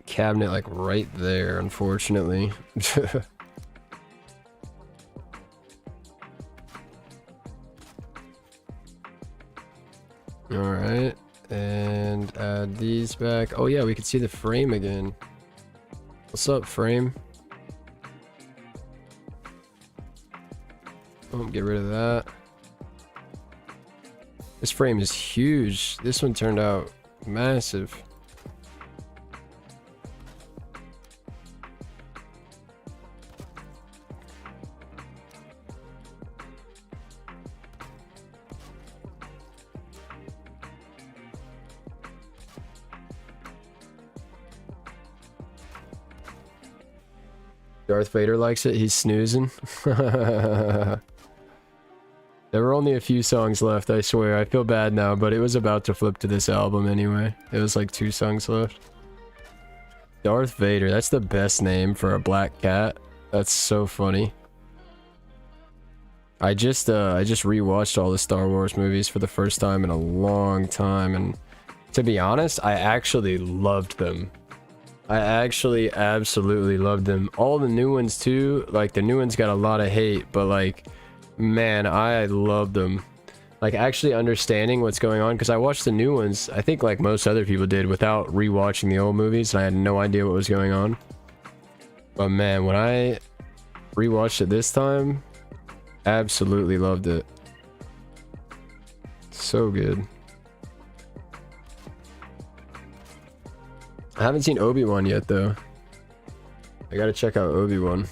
cabinet like right there, unfortunately. All right, and add these back. Oh yeah, we can see the frame again. What's up, frame? Oh, get rid of that. This frame is huge. This one turned out massive. Darth Vader likes it. He's snoozing. There were only a few songs left, I swear. I feel bad now, but it was about to flip to this album anyway. It was like 2 songs left. Darth Vader, that's the best name for a black cat. That's so funny. I just rewatched all the Star Wars movies for the first time in a long time, and to be honest, I actually loved them. I actually absolutely loved them. All the new ones too, like the new ones got a lot of hate, but like, man, I loved them. Like actually understanding what's going on, because I watched the new ones, I think like most other people did, without rewatching the old movies, and I had no idea what was going on. But man, when I rewatched it this time, absolutely loved it. So good. I haven't seen Obi-Wan yet though. I gotta check out Obi-Wan.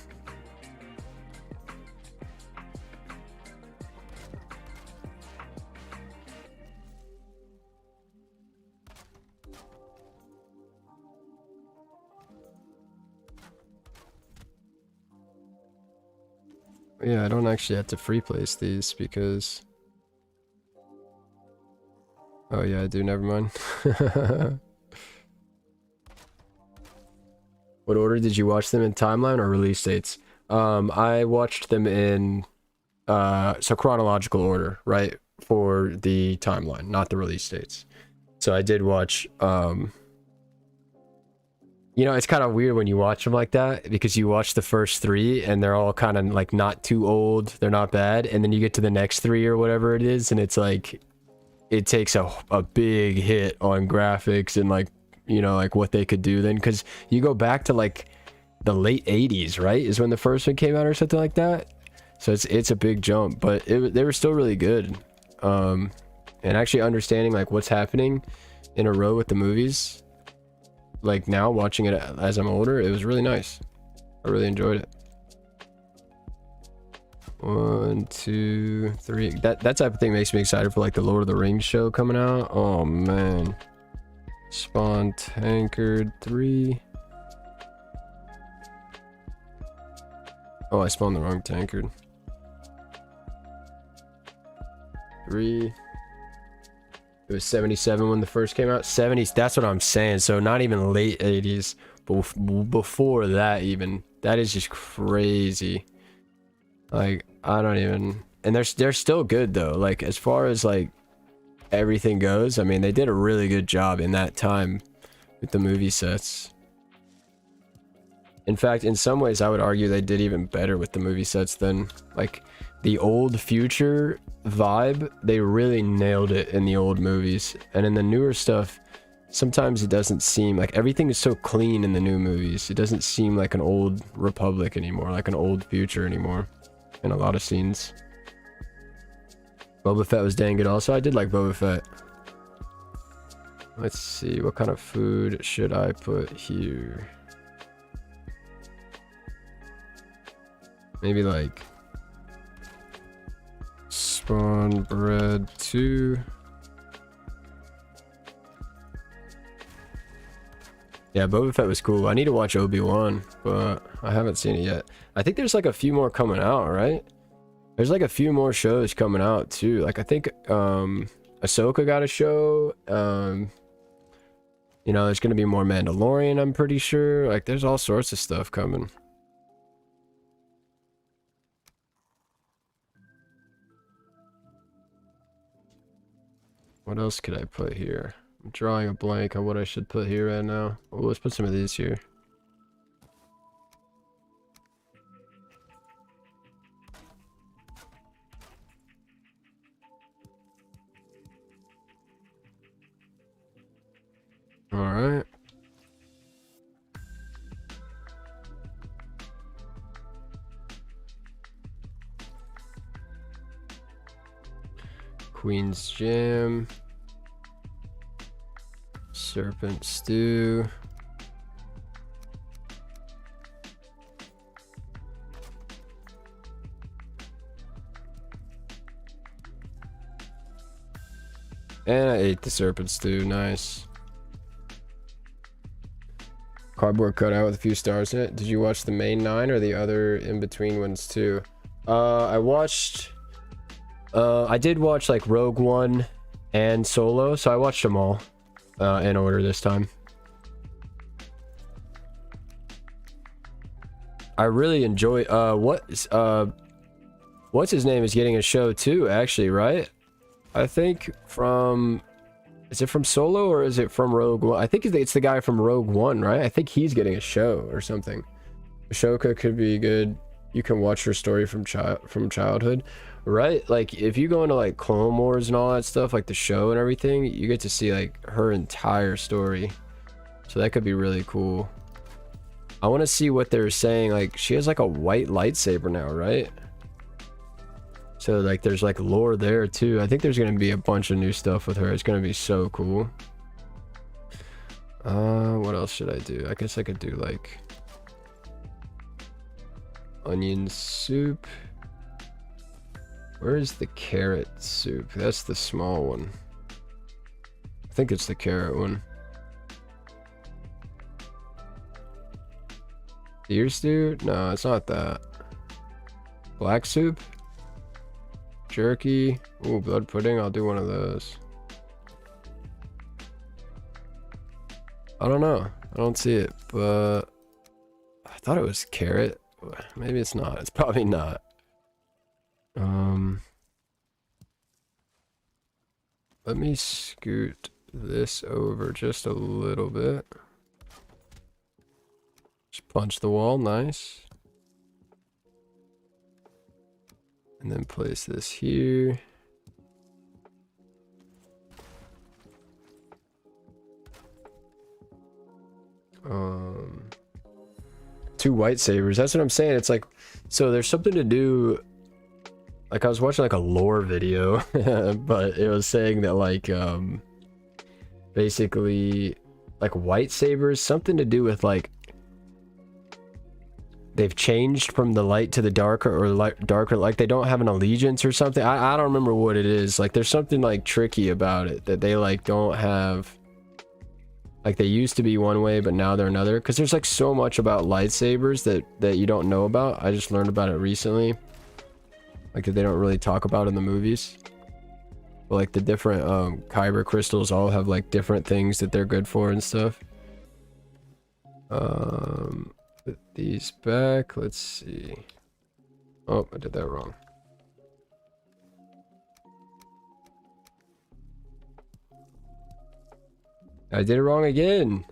Yeah, I don't actually have to free place these because... Oh yeah, I do, never mind. What order did you watch them in, timeline or release dates? I watched them in so chronological order, right? For the timeline, not the release dates. So I did watch you know, it's kind of weird when you watch them like that, because you watch the first 3 and they're all kind of like not too old, they're not bad, and then you get to the next 3 or whatever it is, and it's like it takes a big hit on graphics and like, you know, like what they could do then, because you go back to like the late 80s, right, is when the first one came out or something like that. So it's a big jump, but they were still really good. And actually understanding like what's happening in a row with the movies, like now watching it as I'm older, it was really nice. I really enjoyed it. 1, 2, 3. That type of thing makes me excited for like the Lord of the Rings show coming out. Oh man. Spawn Tankard 3. Oh, I spawned the wrong tankard. 3. It was 77 when the first came out. 70s, that's what I'm saying. So not even late 80s, but before that even. That is just crazy. Like, I don't even... And they're still good though. Like, as far as like everything goes, I mean, they did a really good job in that time with the movie sets. In fact, in some ways, I would argue they did even better with the movie sets than like the old future vibe. They really nailed it in the old movies, and in the newer stuff, sometimes it doesn't seem like everything is so clean in the new movies. It doesn't seem like an old Republic anymore, like an old future anymore in a lot of scenes. Boba Fett was dang good also. I did like Boba Fett. Let's see, what kind of food should I put here? Maybe like spawn bread 2. Yeah, Boba Fett was cool. I need to watch Obi-Wan, but I haven't seen it yet. I think there's like a few more coming out, right? There's like a few more shows coming out too. Like I think Ahsoka got a show. You know, there's gonna be more Mandalorian, I'm pretty sure. Like there's all sorts of stuff coming. What else could I put here? I'm drawing a blank on what I should put here right now. Well, let's put some of these here. All right. Queen's Jam. Serpent Stew. And I ate the serpent stew, nice. Cardboard cutout with a few stars in it. Did you watch the main 9 or the other in between ones too? I did watch like Rogue One and Solo, so I watched them all in order this time. I really enjoy what's his name is getting a show too, actually, right? I think from, is it from Solo or is it from Rogue One? I think it's the guy from Rogue One, right? I think he's getting a show or something. Ahsoka could be good. You can watch her story from childhood, right? Like if you go into like Clone Wars and all that stuff, like the show and everything, you get to see like her entire story. So that could be really cool. I want to see what they're saying. Like she has like a white lightsaber now, right? So like there's like lore there too. I think there's gonna be a bunch of new stuff with her. It's gonna be so cool. What else should I do? I guess I could do like onion soup. Where is the carrot soup? That's the small one. I think it's the carrot one. Deer stew? No, it's not that. Black soup? Jerky. Ooh, blood pudding. I'll do one of those. I don't know. I don't see it, but I thought it was carrot. Maybe it's not. It's probably not. Let me scoot this over just a little bit. Just punch the wall. Nice. And then place this here. Two white sabers. That's what I'm saying. It's like, so there's something to do. Like I was watching like a lore video, but it was saying that like, basically like white sabers, something to do with like, they've changed from the light to the darker or darker, like they don't have an allegiance or something. I don't remember what it is. Like there's something like tricky about it that they like don't have, like they used to be one way but now they're another, because there's like so much about lightsabers that you don't know about. I just learned about it recently, like that they don't really talk about in the movies. But like the different kyber crystals all have like different things that they're good for and stuff. Put these back. Let's see. Oh, I did that wrong. I did it wrong again.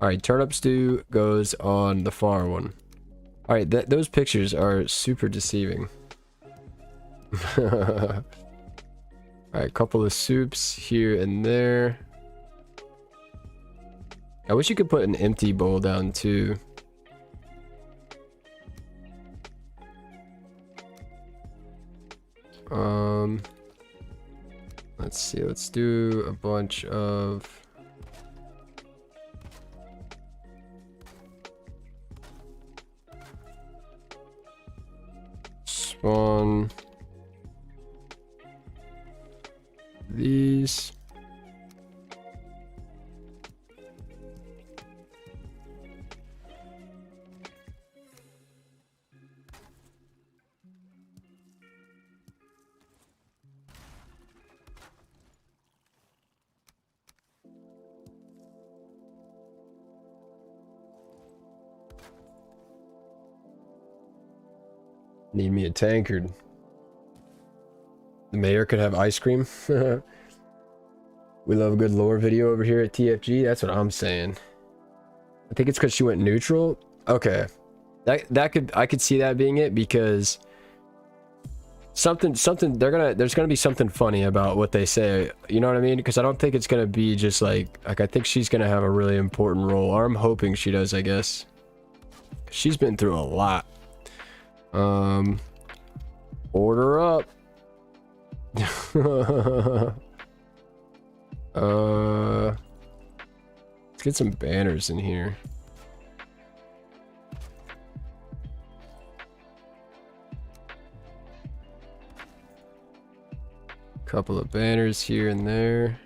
Alright, turnip stew goes on the far one. Alright, those pictures are super deceiving. Alright, couple of soups here and there. I wish you could put an empty bowl down too. Let's see, let's do a bunch of spawn these. Need me a tankard. The mayor could have ice cream. We love a good lore video over here at TFG. That's what I'm saying. I think it's because she went neutral. Okay, that could, I could see that being it, because something there's gonna be something funny about what they say. You know what I mean? Because I don't think it's gonna be just like I think she's gonna have a really important role. Or I'm hoping she does. I guess she's been through a lot. Order up. Let's get some banners in here. Couple of banners here and there.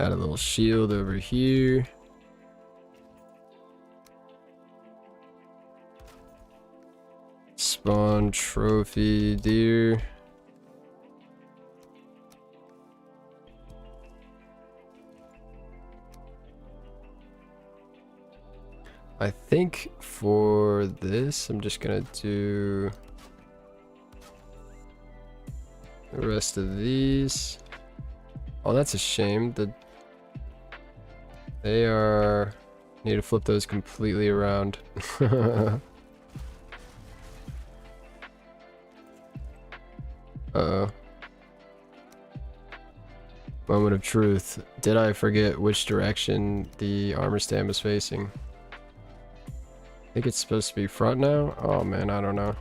Add a little shield over here. Spawn trophy deer. I think for this, I'm just gonna do the rest of these. Oh, that's a shame. They are... Need to flip those completely around. Uh-oh. Moment of truth. Did I forget which direction the armor stand was facing? I think it's supposed to be front now? Oh man, I don't know.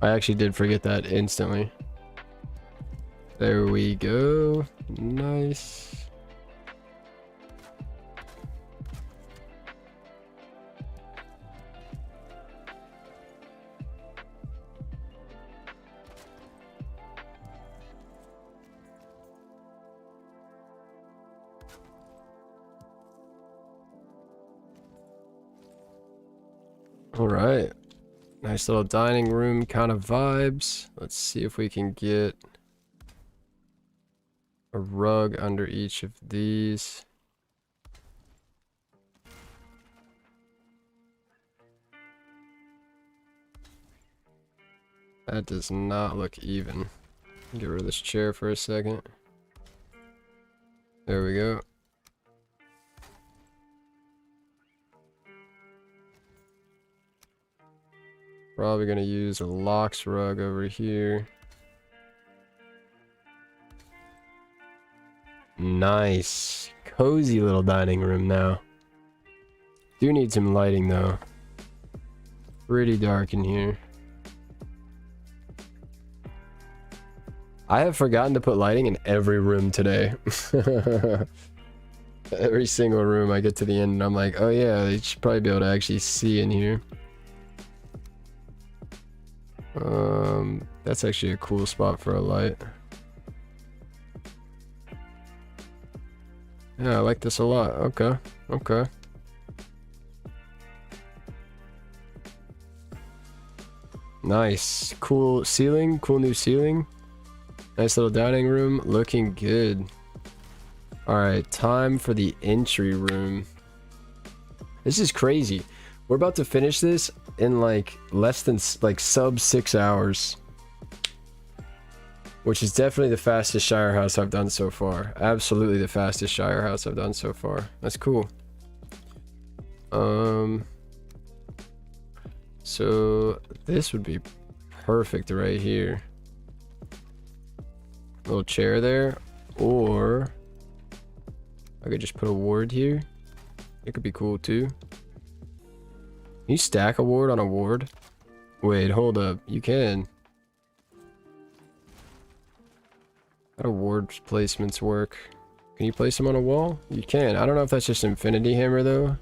I actually did forget that instantly. There we go. Nice. All right. Nice little dining room kind of vibes. Let's see if we can get a rug under each of these. That does not look even. Get rid of this chair for a second. There we go. Probably gonna use a Locks rug over here. Nice. Cozy little dining room now. Do need some lighting though. Pretty dark in here. I have forgotten to put lighting in every room today. Every single room I get to the end and I'm like, oh yeah, they should probably be able to actually see in here. That's actually a cool spot for a light. Yeah, I like this a lot. Okay, okay. Nice. Cool ceiling, cool new ceiling. Nice little dining room, looking good. Alright, time for the entry room. This is crazy. We're about to finish this in like less than like sub 6 hours. Which is definitely the fastest Shire house I've done so far. Absolutely the fastest Shire house I've done so far. That's cool. So this would be perfect right here. Little chair there. Or I could just put a ward here. It could be cool too. Can you stack a ward on a ward? Wait, hold up. You can. How do ward placements work? Can you place them on a wall? You can. I don't know if that's just Infinity Hammer though.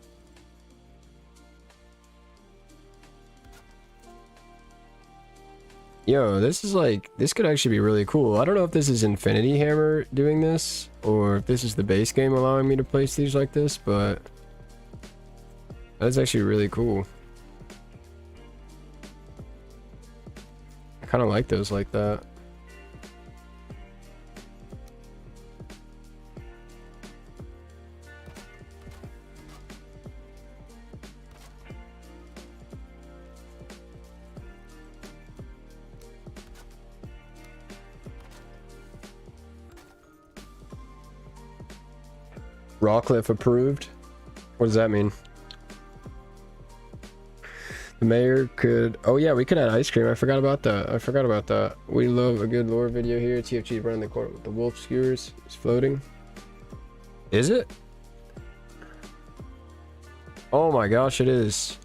Yo, this is like, this could actually be really cool. I don't know if this is Infinity Hammer doing this, or if this is the base game allowing me to place these like this, but that's actually really cool. I kind of like those like that. Rawcliffe approved? What does that mean? The mayor could... Oh yeah, we could add ice cream. I forgot about that. I forgot about that. We love a good lore video here. TFG running the court with the wolf skewers. It's floating. Is it? Oh my gosh, it is.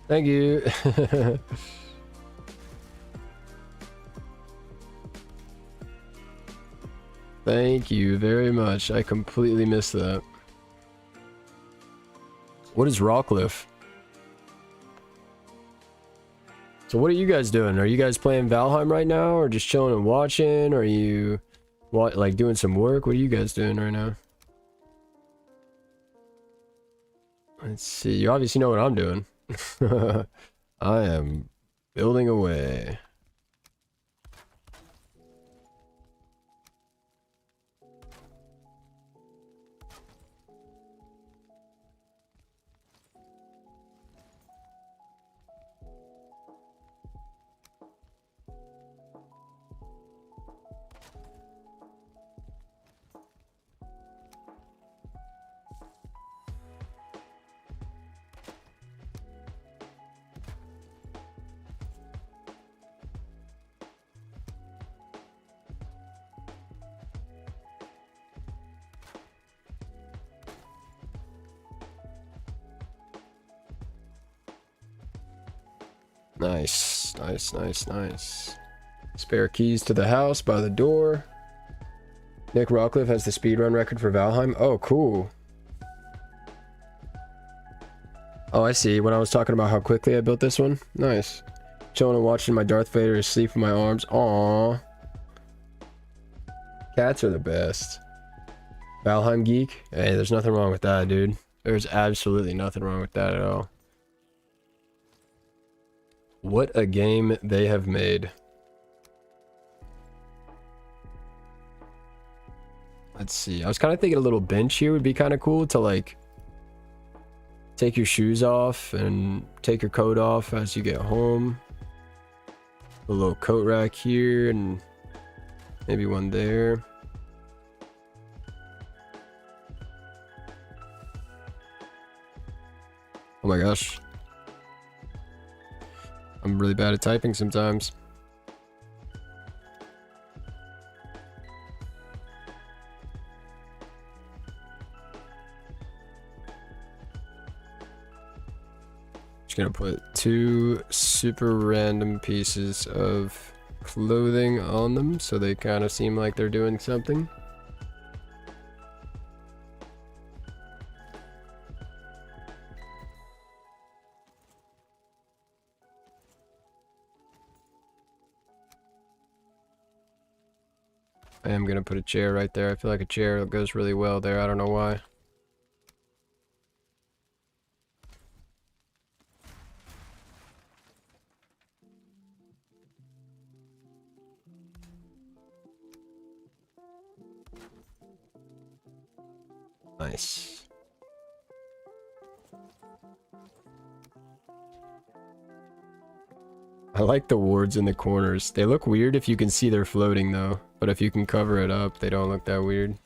Thank you. Thank you very much. I completely missed that. What is Rawcliffe? So what are you guys doing? Are you guys playing Valheim right now, or just chilling and watching? Are you What, like doing some work? What are you guys doing right now? Let's see. You obviously know what I'm doing. I am building away. Nice, nice, nice, nice. Spare keys to the house by the door. Nick Rockcliffe has the speedrun record for Valheim. Oh, cool. Oh, I see. When I was talking about how quickly I built this one. Nice. Chilling and watching my Darth Vader asleep in my arms. Aww. Cats are the best. Valheim geek? Hey, there's nothing wrong with that, dude. There's absolutely nothing wrong with that at all. What a game they have made. Let's see. I was kind of thinking a little bench here would be kind of cool to like take your shoes off and take your coat off as you get home. A little coat rack here and maybe one there. Oh my gosh. I'm really bad at typing sometimes. Just gonna put 2 super random pieces of clothing on them so they kind of seem like they're doing something. I am gonna put a chair right there. I feel like a chair goes really well there. I don't know why. Nice. I like the wards in the corners. They look weird if you can see they're floating though. But if you can cover it up, they don't look that weird.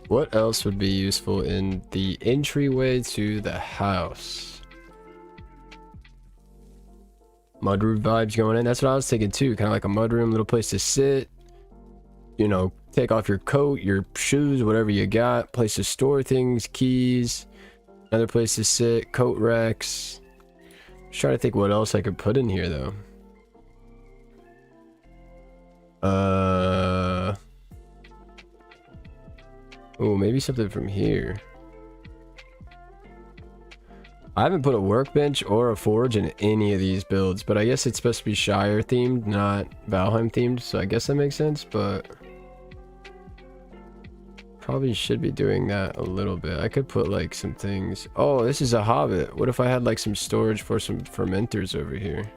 What else would be useful in the entryway to the house? Mudroom vibes going in. That's what I was thinking too. Kind of like a mudroom, little place to sit. You know, take off your coat, your shoes, whatever you got. Place to store things, keys. Another place to sit, coat racks. Just trying to think what else I could put in here though. Oh, maybe something from here. I haven't put a workbench or a forge in any of these builds, but I guess it's supposed to be Shire themed, not Valheim themed, so I guess that makes sense, but probably should be doing that a little bit. I could put like some things. Oh, this is a hobbit. What if I had like some storage for some fermenters over here?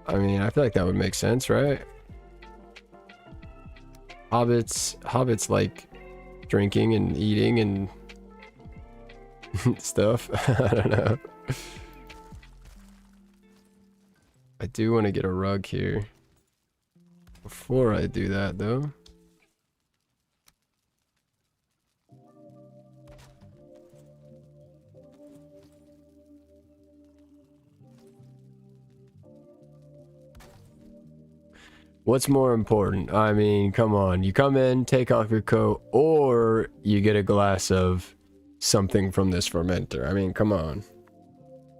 I mean, I feel like that would make sense, right? Hobbits like drinking and eating and stuff. I don't know. I do want to get a rug here. Before I do that though. What's more important? I mean, come on. You come in, take off your coat, or you get a glass of something from this fermenter. I mean, come on.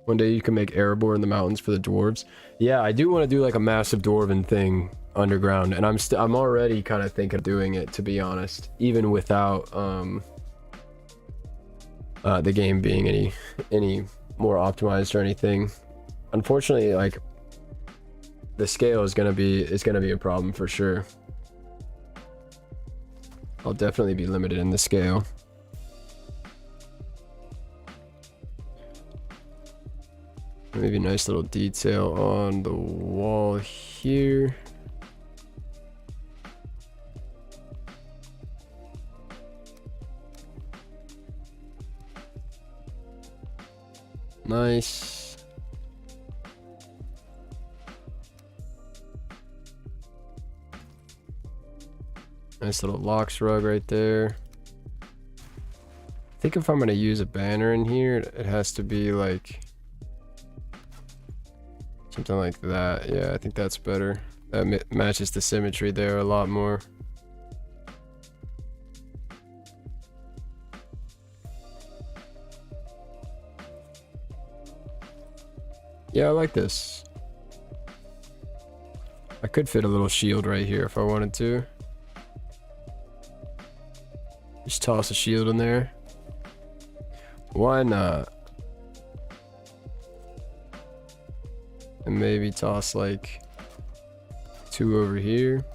One day you can make Erebor in the mountains for the dwarves. Yeah, I do want to do like a massive dwarven thing underground, and I'm already kind of thinking of doing it, to be honest, even without the game being any more optimized or anything. Unfortunately, like, the scale is gonna be a problem for sure. I'll definitely be limited in the scale. Maybe a nice little detail on the wall here. Nice. Nice little locks rug right there. I think if I'm gonna use a banner in here, it has to be like something like that. Yeah, I think that's better. That matches the symmetry there a lot more. Yeah, I like this. I could fit a little shield right here if I wanted to. Just toss a shield in there. Why not? And maybe toss like 2 over here.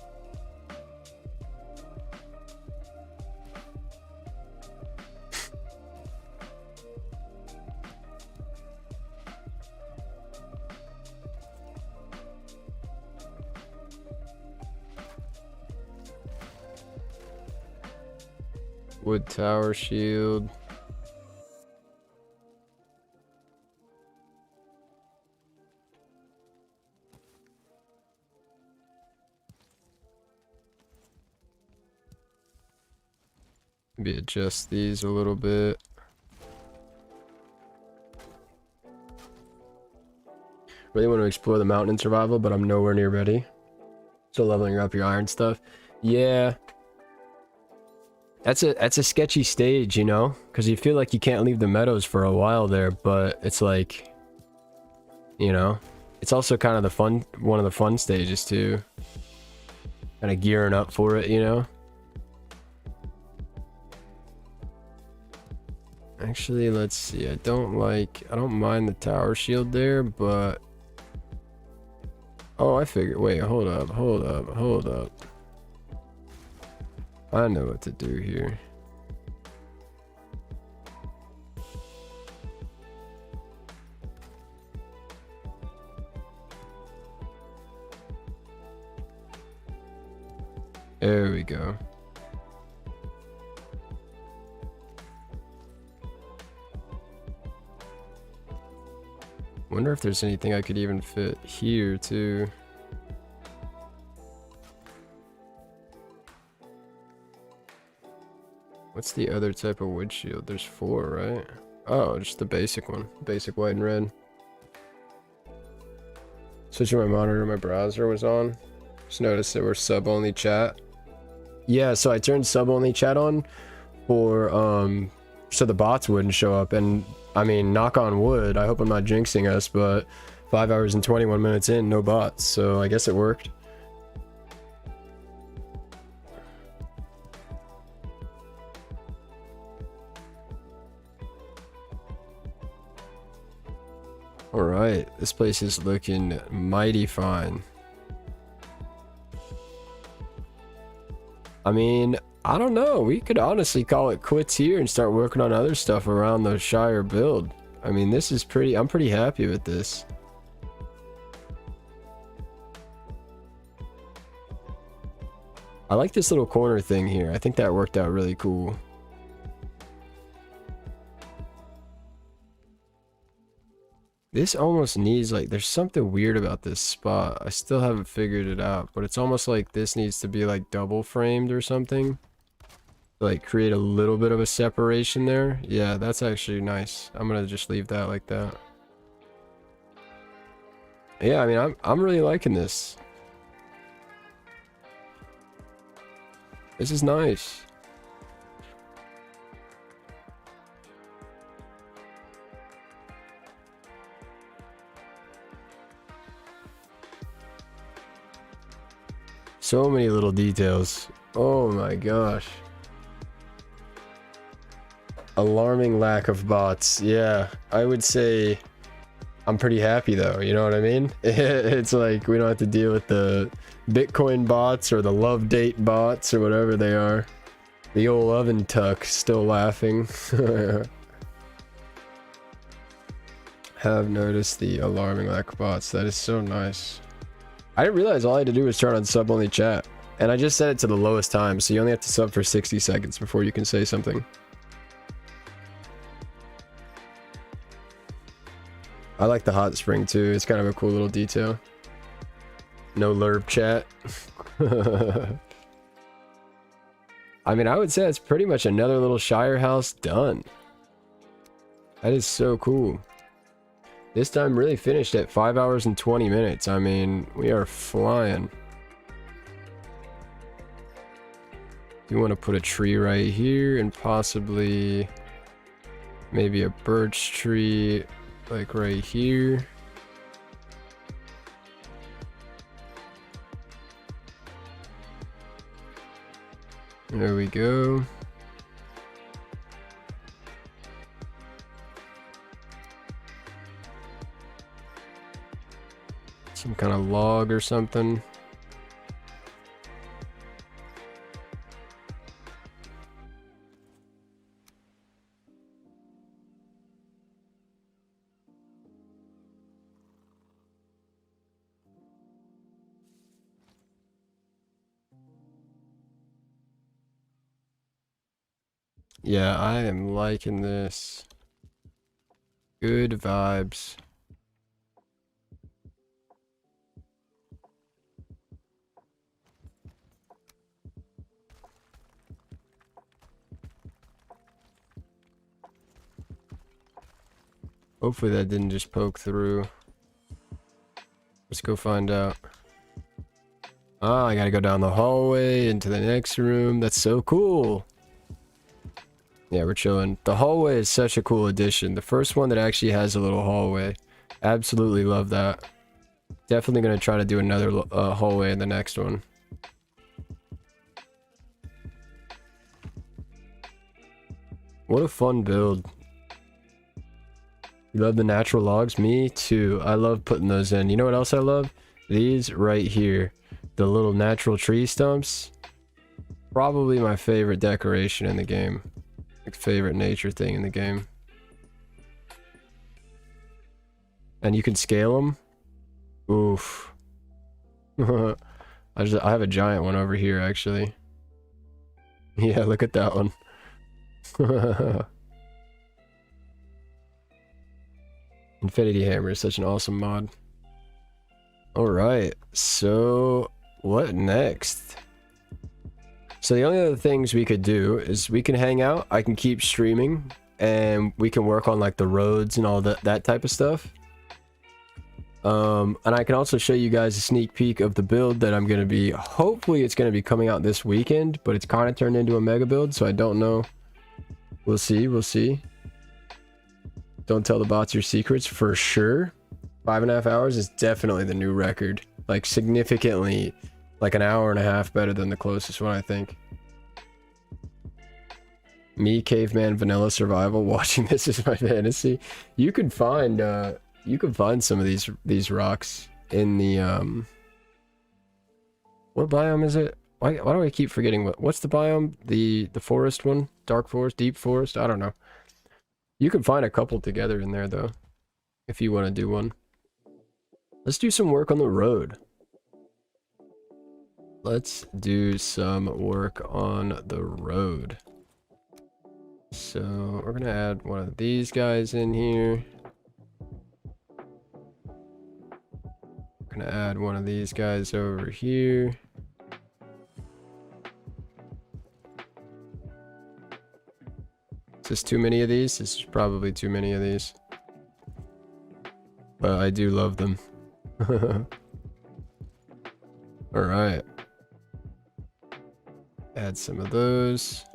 Wood tower shield. Maybe adjust these a little bit. Really want to explore the mountain in survival, but I'm nowhere near ready. So leveling up your iron stuff. Yeah. That's a sketchy stage, you know, because you feel like you can't leave the meadows for a while there, but it's like, you know, it's also kind of the fun, one of the fun stages too. Kind of gearing up for it, you know. Actually, let's see. I don't mind the tower shield there, but oh, I figured. Wait, hold up. I know what to do here. There we go. Wonder if there's anything I could even fit here too. What's the other type of wood shield? There's 4, right? Oh, just the basic one. Basic white and red. Switching my monitor, my browser was on. Just noticed there were sub-only chat. Yeah, so I turned sub-only chat on for, so the bots wouldn't show up. And, I mean, knock on wood, I hope I'm not jinxing us, but 5 hours and 21 minutes in, no bots. So I guess it worked. Alright, this place is looking mighty fine. I mean, I don't know. We could honestly call it quits here and start working on other stuff around the Shire build. I mean, this is I'm pretty happy with this. I like this little corner thing here. I think that worked out really cool. This almost needs, like, there's something weird about this spot. I still haven't figured it out, but it's almost like this needs to be like double framed or something. Like create a little bit of a separation there. Yeah, that's actually nice. I'm gonna just leave that like that. Yeah, I mean, I'm really liking this. This is nice. So many little details. Oh my gosh. Alarming lack of bots. Yeah, I would say I'm pretty happy though, you know what I mean? It's like we don't have to deal with the Bitcoin bots or the love date bots or whatever they are. The old oven tuck still laughing. Have noticed the alarming lack of bots. That is so nice. I didn't realize all I had to do was turn on sub only chat. And I just set it to the lowest time, so you only have to sub for 60 seconds before you can say something. I like the hot spring too. It's kind of a cool little detail. No lerb chat. I mean, I would say it's pretty much another little Shire house done. That is so cool. This time really finished at 5 hours and 20 minutes. I mean, we are flying. You want to put a tree right here and possibly maybe a birch tree like right here. There we go. Some kind of log or something. Yeah, I am liking this. Good vibes. Hopefully that didn't just poke through. Let's go find out. Ah, I gotta go down the hallway into the next room. That's so cool. Yeah, we're chilling. The hallway is such a cool addition. The first one that actually has a little hallway. Absolutely love that. Definitely gonna try to do another hallway in the next one. What a fun build. You love the natural logs? Me too. I love putting those in. You know what else I love? These right here. The little natural tree stumps. Probably my favorite decoration in the game. Like favorite nature thing in the game. And you can scale them. Oof. I have a giant one over here actually. Yeah, look at that one. Infinity Hammer is such an awesome mod. Alright, so what next? So the only other things we could do is we can hang out, I can keep streaming, and we can work on like the roads and all that type of stuff. And I can also show you guys a sneak peek of the build that I'm going to be, hopefully it's going to be coming out this weekend, but it's kind of turned into a mega build, so I don't know. We'll see, we'll see. Don't tell the bots your secrets for sure. 5.5 hours is definitely the new record. Like significantly, like an hour and a half better than the closest one, I think. Me, caveman, vanilla survival. Watching this is my fantasy. You could find some of these rocks in the what biome is it? Why do I keep forgetting what's the biome? The forest one? Dark forest, deep forest? I don't know. You can find a couple together in there though, if you want to do one. Let's do some work on the road. Let's do some work on the road. So we're gonna add one of these guys in here. We're gonna add one of these guys over here. Is this too many of these? This is probably too many of these. But I do love them. Alright. Add Add some of those.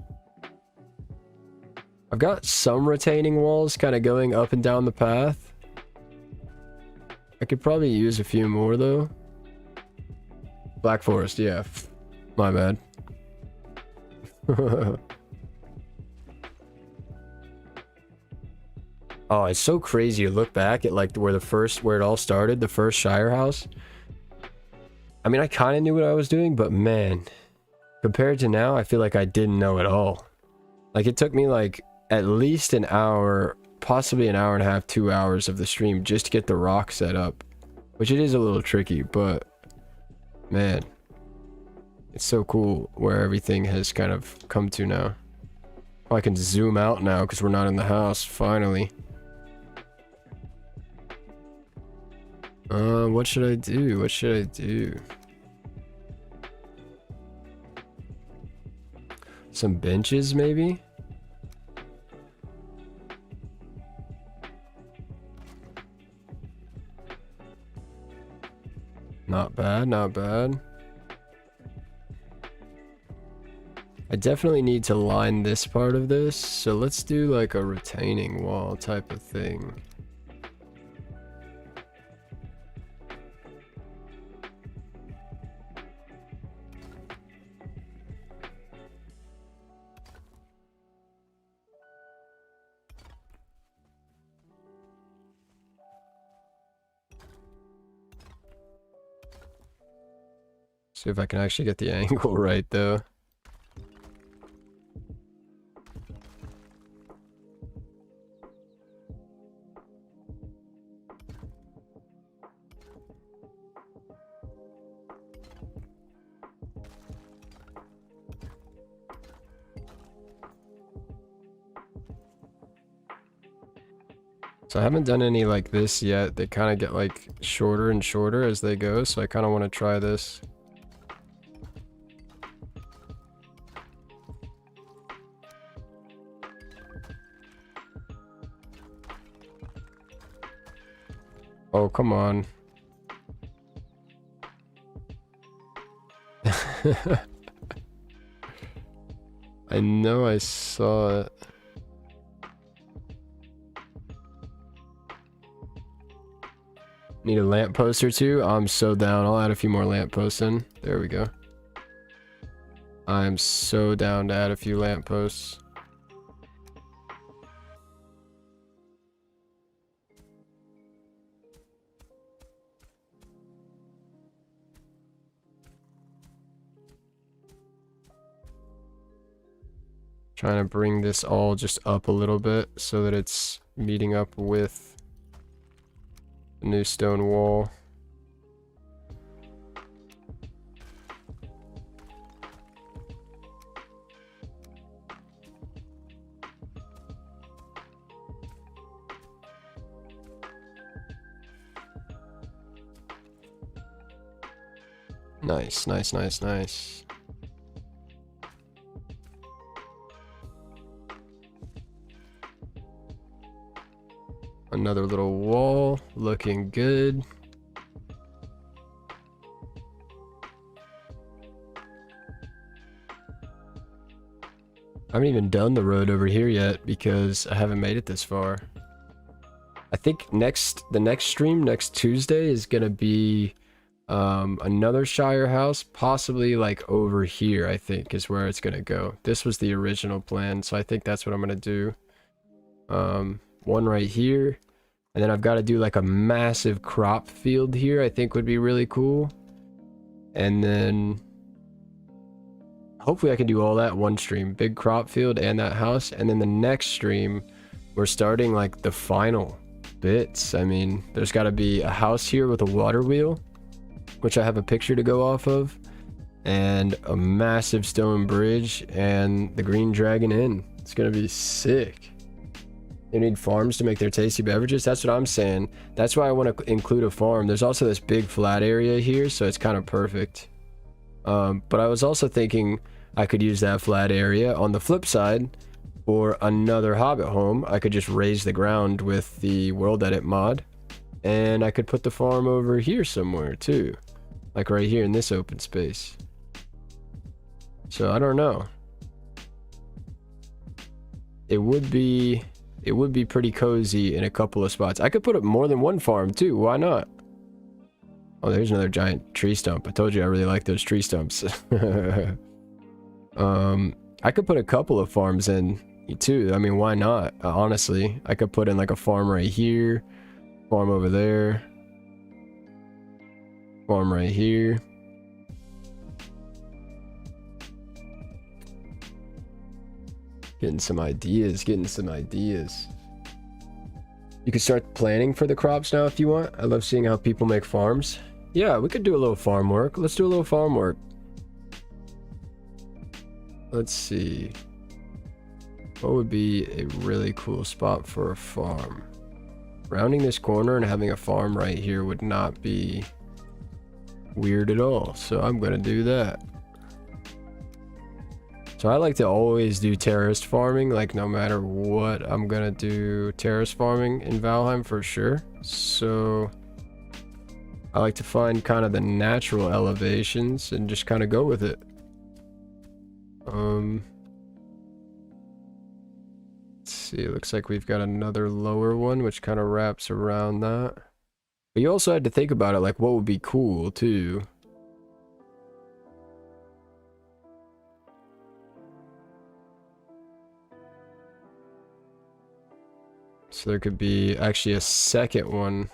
I've got some retaining walls kind of going up and down the path. I could probably use a few more though. Black Forest, yeah. My bad. Oh, it's so crazy to look back at like where it all started, the first Shire house. I mean, I kind of knew what I was doing, but man, compared to now, I feel like I didn't know at all. Like it took me like at least an hour, possibly an hour and a half, 2 hours of the stream just to get the rock set up, which it is a little tricky, but man, it's so cool where everything has kind of come to now. Oh, I can zoom out now because we're not in the house, finally. What should I do? What should I do? Some benches, maybe? Not bad, not bad. I definitely need to line this part of this, so let's do like a retaining wall type of thing. See if I can actually get the angle right though. So I haven't done any like this yet. They kind of get like shorter and shorter as they go, so I kind of want to try this. Oh, come on. I know I saw it. Need a lamppost or two? I'm so down. I'll add a few more lampposts in. There we go. I'm so down to add a few lampposts. Trying to bring this all just up a little bit so that it's meeting up with the new stone wall. Nice, nice, nice, nice. Another little wall, looking good. I haven't even done the road over here yet because I haven't made it this far. I think the next stream, next Tuesday, is gonna be another Shire house, possibly like over here, I think is where it's gonna go. This was the original plan, so I think that's what I'm gonna do. One right here, and then I've got to do like a massive crop field here, I think would be really cool. And then hopefully I can do all that one stream, big crop field and that house. And then the next stream we're starting like the final bits. I mean, there's got to be a house here with a water wheel, which I have a picture to go off of, and a massive stone bridge and the green dragon inn. It's gonna be sick. They need farms to make their tasty beverages. That's what I'm saying. That's why I want to include a farm. There's also this big flat area here, so it's kind of perfect. But I was also thinking I could use that flat area on the flip side for another hobbit home. I could just raise the ground with the world edit mod, and I could put the farm over here somewhere too, like right here in this open space. So I don't know. It would be pretty cozy in a couple of spots. I could put up more than one farm too. Why not? Oh, there's another giant tree stump. I told you I really like those tree stumps. I could put a couple of farms in too. I mean, why not? Honestly, I could put in like a farm right here, farm over there, farm right here. Getting some ideas, getting some ideas. You can start planning for the crops now if you want. I love seeing how people make farms. Yeah, we could do a little farm work. Let's do a little farm work. Let's see. What would be a really cool spot for a farm? Rounding this corner and having a farm right here would not be weird at all. So I'm gonna do that. So I like to always do terraced farming, like no matter what, I'm gonna do terrace farming in Valheim for sure. So I like to find kind of the natural elevations and just kind of go with it. Let's see, it looks like we've got another lower one which kind of wraps around that. But you also had to think about it, like what would be cool too. So there could be actually a second one.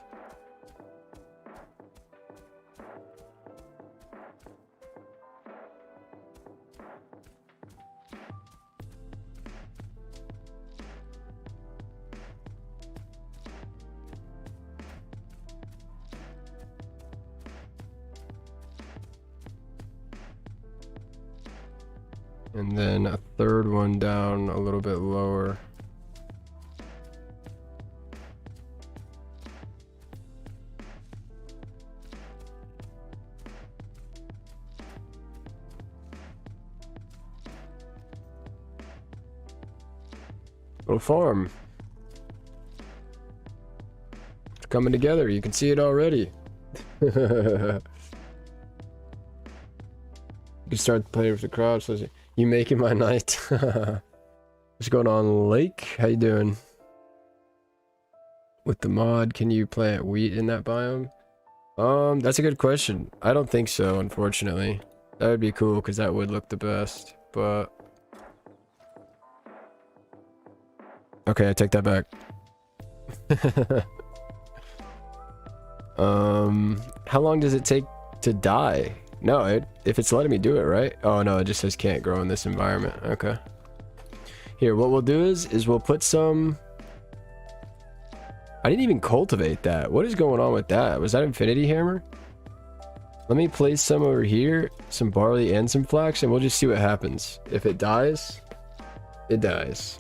And then a third one down a little bit lower. Little farm. It's coming together. You can see it already. You can start playing with the crowd. So you making my night. What's going on, Lake? How you doing? With the mod, can you plant wheat in that biome? That's a good question. I don't think so, unfortunately. That would be cool because that would look the best, but okay, I take that back. How long does it take to die? No, if it's letting me do it, right? Oh no, it just says can't grow in this environment. Okay. Here, what we'll do is we'll put some... I didn't even cultivate that. What is going on with that? Was that Infinity Hammer? Let me place some over here, some barley and some flax, and we'll just see what happens. If it dies, it dies.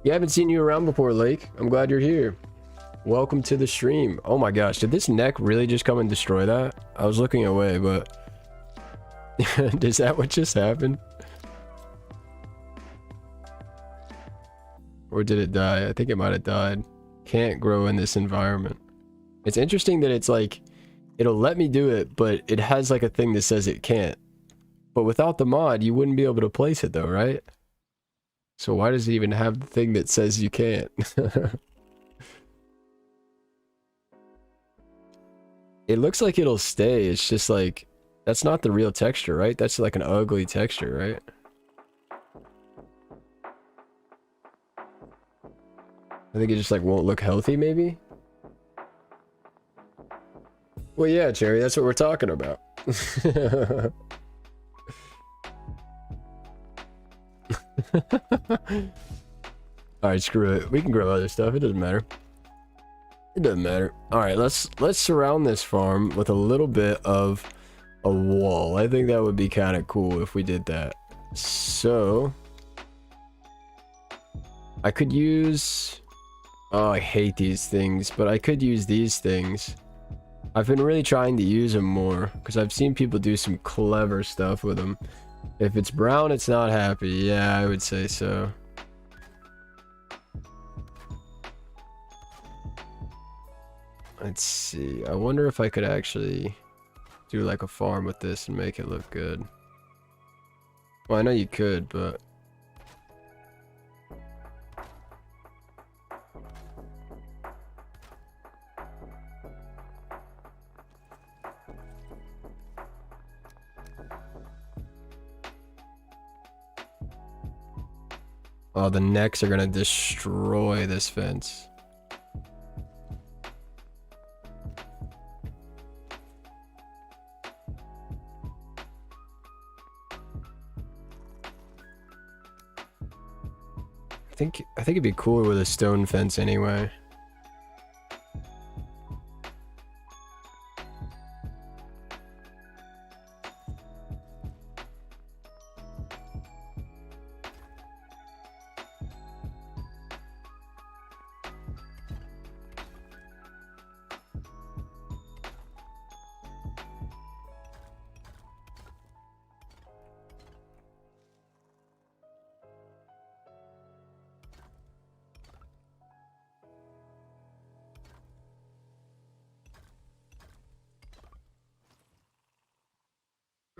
Yeah, I haven't seen you around before, Lake. I'm glad you're here. Welcome to the stream. Oh my gosh, did this neck really just come and destroy that? I was looking away, but... Is that what just happened? Or did it die? I think it might have died. Can't grow in this environment. It's interesting that it's like, it'll let me do it, but it has like a thing that says it can't. But without the mod, you wouldn't be able to place it though, right? So why does it even have the thing that says you can't? It looks like it'll stay. It's just like, that's not the real texture, right? That's like an ugly texture, right? I think it just like won't look healthy, maybe? Well, yeah, Cherry, that's what we're talking about. Alright, screw it. We can grow other stuff. It doesn't matter. It doesn't matter. Alright, let's surround this farm with a little bit of a wall. I think that would be kind of cool if we did that. So I could use... Oh, I hate these things, but I could use these things. I've been really trying to use them more because I've seen people do some clever stuff with them. If it's brown, it's not happy. Yeah, I would say so. Let's see. I wonder if I could actually do like a farm with this and make it look good. Well, I know you could, but... Oh, the necks are gonna destroy this fence. I think it'd be cooler with a stone fence anyway.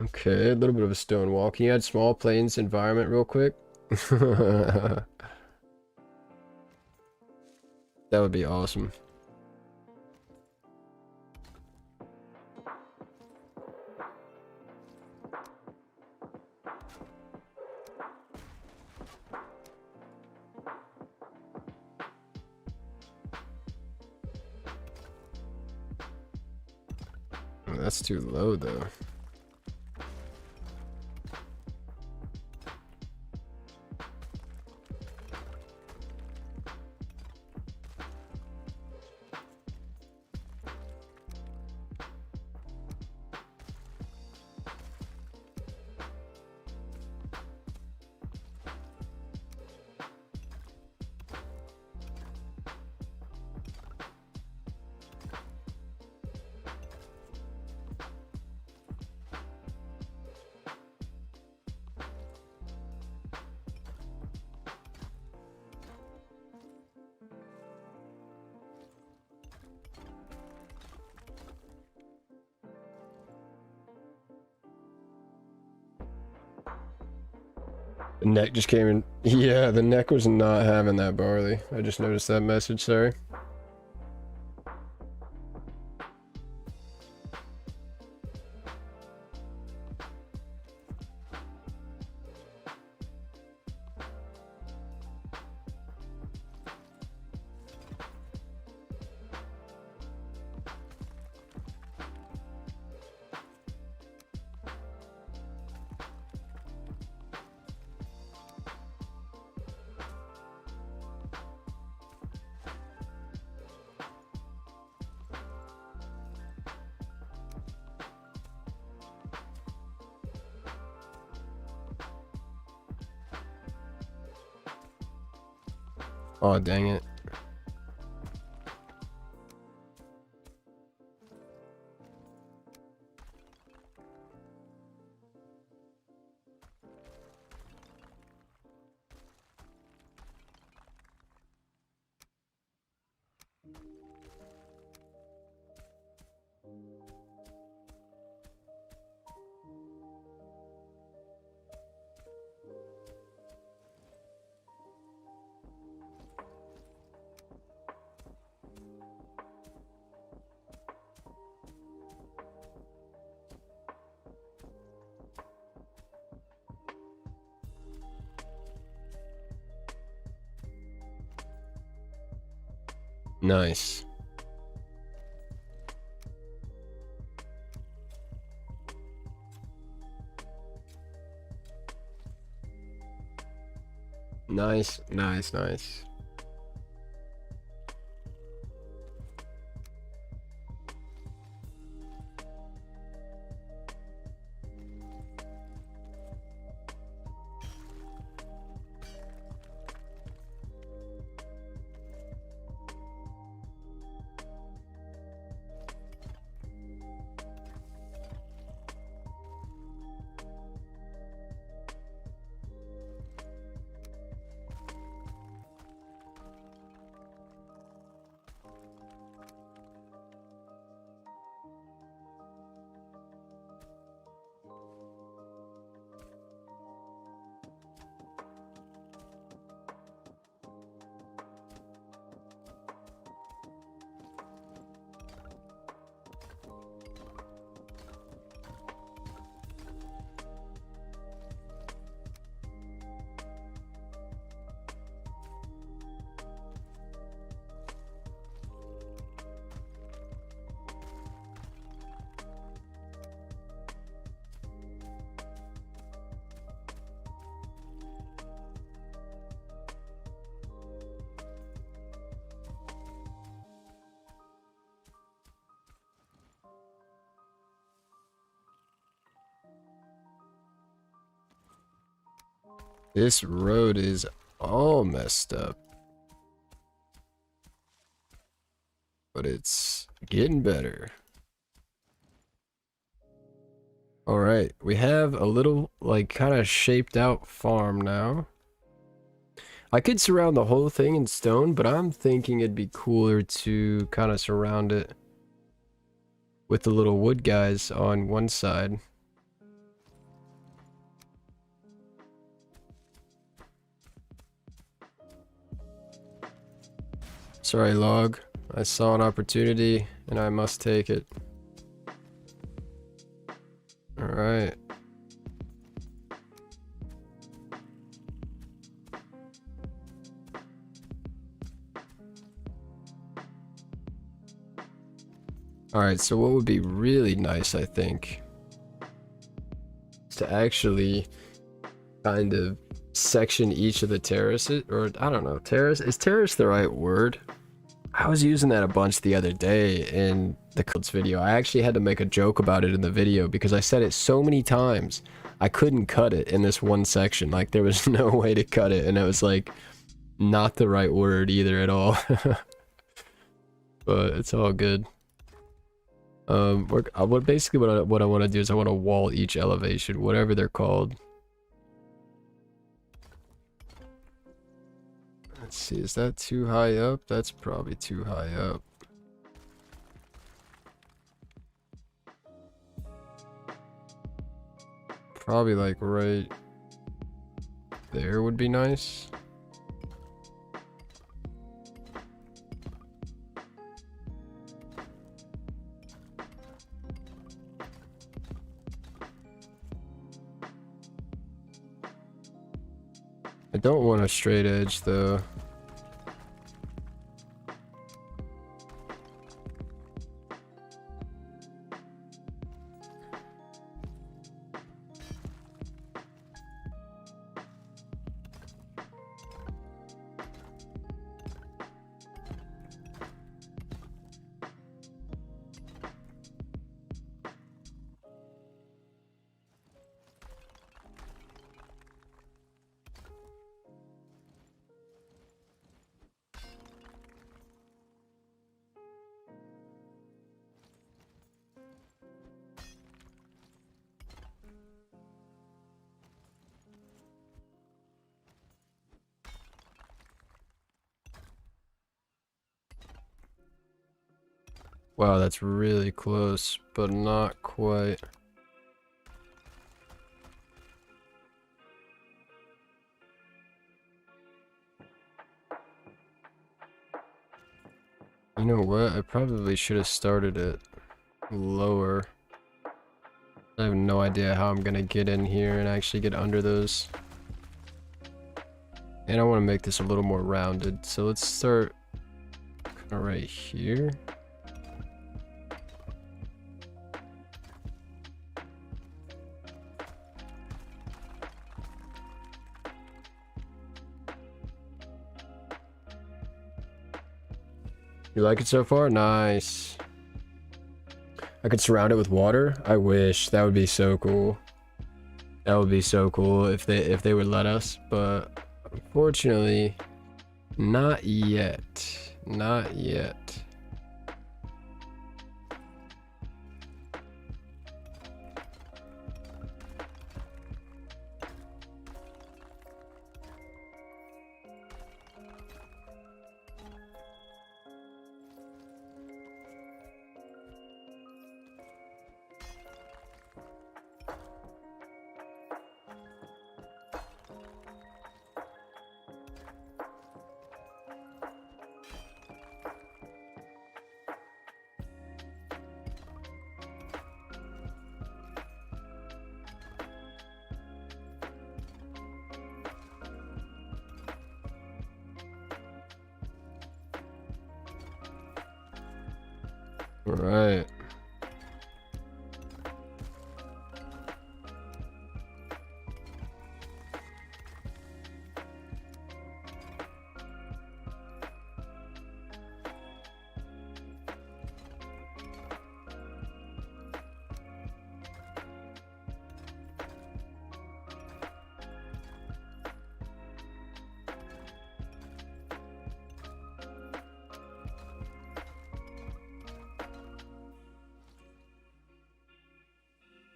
Okay, a little bit of a stone wall. Can you add small plains environment real quick? That would be awesome. That's too low though. The neck just came in. Yeah, the neck was not having that barley. I just noticed that message, sorry. Oh, dang it. Nice. Nice, nice, nice. This road is all messed up. But it's getting better. Alright, we have a little, like, kind of shaped out farm now. I could surround the whole thing in stone, but I'm thinking it'd be cooler to kind of surround it with the little wood guys on one side. Sorry, log. I saw an opportunity and I must take it. Alright. Alright, so what would be really nice, I think, is to actually kind of section each of the terraces, or I don't know, is terrace the right word? I was using that a bunch the other day in the Codes video. I actually had to make a joke about it in the video because I said it so many times I couldn't cut it in this one section. Like, there was no way to cut it, and it was like not the right word either at all. But it's all good. Basically what I want to do is I want to wall each elevation, whatever they're called. Let's see, is that too high up? That's probably too high up. Probably like right there would be nice. I don't want a straight edge though. Wow, that's really close, but not quite. You know what? I probably should have started it lower. I have no idea how I'm gonna get in here and actually get under those. And I want to make this a little more rounded, so let's start kind of right here. You like it so far? Nice. I could surround it with water. I wish. That would be so cool. That would be so cool if they would let us, but unfortunately, not yet. Not yet. All right.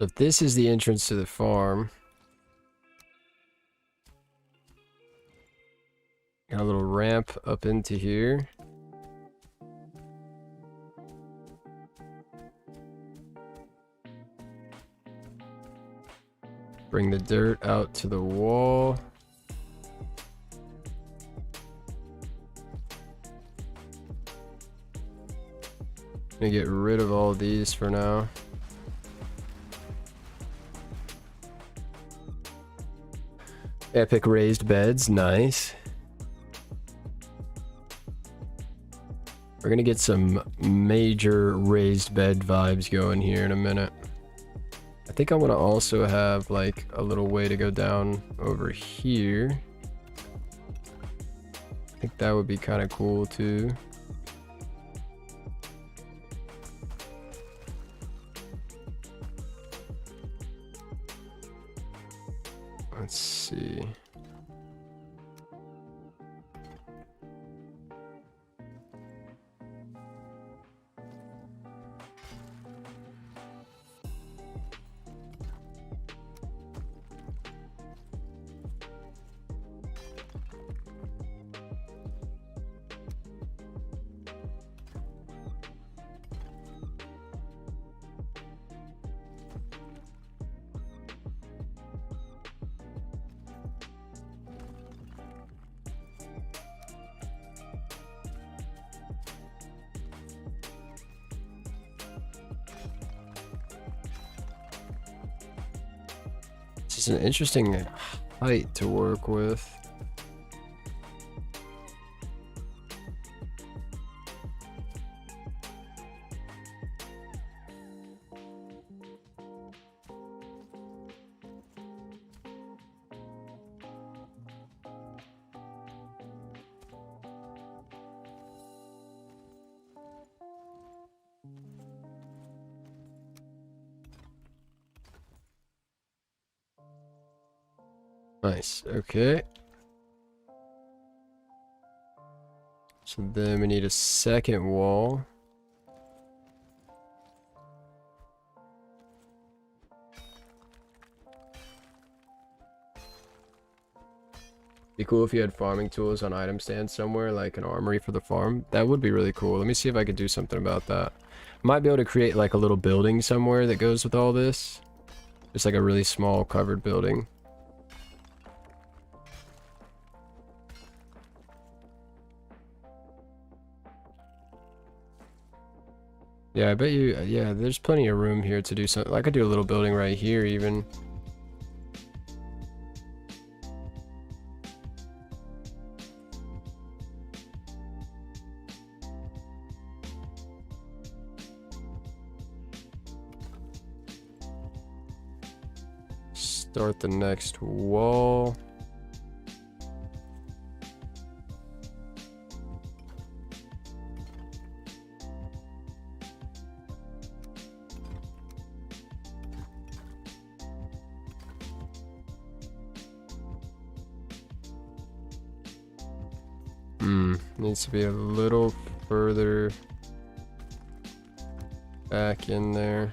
So this is the entrance to the farm. Got a little ramp up into here. Bring the dirt out to the wall. Gonna get rid of all these for now. Epic raised beds, nice. We're gonna get some major raised bed vibes going here in a minute. I think I'm gonna also have like a little way to go down over here. I think that would be kind of cool too. Let's see. This is an interesting height to work with. Nice, okay. So then we need a second wall. Be cool if you had farming tools on item stands somewhere, like an armory for the farm. That would be really cool. Let me see if I could do something about that. Might be able to create like a little building somewhere that goes with all this. Just like a really small covered building. Yeah, I bet you, yeah, there's plenty of room here to do something. I could do a little building right here even. Start the next wall. Needs to be a little further back in there.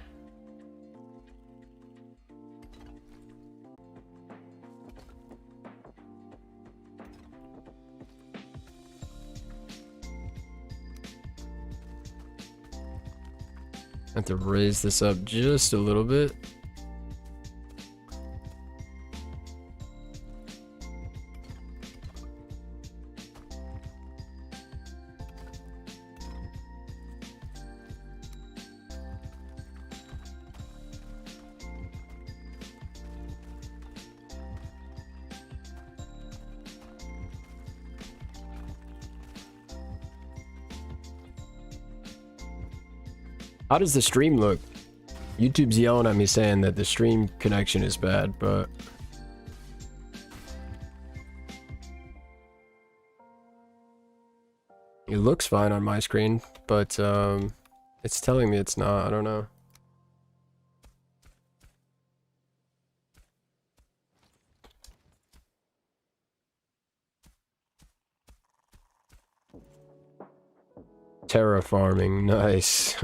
I have to raise this up just a little bit. How does the stream look? YouTube's yelling at me saying that the stream connection is bad, but it looks fine on my screen, but it's telling me it's not. I don't know. Terraforming, nice.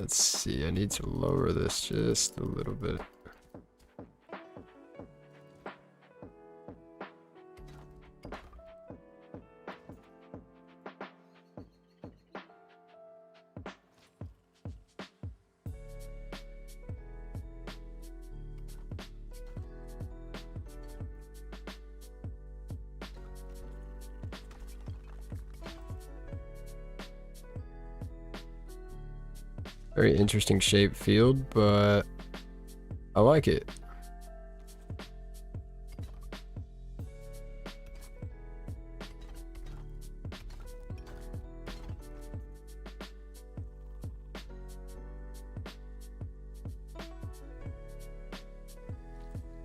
Let's see, I need to lower this just a little bit. Very interesting shape field, but I like it.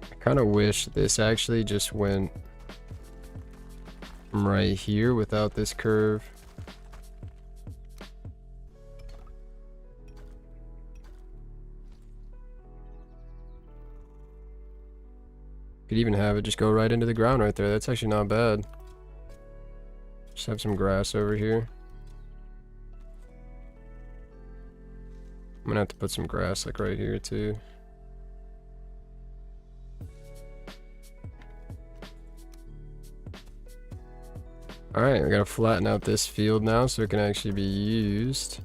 I kind of wish this actually just went from right here without this curve. Could even have it just go right into the ground right there. That's actually not bad. Just have some grass over here. I'm gonna have to put some grass like right here too. Alright, we gotta flatten out this field now so it can actually be used.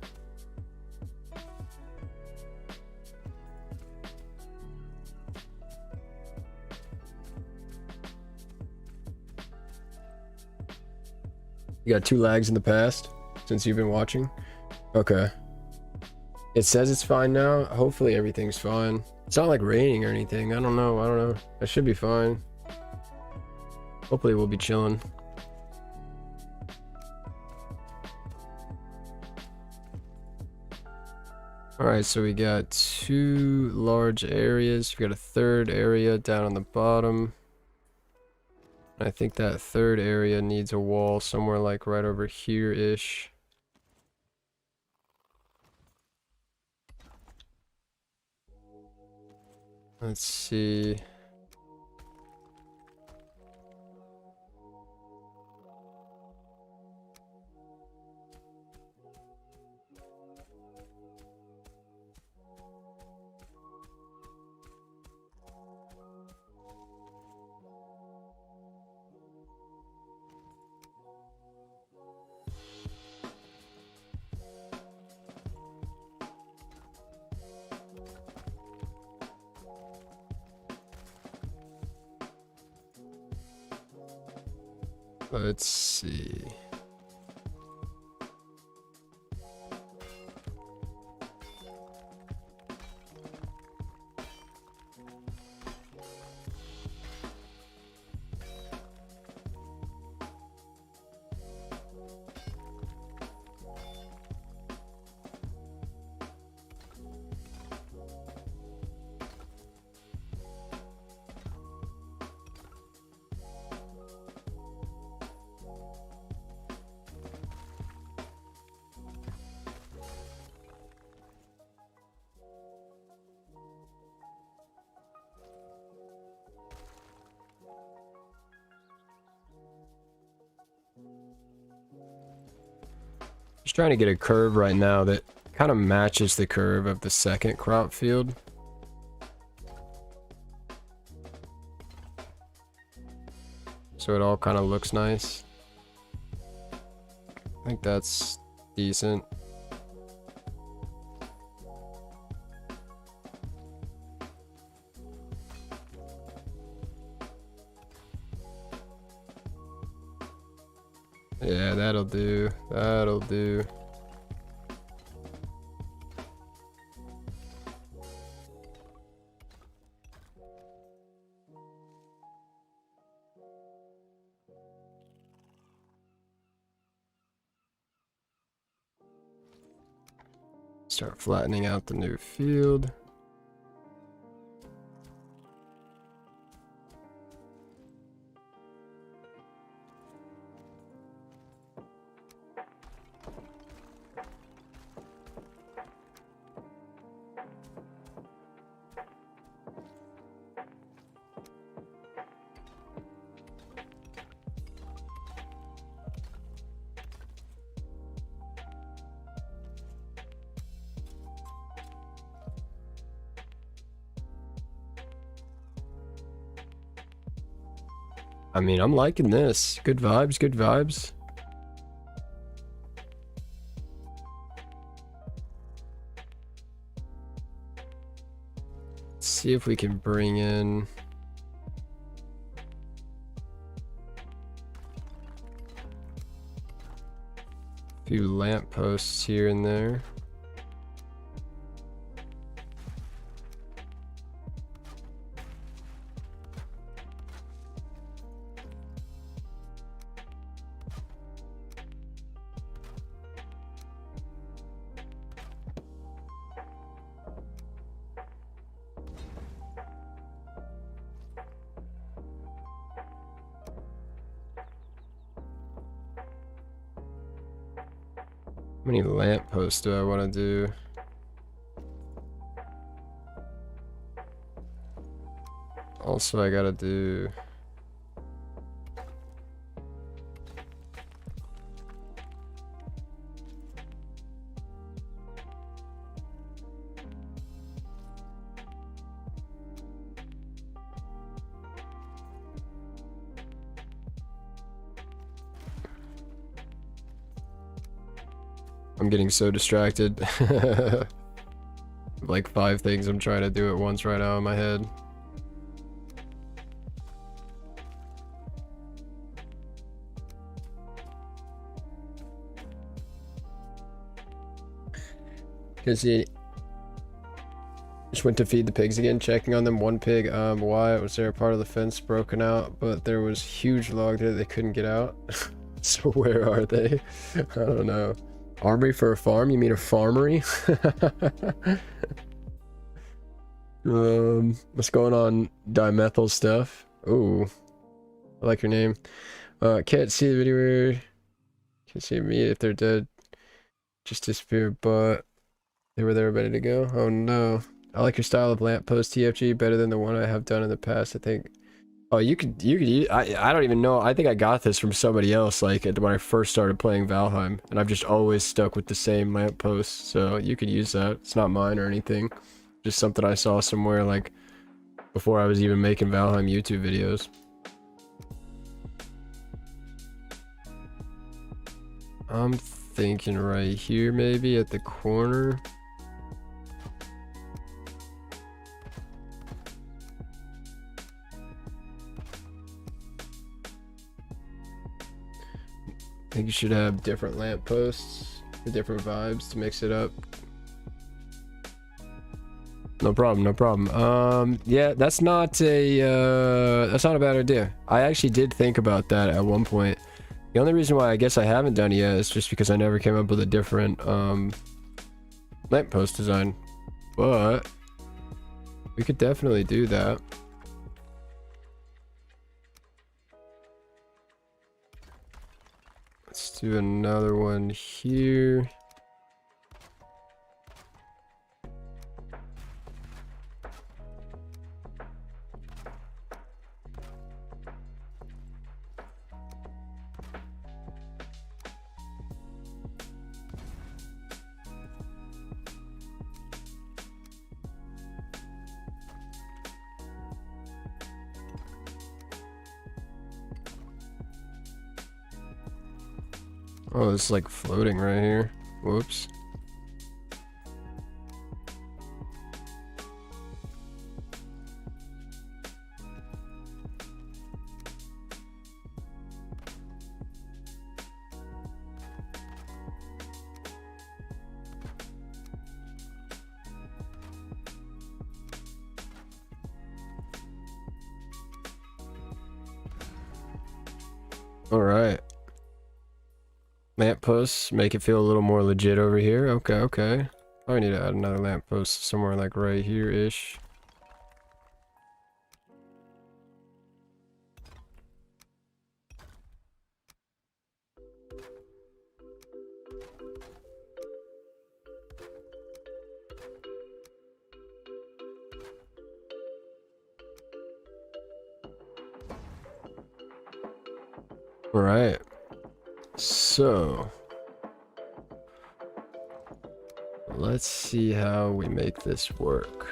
You got 2 lags in the past since you've been watching? Okay. It says it's fine now. Hopefully everything's fine. It's not like raining or anything. I don't know. It should be fine. Hopefully we'll be chilling. Alright, so we got 2 large areas. We got a 3rd area down on the bottom. I think that 3rd area needs a wall somewhere like right over here-ish. Let's see. Let's see. Just trying to get a curve right now that kind of matches the curve of the 2nd crop field. So it all kind of looks nice. I think that's decent. Yeah, that'll do. That'll do. Start flattening out the new field. I mean, I'm liking this. Good vibes, good vibes. Let's see if we can bring in a few lampposts here and there. How many lampposts do I want to do? Also, I gotta do... I'm getting so distracted. Like 5 things I'm trying to do at once right now in my head. Because he just went to feed the pigs again, checking on them. One pig, why was there a part of the fence broken out, but there was huge log there they couldn't get out? So where are they? I don't know. Armory for a farm? You mean a farmery? What's going on, dimethyl stuff? Ooh, I like your name. Can't see the video. Can't see me if they're dead. Just disappeared, but they were there ready to go. Oh no. I like your style of lamppost TFG better than the one I have done in the past, I think. Oh, you could I don't even know. I think I got this from somebody else, like when I first started playing Valheim, and I've just always stuck with the same lamppost, so you could use that. It's not mine or anything. Just something I saw somewhere, like, before I was even making Valheim YouTube videos. I'm thinking right here, maybe, at the corner. I think you should have different lampposts for different vibes to mix it up. No problem, no problem. Yeah, that's not a bad idea. I actually did think about that at one point. The only reason why I guess I haven't done it yet is just because I never came up with a different lamppost design. But we could definitely do that. Let's do another one here. Oh, it's like floating right here. Whoops. All right. Lampposts make it feel a little more legit over here. Okay, okay. I need to add another lamppost somewhere like right here-ish. All right. So let's see how we make this work.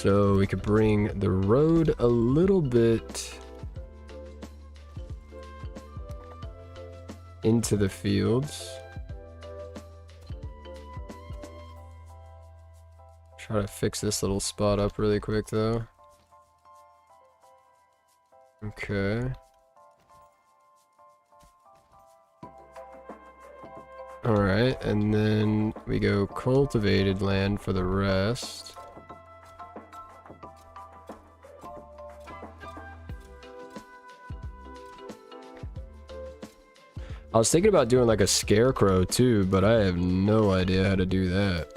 So we could bring the road a little bit into the fields. Try to fix this little spot up really quick though. Okay. Alright, and then we go cultivated land for the rest. I was thinking about doing like a scarecrow too, but I have no idea how to do that.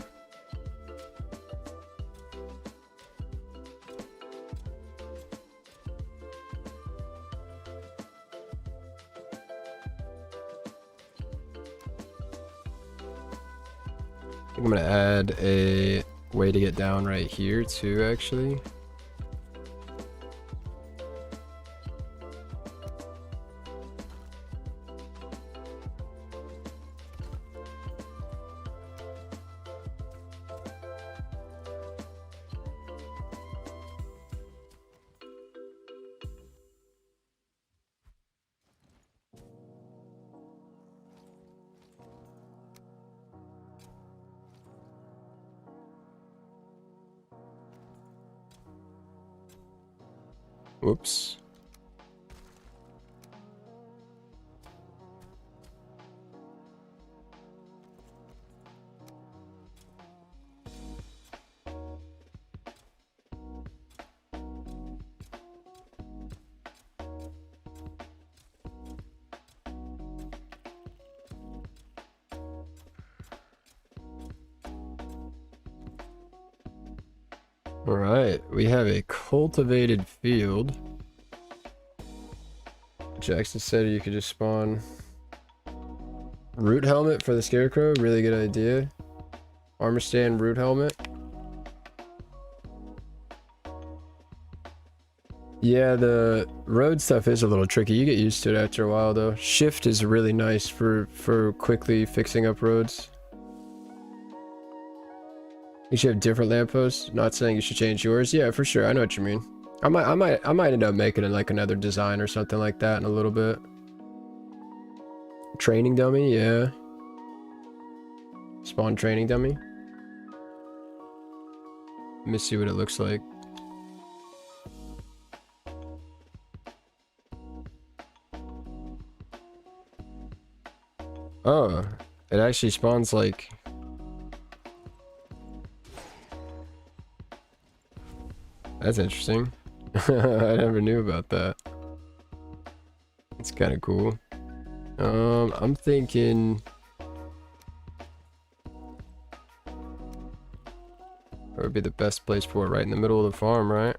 I think I'm gonna add a way to get down right here too, actually. Whoops. All right, we have a cultivated field. Jackson said you could just spawn root helmet for the scarecrow. Really good idea. Armor stand, root helmet. Yeah, the road stuff is a little tricky. You get used to it after a while though. Shift is really nice for quickly fixing up roads. You should have different lampposts. Not saying you should change yours. Yeah, for sure. I know what you mean. I might end up making it like another design or something like that in a little bit. Training dummy, yeah. Spawn training dummy. Let me see what it looks like. Oh, it actually spawns like... That's interesting. I never knew about that. It's kind of cool. I'm thinking... That would be the best place for it, right in the middle of the farm, right?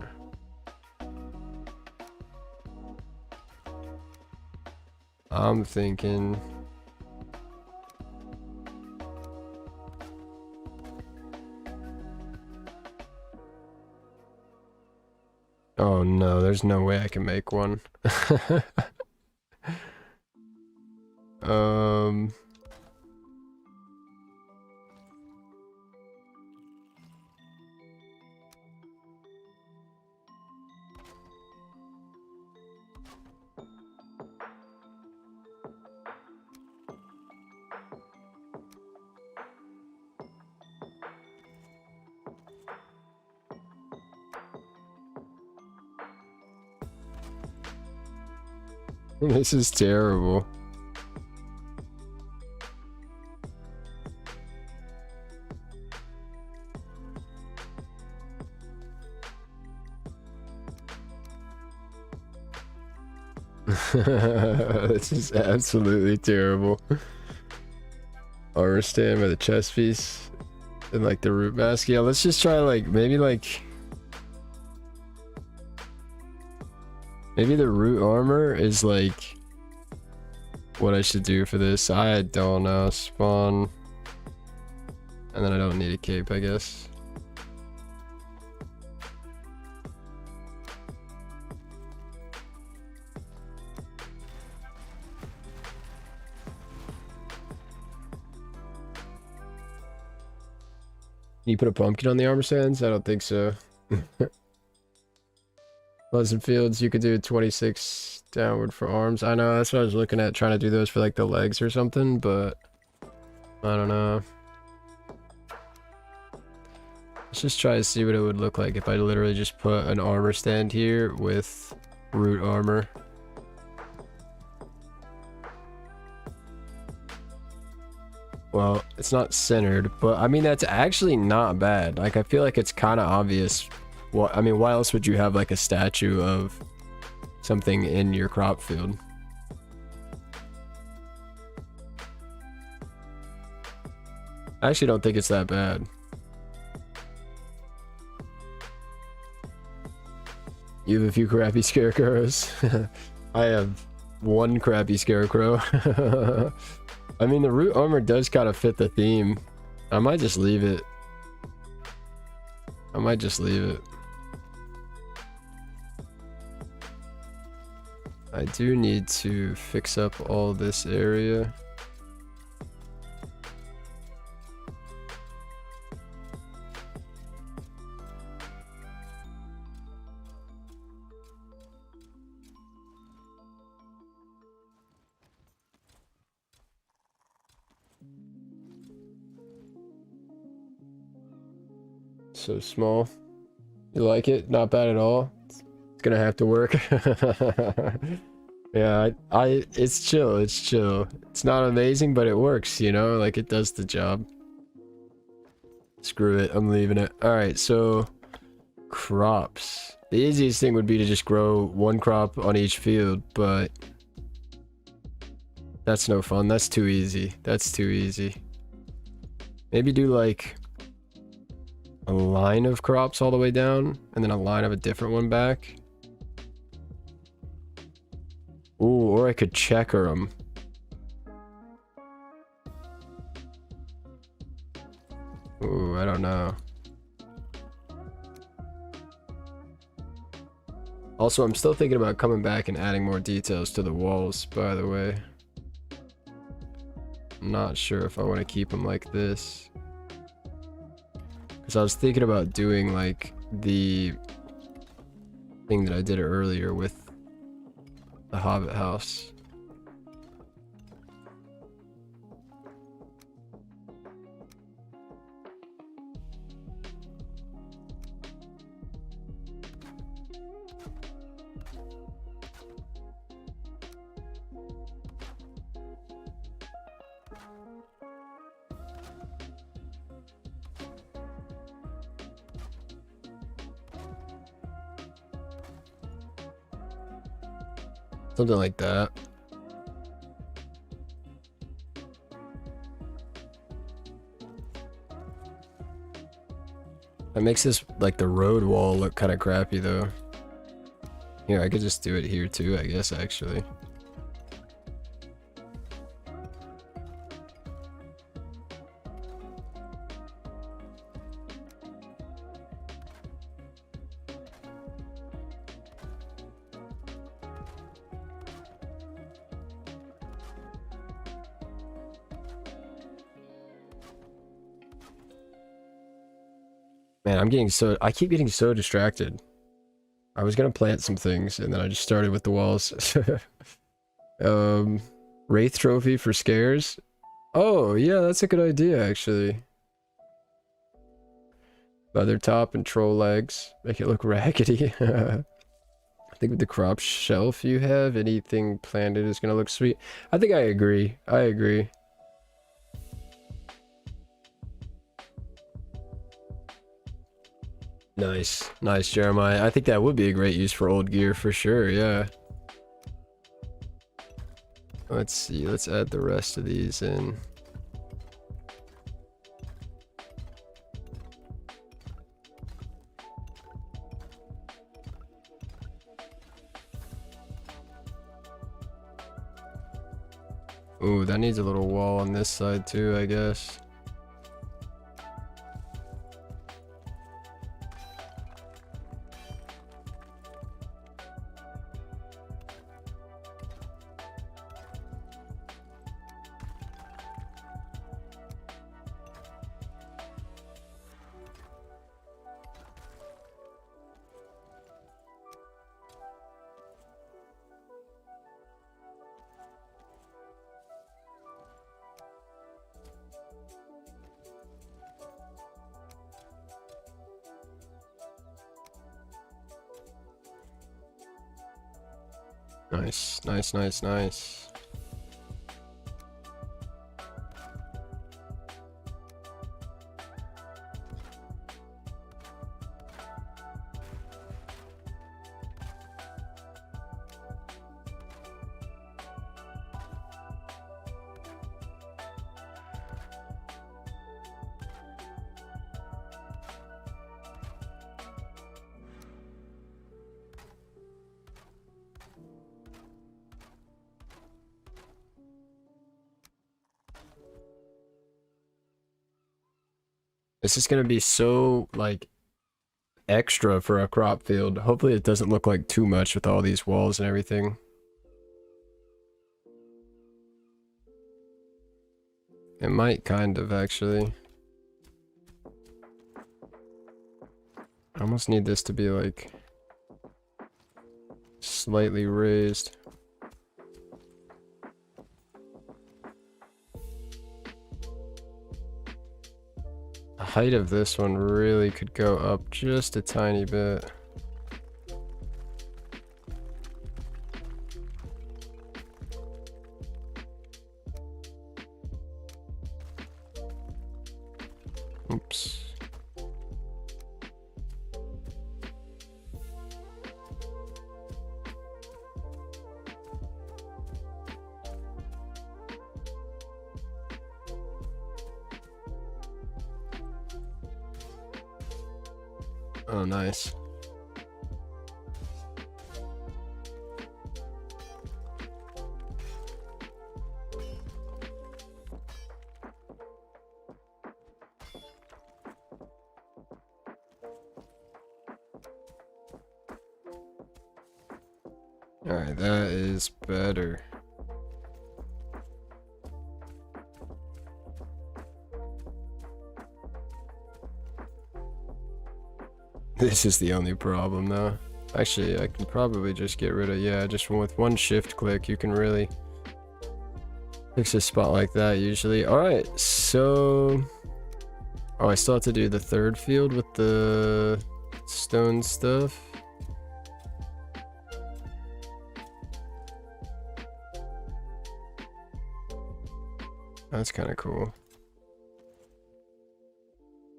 I'm thinking... Oh no, there's no way I can make one. This is terrible. This is absolutely terrible. Armor stand by the chest piece and like the root mask. Yeah, let's just try like maybe the root armor is like what I should do for this. I don't know. Spawn. And then I don't need a cape, I guess. Can you put a pumpkin on the armor stands? I don't think so. Pleasant Fields, you could do 26 downward for arms. I know, that's what I was looking at, trying to do those for like the legs or something, but I don't know. Let's just try to see what it would look like if I literally just put an armor stand here with root armor. Well, it's not centered, but I mean, that's actually not bad. Like, I feel like it's kind of obvious. Well, I mean, why else would you have like a statue of something in your crop field? I actually don't think it's that bad. You have a few crappy scarecrows. I have one crappy scarecrow. I mean, the root armor does kind of fit the theme. I might just leave it. I might just leave it. I do need to fix up all this area. So small. You like it? Not bad at all. It's gonna have to work. Yeah, it's chill, it's chill. It's not amazing, but it works, you know? Like, it does the job. Screw it, I'm leaving it. Alright, so crops. The easiest thing would be to just grow one crop on each field, but that's no fun. That's too easy. That's too easy. Maybe do like a line of crops all the way down, and then a line of a different one back. Ooh, or I could checker them. Ooh, I don't know. Also, I'm still thinking about coming back and adding more details to the walls, by the way. I'm not sure if I want to keep them like this. Because I was thinking about doing like the thing that I did earlier with the Hobbit house. Something like that. That makes this, like, the road wall look kind of crappy, though. Here, I could just do it here, too, I guess, actually. Man, I keep getting so distracted. I was gonna plant some things, and then I just started with the walls. Wraith trophy for scares? Oh, yeah, that's a good idea, actually. Leather top and troll legs. Make it look raggedy. I think with the crop shelf you have, anything planted is gonna look sweet. I think I agree. I agree. Nice. Nice, Jeremiah. I think that would be a great use for old gear for sure, yeah. Let's see, let's add the rest of these in. Ooh, that needs a little wall on this side too, I guess. Nice, nice, nice, nice. This is gonna be so, like, extra for a crop field. Hopefully it doesn't look like too much with all these walls and everything. It might kind of, actually. I almost need this to be, like, slightly raised. The height of this one really could go up just a tiny bit. Oops. Oh, nice. Alright, that is better. This is the only problem though. Actually, I can probably just get rid of, yeah, just with one shift click, you can really fix a spot like that usually. Alright, so... Oh, I still have to do the third field with the stone stuff. That's kind of cool.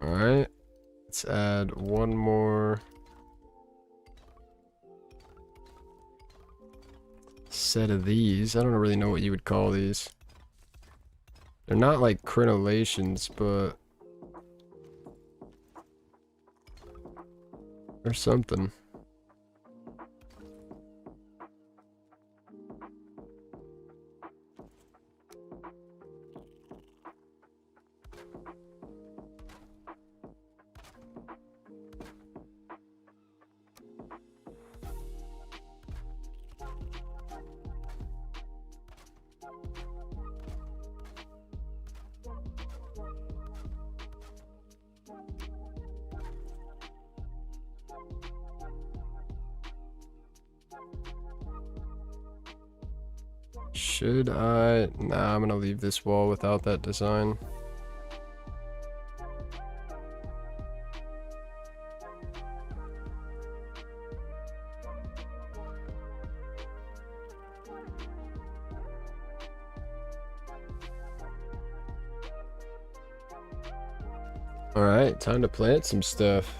Alright, let's add one more set of these. I don't really know what you would call these. They're not like crenellations, but or something. Should I? Nah, I'm gonna leave this wall without that design. Alright, time to plant some stuff.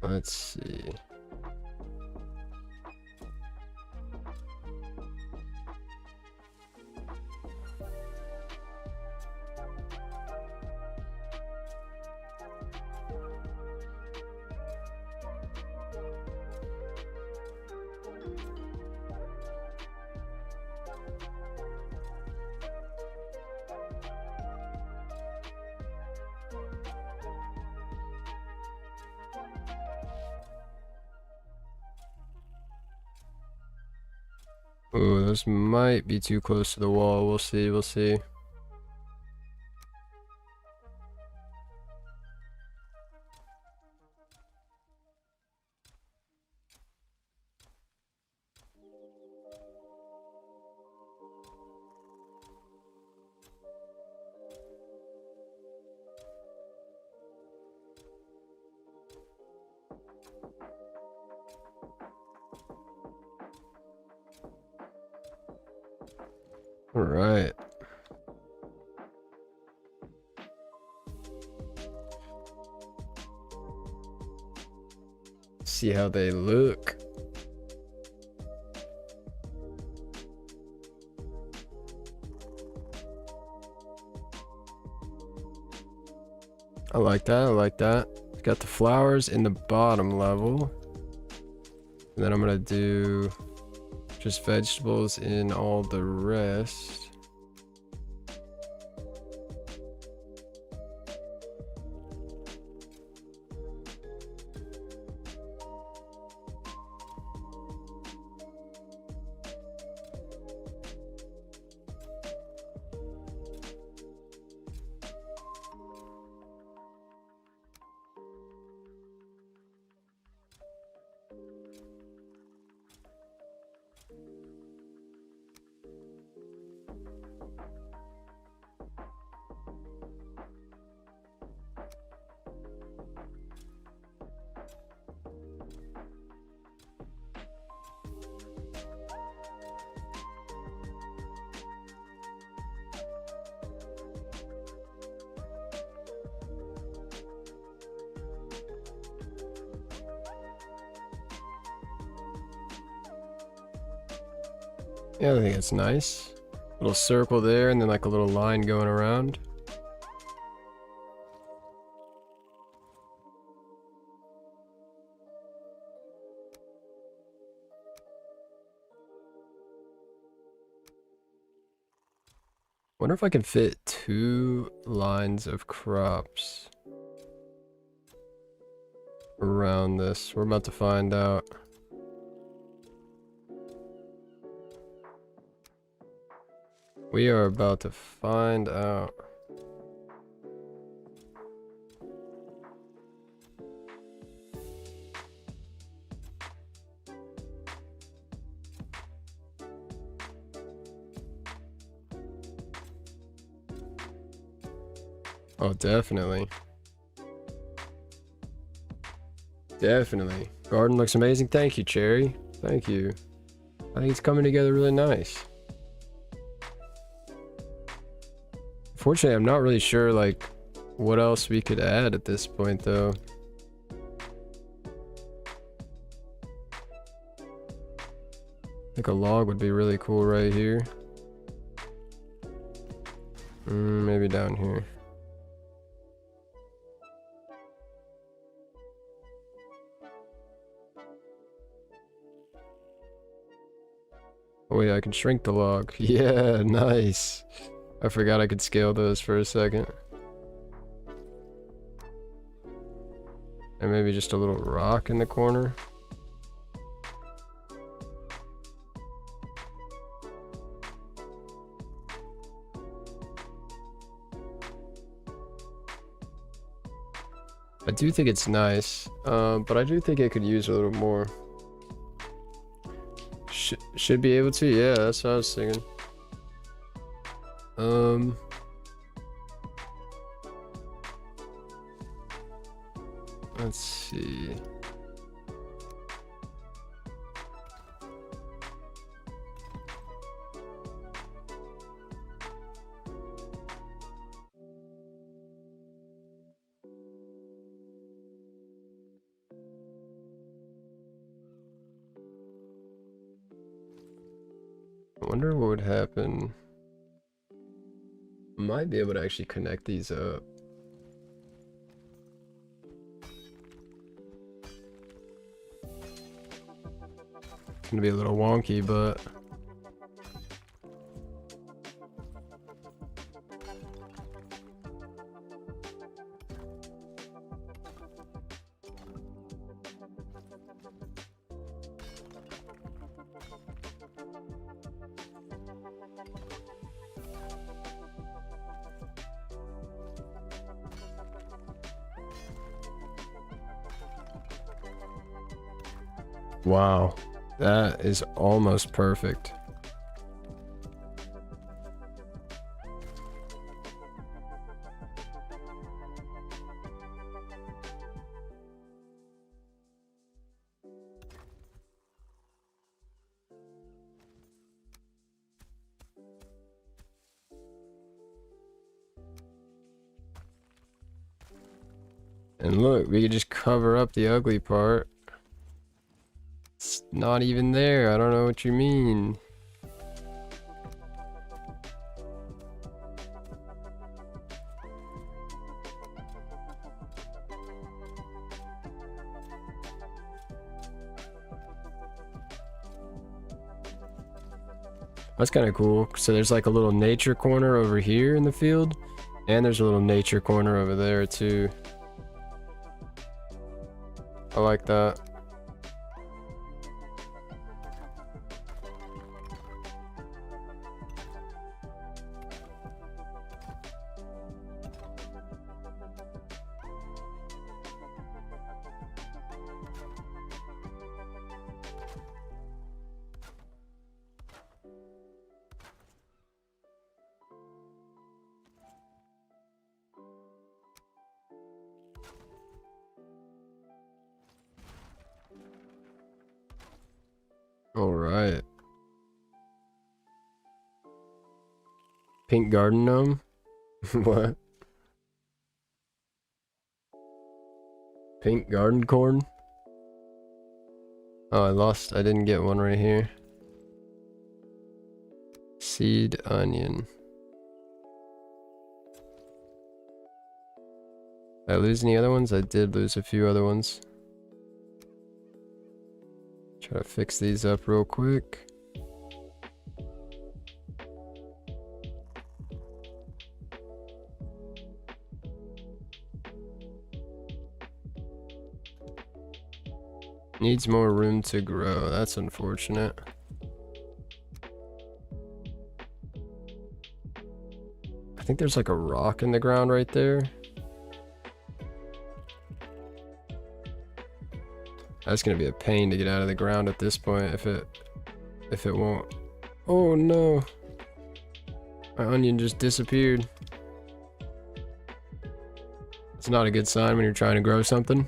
Let's see. Ooh, those might be too close to the wall. We'll see, we'll see. All right. See how they look. I like that. I like that. Got the flowers in the bottom level. And then I'm gonna do just vegetables in all the rest. Yeah, I think it's nice. Little circle there and then like a little line going around. Wonder if I can fit 2 lines of crops around this. We're about to find out. We are about to find out. Oh, definitely. Definitely. Garden looks amazing. Thank you, Cherry. Thank you. I think it's coming together really nice. Fortunately, I'm not really sure like what else we could add at this point though. I think a log would be really cool right here. Maybe down here. Oh yeah, I can shrink the log. Yeah, nice. I forgot I could scale those for a second. And maybe just a little rock in the corner. I do think it's nice, but I do think it could use a little more. Should be able to, yeah, that's what I was thinking. Let's see. I wonder what would happen. Might be able to actually connect these up. It's gonna be a little wonky, but wow, that is almost perfect. And look, we could just cover up the ugly part. It's not even there. I don't know what you mean. That's kind of cool. So there's like a little nature corner over here in the field, and there's a little nature corner over there too. I like that. All right. Pink garden gnome? What? Pink garden corn? Oh, I didn't get one right here. Seed onion. Did I lose any other ones? I did lose a few other ones. Try to fix these up real quick. Needs more room to grow. That's unfortunate. I think there's like a rock in the ground right there. That's gonna be a pain to get out of the ground at this point if it won't. Oh no. My onion just disappeared. It's not a good sign when you're trying to grow something.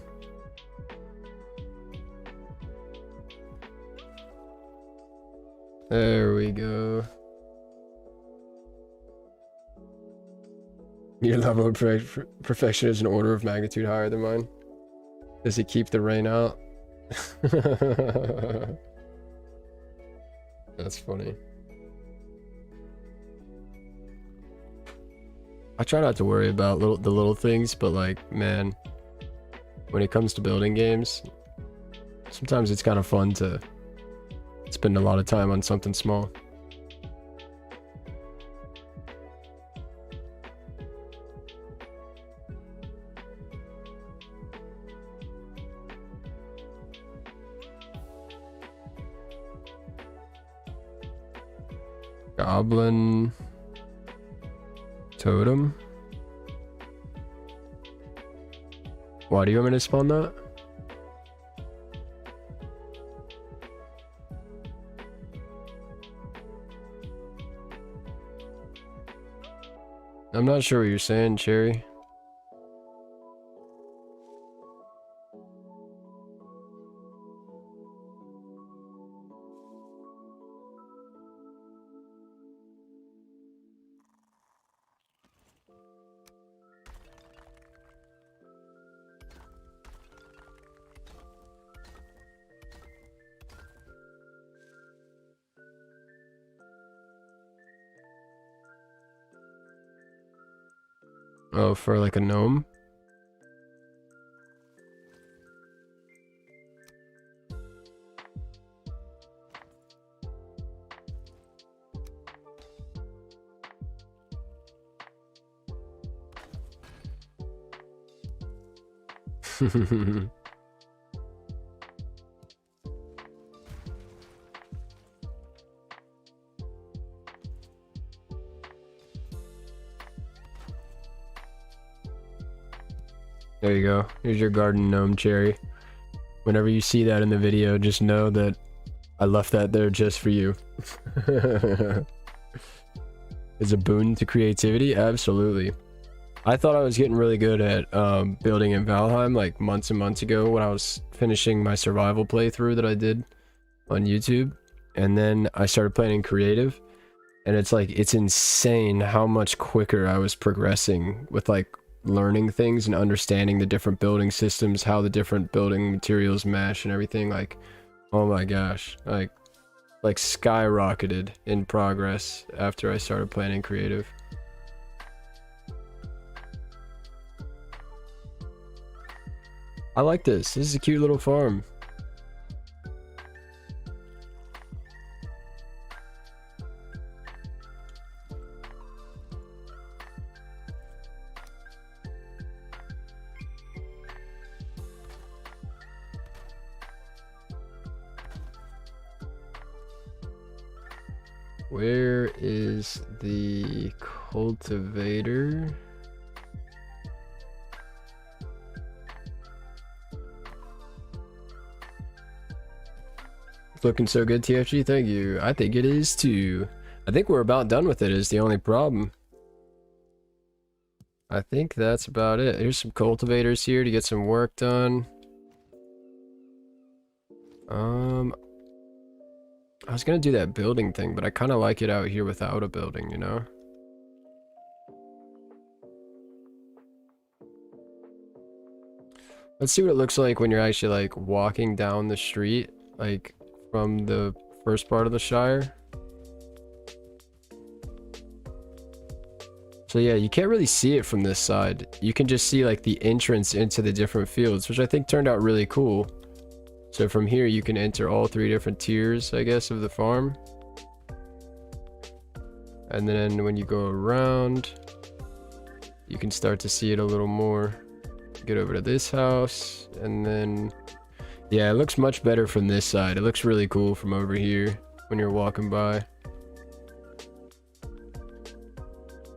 There we go. Your level of perfection is an order of magnitude higher than mine. Does it keep the rain out? That's funny. I try not to worry about the little things, but like, man, when it comes to building games, sometimes it's kind of fun to spend a lot of time on something small. Goblin totem. Why do you want me to spawn that? I'm not sure what you're saying, Cherry. Oh, for like a gnome? There you go. Here's your garden gnome, Cherry. Whenever you see that in the video, just know that I left that there just for you. Is a boon to creativity? Absolutely. I thought I was getting really good at building in Valheim like months and months ago when I was finishing my survival playthrough that I did on YouTube. And then I started playing in creative. And it's like, it's insane how much quicker I was progressing with like learning things and understanding the different building systems, how the different building materials mesh and everything, like, oh my gosh, like skyrocketed in progress after I started playing in creative. I like this. This is a cute little farm. Where is the cultivator? It's looking so good, TFG. Thank you. I think it is too. I think we're about done with it is the only problem. I think that's about it. Here's some cultivators here to get some work done. I was gonna do that building thing, but I kind of like it out here without a building, you know? Let's see what it looks like when you're actually like walking down the street, like from the first part of the Shire. So yeah, you can't really see it from this side. You can just see like the entrance into the different fields, which I think turned out really cool. So from here you can enter all 3 different tiers, I guess, of the farm. And then when you go around, you can start to see it a little more. Get over to this house, and then yeah, it looks much better from this side. It looks really cool from over here when you're walking by.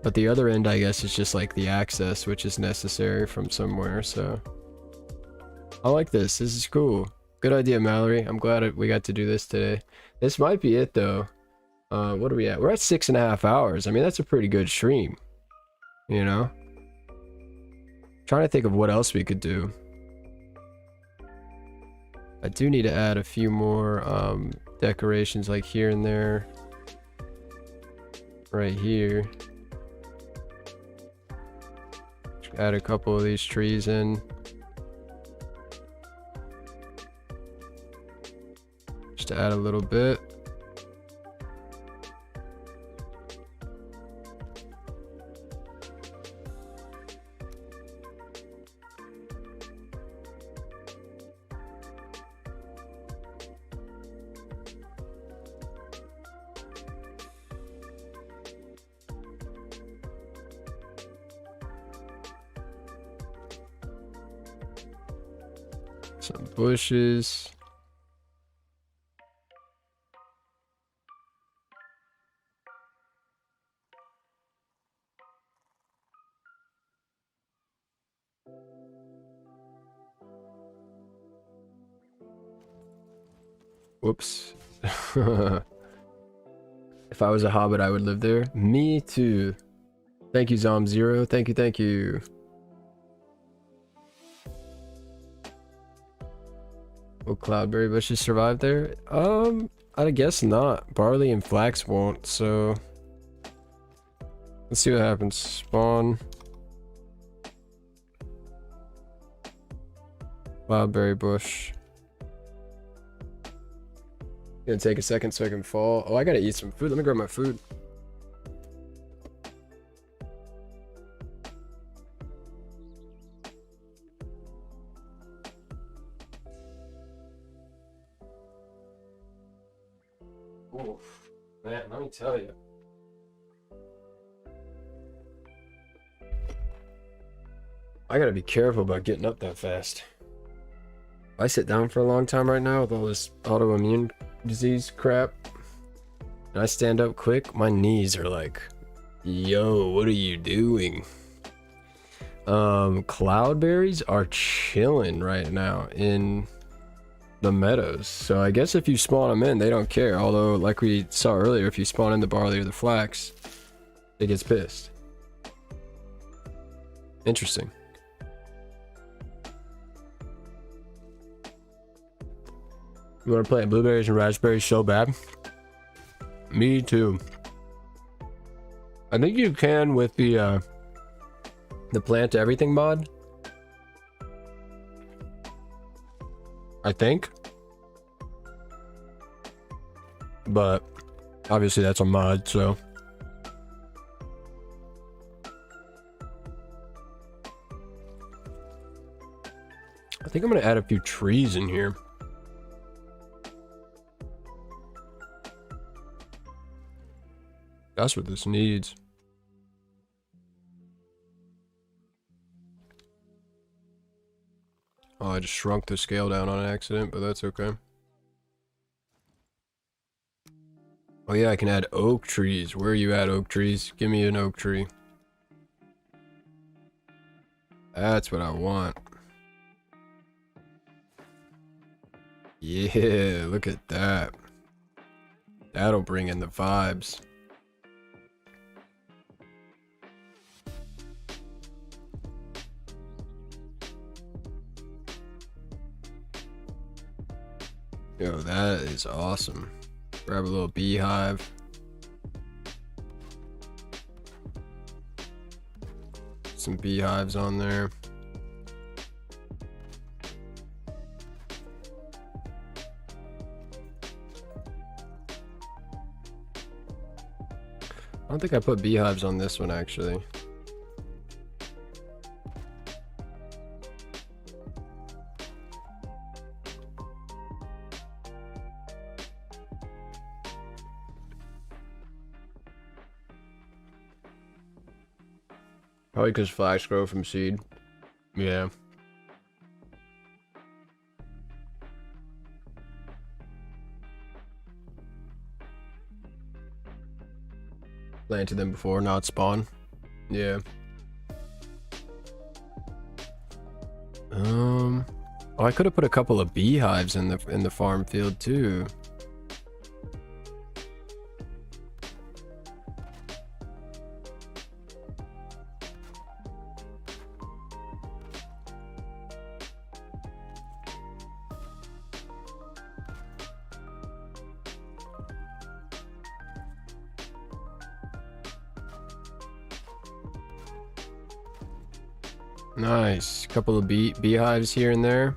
But the other end, I guess, is just like the access, which is necessary from somewhere. So I like this. This is cool. Good idea, Mallory. I'm glad we got to do this today. This might be it though. What are we at? We're at 6.5 hours. I mean, that's a pretty good stream, you know? Trying to think of what else we could do. I do need to add a few more decorations, like here and there. Right here. Add a couple of these trees in. Just to add a little bit. Some bushes. Whoops. If I was a hobbit, I would live there. Me too. Thank you, Zom0. Thank you, thank you. Will cloudberry bushes survive there? I guess not. Barley and flax won't, so let's see what happens. Spawn. Cloudberry bush. Gonna take a second so I can fall. Oh, I gotta eat some food. Let me grab my food. Oof, man, let me tell you. I gotta be careful about getting up that fast. If I sit down for a long time right now with all this autoimmune disease crap, and I stand up quick, my knees are like, yo, what are you doing? Cloudberries are chilling right now in the meadows, so I guess if you spawn them in, they don't care. Although, like we saw earlier, if you spawn in the barley or the flax, it gets pissed. Interesting. You want to play blueberries and raspberries so bad? Me too. I think you can with the The plant everything mod? I think. But obviously that's a mod, so. I think I'm gonna add a few trees in here. That's what this needs. Oh, I just shrunk the scale down on accident, but that's okay. Oh yeah, I can add oak trees. Where are you at, oak trees? Give me an oak tree. That's what I want. Yeah, look at that. That'll bring in the vibes. Yo, that is awesome. Grab a little beehive. Some beehives on there. I don't think I put beehives on this one actually. Probably because flax grow from seed. Yeah. Planted them before, not spawn. Yeah. Oh, I could have put a couple of beehives in the farm field too. Nice. Couple of beehives here and there.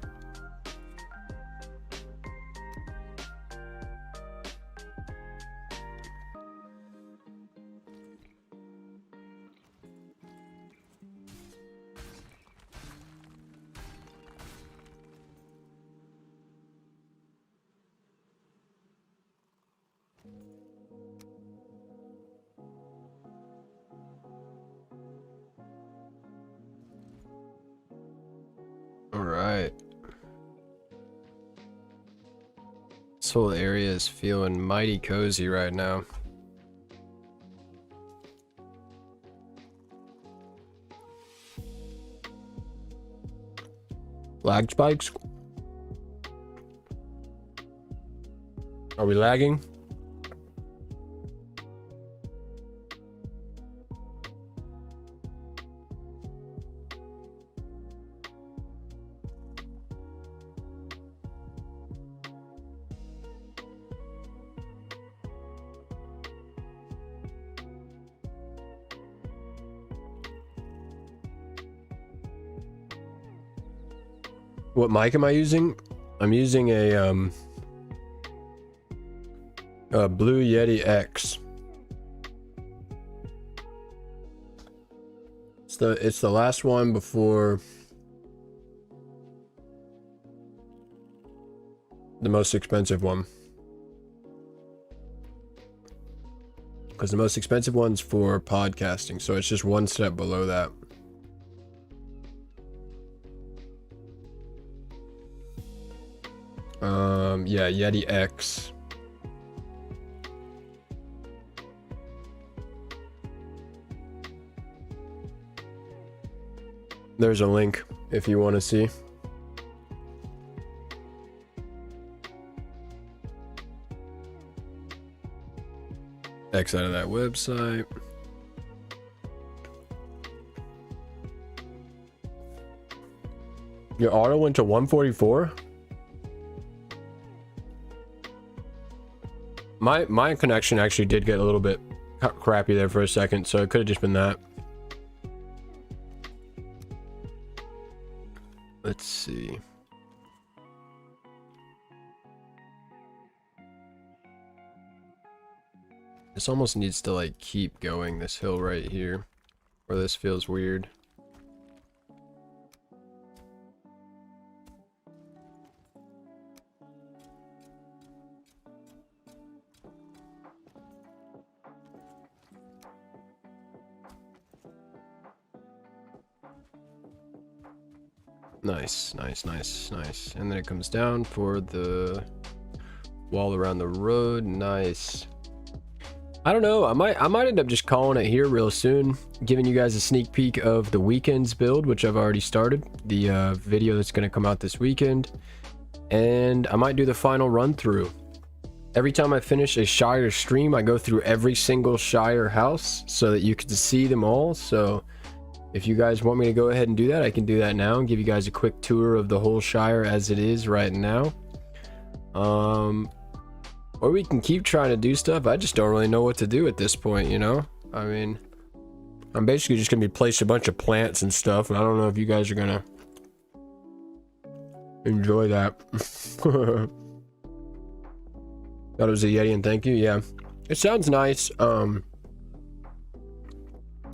Alright. This whole area is feeling mighty cozy right now. Lag spikes? Are we lagging? What mic am I using? I'm using a Blue Yeti X. It's the last one before the most expensive one. Because the most expensive one's for podcasting, so it's just one step below that. Yeah, Yeti X. There's a link if you want to see. X out of that website. Your auto went to 144? My connection actually did get a little bit crappy there for a second, so it could have just been that. This almost needs to like keep going, this hill right here, or this feels weird. Nice, nice, nice, nice. And then it comes down for the wall around the road. Nice. I don't know, I might end up just calling it here real soon, giving you guys a sneak peek of the weekend's build, which I've already started, the video that's going to come out this weekend, and I might do the final run through. Every time I finish a Shire stream, I go through every single Shire house so that you can see them all. So if you guys want me to go ahead and do that, I can do that now and give you guys a quick tour of the whole Shire as it is right now. Or we can keep trying to do stuff. I just don't really know what to do at this point, you know? I mean, I'm basically just gonna be placing a bunch of plants and stuff, and I don't know if you guys are gonna enjoy that. Thought it was a Yeti, and thank you. Yeah, it sounds nice.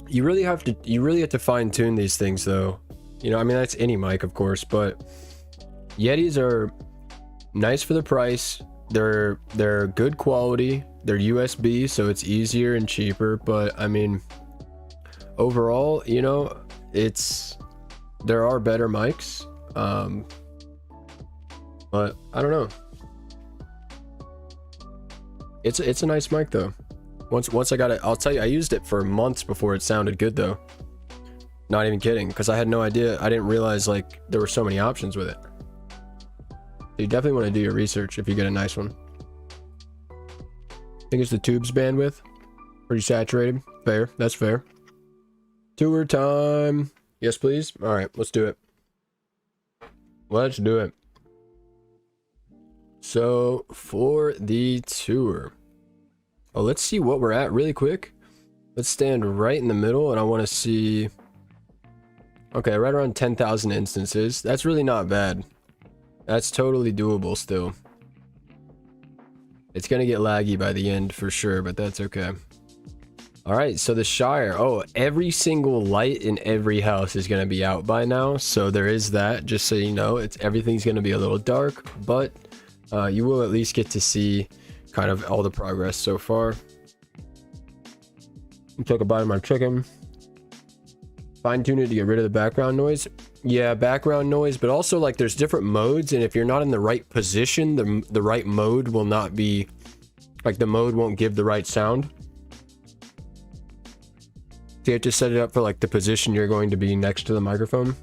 You really have to fine tune these things, though. You know, I mean, that's any mic, of course, but Yetis are nice for the price. They're good quality. They're USB, so it's easier and cheaper. But I mean, overall, you know, there are better mics. But I don't know. It's a nice mic though. Once I got it, I'll tell you, I used it for months before it sounded good though. Not even kidding, because I had no idea. I didn't realize like there were so many options with it. You definitely want to do your research if you get a nice one. I think it's the tubes bandwidth. Pretty saturated. Fair. That's fair. Tour time. Yes, please. All right, let's do it. Let's do it. So for the tour, oh, let's see what we're at really quick. Let's stand right in the middle, and I want to see. Okay, right around 10,000 instances. That's really not bad. That's totally doable still. It's gonna get laggy by the end for sure, but that's okay. All right, so the Shire. Oh, every single light in every house is gonna be out by now, so there is that. Just so you know, everything's gonna be a little dark, but you will at least get to see kind of all the progress so far. Took a bite of my chicken. Fine tune it to get rid of the background noise. Yeah, background noise, but also like there's different modes, and if you're not in the right position, the right mode will not be, like the mode won't give the right sound. So you have to set it up for like the position you're going to be next to the microphone.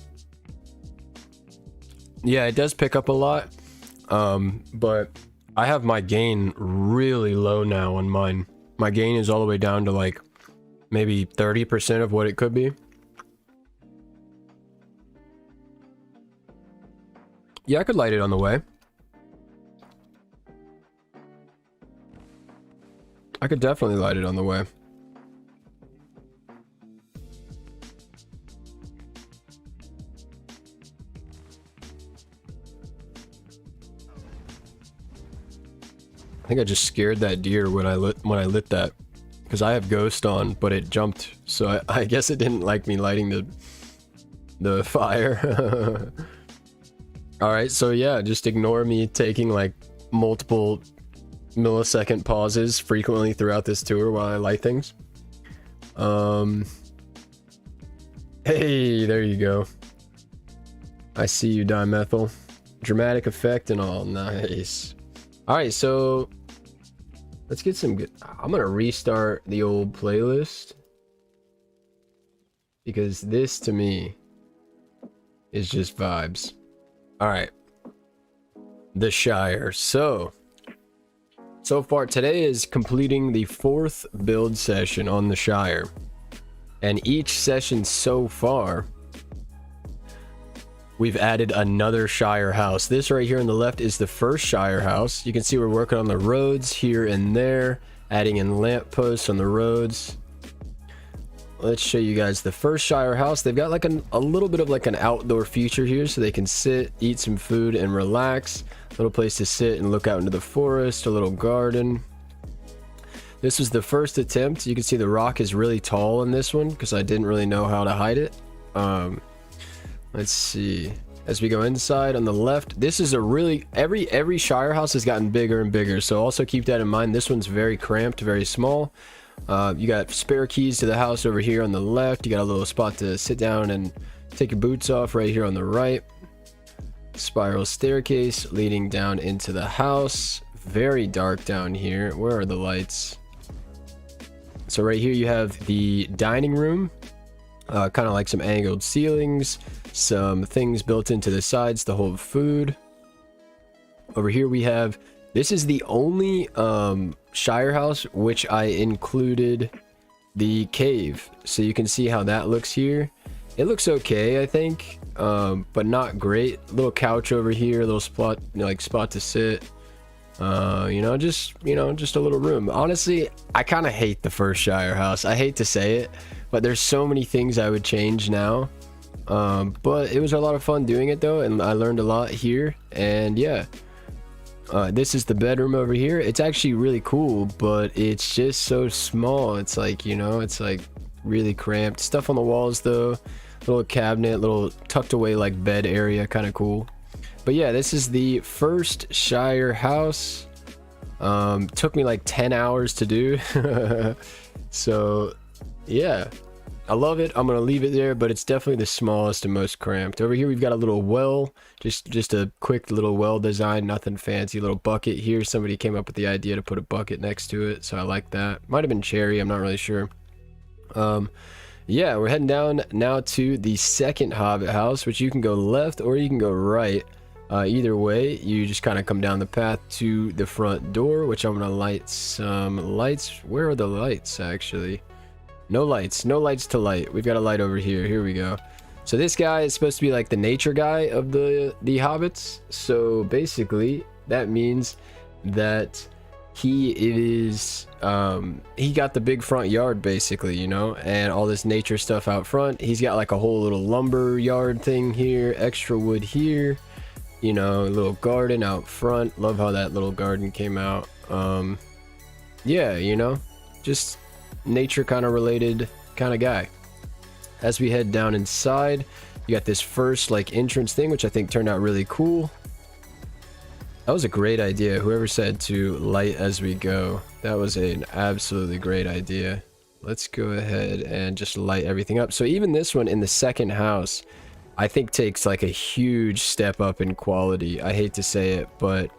Yeah, it does pick up a lot, but I have my gain really low now on mine. My gain is all the way down to like maybe 30% of what it could be. Yeah, I could light it on the way. I could definitely light it on the way. I think I just scared that deer when I lit that, because I have ghost on, but it jumped, so I guess it didn't like me lighting the fire. All right, so yeah, just ignore me taking like multiple millisecond pauses frequently throughout this tour while I light things. Hey, there you go. I see you, dimethyl. Dramatic effect and all. Nice. All right, so let's get some good. I'm gonna restart the old playlist, because this to me is just vibes. All right, the Shire. So far today is completing the 4th build session on the Shire, and each session so far we've added another Shire house. This right here on the left is the first Shire house. You can see we're working on the roads here and there, adding in lamp posts on the roads. Let's show you guys the first Shire house. They've got like a little bit of like an outdoor feature here, so they can sit, eat some food, and relax. A little place to sit and look out into the forest, a little garden. This was the first attempt. You can see the rock is really tall in this one because I didn't really know how to hide it. Let's see. As we go inside on the left, this is a really every Shire house has gotten bigger and bigger, so also keep that in mind. This one's very cramped, very small. You got spare keys to the house over here on the left. You got a little spot to sit down and take your boots off right here on the right. Spiral staircase leading down into the house. Very dark down here. Where are the lights? So right here you have the dining room. Kind of like some angled ceilings, some things built into the sides to hold food. Over here we have, this is the only Shire house which I included the cave, so you can see how that looks here. It looks okay, I think, but not great. Little couch over here, little spot, like spot to sit. Just a little room. Honestly, I kind of hate the first Shire house. I hate to say it, but there's so many things I would change now. But it was a lot of fun doing it though, and I learned a lot here. And yeah, this is the bedroom over here. It's actually really cool, but it's just so small. It's like, it's like really cramped. Stuff on the walls though, little cabinet, little tucked away like bed area, kind of cool. But yeah, this is the first Shire house. Took me like 10 hours to do. So yeah, I love it. I'm gonna leave it there, but it's definitely the smallest and most cramped. Over here we've got a little well, just a quick little well design, nothing fancy. Little bucket here. Somebody came up with the idea to put a bucket next to it, so I like that. Might have been Cherry, I'm not really sure. Yeah, we're heading down now to the second Hobbit house, which you can go left or you can go right. Either way, you just kind of come down the path to the front door, which I'm gonna light some lights. Where are the lights actually? No lights to light. We've got a light over here. Here we go. So this guy is supposed to be like the nature guy of the hobbits. So basically that means that he is he got the big front yard basically, and all this nature stuff out front. He's got like a whole little lumber yard thing here, extra wood here, a little garden out front. Love how that little garden came out. Yeah, just nature kind of related kind of guy. As we head down inside, you got this first like entrance thing, which I think turned out really cool. That was a great idea. Whoever said to light as we go, that was an absolutely great idea. Let's go ahead and just light everything up. So even this one in the second house, I think takes like a huge step up in quality. I hate to say it, but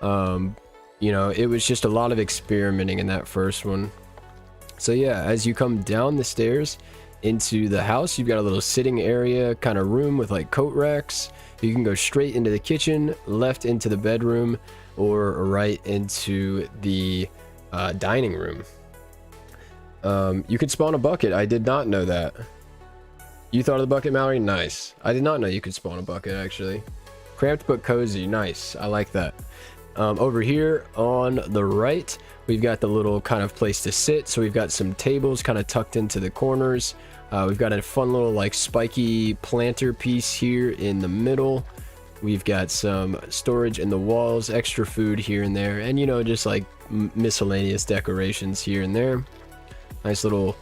it was just a lot of experimenting in that first one. So yeah, as you come down the stairs into the house, you've got a little sitting area kind of room with like coat racks. You can go straight into the kitchen, left into the bedroom, or right into the dining room. You could spawn a bucket. I did not know that. You thought of the bucket, Mallory? Nice. I did not know you could spawn a bucket, actually. Cramped but cozy. Nice. I like that. Over here on the right, we've got the little kind of place to sit. So we've got some tables kind of tucked into the corners. We've got a fun little like spiky planter piece here in the middle. We've got some storage in the walls, extra food here and there, and just like miscellaneous decorations here and there. Nice little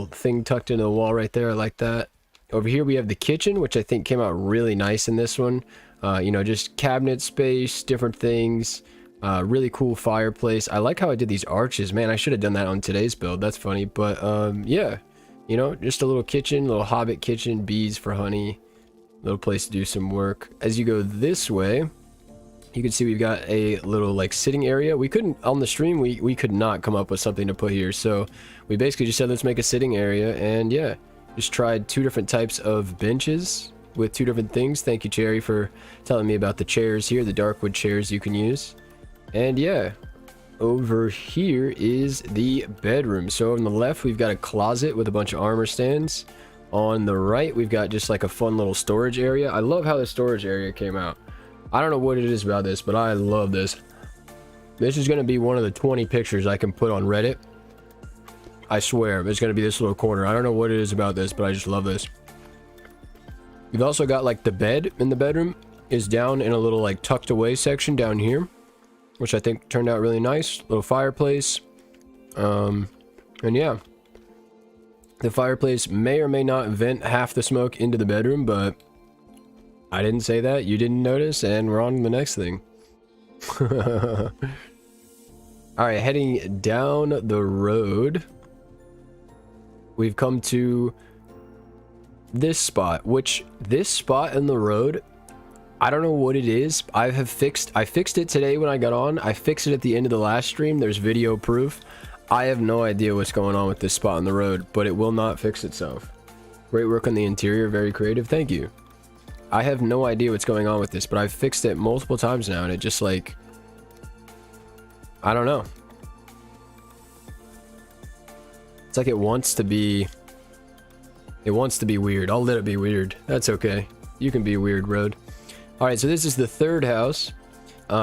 thing tucked into the wall right there. I like that. Over here we have the kitchen, which I think came out really nice in this one. Just cabinet space, different things. Really cool fireplace. I like how I did these arches. Man, I should have done that on today's build. That's funny. But yeah, just a little kitchen, little hobbit kitchen, bees for honey, little place to do some work. As you go this way, you can see we've got a little like sitting area. We couldn't on the stream, we could not come up with something to put here, so we basically just said let's make a sitting area. And yeah, just tried two different types of benches with two different things. Thank you, Cherry, for telling me about the chairs here, the dark wood chairs you can use. And yeah, over here is the bedroom. So on the left we've got a closet with a bunch of armor stands. On the right we've got just like a fun little storage area. I love how the storage area came out. I don't know what it is about this, but I love this. This is going to be one of the 20 pictures I can put on Reddit. I swear, it's going to be this little corner. I don't know what it is about this, but I just love this. We've also got like the bed in the bedroom is down in a little like tucked away section down here. which I think turned out really nice. Little fireplace. And yeah, the fireplace may or may not vent half the smoke into the bedroom, but I didn't say that, you didn't notice, and we're on to the next thing. Alright, heading down the road, we've come to this spot, which this spot in the road, I don't know what it is. I fixed it today when I got on. I fixed it at the end of the last stream. There's video proof. I have no idea what's going on with this spot on the road, but it will not fix itself. Great work on the interior, very creative, thank you. I have no idea what's going on with this, but I've fixed it multiple times now, and it just like, I don't know. It's like it wants to be weird. I'll let it be weird. That's okay. You can be weird, road. Alright, so this is the third house.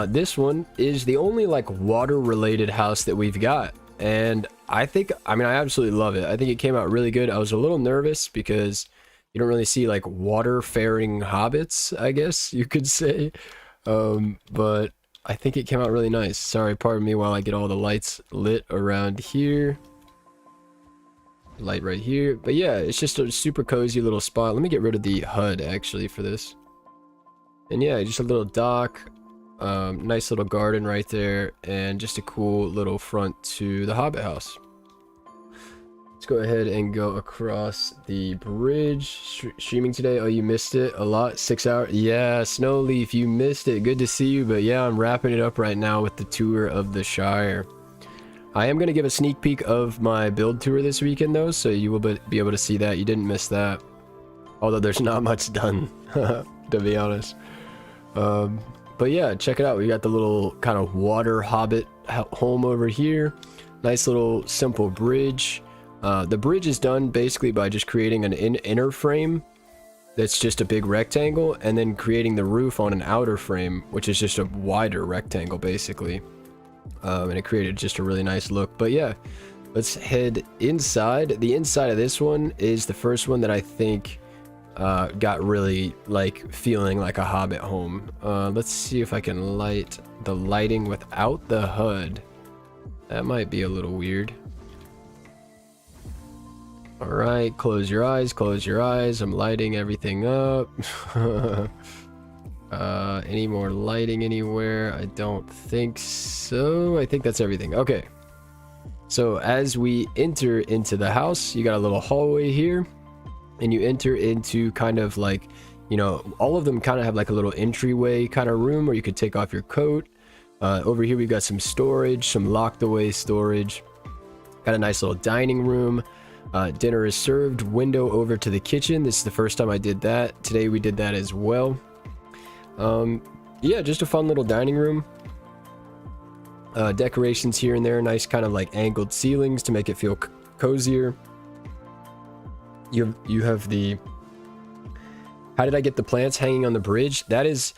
This one is the only like water related house that we've got. And I absolutely love it. I think it came out really good. I was a little nervous because you don't really see like water faring hobbits, I guess you could say. But I think it came out really nice. Sorry, pardon me while I get all the lights lit around here. Light right here. But yeah, it's just a super cozy little spot. Let me get rid of the HUD actually for this. And yeah, just a little dock. Nice little garden right there, and just a cool little front to the Hobbit house. Let's go ahead and go across the bridge. Streaming today. Oh, you missed it a lot. 6 hours. Yeah, Snowleaf, you missed it. Good to see you. But yeah, I'm wrapping it up right now with the tour of the Shire. I am going to give a sneak peek of my build tour this weekend though, so you will be able to see that. You didn't miss that. Although there's not much done, to be honest. But yeah, check it out. We got the little kind of water hobbit home over here. Nice little simple bridge. The bridge is done basically by just creating an inner frame that's just a big rectangle, and then creating the roof on an outer frame, which is just a wider rectangle basically. And it created just a really nice look. But yeah, let's head inside. The inside of this one is the first one that I think got really like feeling like a hobbit home. Let's see if I can light the lighting without the HUD. That might be a little weird. All right, close your eyes, close your eyes. I'm lighting everything up. Any more lighting anywhere? I don't think so. I think that's everything. Okay, so as we enter into the house, you got a little hallway here, and you enter into kind of like, you know, all of them kind of have like a little entryway kind of room where you could take off your coat. Over here we've got some storage, some locked away storage. Got a nice little dining room. Dinner is served. Window over to the kitchen. This is the first time I did that. Today we did that as well. Yeah, just a fun little dining room. Decorations here and there. Nice kind of like angled ceilings to make it feel cozier. You have the, how did I get the plants hanging on the bridge? That is,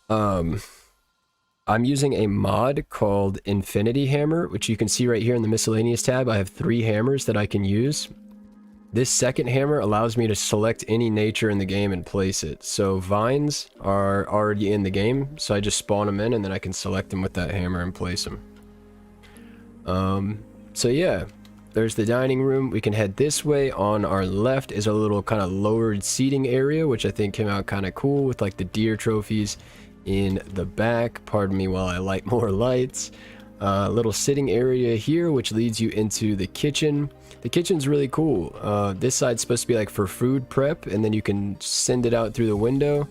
I'm using a mod called Infinity Hammer, which you can see right here in the miscellaneous tab. I have 3 hammers that I can use. This second hammer allows me to select any nature in the game and place it. So vines are already in the game, so I just spawn them in and then I can select them with that hammer and place them. So yeah, there's the dining room. We can head this way. On our left is a little kind of lowered seating area, which I think came out kind of cool with like the deer trophies in the back. Pardon me while I light more lights. Little sitting area here, which leads you into the kitchen. The kitchen's really cool. This side's supposed to be like for food prep, and then you can send it out through the window.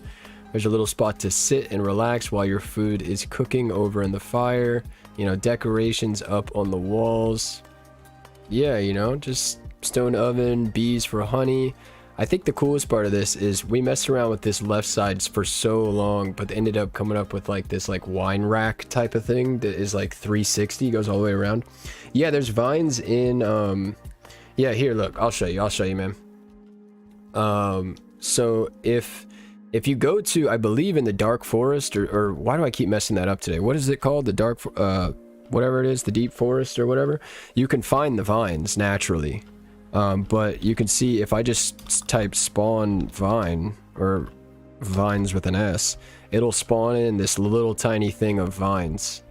There's a little spot to sit and relax while your food is cooking over in the fire. You know, decorations up on the walls. Yeah, you know, just stone oven, bees for honey. I think the coolest part of this is we messed around with this left side for so long, but ended up coming up with like this like wine rack type of thing that is like 360, goes all the way around. Yeah, there's vines in, yeah, here, look, I'll show you, man. So if you go to, I believe in the dark forest, or why do I keep messing that up today? What is it called? The dark, whatever it is, the deep forest or whatever. You can find the vines naturally. But you can see if I just type spawn vine, or vines with an S, it'll spawn in this little tiny thing of vines.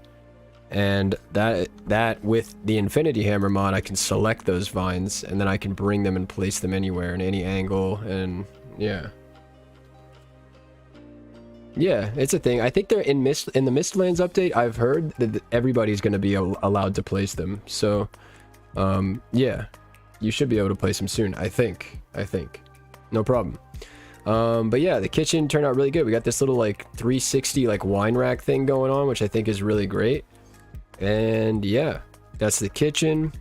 And that with the Infinity Hammer mod, I can select those vines, and then I can bring them and place them anywhere in any angle, and yeah. Yeah, it's a thing. I think they're in the Mistlands update. I've heard that everybody's going to be allowed to place them. So, yeah, you should be able to place them soon. I think. No problem. But yeah, the kitchen turned out really good. We got this little like 360 like wine rack thing going on, which I think is really great. And yeah, that's the kitchen.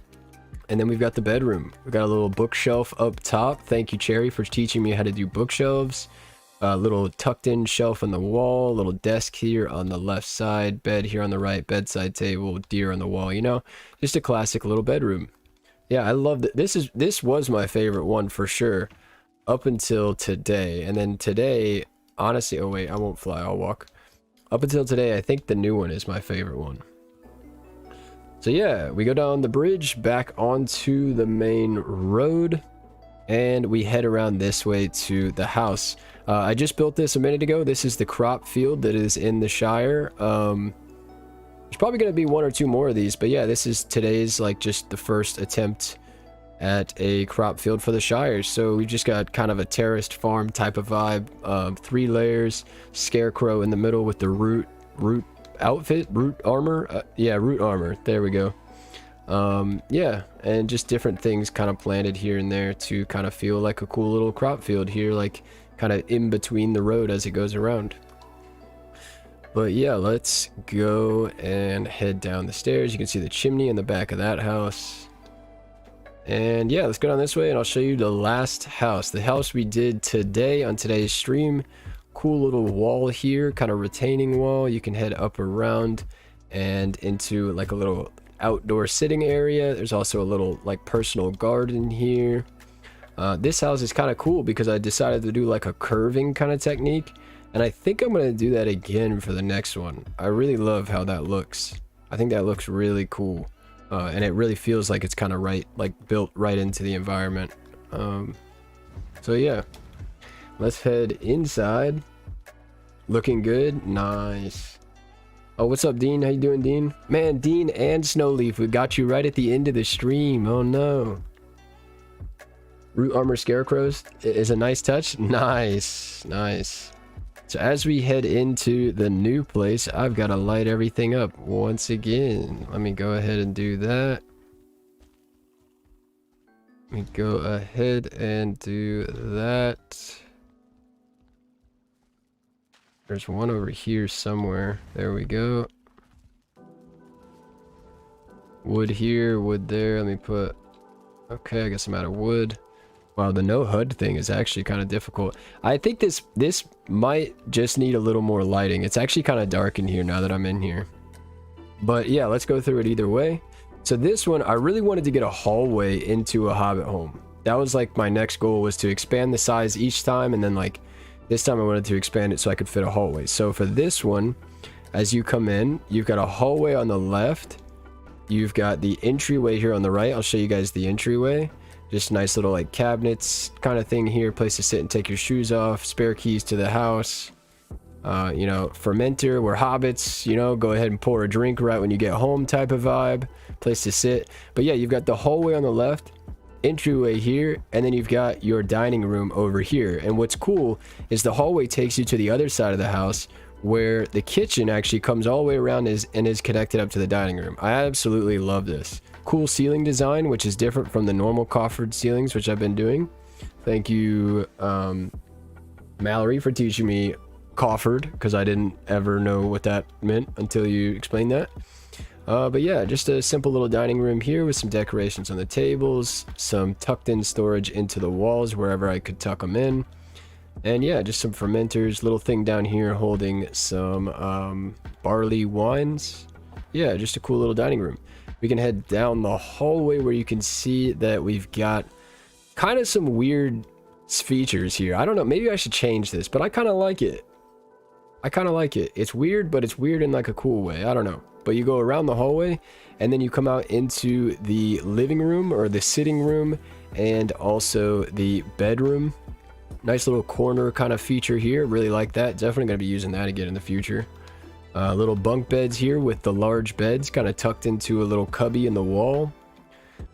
And then we've got the bedroom. We've got a little bookshelf up top. Thank you, Cherry, for teaching me how to do bookshelves. A little tucked in shelf on the wall, little desk here on the left side, bed here on the right, bedside table, deer on the wall, you know, just a classic little bedroom. Yeah, I love it. This was my favorite one for sure up until today. And then today, honestly, oh wait, I won't fly, I'll walk. Up until today, I think the new one is my favorite one. So yeah, we go down the bridge back onto the main road, and we head around this way to the house. I just built this a minute ago. This is the crop field that is in the Shire. There's probably going to be one or two more of these, but yeah, this is today's like just the first attempt at a crop field for the Shire. So we just got kind of a terraced farm type of vibe. 3 layers, scarecrow in the middle with the root armor. Yeah, root armor. There we go. Yeah, and just different things kind of planted here and there to kind of feel like a cool little crop field here, like kind of in between the road as it goes around. But yeah, let's go and head down the stairs. You can see the chimney in the back of that house. And yeah, let's go down this way and I'll show you the last house. The house we did today on today's stream. Cool little wall here, kind of retaining wall. You can head up around and into like a little outdoor sitting area. There's also a little like personal garden here. This house is kind of cool because I decided to do like a curving kind of technique, and I think I'm going to do that again for the next one. I really love how that looks. I think that looks really cool, and it really feels like it's kind of built right into the environment. So yeah, let's head inside. Looking good. Nice. Oh, what's up, Dean? How you doing, Dean? Man, Dean and Snowleaf, we got you right at the end of the stream. Oh no. Root armor scarecrows is a nice touch. Nice. So as we head into the new place, I've got to light everything up once again. Let me go ahead and do that. Let me go ahead and do that. There's one over here somewhere. There we go. Wood here, wood there. Let me put... Okay, I guess I'm out of wood. Wow, the no HUD thing is actually kind of difficult. I think this might just need a little more lighting. It's actually kind of dark in here now that I'm in here. But yeah, let's go through it either way. So this one, I really wanted to get a hallway into a hobbit home. That was like my next goal, was to expand the size each time, and then like this time I wanted to expand it so I could fit a hallway. So for this one, as you come in, you've got a hallway on the left. You've got the entryway here on the right. I'll show you guys the entryway. Just nice little like cabinets kind of thing here, place to sit and take your shoes off, spare keys to the house. You know, fermenter, we're hobbits, you know, go ahead and pour a drink right when you get home type of vibe, place to sit. But yeah, you've got the hallway on the left, entryway here, and then you've got your dining room over here. And what's cool is the hallway takes you to the other side of the house, where the kitchen actually comes all the way around and is connected up to the dining room. I absolutely love this. Cool ceiling design, which is different from the normal coffered ceilings, which I've been doing. Thank you, Mallory, for teaching me coffered, because I didn't ever know what that meant until you explained that. But yeah, just a simple little dining room here with some decorations on the tables, some tucked in storage into the walls wherever I could tuck them in. And yeah, just some fermenters, little thing down here holding some barley wines. Yeah, just a cool little dining room. We can head down the hallway where you can see that we've got kind of some weird features here. I don't know, maybe I should change this, but I kind of like it. It's weird, but it's weird in like a cool way. I don't know. But you go around the hallway and then you come out into the living room or the sitting room and also the bedroom. Nice little corner kind of feature here. Really like that. Definitely going to be using that again in the future. Little bunk beds here with the large beds kind of tucked into a little cubby in the wall.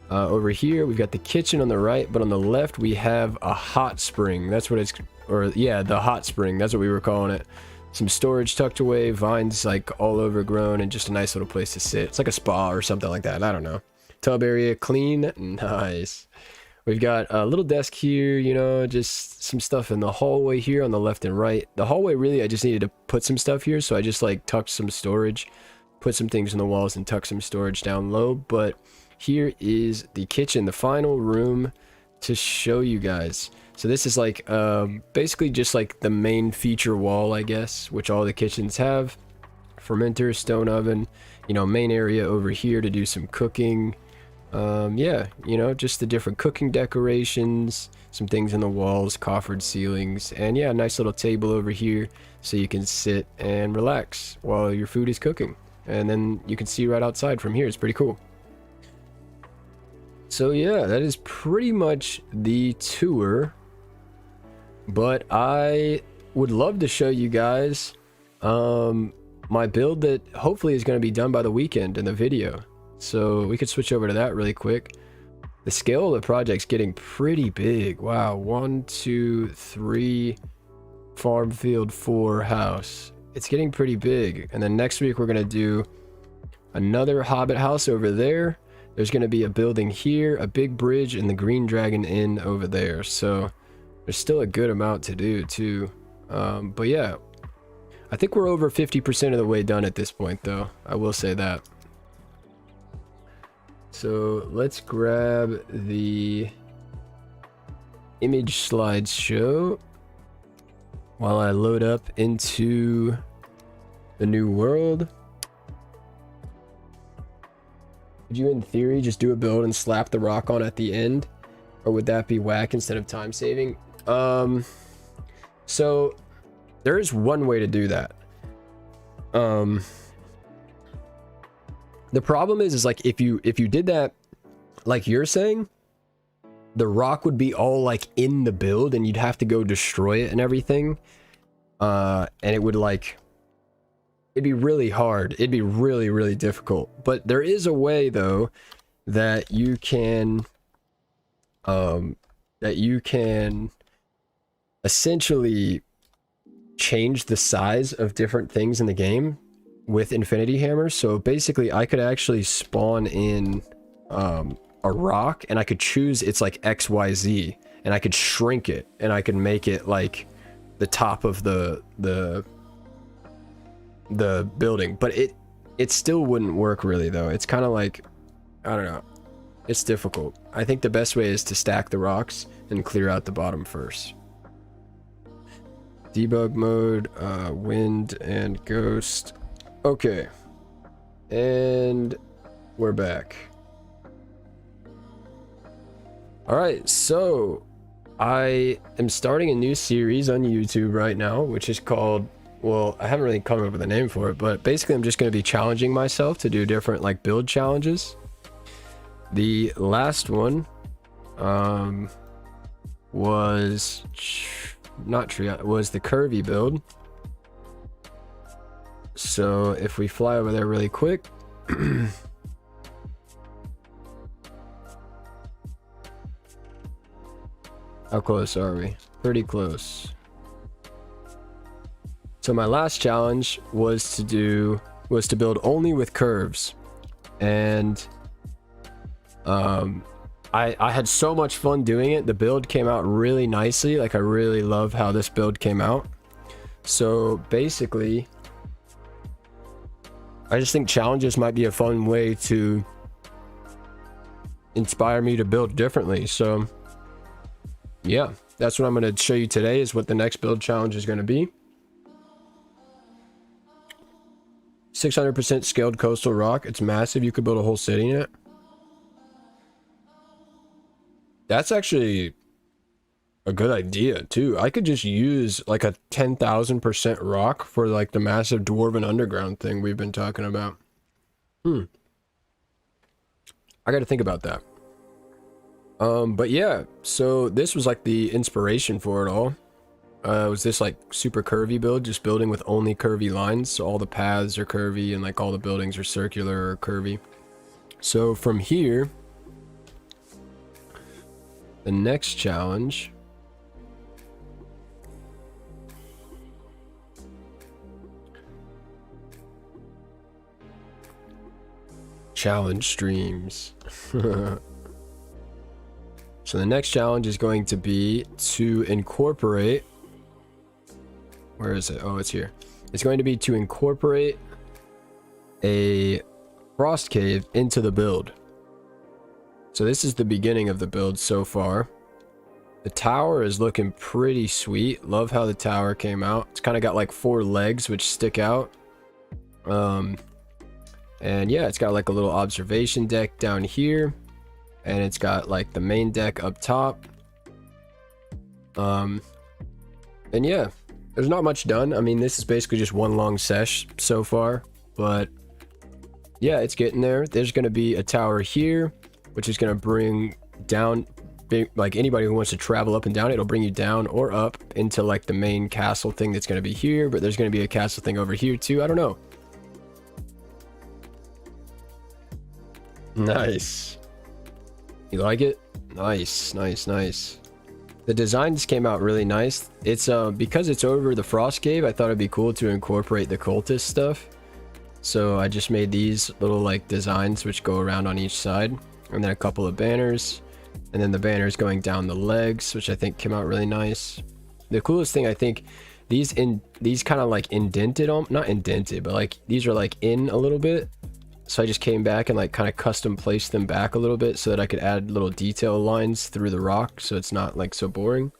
Over here, we've got the kitchen on the right, but on the left, we have a hot spring. That's what it's, or yeah, the hot spring. That's what we were calling it. Some storage tucked away, vines like all overgrown, and just a nice little place to sit. It's like a spa or something like that. I don't know. Tub area clean. Nice. We've got a little desk here, you know, just some stuff in the hallway here on the left and right. The hallway, really, I just needed to put some stuff here, so I just like tucked some storage, put some things in the walls, and tucked some storage down low. But here is the kitchen, the final room to show you guys. So this is like basically just like the main feature wall, I guess, which all the kitchens have. Fermenter, stone oven, you know, main area over here to do some cooking. Yeah, you know, just the different cooking decorations, some things in the walls, coffered ceilings, and yeah, a nice little table over here so you can sit and relax while your food is cooking. And then you can see right outside from here. It's pretty cool. So yeah, that is pretty much the tour, but I would love to show you guys my build that hopefully is going to be done by the weekend in the video. So we could switch over to that really quick. The scale of the project's getting pretty big. Wow, 1, 2, 3 farm field, 4 house. It's getting pretty big. And then next week we're going to do another hobbit house over there. There's going to be a building here, a big bridge, and the Green Dragon Inn over there. So there's still a good amount to do too. But yeah, I think we're over 50% of the way done at this point though. I will say that. So let's grab the image slideshow while I load up into the new world. Would you, in theory, just do a build and slap the rock on at the end? Or would that be whack instead of time saving? So there is one way to do that. The problem is like if you did that like you're saying, the rock would be all like in the build and you'd have to go destroy it and everything. And it would like, it'd be really hard. It'd be really, really difficult. But there is a way though that you can essentially change the size of different things in the game with infinity hammers. So basically I could actually spawn in a rock and I could choose its like XYZ and I could shrink it and I could make it like the top of the building, but it still wouldn't work really though. It's kind of like, I don't know, it's difficult. I think the best way is to stack the rocks and clear out the bottom first. Debug mode, wind and ghost. Okay, and we're back. All right, so I am starting a new series on YouTube right now, which is called, well, I haven't really come up with a name for it, but basically I'm just going to be challenging myself to do different like build challenges. The last one was was the curvy build. So if we fly over there really quick, how close are we? Pretty close. So my last challenge was to build only with curves, and I had so much fun doing it. The build came out really nicely. Like I really love how this build came out. So basically, I just think challenges might be a fun way to inspire me to build differently. So yeah, that's what I'm going to show you today, is what the next build challenge is going to be. 600% scaled coastal rock. It's massive. You could build a whole city in it. That's actually a good idea too. I could just use like a 10,000% rock for like the massive dwarven underground thing we've been talking about. I got to think about that. But yeah, so this was like the inspiration for it all. was this like super curvy build, just building with only curvy lines. So all the paths are curvy and like all the buildings are circular or curvy. So from here, the next challenge streams. So the next challenge is going to be to incorporate, where is it? Oh, it's here. It's going to be to incorporate a frost cave into the build. So this is the beginning of the build so far. The tower is looking pretty sweet. Love how the tower came out. It's kind of got like 4 legs which stick out. And yeah, it's got like a little observation deck down here. And it's got like the main deck up top. And yeah, there's not much done. I mean, this is basically just one long sesh so far, but yeah, it's getting there. There's going to be a tower here, which is going to bring down, like anybody who wants to travel up and down, it'll bring you down or up into like the main castle thing that's going to be here, but there's going to be a castle thing over here too. I don't know. Nice. You like it? Nice, nice, nice. The designs came out really nice. It's because it's over the frost cave, I thought it'd be cool to incorporate the cultist stuff. So I just made these little like designs which go around on each side, and then a couple of banners, and then the banners going down the legs, which I think came out really nice. The coolest thing, I think, these kind of like indented on, not indented, but like these are like in a little bit. So I just came back and like kind of custom placed them back a little bit so that I could add little detail lines through the rock so it's not like so boring.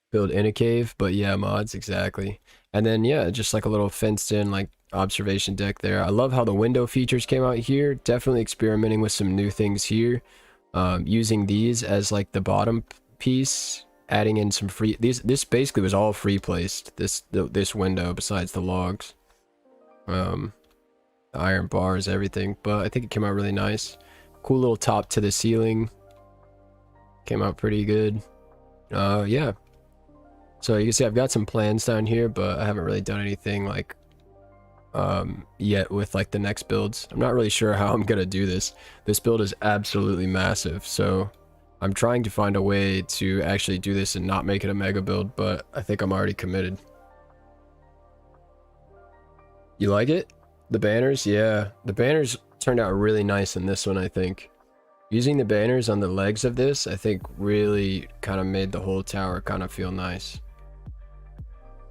Build in a cave, but yeah, mods, exactly. And then yeah, just like a little fenced in like observation deck there. I love how the window features came out here. Definitely experimenting with some new things here. Using these as like the bottom piece, adding in some free, this basically was all free placed, this window besides the logs. The iron bars, everything, but I think it came out really nice. Cool little top to the ceiling, came out pretty good. Yeah, so you can see I've got some plans down here, but I haven't really done anything like yet with like the next builds. I'm not really sure how I'm gonna do this. This build is absolutely massive, so I'm trying to find a way to actually do this and not make it a mega build, but I think I'm already committed. You like it? The banners? Yeah, the banners turned out really nice in this one, I think. Using the banners on the legs of this, I think really kind of made the whole tower kind of feel nice.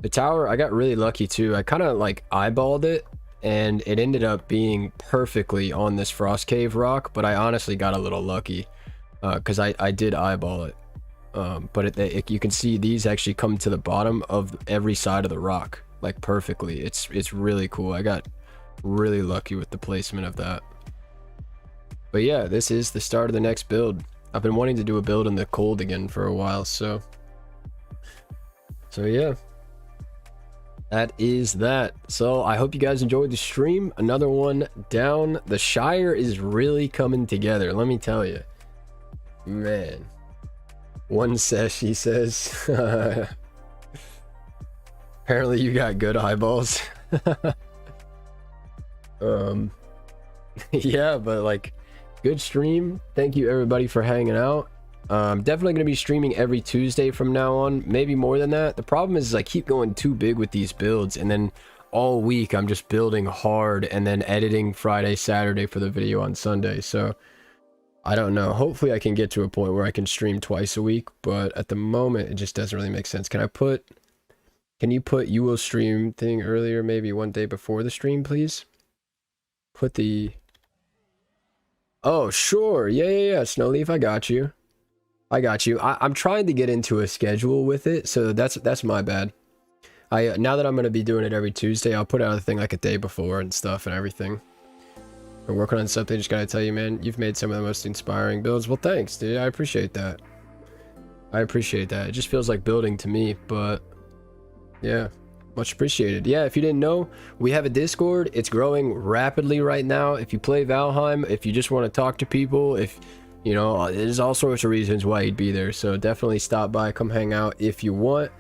The tower, I got really lucky too. I kind of like eyeballed it, and it ended up being perfectly on this frost cave rock, but I honestly got a little lucky because I did eyeball it. But you can see these actually come to the bottom of every side of the rock. Like perfectly. It's really cool. I got really lucky with the placement of that. But yeah, this is the start of the next build. I've been wanting to do a build in the cold again for a while, so yeah, that is that. So I hope you guys enjoyed the stream. Another one down. The Shire is really coming together, let me tell you, man. One sesh, he says. Apparently you got good eyeballs. Yeah, but like, good stream. Thank you everybody for hanging out. Definitely gonna be streaming every Tuesday from now on, maybe more than that. The problem is I keep going too big with these builds, and then all week I'm just building hard and then editing Friday, Saturday for the video on Sunday. So I don't know, hopefully I can get to a point where I can stream twice a week, but at the moment it just doesn't really make sense. Can you put you will stream thing earlier, maybe one day before the stream, please? Put the... Oh, sure. Yeah. Snowleaf, I got you. I'm trying to get into a schedule with it, so that's my bad. Now that I'm going to be doing it every Tuesday, I'll put out a thing like a day before and stuff and everything. We're working on something, just gotta tell you, man, you've made some of the most inspiring builds. Well, thanks, dude. I appreciate that. It just feels like building to me, but... yeah, much appreciated. Yeah, if you didn't know, we have a Discord. It's growing rapidly right now. If you play Valheim, if you just want to talk to people, if You know, there's all sorts of reasons why he'd be there. So definitely stop by, come hang out if you want.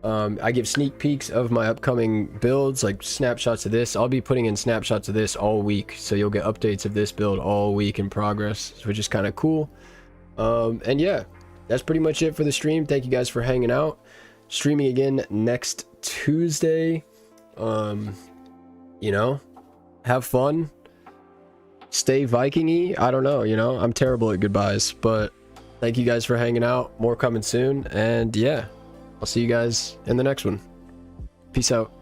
I give sneak peeks of my upcoming builds, like snapshots of this. I'll be putting in snapshots of this all week, so you'll get updates of this build all week in progress, which is kind of cool. And yeah, that's pretty much it for the stream. Thank you guys for hanging out. Streaming again next Tuesday. You know, have fun, stay Viking-y. I don't know, you know, I'm terrible at goodbyes, but thank you guys for hanging out. More coming soon, and yeah, I'll see you guys in the next one. Peace out.